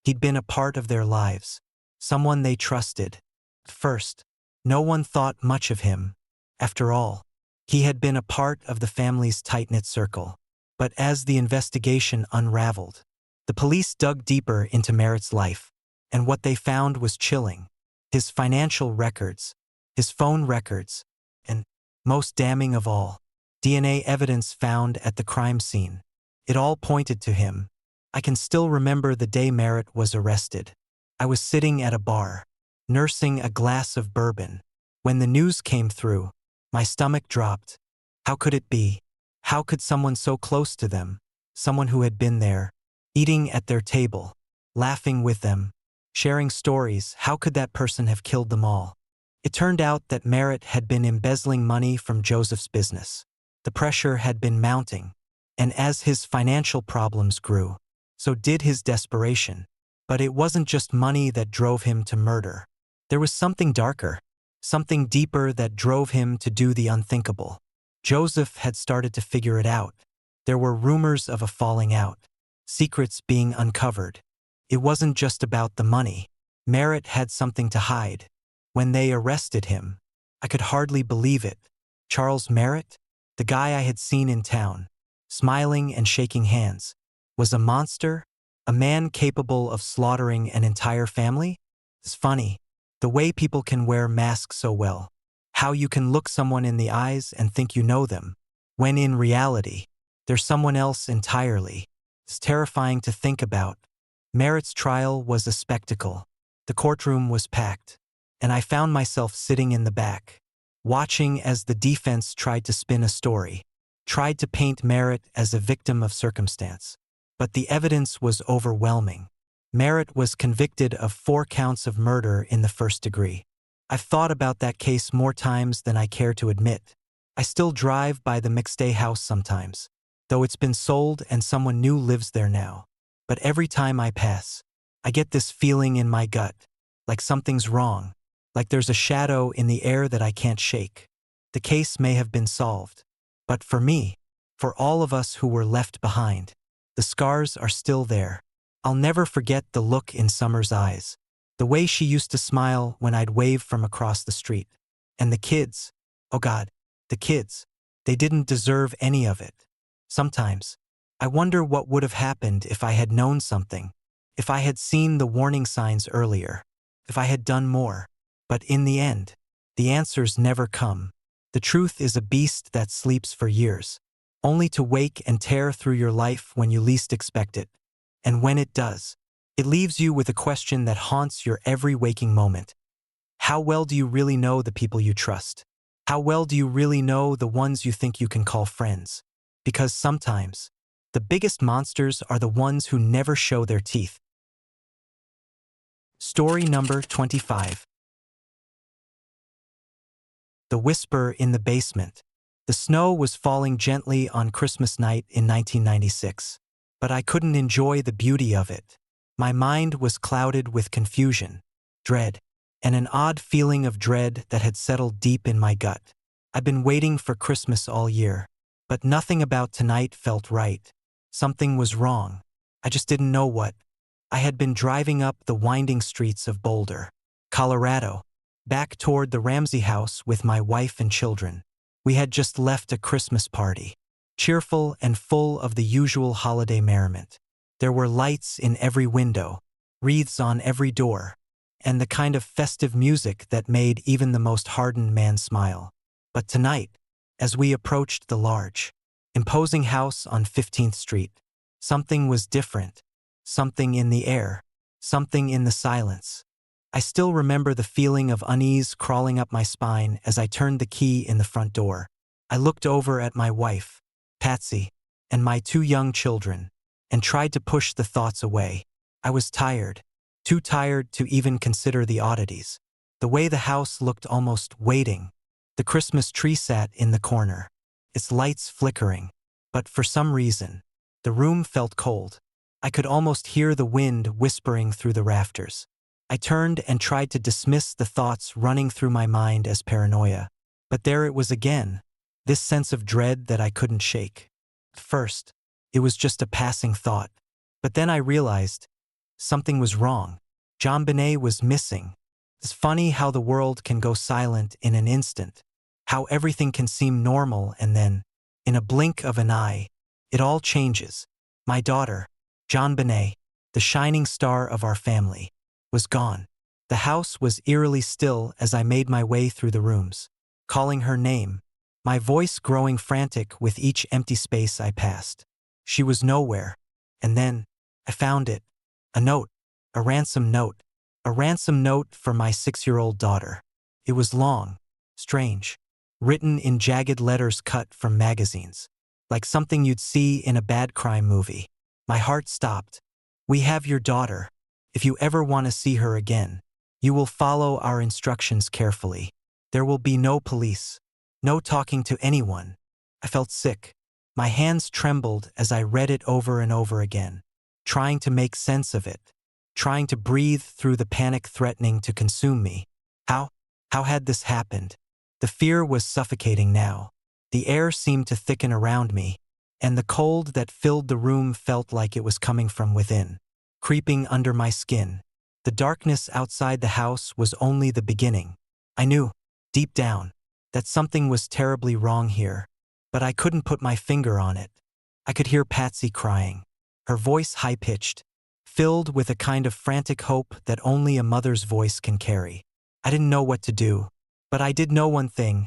He'd been a part of their lives, someone they trusted. At first, no one thought much of him. After all, he had been a part of the family's tight-knit circle. But as the investigation unraveled, the police dug deeper into Merritt's life, and what they found was chilling. His financial records, his phone records, and, most damning of all, DNA evidence found at the crime scene. It all pointed to him. I can still remember the day Merritt was arrested. I was sitting at a bar, nursing a glass of bourbon. When the news came through, my stomach dropped. How could it be? How could someone so close to them, someone who had been there, eating at their table, laughing with them, sharing stories, how could that person have killed them all? It turned out that Merritt had been embezzling money from Joseph's business. The pressure had been mounting, and as his financial problems grew, so did his desperation. But it wasn't just money that drove him to murder. There was something darker, something deeper that drove him to do the unthinkable. Joseph had started to figure it out. There were rumors of a falling out, secrets being uncovered. It wasn't just about the money. Merritt had something to hide. When they arrested him, I could hardly believe it. Charles Merritt, the guy I had seen in town, smiling and shaking hands, was a monster, a man capable of slaughtering an entire family? It's funny, the way people can wear masks so well. How you can look someone in the eyes and think you know them, when in reality, they're someone else entirely. It's terrifying to think about. Merritt's trial was a spectacle. The courtroom was packed, and I found myself sitting in the back, watching as the defense tried to spin a story, tried to paint Merritt as a victim of circumstance. But the evidence was overwhelming. Merritt was convicted of 4 counts of murder in the first degree. I've thought about that case more times than I care to admit. I still drive by the McStay house sometimes, though it's been sold and someone new lives there now. But every time I pass, I get this feeling in my gut, like something's wrong, like there's a shadow in the air that I can't shake. The case may have been solved, but for me, for all of us who were left behind, the scars are still there. I'll never forget the look in Summer's eyes, the way she used to smile when I'd wave from across the street. And the kids, oh God, the kids, they didn't deserve any of it. Sometimes, I wonder what would have happened if I had known something, if I had seen the warning signs earlier, if I had done more. But in the end, the answers never come. The truth is a beast that sleeps for years, only to wake and tear through your life when you least expect it. And when it does, it leaves you with a question that haunts your every waking moment. How well do you really know the people you trust? How well do you really know the ones you think you can call friends? Because sometimes, the biggest monsters are the ones who never show their teeth. Story number 25. The Whisper in the Basement. The snow was falling gently on Christmas night in 1996, but I couldn't enjoy the beauty of it. My mind was clouded with confusion, dread, and an odd feeling of dread that had settled deep in my gut. I'd been waiting for Christmas all year, but nothing about tonight felt right. Something was wrong. I just didn't know what. I had been driving up the winding streets of Boulder, Colorado, back toward the Ramsey house with my wife and children. We had just left a Christmas party, cheerful and full of the usual holiday merriment. There were lights in every window, wreaths on every door, and the kind of festive music that made even the most hardened man smile. But tonight, as we approached the large, imposing house on 15th Street, something was different. Something in the air, something in the silence. I still remember the feeling of unease crawling up my spine as I turned the key in the front door. I looked over at my wife, Patsy, and my two young children, and tried to push the thoughts away. I was tired, too tired to even consider the oddities. The way the house looked almost waiting. The Christmas tree sat in the corner, its lights flickering, but for some reason, the room felt cold. I could almost hear the wind whispering through the rafters. I turned and tried to dismiss the thoughts running through my mind as paranoia. But there it was again, this sense of dread that I couldn't shake. At first, it was just a passing thought. But then I realized something was wrong. JonBenet was missing. It's funny how the world can go silent in an instant, how everything can seem normal and then, in a blink of an eye, it all changes. My daughter, JonBenet, the shining star of our family, was gone. The house was eerily still as I made my way through the rooms, calling her name, my voice growing frantic with each empty space I passed. She was nowhere. And then, I found it. A note. A ransom note. A ransom note for my 6-year-old daughter. It was long, strange, written in jagged letters cut from magazines, like something you'd see in a bad crime movie. My heart stopped. We have your daughter. If you ever want to see her again, you will follow our instructions carefully. There will be no police, no talking to anyone. I felt sick. My hands trembled as I read it over and over again, trying to make sense of it, trying to breathe through the panic threatening to consume me. How had this happened? The fear was suffocating now. The air seemed to thicken around me, and the cold that filled the room felt like it was coming from within, creeping under my skin. The darkness outside the house was only the beginning. I knew, deep down, that something was terribly wrong here, but I couldn't put my finger on it. I could hear Patsy crying, her voice high-pitched, filled with a kind of frantic hope that only a mother's voice can carry. I didn't know what to do, but I did know one thing.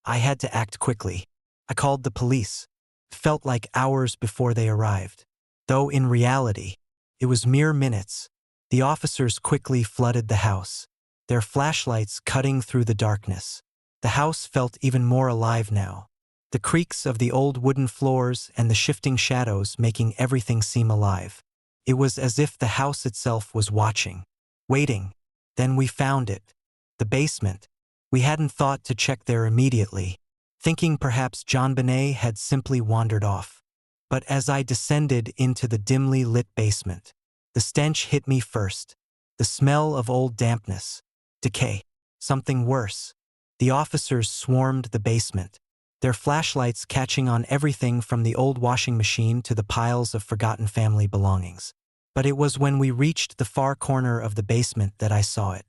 I had to act quickly. I called the police. It felt like hours before they arrived, though in reality, it was mere minutes. The officers quickly flooded the house, their flashlights cutting through the darkness. The house felt even more alive now, the creaks of the old wooden floors and the shifting shadows making everything seem alive. It was as if the house itself was watching, waiting. Then we found it, the basement. We hadn't thought to check there immediately, thinking perhaps JonBenet had simply wandered off. But as I descended into the dimly lit basement, the stench hit me first, the smell of old dampness, decay, something worse. The officers swarmed the basement, their flashlights catching on everything from the old washing machine to the piles of forgotten family belongings. But it was when we reached the far corner of the basement that I saw it.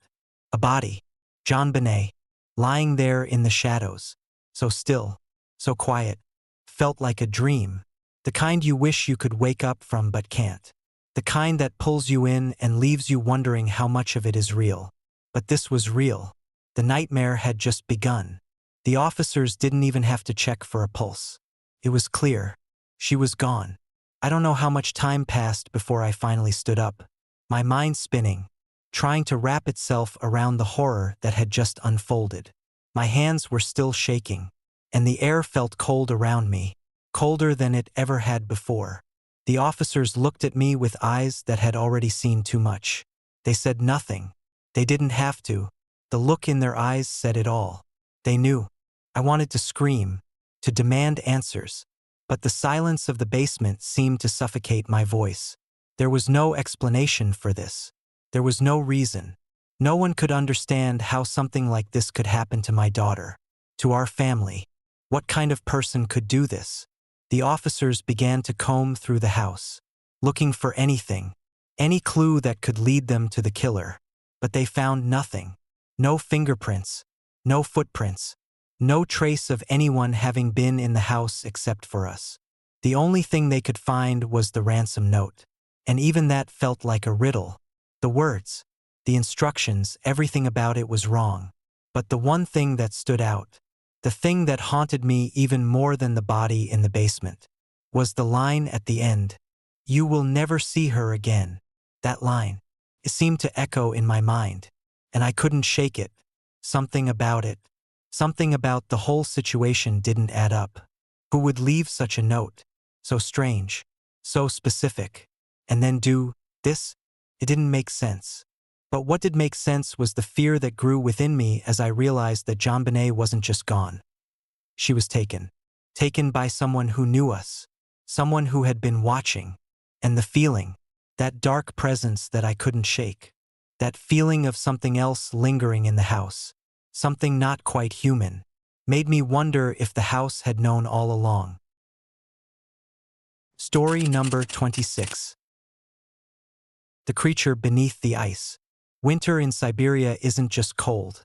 A body, JonBenet, lying there in the shadows, so still, so quiet, felt like a dream, the kind you wish you could wake up from but can't, the kind that pulls you in and leaves you wondering how much of it is real. But this was real. The nightmare had just begun. The officers didn't even have to check for a pulse. It was clear. She was gone. I don't know how much time passed before I finally stood up, my mind spinning, trying to wrap itself around the horror that had just unfolded. My hands were still shaking, and the air felt cold around me, colder than it ever had before. The officers looked at me with eyes that had already seen too much. They said nothing. They didn't have to. The look in their eyes said it all. They knew. I wanted to scream, to demand answers, but the silence of the basement seemed to suffocate my voice. There was no explanation for this. There was no reason. No one could understand how something like this could happen to my daughter, to our family. What kind of person could do this? The officers began to comb through the house, looking for anything, any clue that could lead them to the killer. But they found nothing. No fingerprints, no footprints, no trace of anyone having been in the house except for us. The only thing they could find was the ransom note, and even that felt like a riddle. The words, the instructions, everything about it was wrong. But the one thing that stood out, the thing that haunted me even more than the body in the basement, was the line at the end, "You will never see her again." That line, it seemed to echo in my mind, and I couldn't shake it. Something about it, something about the whole situation didn't add up. Who would leave such a note? So strange, so specific, and then do this? It didn't make sense. But what did make sense was the fear that grew within me as I realized that JonBenet wasn't just gone. She was taken. Taken by someone who knew us, someone who had been watching. And the feeling, that dark presence that I couldn't shake, that feeling of something else lingering in the house, something not quite human, made me wonder if the house had known all along. Story number 26. The creature beneath the ice. Winter in Siberia isn't just cold.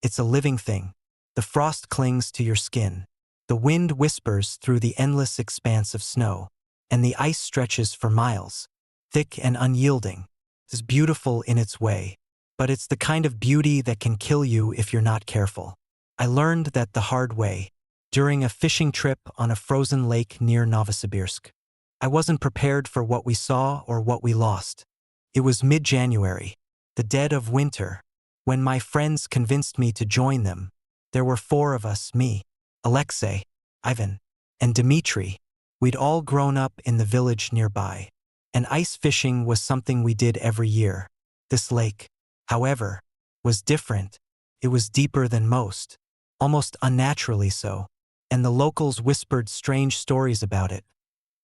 It's a living thing. The frost clings to your skin. The wind whispers through the endless expanse of snow, and the ice stretches for miles, thick and unyielding. It's beautiful in its way, but it's the kind of beauty that can kill you if you're not careful. I learned that the hard way, during a fishing trip on a frozen lake near Novosibirsk. I wasn't prepared for what we saw or what we lost. It was mid-January, the dead of winter, when my friends convinced me to join them. There were 4 of us, me, Alexei, Ivan, and Dmitri. We'd all grown up in the village nearby, and ice fishing was something we did every year. This lake, however, was different. It was deeper than most, almost unnaturally so, and the locals whispered strange stories about it.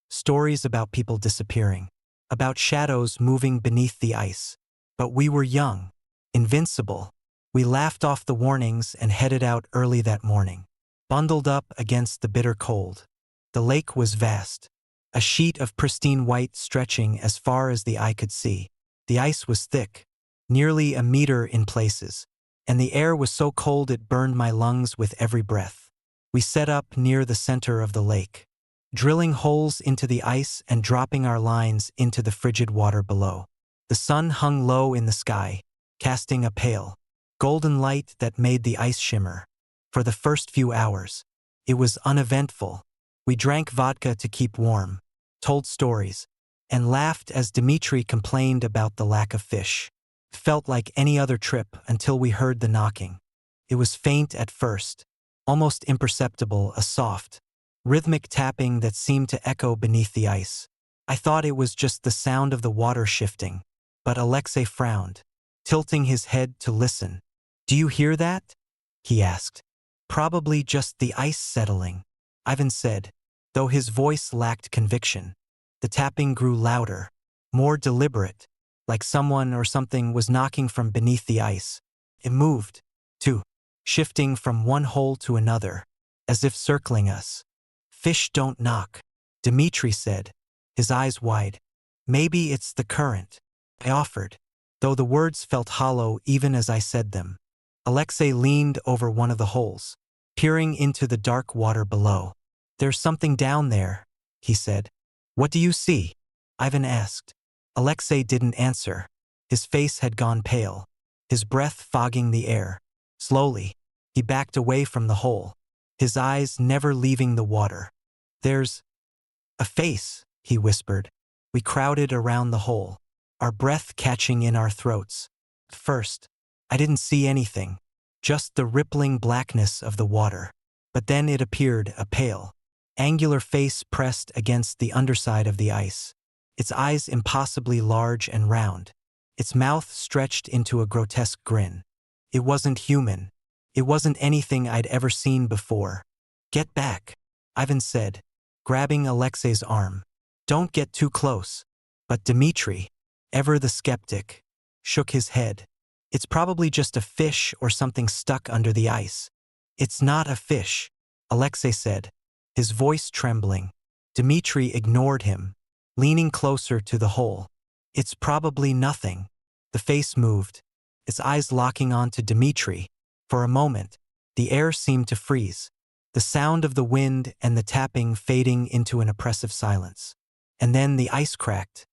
Stories about people disappearing, about shadows moving beneath the ice. But we were young, invincible. We laughed off the warnings and headed out early that morning, bundled up against the bitter cold. The lake was vast, a sheet of pristine white stretching as far as the eye could see. The ice was thick, nearly a meter in places, and the air was so cold it burned my lungs with every breath. We set up near the center of the lake, drilling holes into the ice and dropping our lines into the frigid water below. The sun hung low in the sky, casting a pale, golden light that made the ice shimmer. For the first few hours, it was uneventful. We drank vodka to keep warm, told stories, and laughed as Dmitri complained about the lack of fish. It felt like any other trip until we heard the knocking. It was faint at first, almost imperceptible, a soft, rhythmic tapping that seemed to echo beneath the ice. I thought it was just the sound of the water shifting, but Alexei frowned, tilting his head to listen. "Do you hear that?" he asked. "Probably just the ice settling," Ivan said, though his voice lacked conviction. The tapping grew louder, more deliberate, like someone or something was knocking from beneath the ice. It moved, too, shifting from one hole to another, as if circling us. "Fish don't knock," Dmitri said, his eyes wide. "Maybe it's the current," I offered, though the words felt hollow even as I said them. Alexei leaned over one of the holes, peering into the dark water below. "There's something down there," he said. "What do you see?" Ivan asked. Alexei didn't answer. His face had gone pale, his breath fogging the air. Slowly, he backed away from the hole, his eyes never leaving the water. "There's a face," he whispered. We crowded around the hole, our breath catching in our throats. At first, I didn't see anything, just the rippling blackness of the water. But then it appeared, a pale, angular face pressed against the underside of the ice, its eyes impossibly large and round, its mouth stretched into a grotesque grin. It wasn't human. It wasn't anything I'd ever seen before. "Get back," Ivan said, grabbing Alexei's arm. "Don't get too close." But Dmitri, ever the skeptic, shook his head. "It's probably just a fish or something stuck under the ice." "It's not a fish," Alexei said, his voice trembling. Dmitri ignored him, leaning closer to the hole. "It's probably nothing." The face moved, its eyes locking on to Dmitri. For a moment, the air seemed to freeze, the sound of the wind and the tapping fading into an oppressive silence. And then the ice cracked.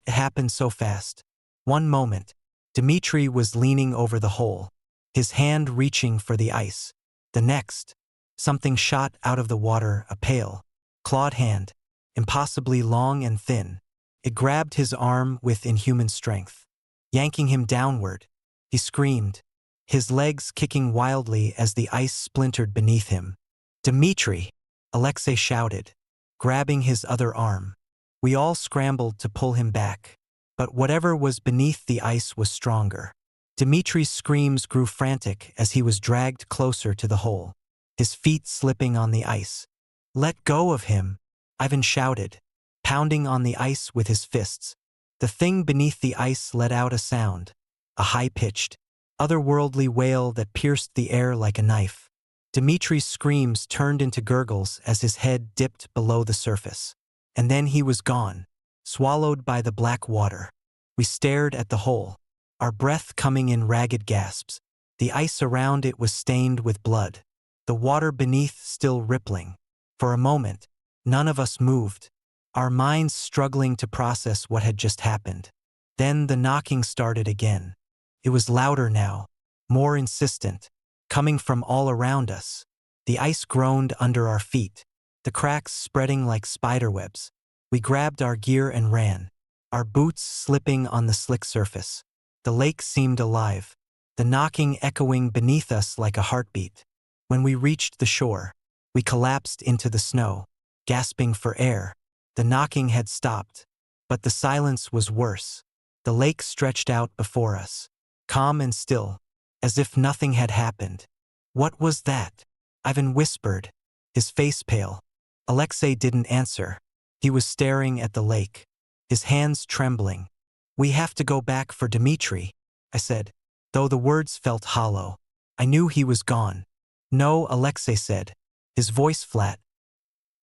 It happened so fast. One moment, Dmitri was leaning over the hole, his hand reaching for the ice. The next, something shot out of the water, a pale, clawed hand, impossibly long and thin. It grabbed his arm with inhuman strength, yanking him downward. He screamed, his legs kicking wildly as the ice splintered beneath him. "Dmitri!" Alexei shouted, grabbing his other arm. We all scrambled to pull him back, but whatever was beneath the ice was stronger. Dmitri's screams grew frantic as he was dragged closer to the hole, his feet slipping on the ice. "Let go of him," Ivan shouted, pounding on the ice with his fists. The thing beneath the ice let out a sound, a high-pitched, otherworldly wail that pierced the air like a knife. Dmitri's screams turned into gurgles as his head dipped below the surface. And then he was gone, swallowed by the black water. We stared at the hole, our breath coming in ragged gasps. The ice around it was stained with blood, the water beneath still rippling. For a moment, none of us moved, our minds struggling to process what had just happened. Then the knocking started again. It was louder now, more insistent, coming from all around us. The ice groaned under our feet, the cracks spreading like spiderwebs. We grabbed our gear and ran, our boots slipping on the slick surface. The lake seemed alive, the knocking echoing beneath us like a heartbeat. When we reached the shore, we collapsed into the snow, gasping for air. The knocking had stopped, but the silence was worse. The lake stretched out before us, calm and still, as if nothing had happened. "What was that?" Ivan whispered, his face pale. Alexei didn't answer. He was staring at the lake, his hands trembling. "We have to go back for Dmitri," I said, though the words felt hollow. I knew he was gone. "No," Alexei said, his voice flat.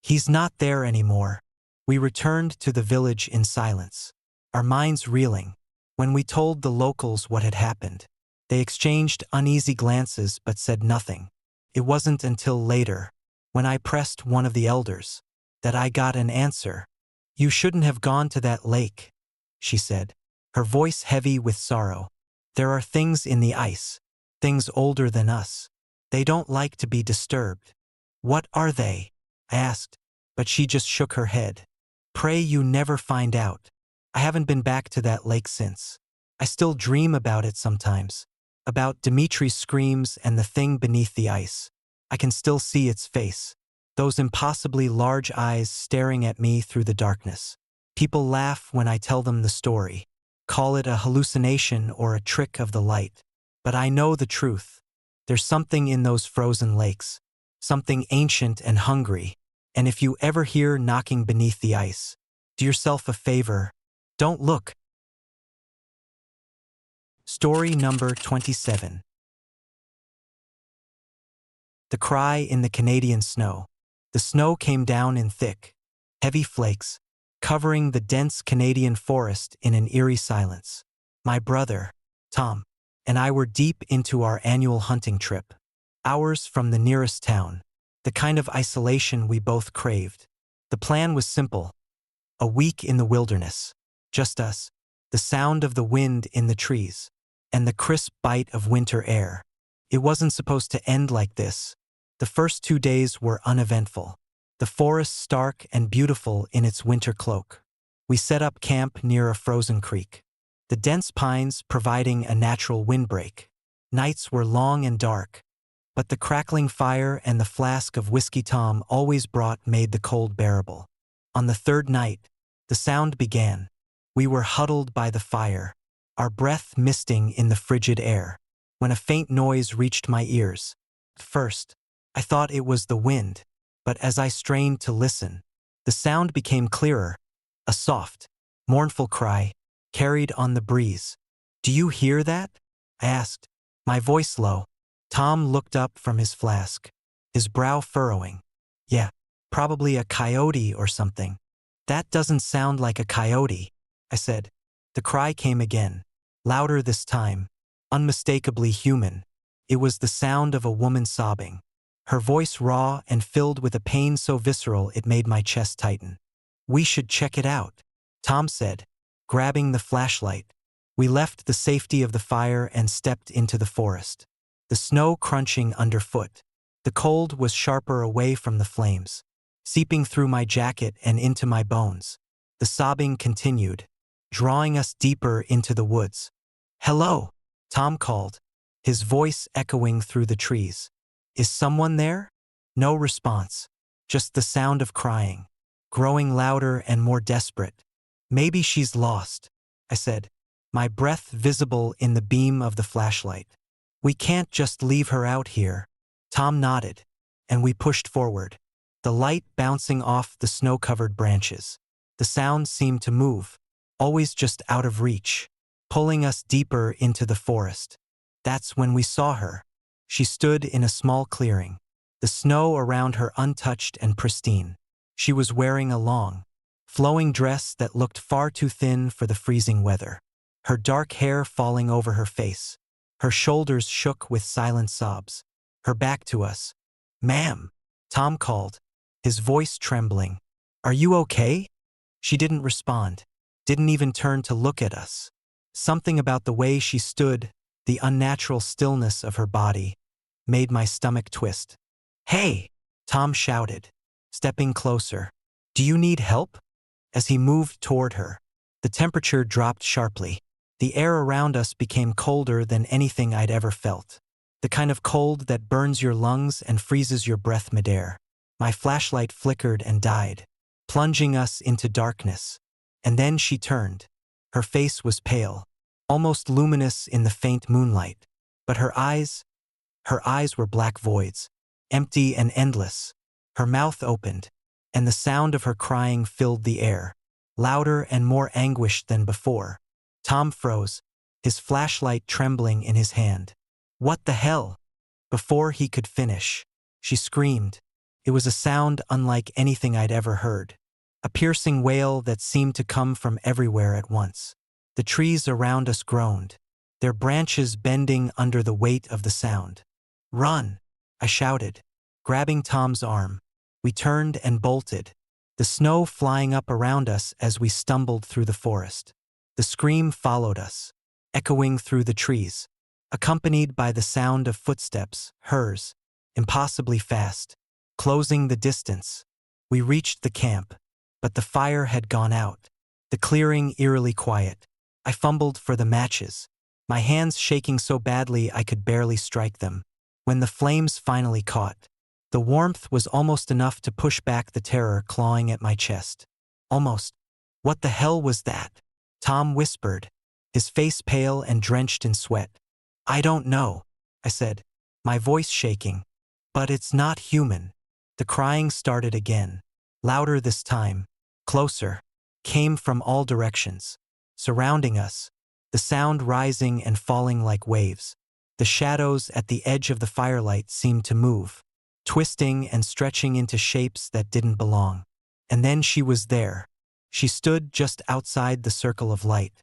"He's not there anymore." We returned to the village in silence, our minds reeling. When we told the locals what had happened, they exchanged uneasy glances but said nothing. It wasn't until later, when I pressed one of the elders, that I got an answer. "You shouldn't have gone to that lake," she said, her voice heavy with sorrow. "There are things in the ice, things older than us. They don't like to be disturbed." "What are they?" I asked, but she just shook her head. "Pray you never find out." I haven't been back to that lake since. I still dream about it sometimes, about Dmitri's screams and the thing beneath the ice. I can still see its face, those impossibly large eyes staring at me through the darkness. People laugh when I tell them the story, call it a hallucination or a trick of the light. But I know the truth. There's something in those frozen lakes, something ancient and hungry. And if you ever hear knocking beneath the ice, do yourself a favor. Don't look. Story number 27. The cry in the Canadian snow. The snow came down in thick, heavy flakes, covering the dense Canadian forest in an eerie silence. My brother, Tom, and I were deep into our annual hunting trip, hours from the nearest town, the kind of isolation we both craved. The plan was simple: a week in the wilderness, just us, the sound of the wind in the trees, and the crisp bite of winter air. It wasn't supposed to end like this. The first 2 days were uneventful. The forest stark and beautiful in its winter cloak. We set up camp near a frozen creek, the dense pines providing a natural windbreak. Nights were long and dark, but the crackling fire and the flask of whiskey Tom always brought made the cold bearable. On the third night, the sound began. We were huddled by the fire, our breath misting in the frigid air, when a faint noise reached my ears. At first, I thought it was the wind, but as I strained to listen, the sound became clearer, a soft, mournful cry, carried on the breeze. "Do you hear that?" I asked, my voice low. Tom looked up from his flask, his brow furrowing. "Yeah, probably a coyote or something." "That doesn't sound like a coyote," I said. The cry came again, louder this time, unmistakably human. It was the sound of a woman sobbing, her voice raw and filled with a pain so visceral it made my chest tighten. "We should check it out," Tom said, grabbing the flashlight. We left the safety of the fire and stepped into the forest, the snow crunching underfoot. The cold was sharper away from the flames, seeping through my jacket and into my bones. The sobbing continued, drawing us deeper into the woods. "Hello," Tom called, his voice echoing through the trees. "Is someone there?" No response, just the sound of crying, growing louder and more desperate. "Maybe she's lost," I said, my breath visible in the beam of the flashlight. "We can't just leave her out here." Tom nodded, and we pushed forward, the light bouncing off the snow-covered branches. The sound seemed to move, always just out of reach, pulling us deeper into the forest. That's when we saw her. She stood in a small clearing, the snow around her untouched and pristine. She was wearing a long, flowing dress that looked far too thin for the freezing weather, her dark hair falling over her face. Her shoulders shook with silent sobs, her back to us. "Ma'am," Tom called, his voice trembling. "Are you okay?" She didn't respond, didn't even turn to look at us. Something about the way she stood, the unnatural stillness of her body, made my stomach twist. "Hey!" Tom shouted, stepping closer. "Do you need help?" As he moved toward her, the temperature dropped sharply. The air around us became colder than anything I'd ever felt, the kind of cold that burns your lungs and freezes your breath midair. My flashlight flickered and died, plunging us into darkness. And then she turned. Her face was pale, almost luminous in the faint moonlight, but her eyes were black voids, empty and endless. Her mouth opened, and the sound of her crying filled the air, louder and more anguished than before. Tom froze, his flashlight trembling in his hand. "What the hell?" Before he could finish, she screamed. It was a sound unlike anything I'd ever heard, a piercing wail that seemed to come from everywhere at once. The trees around us groaned, their branches bending under the weight of the sound. "Run!" I shouted, grabbing Tom's arm. We turned and bolted, the snow flying up around us as we stumbled through the forest. The scream followed us, echoing through the trees, accompanied by the sound of footsteps, hers, impossibly fast, closing the distance. We reached the camp, but the fire had gone out, the clearing eerily quiet. I fumbled for the matches, my hands shaking so badly I could barely strike them. When the flames finally caught, the warmth was almost enough to push back the terror clawing at my chest. Almost. "What the hell was that?" Tom whispered, his face pale and drenched in sweat. "I don't know," I said, my voice shaking. "But it's not human." The crying started again, louder this time, closer, came from all directions, surrounding us, the sound rising and falling like waves. The shadows at the edge of the firelight seemed to move, twisting and stretching into shapes that didn't belong. And then she was there. She stood just outside the circle of light,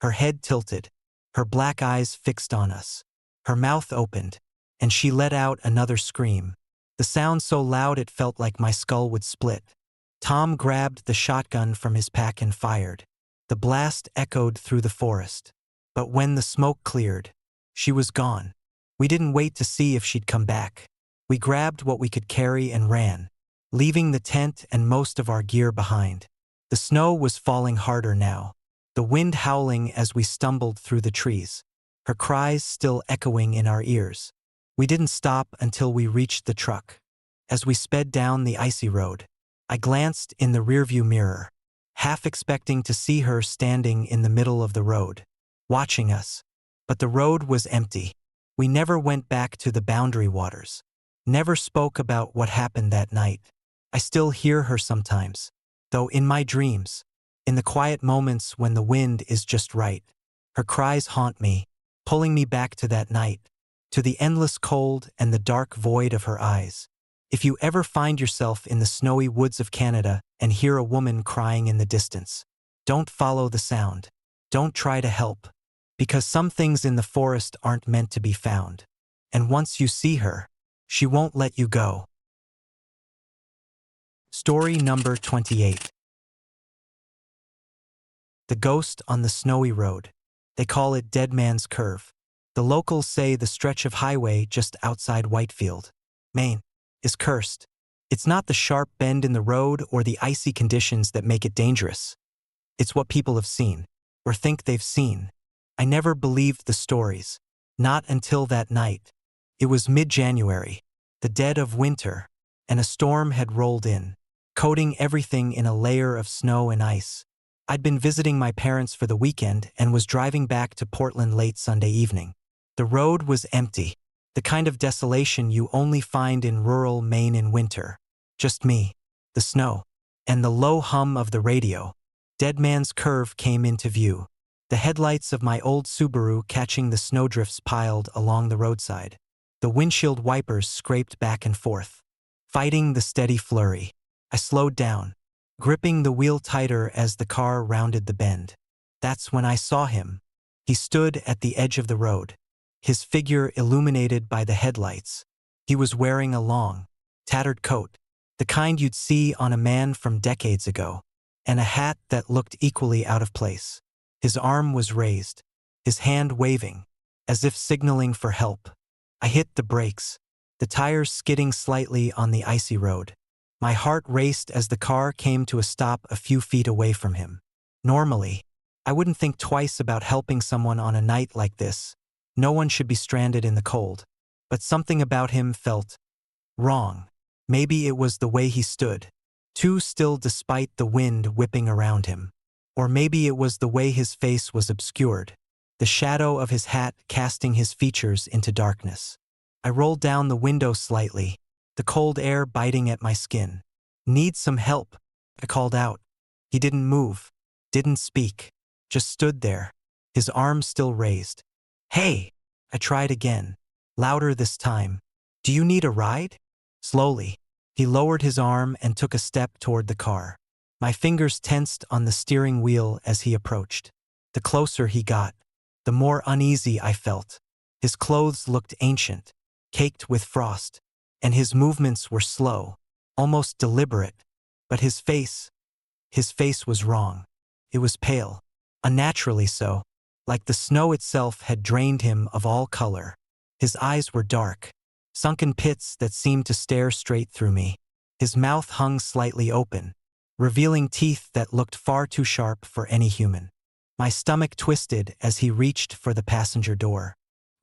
her head tilted, her black eyes fixed on us. Her mouth opened, and she let out another scream, the sound so loud it felt like my skull would split. Tom grabbed the shotgun from his pack and fired. The blast echoed through the forest. But when the smoke cleared, she was gone. We didn't wait to see if she'd come back. We grabbed what we could carry and ran, leaving the tent and most of our gear behind. The snow was falling harder now, the wind howling as we stumbled through the trees, her cries still echoing in our ears. We didn't stop until we reached the truck. As we sped down the icy road, I glanced in the rearview mirror, half expecting to see her standing in the middle of the road, watching us. But the road was empty. We never went back to the Boundary Waters, never spoke about what happened that night. I still hear her sometimes, though in my dreams, in the quiet moments when the wind is just right. Her cries haunt me, pulling me back to that night, to the endless cold and the dark void of her eyes. If you ever find yourself in the snowy woods of Canada and hear a woman crying in the distance, don't follow the sound. Don't try to help, because some things in the forest aren't meant to be found. And once you see her, she won't let you go. Story number 28. The Ghost on the Snowy Road. They call it Dead Man's Curve. The locals say the stretch of highway just outside Whitefield, Maine, is cursed. It's not the sharp bend in the road or the icy conditions that make it dangerous. It's what people have seen, or think they've seen. I never believed the stories, not until that night. It was mid-January, the dead of winter, and a storm had rolled in, coating everything in a layer of snow and ice. I'd been visiting my parents for the weekend and was driving back to Portland late Sunday evening. The road was empty, the kind of desolation you only find in rural Maine in winter. Just me, the snow, and the low hum of the radio. Dead Man's Curve came into view, the headlights of my old Subaru catching the snowdrifts piled along the roadside. The windshield wipers scraped back and forth, fighting the steady flurry. I slowed down, gripping the wheel tighter as the car rounded the bend. That's when I saw him. He stood at the edge of the road, his figure illuminated by the headlights. He was wearing a long, tattered coat, the kind you'd see on a man from decades ago, and a hat that looked equally out of place. His arm was raised, his hand waving, as if signaling for help. I hit the brakes, the tires skidding slightly on the icy road. My heart raced as the car came to a stop a few feet away from him. Normally, I wouldn't think twice about helping someone on a night like this. No one should be stranded in the cold. But something about him felt wrong. Maybe it was the way he stood, too still despite the wind whipping around him. Or maybe it was the way his face was obscured, the shadow of his hat casting his features into darkness. I rolled down the window slightly, the cold air biting at my skin. "Need some help," I called out. He didn't move, didn't speak, just stood there, his arms still raised. "Hey," I tried again, louder this time. "Do you need a ride?" Slowly, he lowered his arm and took a step toward the car. My fingers tensed on the steering wheel as he approached. The closer he got, the more uneasy I felt. His clothes looked ancient, caked with frost, and his movements were slow, almost deliberate. But his face was wrong. It was pale, unnaturally so, like the snow itself had drained him of all color. His eyes were dark, sunken pits that seemed to stare straight through me. His mouth hung slightly open, revealing teeth that looked far too sharp for any human. My stomach twisted as he reached for the passenger door.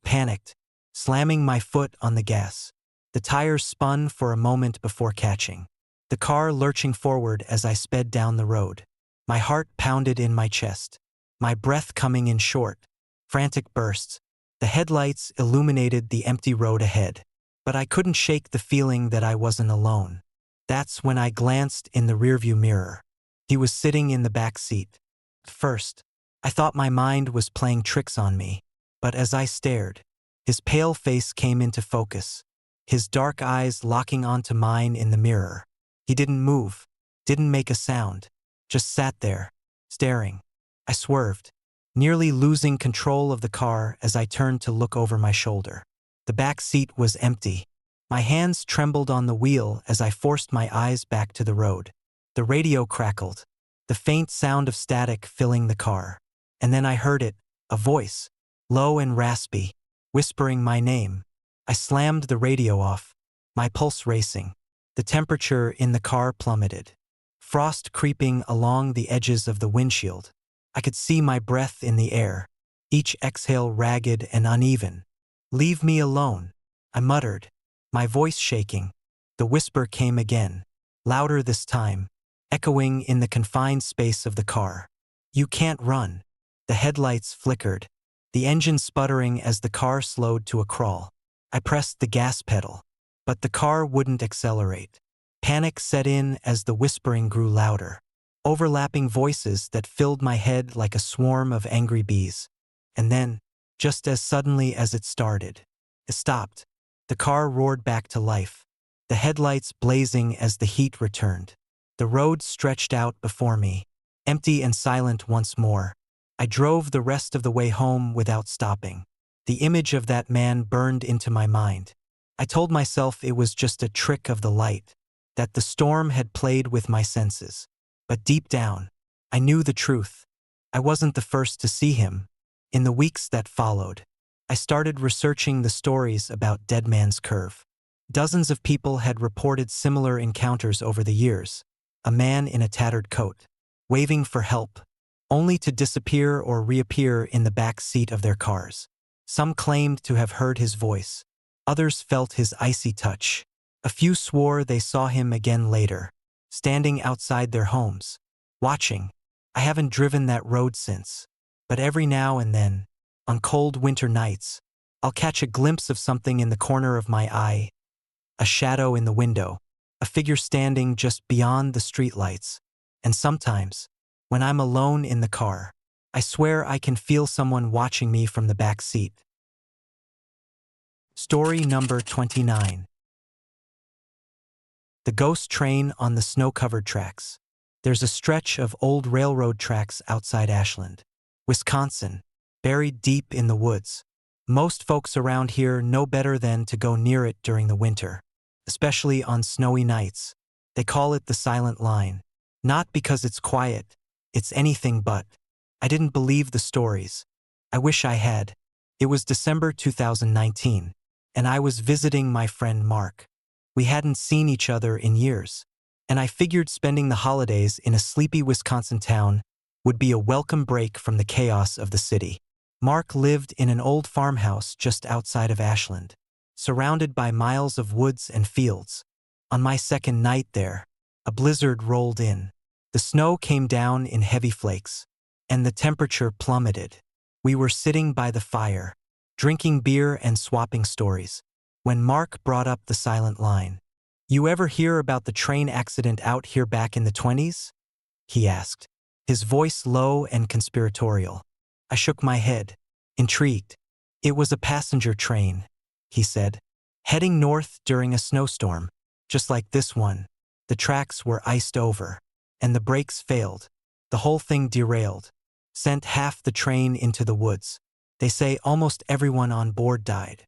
Panicked, slamming my foot on the gas. The tires spun for a moment before catching, the car lurching forward as I sped down the road. My heart pounded in my chest, my breath coming in short, frantic bursts. The headlights illuminated the empty road ahead, but I couldn't shake the feeling that I wasn't alone. That's when I glanced in the rearview mirror. He was sitting in the back seat. At first, I thought my mind was playing tricks on me, but as I stared, his pale face came into focus, his dark eyes locking onto mine in the mirror. He didn't move, didn't make a sound, just sat there, staring. I swerved, nearly losing control of the car as I turned to look over my shoulder. The back seat was empty. My hands trembled on the wheel as I forced my eyes back to the road. The radio crackled, the faint sound of static filling the car. And then I heard it, a voice, low and raspy, whispering my name. I slammed the radio off, my pulse racing. The temperature in the car plummeted. Frost creeping along the edges of the windshield. I could see my breath in the air, each exhale ragged and uneven. "Leave me alone," I muttered, my voice shaking. The whisper came again, louder this time, echoing in the confined space of the car. "You can't run." The headlights flickered, the engine sputtering as the car slowed to a crawl. I pressed the gas pedal, but the car wouldn't accelerate. Panic set in as the whispering grew louder, overlapping voices that filled my head like a swarm of angry bees. And then, just as suddenly as it started, it stopped. The car roared back to life, the headlights blazing as the heat returned. The road stretched out before me, empty and silent once more. I drove the rest of the way home without stopping. The image of that man burned into my mind. I told myself it was just a trick of the light, that the storm had played with my senses. But deep down, I knew the truth. I wasn't the first to see him. In the weeks that followed, I started researching the stories about Dead Man's Curve. Dozens of people had reported similar encounters over the years. A man in a tattered coat, waving for help, only to disappear or reappear in the back seat of their cars. Some claimed to have heard his voice. Others felt his icy touch. A few swore they saw him again later, standing outside their homes, watching. I haven't driven that road since, but every now and then, on cold winter nights, I'll catch a glimpse of something in the corner of my eye, a shadow in the window, a figure standing just beyond the streetlights. And sometimes, when I'm alone in the car, I swear I can feel someone watching me from the back seat. Story number 29. The ghost train on the snow-covered tracks. There's a stretch of old railroad tracks outside Ashland, Wisconsin, buried deep in the woods. Most folks around here know better than to go near it during the winter, especially on snowy nights. They call it the silent line. Not because it's quiet, it's anything but. I didn't believe the stories. I wish I had. It was December 2019, and I was visiting my friend Mark. We hadn't seen each other in years, and I figured spending the holidays in a sleepy Wisconsin town would be a welcome break from the chaos of the city. Mark lived in an old farmhouse just outside of Ashland, surrounded by miles of woods and fields. On my second night there, a blizzard rolled in. The snow came down in heavy flakes, and the temperature plummeted. We were sitting by the fire, drinking beer and swapping stories, when Mark brought up the silent line. "You ever hear about the train accident out here back in the 20s? He asked, his voice low and conspiratorial. I shook my head, intrigued. "It was a passenger train," he said, "heading north during a snowstorm, just like this one. The tracks were iced over, and the brakes failed. The whole thing derailed, sent half the train into the woods. They say almost everyone on board died."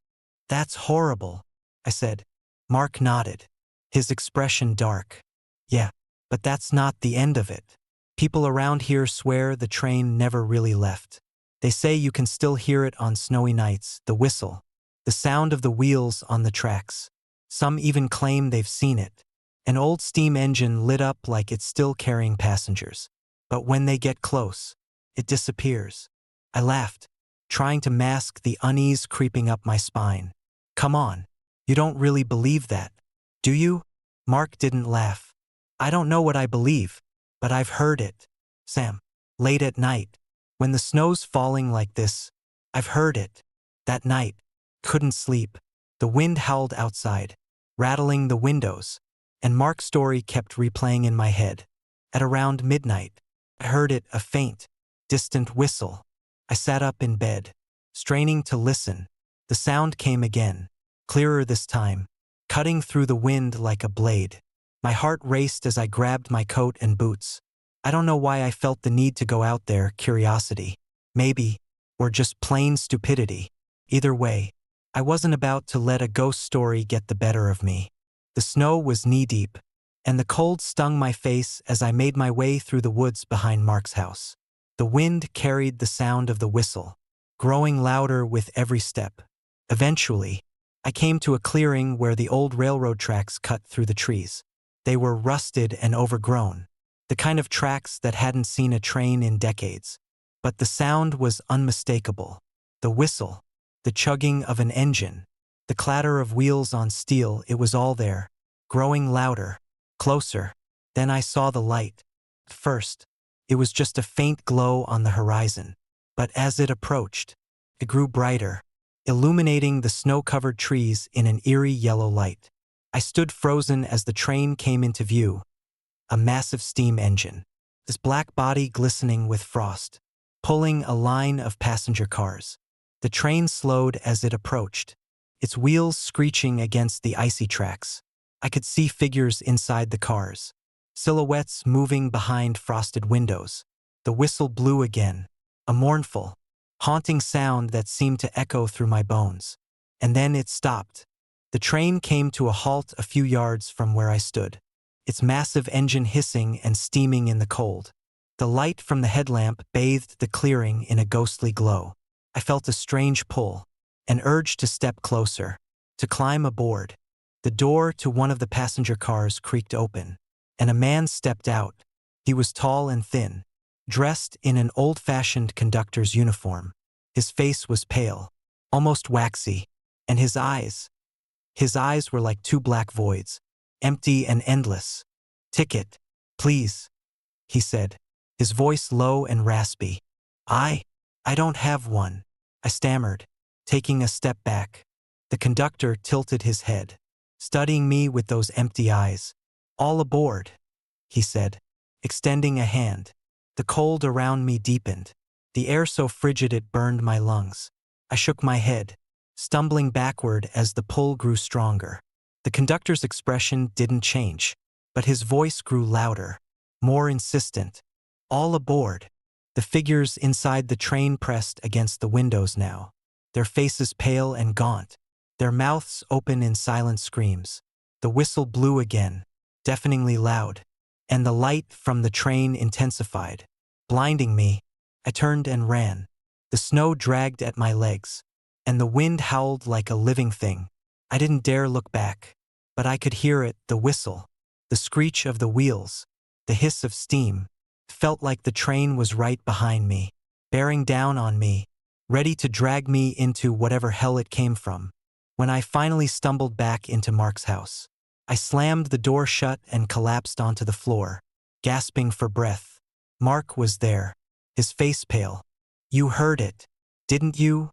"That's horrible," I said. Mark nodded, his expression dark. "Yeah, but that's not the end of it. People around here swear the train never really left. They say you can still hear it on snowy nights, the whistle, the sound of the wheels on the tracks. Some even claim they've seen it. An old steam engine lit up like it's still carrying passengers. But when they get close, it disappears." I laughed, trying to mask the unease creeping up my spine. "Come on, you don't really believe that, do you?" Mark didn't laugh. "I don't know what I believe, but I've heard it, Sam. Late at night, when the snow's falling like this, I've heard it. That night, couldn't sleep. The wind howled outside, rattling the windows, and Mark's story kept replaying in my head. At around midnight, I heard it, a faint, distant whistle. I sat up in bed, straining to listen. The sound came again, clearer this time, cutting through the wind like a blade. My heart raced as I grabbed my coat and boots. I don't know why I felt the need to go out there, curiosity, maybe, or just plain stupidity. Either way, I wasn't about to let a ghost story get the better of me. The snow was knee-deep, and the cold stung my face as I made my way through the woods behind Mark's house. The wind carried the sound of the whistle, growing louder with every step. Eventually, I came to a clearing where the old railroad tracks cut through the trees. They were rusted and overgrown, the kind of tracks that hadn't seen a train in decades. But the sound was unmistakable. The whistle, the chugging of an engine, the clatter of wheels on steel, it was all there, growing louder, closer. Then I saw the light. At first, it was just a faint glow on the horizon. But as it approached, it grew brighter, illuminating the snow-covered trees in an eerie yellow light. I stood frozen as the train came into view, a massive steam engine, this black body glistening with frost, pulling a line of passenger cars. The train slowed as it approached, its wheels screeching against the icy tracks. I could see figures inside the cars, silhouettes moving behind frosted windows. The whistle blew again, a mournful, haunting sound that seemed to echo through my bones. And then it stopped. The train came to a halt a few yards from where I stood, its massive engine hissing and steaming in the cold. The light from the headlamp bathed the clearing in a ghostly glow. I felt a strange pull, an urge to step closer, to climb aboard. The door to one of the passenger cars creaked open, and a man stepped out. He was tall and thin, dressed in an old-fashioned conductor's uniform. His face was pale, almost waxy, and his eyes were like two black voids, empty and endless. "Ticket, please," he said, his voice low and raspy. I don't have one," I stammered, taking a step back. The conductor tilted his head, studying me with those empty eyes. "All aboard," he said, extending a hand. The cold around me deepened, the air so frigid it burned my lungs. I shook my head, stumbling backward as the pull grew stronger. The conductor's expression didn't change, but his voice grew louder, more insistent. "All aboard." The figures inside the train pressed against the windows now, their faces pale and gaunt, their mouths open in silent screams. The whistle blew again, deafeningly loud, and the light from the train intensified, blinding me. I turned and ran. The snow dragged at my legs, and the wind howled like a living thing. I didn't dare look back, but I could hear it, the whistle, the screech of the wheels, the hiss of steam. It felt like the train was right behind me, bearing down on me, ready to drag me into whatever hell it came from. When I finally stumbled back into Mark's house, I slammed the door shut and collapsed onto the floor, gasping for breath. Mark was there, his face pale. "You heard it, didn't you?"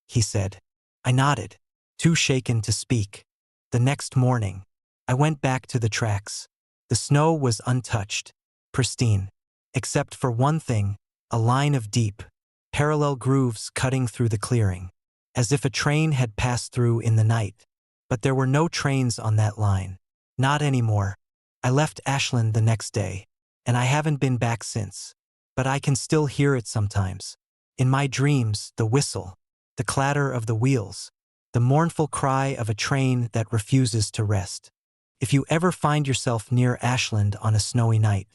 he said. I nodded, too shaken to speak. The next morning, I went back to the tracks. The snow was untouched, pristine, except for one thing, a line of deep, parallel grooves cutting through the clearing, as if a train had passed through in the night. But there were no trains on that line. Not anymore. I left Ashland the next day, and I haven't been back since. But I can still hear it sometimes. In my dreams, the whistle, the clatter of the wheels, the mournful cry of a train that refuses to rest. If you ever find yourself near Ashland on a snowy night,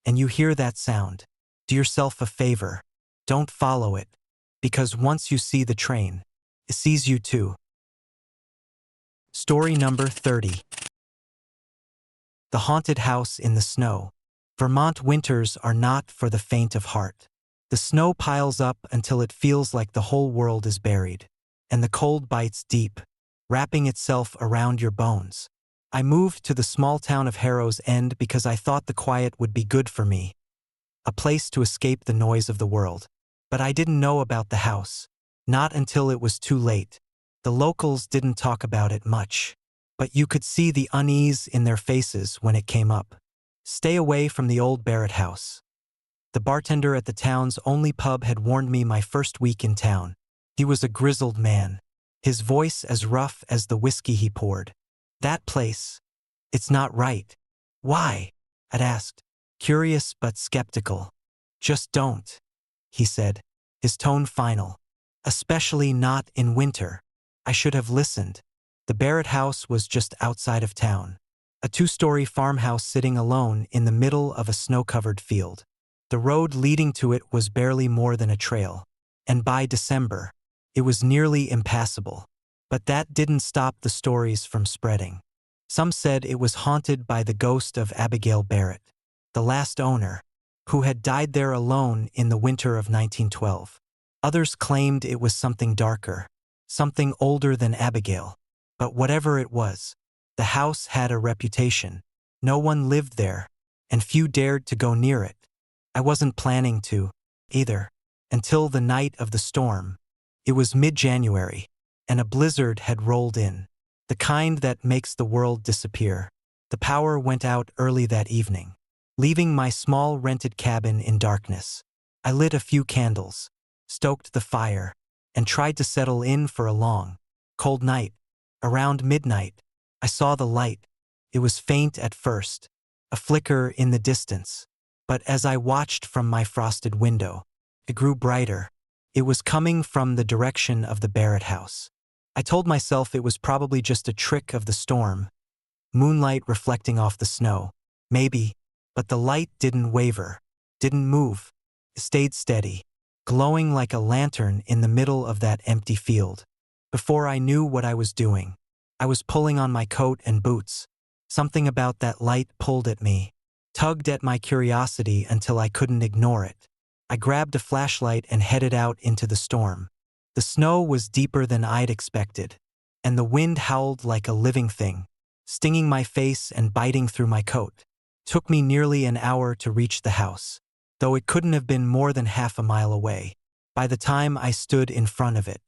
and you hear that sound, do yourself a favor. Don't follow it, because once you see the train, it sees you too. Story number 30. The Haunted House in the Snow. Vermont winters are not for the faint of heart. The snow piles up until it feels like the whole world is buried, and the cold bites deep, wrapping itself around your bones. I moved to the small town of Harrow's End because I thought the quiet would be good for me, a place to escape the noise of the world. But I didn't know about the house, not until it was too late. The locals didn't talk about it much, but you could see the unease in their faces when it came up. Stay away from the old Barrett house. The bartender at the town's only pub had warned me my first week in town. He was a grizzled man, his voice as rough as the whiskey he poured. "That place, it's not right." "Why?" I'd asked, curious but skeptical. "Just don't," he said, his tone final. "Especially not in winter." I should have listened. The Barrett house was just outside of town, a two-story farmhouse sitting alone in the middle of a snow-covered field. The road leading to it was barely more than a trail, and by December, it was nearly impassable. But that didn't stop the stories from spreading. Some said it was haunted by the ghost of Abigail Barrett, the last owner, who had died there alone in the winter of 1912. Others claimed it was something darker, something older than Abigail. But whatever it was, the house had a reputation. No one lived there, and few dared to go near it. I wasn't planning to, either, until the night of the storm. It was mid-January, and a blizzard had rolled in, the kind that makes the world disappear. The power went out early that evening, leaving my small rented cabin in darkness. I lit a few candles, stoked the fire, and tried to settle in for a long, cold night. Around midnight, I saw the light. It was faint at first, a flicker in the distance. But as I watched from my frosted window, it grew brighter. It was coming from the direction of the Barrett house. I told myself it was probably just a trick of the storm, moonlight reflecting off the snow. Maybe, but the light didn't waver, didn't move. It stayed steady, glowing like a lantern in the middle of that empty field. Before I knew what I was doing, I was pulling on my coat and boots. Something about that light pulled at me, tugged at my curiosity until I couldn't ignore it. I grabbed a flashlight and headed out into the storm. The snow was deeper than I'd expected, and the wind howled like a living thing, stinging my face and biting through my coat. It took me nearly an hour to reach the house, though it couldn't have been more than half a mile away. By the time I stood in front of it,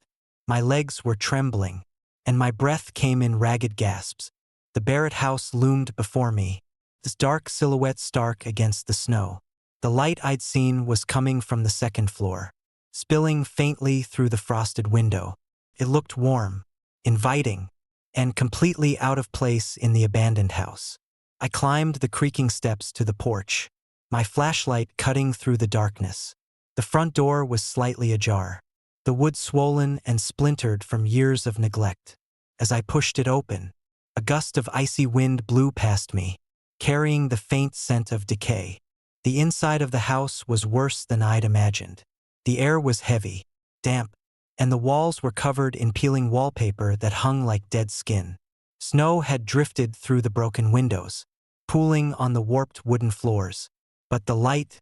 my legs were trembling, and my breath came in ragged gasps. The Barrett house loomed before me, this dark silhouette stark against the snow. The light I'd seen was coming from the second floor, spilling faintly through the frosted window. It looked warm, inviting, and completely out of place in the abandoned house. I climbed the creaking steps to the porch, my flashlight cutting through the darkness. The front door was slightly ajar, the wood swollen and splintered from years of neglect. As I pushed it open, a gust of icy wind blew past me, carrying the faint scent of decay. The inside of the house was worse than I'd imagined. The air was heavy, damp, and the walls were covered in peeling wallpaper that hung like dead skin. Snow had drifted through the broken windows, pooling on the warped wooden floors. But the light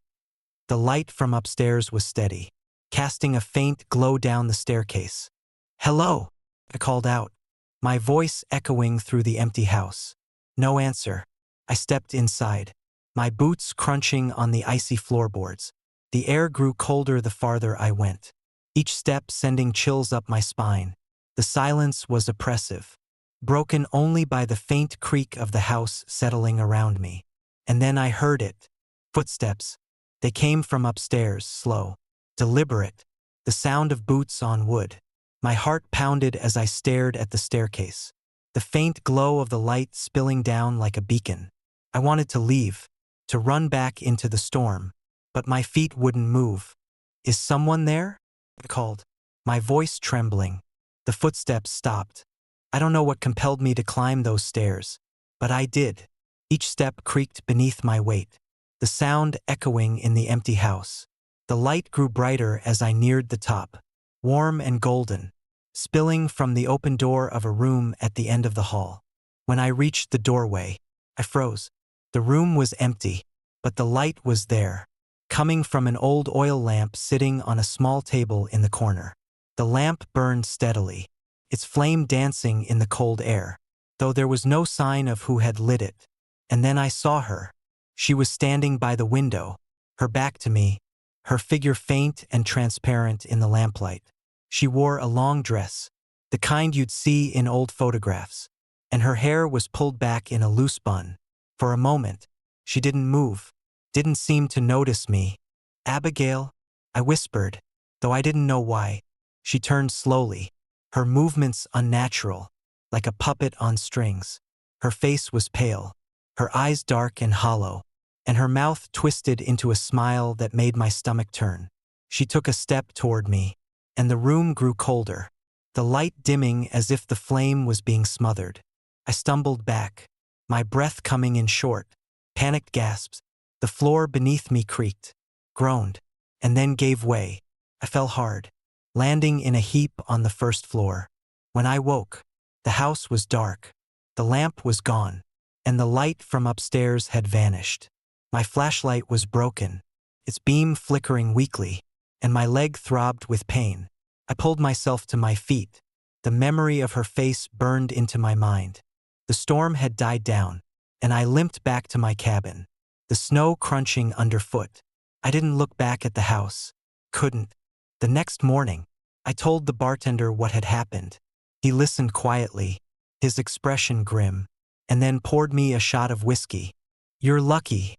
from upstairs was steady, casting a faint glow down the staircase. "Hello," I called out, my voice echoing through the empty house. No answer. I stepped inside, my boots crunching on the icy floorboards. The air grew colder the farther I went, each step sending chills up my spine. The silence was oppressive, broken only by the faint creak of the house settling around me. And then I heard it. Footsteps. They came from upstairs, slow, deliberate, the sound of boots on wood. My heart pounded as I stared at the staircase, the faint glow of the light spilling down like a beacon. I wanted to leave, to run back into the storm, but my feet wouldn't move. "Is someone there?" I called, my voice trembling. The footsteps stopped. I don't know what compelled me to climb those stairs, but I did. Each step creaked beneath my weight, the sound echoing in the empty house. The light grew brighter as I neared the top, warm and golden, spilling from the open door of a room at the end of the hall. When I reached the doorway, I froze. The room was empty, but the light was there, coming from an old oil lamp sitting on a small table in the corner. The lamp burned steadily, its flame dancing in the cold air, though there was no sign of who had lit it. And then I saw her. She was standing by the window, her back to me, her figure faint and transparent in the lamplight. She wore a long dress, the kind you'd see in old photographs, and her hair was pulled back in a loose bun. For a moment, she didn't move, didn't seem to notice me. "Abigail," I whispered, though I didn't know why. She turned slowly, her movements unnatural, like a puppet on strings. Her face was pale, her eyes dark and hollow, and her mouth twisted into a smile that made my stomach turn. She took a step toward me, and the room grew colder, the light dimming as if the flame was being smothered. I stumbled back, my breath coming in short, panicked gasps. The floor beneath me creaked, groaned, and then gave way. I fell hard, landing in a heap on the first floor. When I woke, the house was dark. The lamp was gone, and the light from upstairs had vanished. My flashlight was broken, its beam flickering weakly, and my leg throbbed with pain. I pulled myself to my feet. The memory of her face burned into my mind. The storm had died down, and I limped back to my cabin, the snow crunching underfoot. I didn't look back at the house. Couldn't. The next morning, I told the bartender what had happened. He listened quietly, his expression grim, and then poured me a shot of whiskey. "You're lucky,"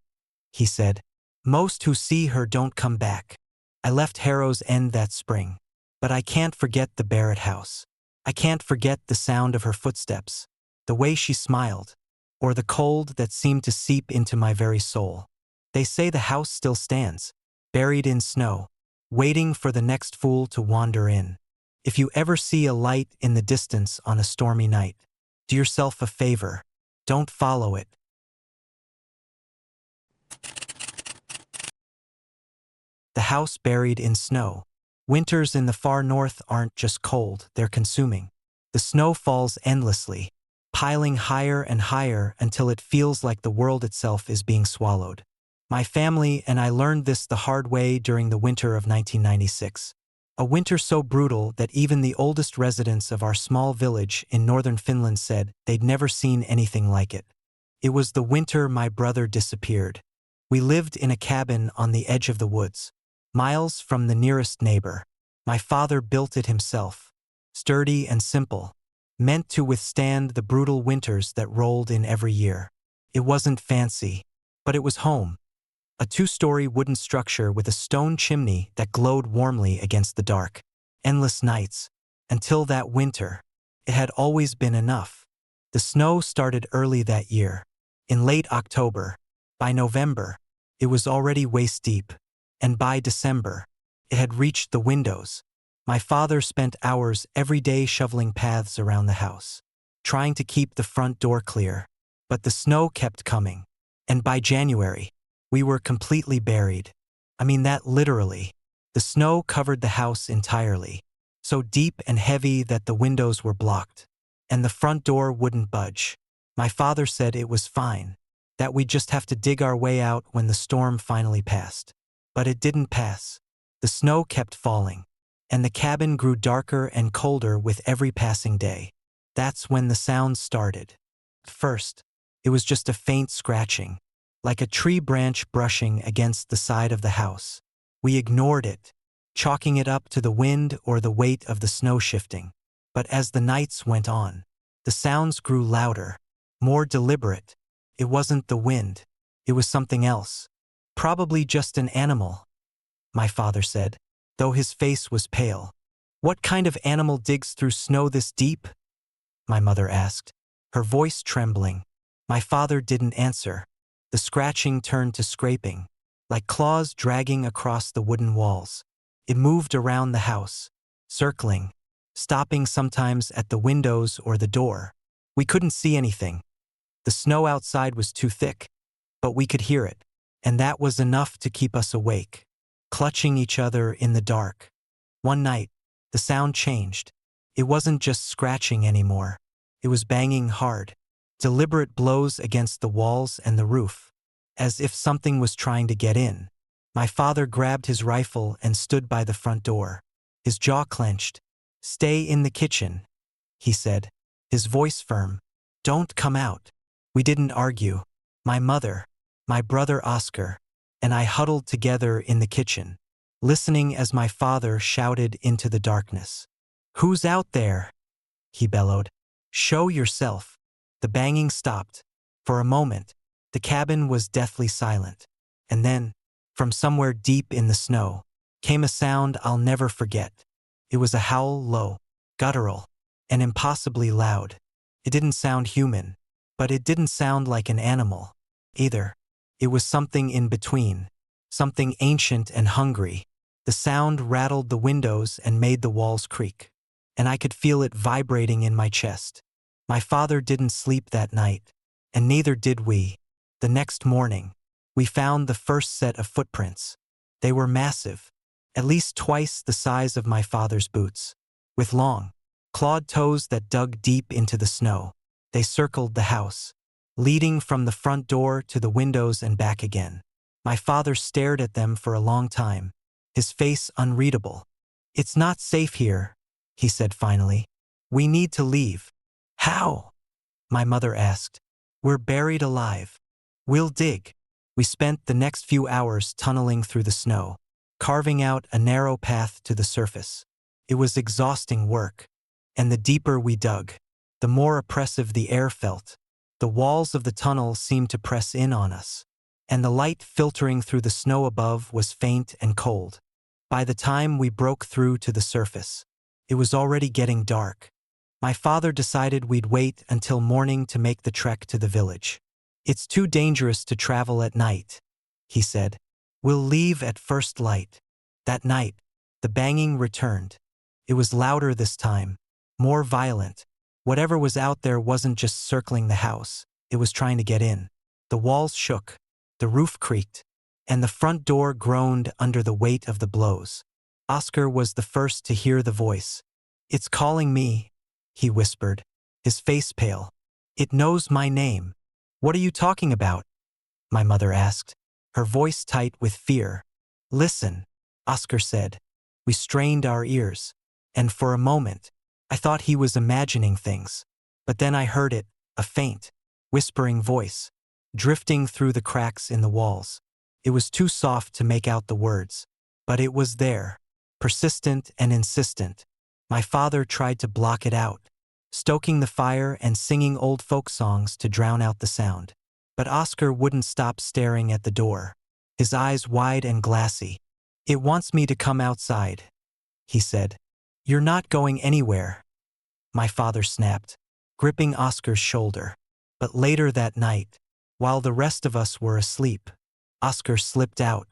he said. "Most who see her don't come back." I left Harrow's End that spring, but I can't forget the Barrett house. I can't forget the sound of her footsteps, the way she smiled, or the cold that seemed to seep into my very soul. They say the house still stands, buried in snow, waiting for the next fool to wander in. If you ever see a light in the distance on a stormy night, do yourself a favor. Don't follow it. The house buried in snow. Winters in the far north aren't just cold, they're consuming. The snow falls endlessly, piling higher and higher until it feels like the world itself is being swallowed. My family and I learned this the hard way during the winter of 1996. A winter so brutal that even the oldest residents of our small village in northern Finland said they'd never seen anything like it. It was the winter my brother disappeared. We lived in a cabin on the edge of the woods, miles from the nearest neighbor. My father built it himself, sturdy and simple, meant to withstand the brutal winters that rolled in every year. It wasn't fancy, but it was home. A two-story wooden structure with a stone chimney that glowed warmly against the dark, endless nights. Until that winter, it had always been enough. The snow started early that year, in late October. By November, it was already waist-deep, and by December, it had reached the windows. My father spent hours every day shoveling paths around the house, trying to keep the front door clear. But the snow kept coming, and by January, we were completely buried. I mean that literally. The snow covered the house entirely, so deep and heavy that the windows were blocked, and the front door wouldn't budge. My father said it was fine, that we'd just have to dig our way out when the storm finally passed. But it didn't pass. The snow kept falling, and the cabin grew darker and colder with every passing day. That's when the sounds started. At first, it was just a faint scratching, like a tree branch brushing against the side of the house. We ignored it, chalking it up to the wind or the weight of the snow shifting. But as the nights went on, the sounds grew louder, more deliberate. It wasn't the wind. It was something else. Probably just an animal, my father said, though his face was pale. "What kind of animal digs through snow this deep?" my mother asked, her voice trembling. My father didn't answer. The scratching turned to scraping, like claws dragging across the wooden walls. It moved around the house, circling, stopping sometimes at the windows or the door. We couldn't see anything. The snow outside was too thick, but we could hear it, and that was enough to keep us awake, clutching each other in the dark. One night, the sound changed. It wasn't just scratching anymore. It was banging hard, deliberate blows against the walls and the roof, as if something was trying to get in. My father grabbed his rifle and stood by the front door, his jaw clenched. "Stay in the kitchen," he said, his voice firm. "Don't come out." We didn't argue. My mother, my brother Oscar, and I huddled together in the kitchen, listening as my father shouted into the darkness. "Who's out there?" he bellowed. "Show yourself." The banging stopped. For a moment, the cabin was deathly silent. And then, from somewhere deep in the snow, came a sound I'll never forget. It was a howl, low, guttural, and impossibly loud. It didn't sound human, but it didn't sound like an animal, either. It was something in between, something ancient and hungry. The sound rattled the windows and made the walls creak, and I could feel it vibrating in my chest. My father didn't sleep that night, and neither did we. The next morning, we found the first set of footprints. They were massive, at least twice the size of my father's boots, with long, clawed toes that dug deep into the snow. They circled the house, leading from the front door to the windows and back again. My father stared at them for a long time, his face unreadable. "It's not safe here," he said finally. "We need to leave." "How?" my mother asked. "We're buried alive. We'll dig." We spent the next few hours tunneling through the snow, carving out a narrow path to the surface. It was exhausting work, and the deeper we dug, the more oppressive the air felt. The walls of the tunnel seemed to press in on us, and the light filtering through the snow above was faint and cold. By the time we broke through to the surface, it was already getting dark. My father decided we'd wait until morning to make the trek to the village. "It's too dangerous to travel at night," he said. "We'll leave at first light." That night, the banging returned. It was louder this time, more violent. Whatever was out there wasn't just circling the house, it was trying to get in. The walls shook, the roof creaked, and the front door groaned under the weight of the blows. Oscar was the first to hear the voice. "It's calling me," he whispered, his face pale. "It knows my name." "What are you talking about?" my mother asked, her voice tight with fear. "Listen," Oscar said. We strained our ears, and for a moment, I thought he was imagining things. But then I heard it, a faint, whispering voice, drifting through the cracks in the walls. It was too soft to make out the words, but it was there, persistent and insistent. My father tried to block it out, stoking the fire and singing old folk songs to drown out the sound. But Oscar wouldn't stop staring at the door, his eyes wide and glassy. "It wants me to come outside," he said. "You're not going anywhere," my father snapped, gripping Oscar's shoulder. But later that night, while the rest of us were asleep, Oscar slipped out.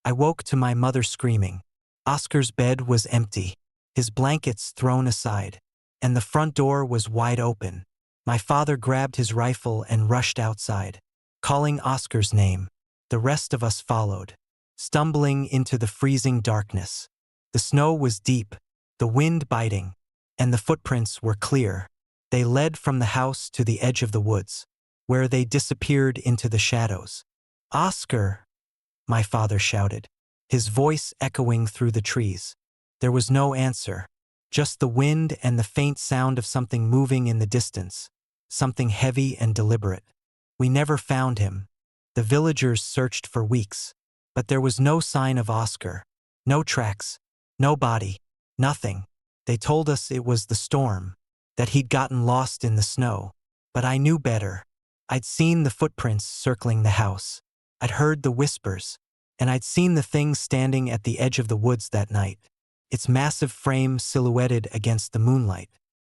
I woke to my mother screaming. Oscar's bed was empty, his blankets thrown aside, and the front door was wide open. My father grabbed his rifle and rushed outside, calling Oscar's name. The rest of us followed, stumbling into the freezing darkness. The snow was deep, the wind biting, and the footprints were clear. They led from the house to the edge of the woods, where they disappeared into the shadows. "Oscar!" my father shouted, his voice echoing through the trees. There was no answer, just the wind and the faint sound of something moving in the distance, something heavy and deliberate. We never found him. The villagers searched for weeks, but there was no sign of Oscar. No tracks, no body, nothing. They told us it was the storm, that he'd gotten lost in the snow. But I knew better. I'd seen the footprints circling the house. I'd heard the whispers, and I'd seen the thing standing at the edge of the woods that night, its massive frame silhouetted against the moonlight,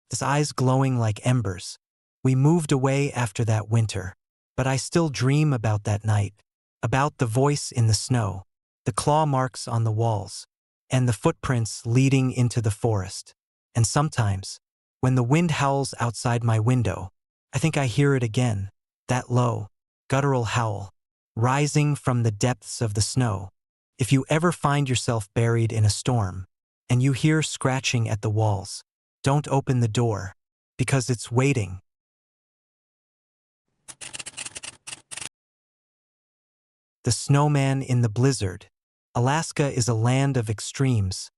its eyes glowing like embers. We moved away after that winter, but I still dream about that night, about the voice in the snow, the claw marks on the walls, and the footprints leading into the forest. And sometimes, when the wind howls outside my window, I think I hear it again, that low, guttural howl, rising from the depths of the snow. If you ever find yourself buried in a storm, and you hear scratching at the walls, don't open the door, because it's waiting. The Snowman in the Blizzard. Alaska is a land of extremes,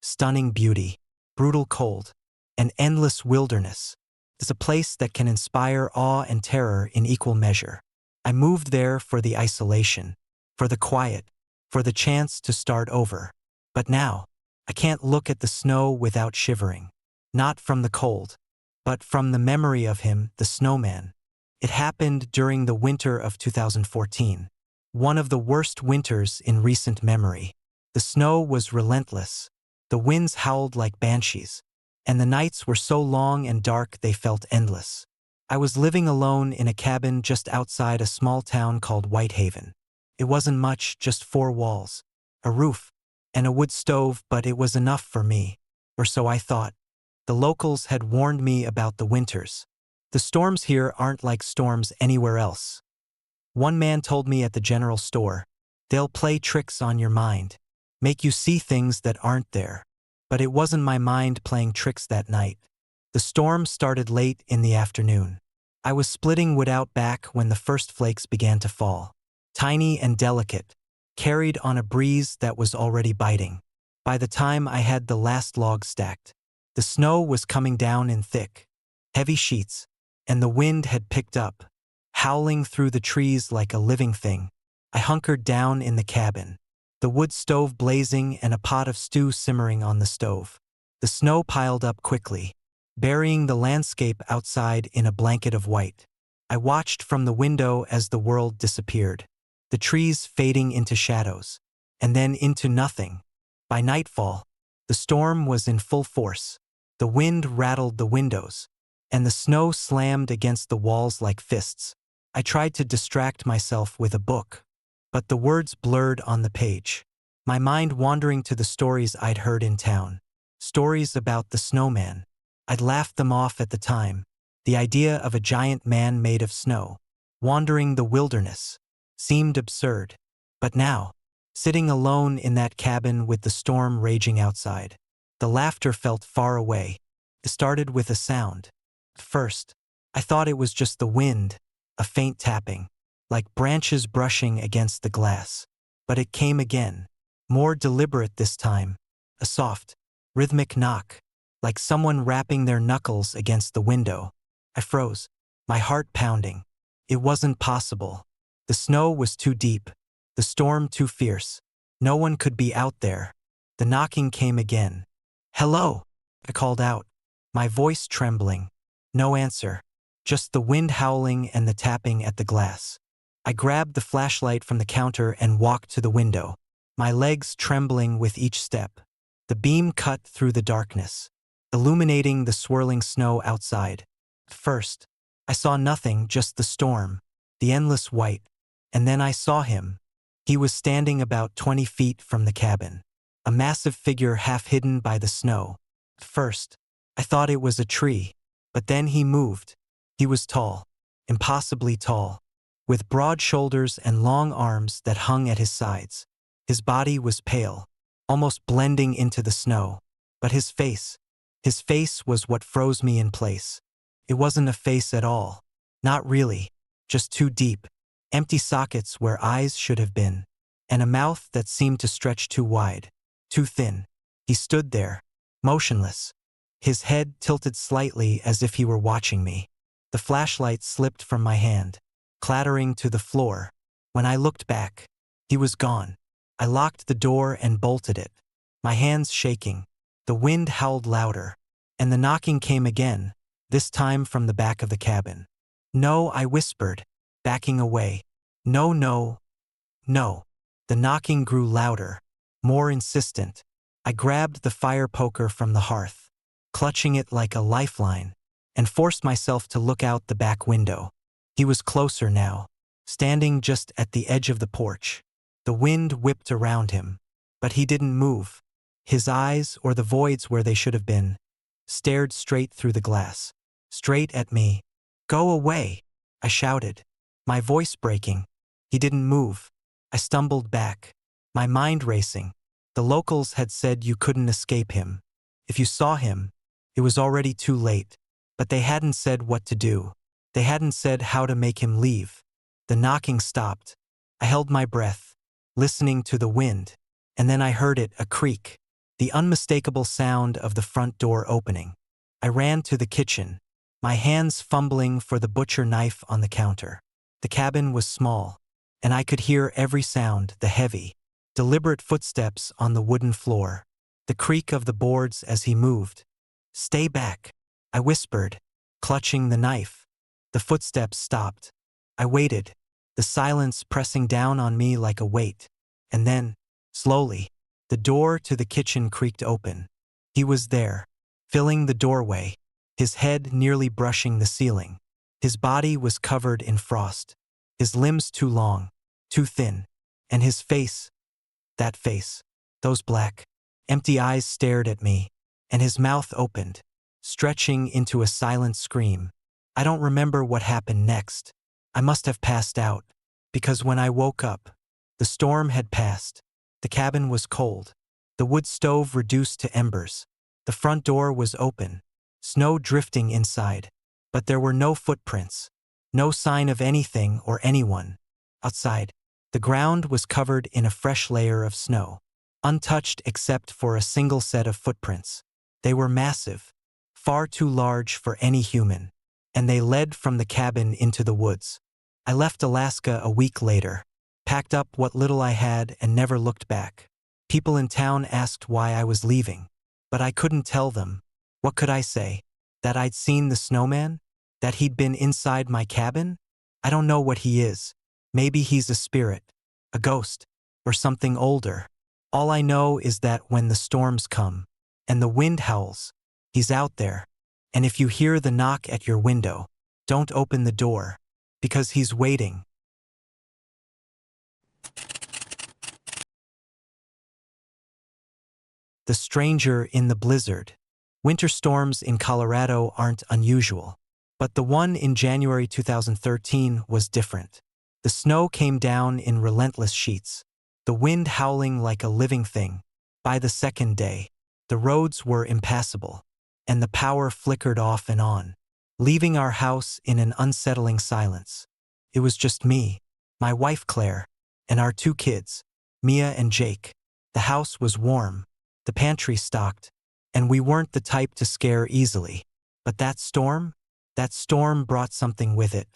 stunning beauty, brutal cold, and endless wilderness. It's a place that can inspire awe and terror in equal measure. I moved there for the isolation, for the quiet, for the chance to start over. But now, I can't look at the snow without shivering. Not from the cold, but from the memory of him, the snowman. It happened during the winter of 2014, one of the worst winters in recent memory. The snow was relentless, the winds howled like banshees, and the nights were so long and dark they felt endless. I was living alone in a cabin just outside a small town called Whitehaven. It wasn't much, just 4 walls, a roof, and a wood stove, but it was enough for me, or so I thought. The locals had warned me about the winters. The storms here aren't like storms anywhere else. One man told me at the general store, "They'll play tricks on your mind, make you see things that aren't there." But it wasn't my mind playing tricks that night. The storm started late in the afternoon. I was splitting wood out back when the first flakes began to fall. Tiny and delicate, carried on a breeze that was already biting. By the time I had the last log stacked, the snow was coming down in thick, heavy sheets, and the wind had picked up, howling through the trees like a living thing. I hunkered down in the cabin, the wood stove blazing and a pot of stew simmering on the stove. The snow piled up quickly, burying the landscape outside in a blanket of white. I watched from the window as the world disappeared, the trees fading into shadows, and then into nothing. By nightfall, the storm was in full force. The wind rattled the windows, and the snow slammed against the walls like fists. I tried to distract myself with a book, but the words blurred on the page, my mind wandering to the stories I'd heard in town. Stories about the snowman. I'd laughed them off at the time. The idea of a giant man made of snow, wandering the wilderness, seemed absurd. But now, sitting alone in that cabin with the storm raging outside, the laughter felt far away. It started with a sound. At first, I thought it was just the wind, a faint tapping, like branches brushing against the glass. But it came again, more deliberate this time, a soft, rhythmic knock, like someone rapping their knuckles against the window. I froze, my heart pounding. It wasn't possible. The snow was too deep, the storm too fierce. No one could be out there. The knocking came again. "Hello," I called out, my voice trembling. No answer, just the wind howling and the tapping at the glass. I grabbed the flashlight from the counter and walked to the window, my legs trembling with each step. The beam cut through the darkness, illuminating the swirling snow outside. At first, I saw nothing, just the storm, the endless white, and then I saw him. He was standing about 20 feet from the cabin, a massive figure half hidden by the snow. At first, I thought it was a tree, but then he moved. He was tall, impossibly tall, with broad shoulders and long arms that hung at his sides. His body was pale, almost blending into the snow, but his face was what froze me in place. It wasn't a face at all. Not really, just too deep, empty sockets where eyes should have been, and a mouth that seemed to stretch too wide, too thin. He stood there, motionless, his head tilted slightly as if he were watching me. The flashlight slipped from my hand, clattering to the floor. When I looked back, he was gone. I locked the door and bolted it, my hands shaking. The wind howled louder, and the knocking came again, this time from the back of the cabin. "No," I whispered, backing away. "No, no, no." The knocking grew louder, more insistent. I grabbed the fire poker from the hearth, clutching it like a lifeline, and forced myself to look out the back window. He was closer now, standing just at the edge of the porch. The wind whipped around him, but he didn't move. His eyes, or the voids where they should have been, stared straight through the glass, straight at me. "Go away," I shouted, my voice breaking. He didn't move. I stumbled back, my mind racing. The locals had said you couldn't escape him. If you saw him, it was already too late. But they hadn't said what to do. They hadn't said how to make him leave. The knocking stopped. I held my breath, listening to the wind, and then I heard it, a creak, the unmistakable sound of the front door opening. I ran to the kitchen, my hands fumbling for the butcher knife on the counter. The cabin was small, and I could hear every sound, the heavy, deliberate footsteps on the wooden floor, the creak of the boards as he moved. "Stay back," I whispered, clutching the knife. The footsteps stopped. I waited, the silence pressing down on me like a weight. And then, slowly, the door to the kitchen creaked open. He was there, filling the doorway, his head nearly brushing the ceiling. His body was covered in frost, his limbs too long, too thin, and his face, that face, those black, empty eyes stared at me, and his mouth opened, stretching into a silent scream. I don't remember what happened next. I must have passed out, because when I woke up, the storm had passed. The cabin was cold, the wood stove reduced to embers. The front door was open, snow drifting inside. But there were no footprints, no sign of anything or anyone. Outside, the ground was covered in a fresh layer of snow, untouched except for a single set of footprints. They were massive, far too large for any human, and they led from the cabin into the woods. I left Alaska a week later, packed up what little I had and never looked back. People in town asked why I was leaving, but I couldn't tell them. What could I say? That I'd seen the snowman? That he'd been inside my cabin? I don't know what he is. Maybe he's a spirit, a ghost, or something older. All I know is that when the storms come, and the wind howls, he's out there. And if you hear the knock at your window, don't open the door, because he's waiting. The stranger in the blizzard. Winter storms in Colorado aren't unusual, but the one in January 2013 was different. The snow came down in relentless sheets, the wind howling like a living thing. By the second day, the roads were impassable, and the power flickered off and on, leaving our house in an unsettling silence. It was just me, my wife Claire, and our two kids, Mia and Jake. The house was warm, the pantry stocked, and we weren't the type to scare easily. But that storm brought something with it,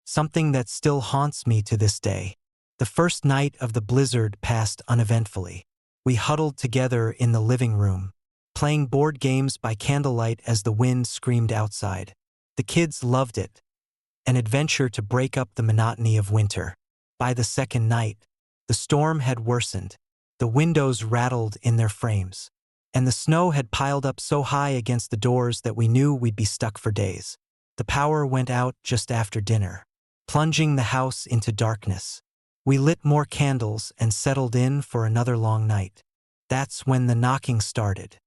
something that still haunts me to this day. The first night of the blizzard passed uneventfully. We huddled together in the living room, playing board games by candlelight as the wind screamed outside. The kids loved it, an adventure to break up the monotony of winter. By the second night, the storm had worsened. The windows rattled in their frames, and the snow had piled up so high against the doors that we knew we'd be stuck for days. The power went out just after dinner, plunging the house into darkness. We lit more candles and settled in for another long night. That's when the knocking started.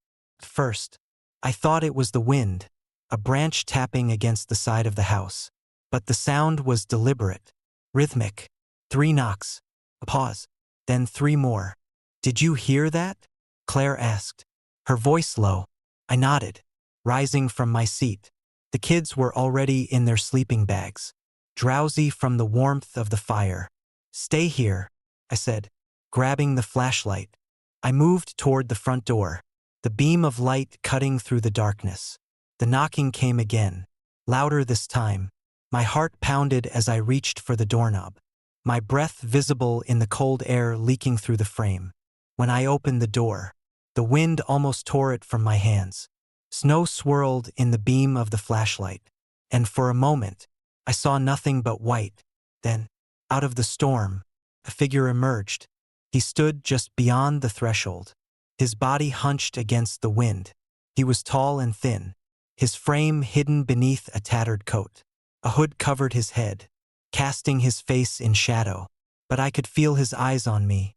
At first, I thought it was the wind, a branch tapping against the side of the house. But the sound was deliberate, rhythmic. 3 knocks, a pause, then 3 more. "Did you hear that?" Claire asked, her voice low. I nodded, rising from my seat. The kids were already in their sleeping bags, drowsy from the warmth of the fire. "Stay here," I said, grabbing the flashlight. I moved toward the front door, the beam of light cutting through the darkness. The knocking came again, louder this time. My heart pounded as I reached for the doorknob, my breath visible in the cold air leaking through the frame. When I opened the door, the wind almost tore it from my hands. Snow swirled in the beam of the flashlight, and for a moment, I saw nothing but white. Then, out of the storm, a figure emerged. He stood just beyond the threshold, his body hunched against the wind. He was tall and thin, his frame hidden beneath a tattered coat. A hood covered his head, casting his face in shadow, but I could feel his eyes on me,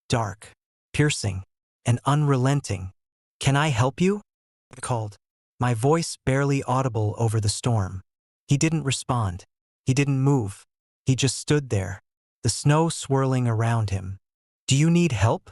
dark, piercing, and unrelenting. "Can I help you?" I called, my voice barely audible over the storm. He didn't respond. He didn't move. He just stood there, the snow swirling around him. "Do you need help?"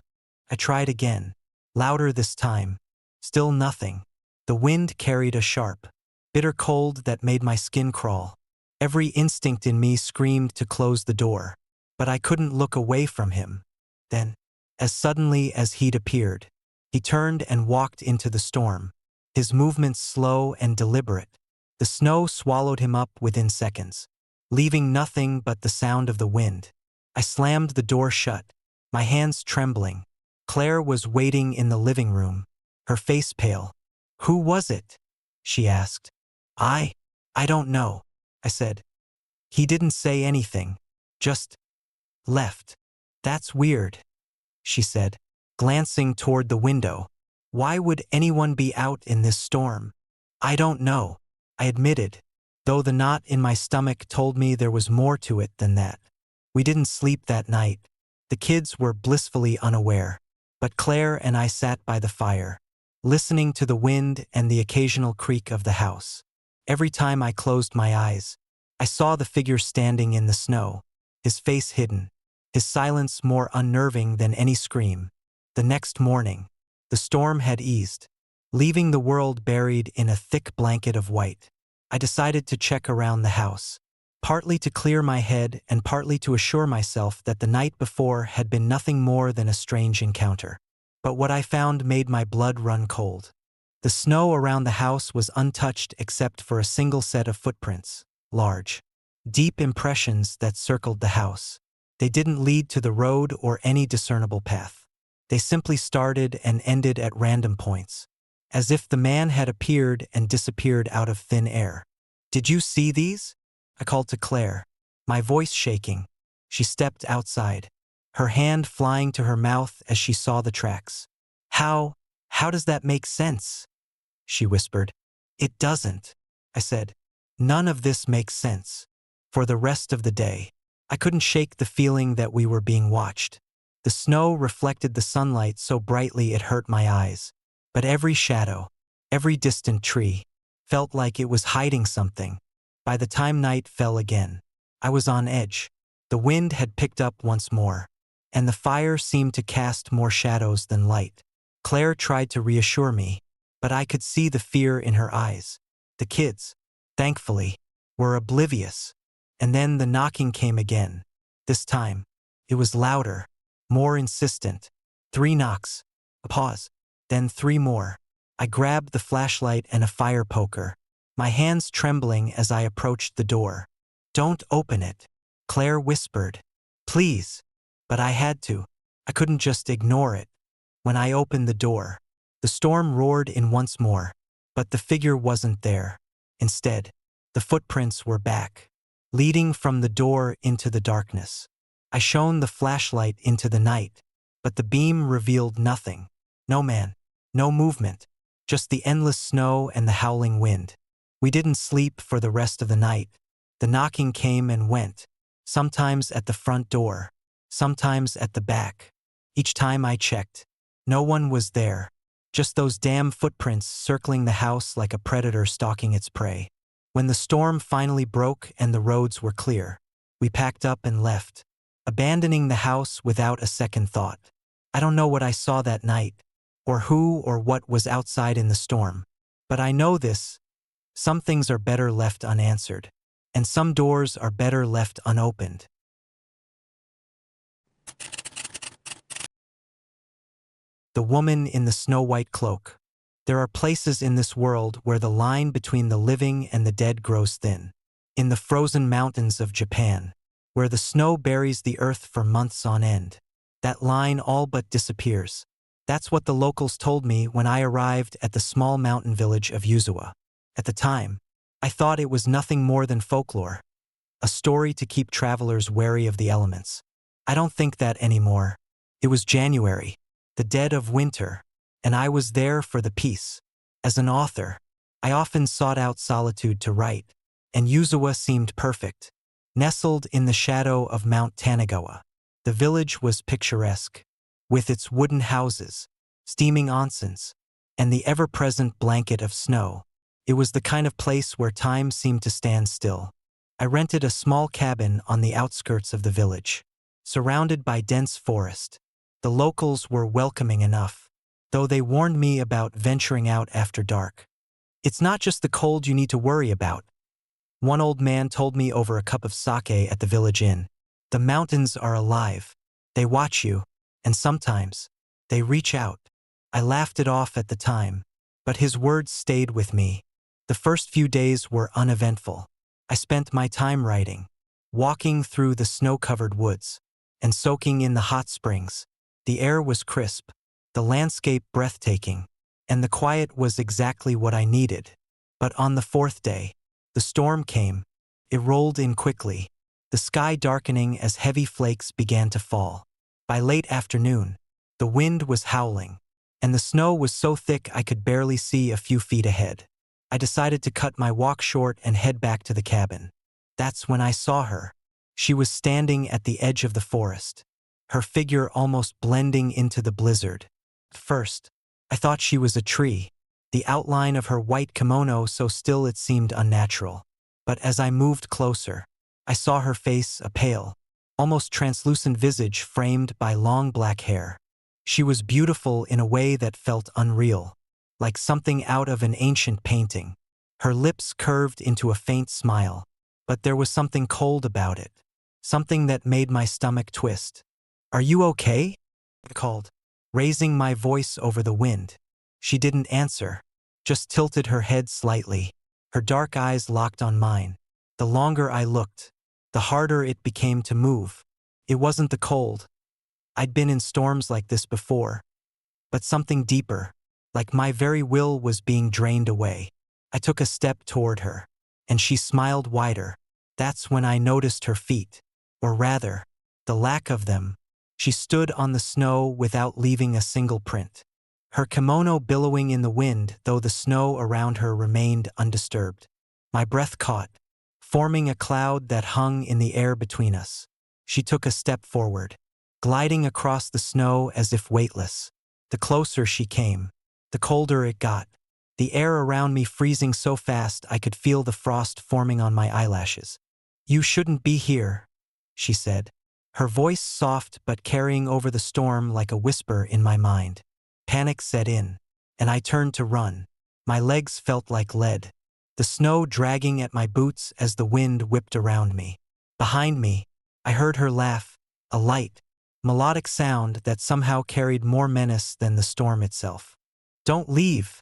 I tried again, louder this time. Still nothing. The wind carried a sharp, bitter cold that made my skin crawl. Every instinct in me screamed to close the door, but I couldn't look away from him. Then, as suddenly as he'd appeared, he turned and walked into the storm, his movements slow and deliberate. The snow swallowed him up within seconds, leaving nothing but the sound of the wind. I slammed the door shut, my hands trembling. Claire was waiting in the living room, her face pale. "Who was it?" she asked. I don't know," I said. "He didn't say anything, just left." "That's weird," she said, glancing toward the window. "Why would anyone be out in this storm?" "I don't know," I admitted, though the knot in my stomach told me there was more to it than that. We didn't sleep that night. The kids were blissfully unaware, but Claire and I sat by the fire, listening to the wind and the occasional creak of the house. Every time I closed my eyes, I saw the figure standing in the snow, his face hidden, his silence more unnerving than any scream. The next morning, the storm had eased, leaving the world buried in a thick blanket of white. I decided to check around the house, partly to clear my head and partly to assure myself that the night before had been nothing more than a strange encounter. But what I found made my blood run cold. The snow around the house was untouched except for a single set of footprints, large, deep impressions that circled the house. They didn't lead to the road or any discernible path. They simply started and ended at random points, as if the man had appeared and disappeared out of thin air. "Did you see these?" I called to Claire, my voice shaking. She stepped outside, her hand flying to her mouth as she saw the tracks. How does that make sense?" she whispered. "It doesn't," I said. "None of this makes sense." For the rest of the day, I couldn't shake the feeling that we were being watched. The snow reflected the sunlight so brightly it hurt my eyes, but every shadow, every distant tree, felt like it was hiding something. By the time night fell again, I was on edge. The wind had picked up once more, and the fire seemed to cast more shadows than light. Claire tried to reassure me, but I could see the fear in her eyes. The kids, thankfully, were oblivious. And then the knocking came again. This time, it was louder, more insistent. 3 knocks, a pause, then 3 more. I grabbed the flashlight and a fire poker, my hands trembling as I approached the door. "Don't open it," Claire whispered. "Please." But I had to. I couldn't just ignore it. When I opened the door, the storm roared in once more, but the figure wasn't there. Instead, the footprints were back, leading from the door into the darkness. I shone the flashlight into the night, but the beam revealed nothing. No man, no movement, just the endless snow and the howling wind. We didn't sleep for the rest of the night. The knocking came and went, sometimes at the front door, sometimes at the back. Each time I checked, no one was there, just those damn footprints circling the house like a predator stalking its prey. When the storm finally broke and the roads were clear, we packed up and left, abandoning the house without a second thought. I don't know what I saw that night, or who or what was outside in the storm, but I know this: some things are better left unanswered, and some doors are better left unopened. The woman in the snow-white cloak. There are places in this world where the line between the living and the dead grows thin. In the frozen mountains of Japan, where the snow buries the earth for months on end, that line all but disappears. That's what the locals told me when I arrived at the small mountain village of Yuzawa. At the time, I thought it was nothing more than folklore, a story to keep travelers wary of the elements. I don't think that anymore. It was January, the dead of winter, and I was there for the peace. As an author, I often sought out solitude to write, and Yuzawa seemed perfect. Nestled in the shadow of Mount Tanagawa, the village was picturesque, with its wooden houses, steaming onsens, and the ever-present blanket of snow. It was the kind of place where time seemed to stand still. I rented a small cabin on the outskirts of the village, surrounded by dense forest. The locals were welcoming enough, though they warned me about venturing out after dark. "It's not just the cold you need to worry about," one old man told me over a cup of sake at the village inn. "The mountains are alive. They watch you, and sometimes they reach out." I laughed it off at the time, but his words stayed with me. The first few days were uneventful. I spent my time writing, walking through the snow-covered woods, and soaking in the hot springs. The air was crisp, the landscape breathtaking, and the quiet was exactly what I needed. But on the 4th day, the storm came. It rolled in quickly, the sky darkening as heavy flakes began to fall. By late afternoon, the wind was howling, and the snow was so thick I could barely see a few feet ahead. I decided to cut my walk short and head back to the cabin. That's when I saw her. She was standing at the edge of the forest, her figure almost blending into the blizzard. At first, I thought she was a tree, the outline of her white kimono so still it seemed unnatural. But as I moved closer, I saw her face, a pale, almost translucent visage framed by long black hair. She was beautiful in a way that felt unreal, like something out of an ancient painting. Her lips curved into a faint smile, but there was something cold about it, something that made my stomach twist. "Are you okay?" I called, raising my voice over the wind. She didn't answer, just tilted her head slightly. Her dark eyes locked on mine. The longer I looked, the harder it became to move. It wasn't the cold. I'd been in storms like this before, but something deeper, like my very will was being drained away. I took a step toward her, and she smiled wider. That's when I noticed her feet, or rather, the lack of them. She stood on the snow without leaving a single print, her kimono billowing in the wind, though the snow around her remained undisturbed. My breath caught, forming a cloud that hung in the air between us. She took a step forward, gliding across the snow as if weightless. The closer she came, the colder it got, the air around me freezing so fast I could feel the frost forming on my eyelashes. "You shouldn't be here," she said, her voice soft but carrying over the storm like a whisper in my mind. Panic set in, and I turned to run. My legs felt like lead, the snow dragging at my boots as the wind whipped around me. Behind me, I heard her laugh, a light, melodic sound that somehow carried more menace than the storm itself. "Don't leave,"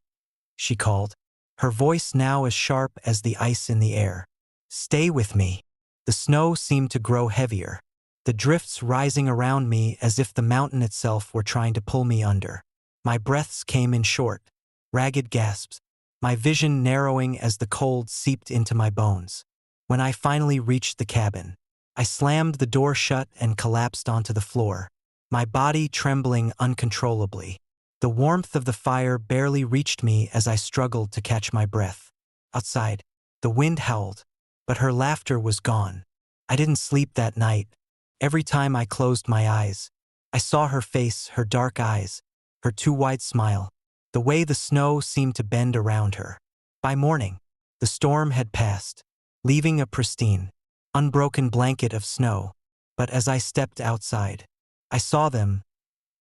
she called, her voice now as sharp as the ice in the air. "Stay with me." The snow seemed to grow heavier, the drifts rising around me as if the mountain itself were trying to pull me under. My breaths came in short, ragged gasps, my vision narrowing as the cold seeped into my bones. When I finally reached the cabin, I slammed the door shut and collapsed onto the floor, my body trembling uncontrollably. The warmth of the fire barely reached me as I struggled to catch my breath. Outside, the wind howled, but her laughter was gone. I didn't sleep that night. Every time I closed my eyes, I saw her face, her dark eyes, her too wide smile, the way the snow seemed to bend around her. By morning, the storm had passed, leaving a pristine, unbroken blanket of snow. But as I stepped outside, I saw them,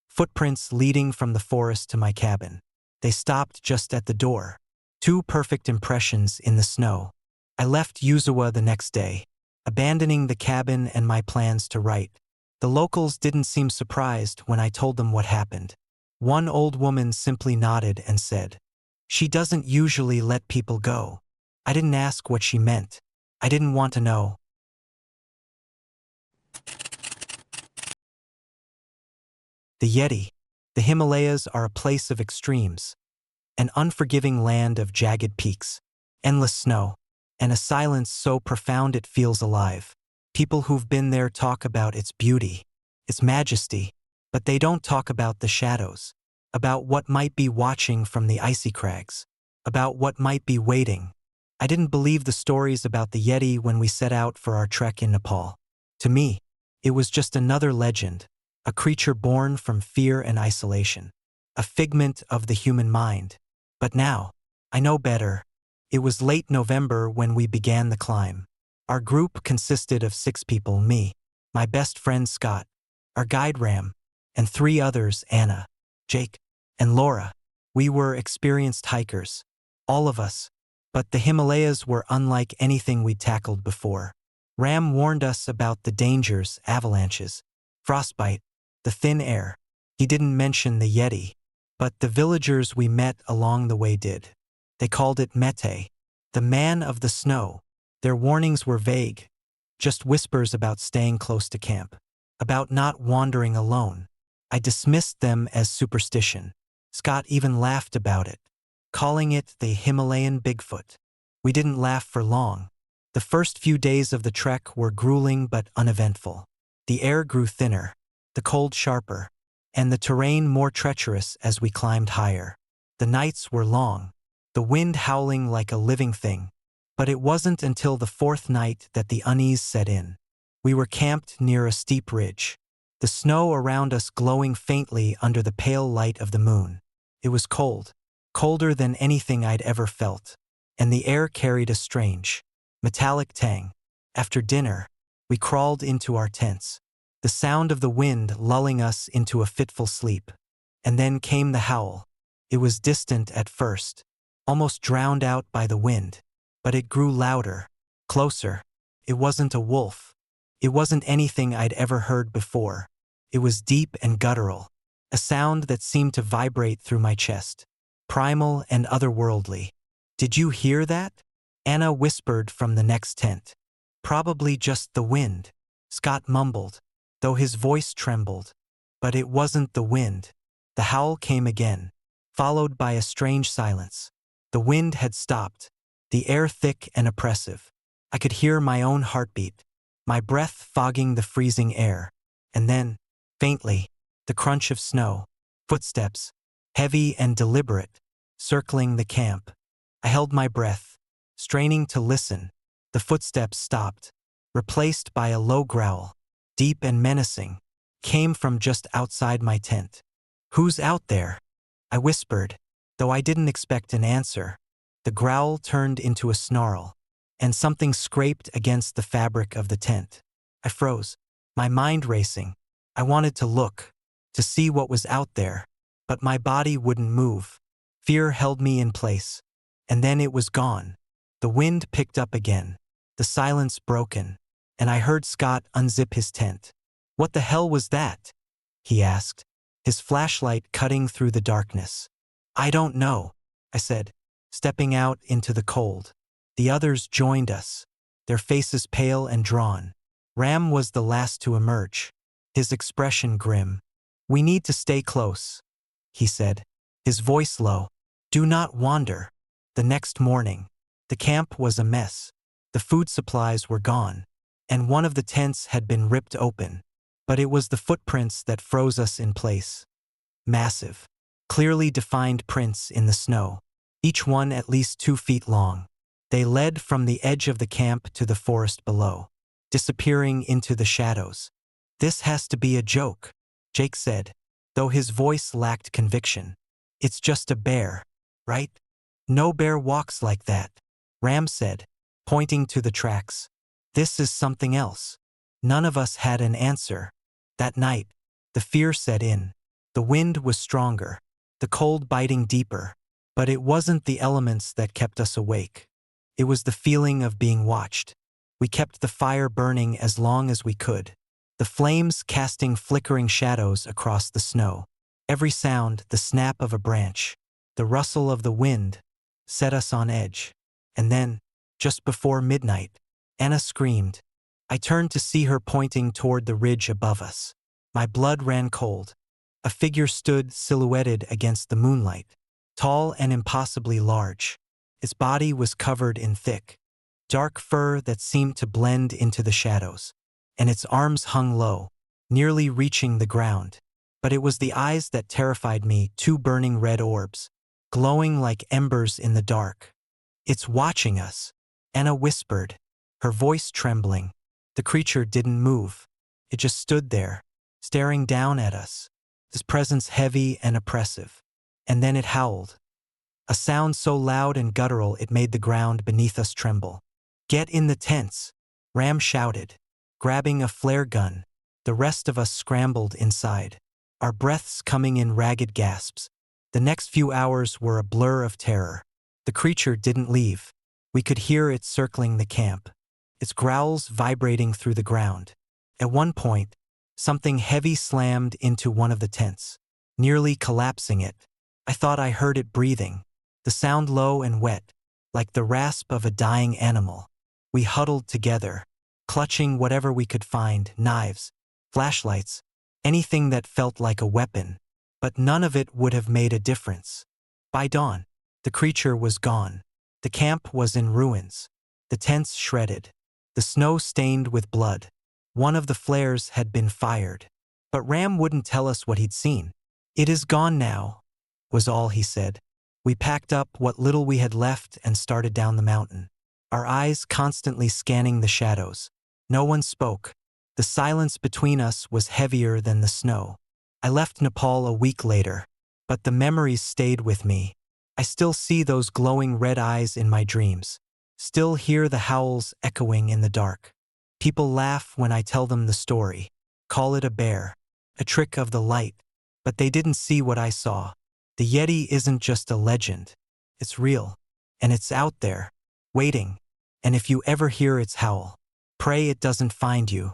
footprints leading from the forest to my cabin. They stopped just at the door, two perfect impressions in the snow. I left Yuzawa the next day, abandoning the cabin and my plans to write. The locals didn't seem surprised when I told them what happened. One old woman simply nodded and said, "She doesn't usually let people go." I didn't ask what she meant. I didn't want to know. The Yeti. The Himalayas are a place of extremes, an unforgiving land of jagged peaks, endless snow, and a silence so profound it feels alive. People who've been there talk about its beauty, its majesty, but they don't talk about the shadows, about what might be watching from the icy crags, about what might be waiting. I didn't believe the stories about the Yeti when we set out for our trek in Nepal. To me, it was just another legend, a creature born from fear and isolation, a figment of the human mind. But now, I know better. It was late November when we began the climb. Our group consisted of 6 people: me, my best friend Scott, our guide Ram, and 3 others: Anna, Jake, and Laura. We were experienced hikers, all of us, but the Himalayas were unlike anything we'd tackled before. Ram warned us about the dangers: avalanches, frostbite, the thin air. He didn't mention the Yeti, but the villagers we met along the way did. They called it Mete, the man of the snow. Their warnings were vague, just whispers about staying close to camp, about not wandering alone. I dismissed them as superstition. Scott even laughed about it, calling it the Himalayan Bigfoot. We didn't laugh for long. The first few days of the trek were grueling but uneventful. The air grew thinner, the cold sharper, and the terrain more treacherous as we climbed higher. The nights were long, the wind howling like a living thing. But it wasn't until the 4th night that the unease set in. We were camped near a steep ridge, the snow around us glowing faintly under the pale light of the moon. It was cold, colder than anything I'd ever felt, and the air carried a strange, metallic tang. After dinner, we crawled into our tents, the sound of the wind lulling us into a fitful sleep. And then came the howl. It was distant at first, almost drowned out by the wind. But it grew louder, closer. It wasn't a wolf. It wasn't anything I'd ever heard before. It was deep and guttural, a sound that seemed to vibrate through my chest, primal and otherworldly. "Did you hear that?" Anna whispered from the next tent. "Probably just the wind," Scott mumbled, though his voice trembled. But it wasn't the wind. The howl came again, followed by a strange silence. The wind had stopped, the air thick and oppressive. I could hear my own heartbeat, my breath fogging the freezing air. And then, faintly, the crunch of snow, footsteps, heavy and deliberate, circling the camp. I held my breath, straining to listen. The footsteps stopped, replaced by a low growl, deep and menacing, came from just outside my tent. "Who's out there?" I whispered, though I didn't expect an answer. The growl turned into a snarl, and something scraped against the fabric of the tent. I froze, my mind racing. I wanted to look, to see what was out there, but my body wouldn't move. Fear held me in place, and then it was gone. The wind picked up again, the silence broken, and I heard Scott unzip his tent. "What the hell was that?" he asked, his flashlight cutting through the darkness. "I don't know," I said, stepping out into the cold. The others joined us, their faces pale and drawn. Ram was the last to emerge, his expression grim. "We need to stay close," he said, his voice low. "Do not wander." The next morning, the camp was a mess. The food supplies were gone, and one of the tents had been ripped open. But it was the footprints that froze us in place. Massive, clearly defined prints in the snow, each one at least 2 feet long. They led from the edge of the camp to the forest below, disappearing into the shadows. "This has to be a joke," Jake said, though his voice lacked conviction. "It's just a bear, right?" "No bear walks like that," Ram said, pointing to the tracks. "This is something else." None of us had an answer. That night, the fear set in. The wind was stronger, the cold biting deeper. But it wasn't the elements that kept us awake. It was the feeling of being watched. We kept the fire burning as long as we could, the flames casting flickering shadows across the snow. Every sound, the snap of a branch, the rustle of the wind, set us on edge. And then, just before midnight, Anna screamed. I turned to see her pointing toward the ridge above us. My blood ran cold. A figure stood silhouetted against the moonlight, tall and impossibly large. Its body was covered in thick, dark fur that seemed to blend into the shadows, and its arms hung low, nearly reaching the ground. But it was the eyes that terrified me, 2 burning red orbs, glowing like embers in the dark. "It's watching us," Anna whispered, her voice trembling. The creature didn't move. It just stood there, staring down at us, its presence heavy and oppressive. And then it howled, a sound so loud and guttural it made the ground beneath us tremble. "Get in the tents," Ram shouted, grabbing a flare gun. The rest of us scrambled inside, our breaths coming in ragged gasps. The next few hours were a blur of terror. The creature didn't leave. We could hear it circling the camp, its growls vibrating through the ground. At one point, something heavy slammed into one of the tents, nearly collapsing it. I thought I heard it breathing, the sound low and wet, like the rasp of a dying animal. We huddled together, clutching whatever we could find, knives, flashlights, anything that felt like a weapon. But none of it would have made a difference. By dawn, the creature was gone. The camp was in ruins, the tents shredded, the snow stained with blood. One of the flares had been fired. But Ram wouldn't tell us what he'd seen. "It is gone now," was all he said. We packed up what little we had left and started down the mountain, our eyes constantly scanning the shadows. No one spoke. The silence between us was heavier than the snow. I left Nepal a week later, but the memories stayed with me. I still see those glowing red eyes in my dreams, still hear the howls echoing in the dark. People laugh when I tell them the story, call it a bear, a trick of the light, but they didn't see what I saw. The Yeti isn't just a legend. It's real. And it's out there, waiting. And if you ever hear its howl, pray it doesn't find you.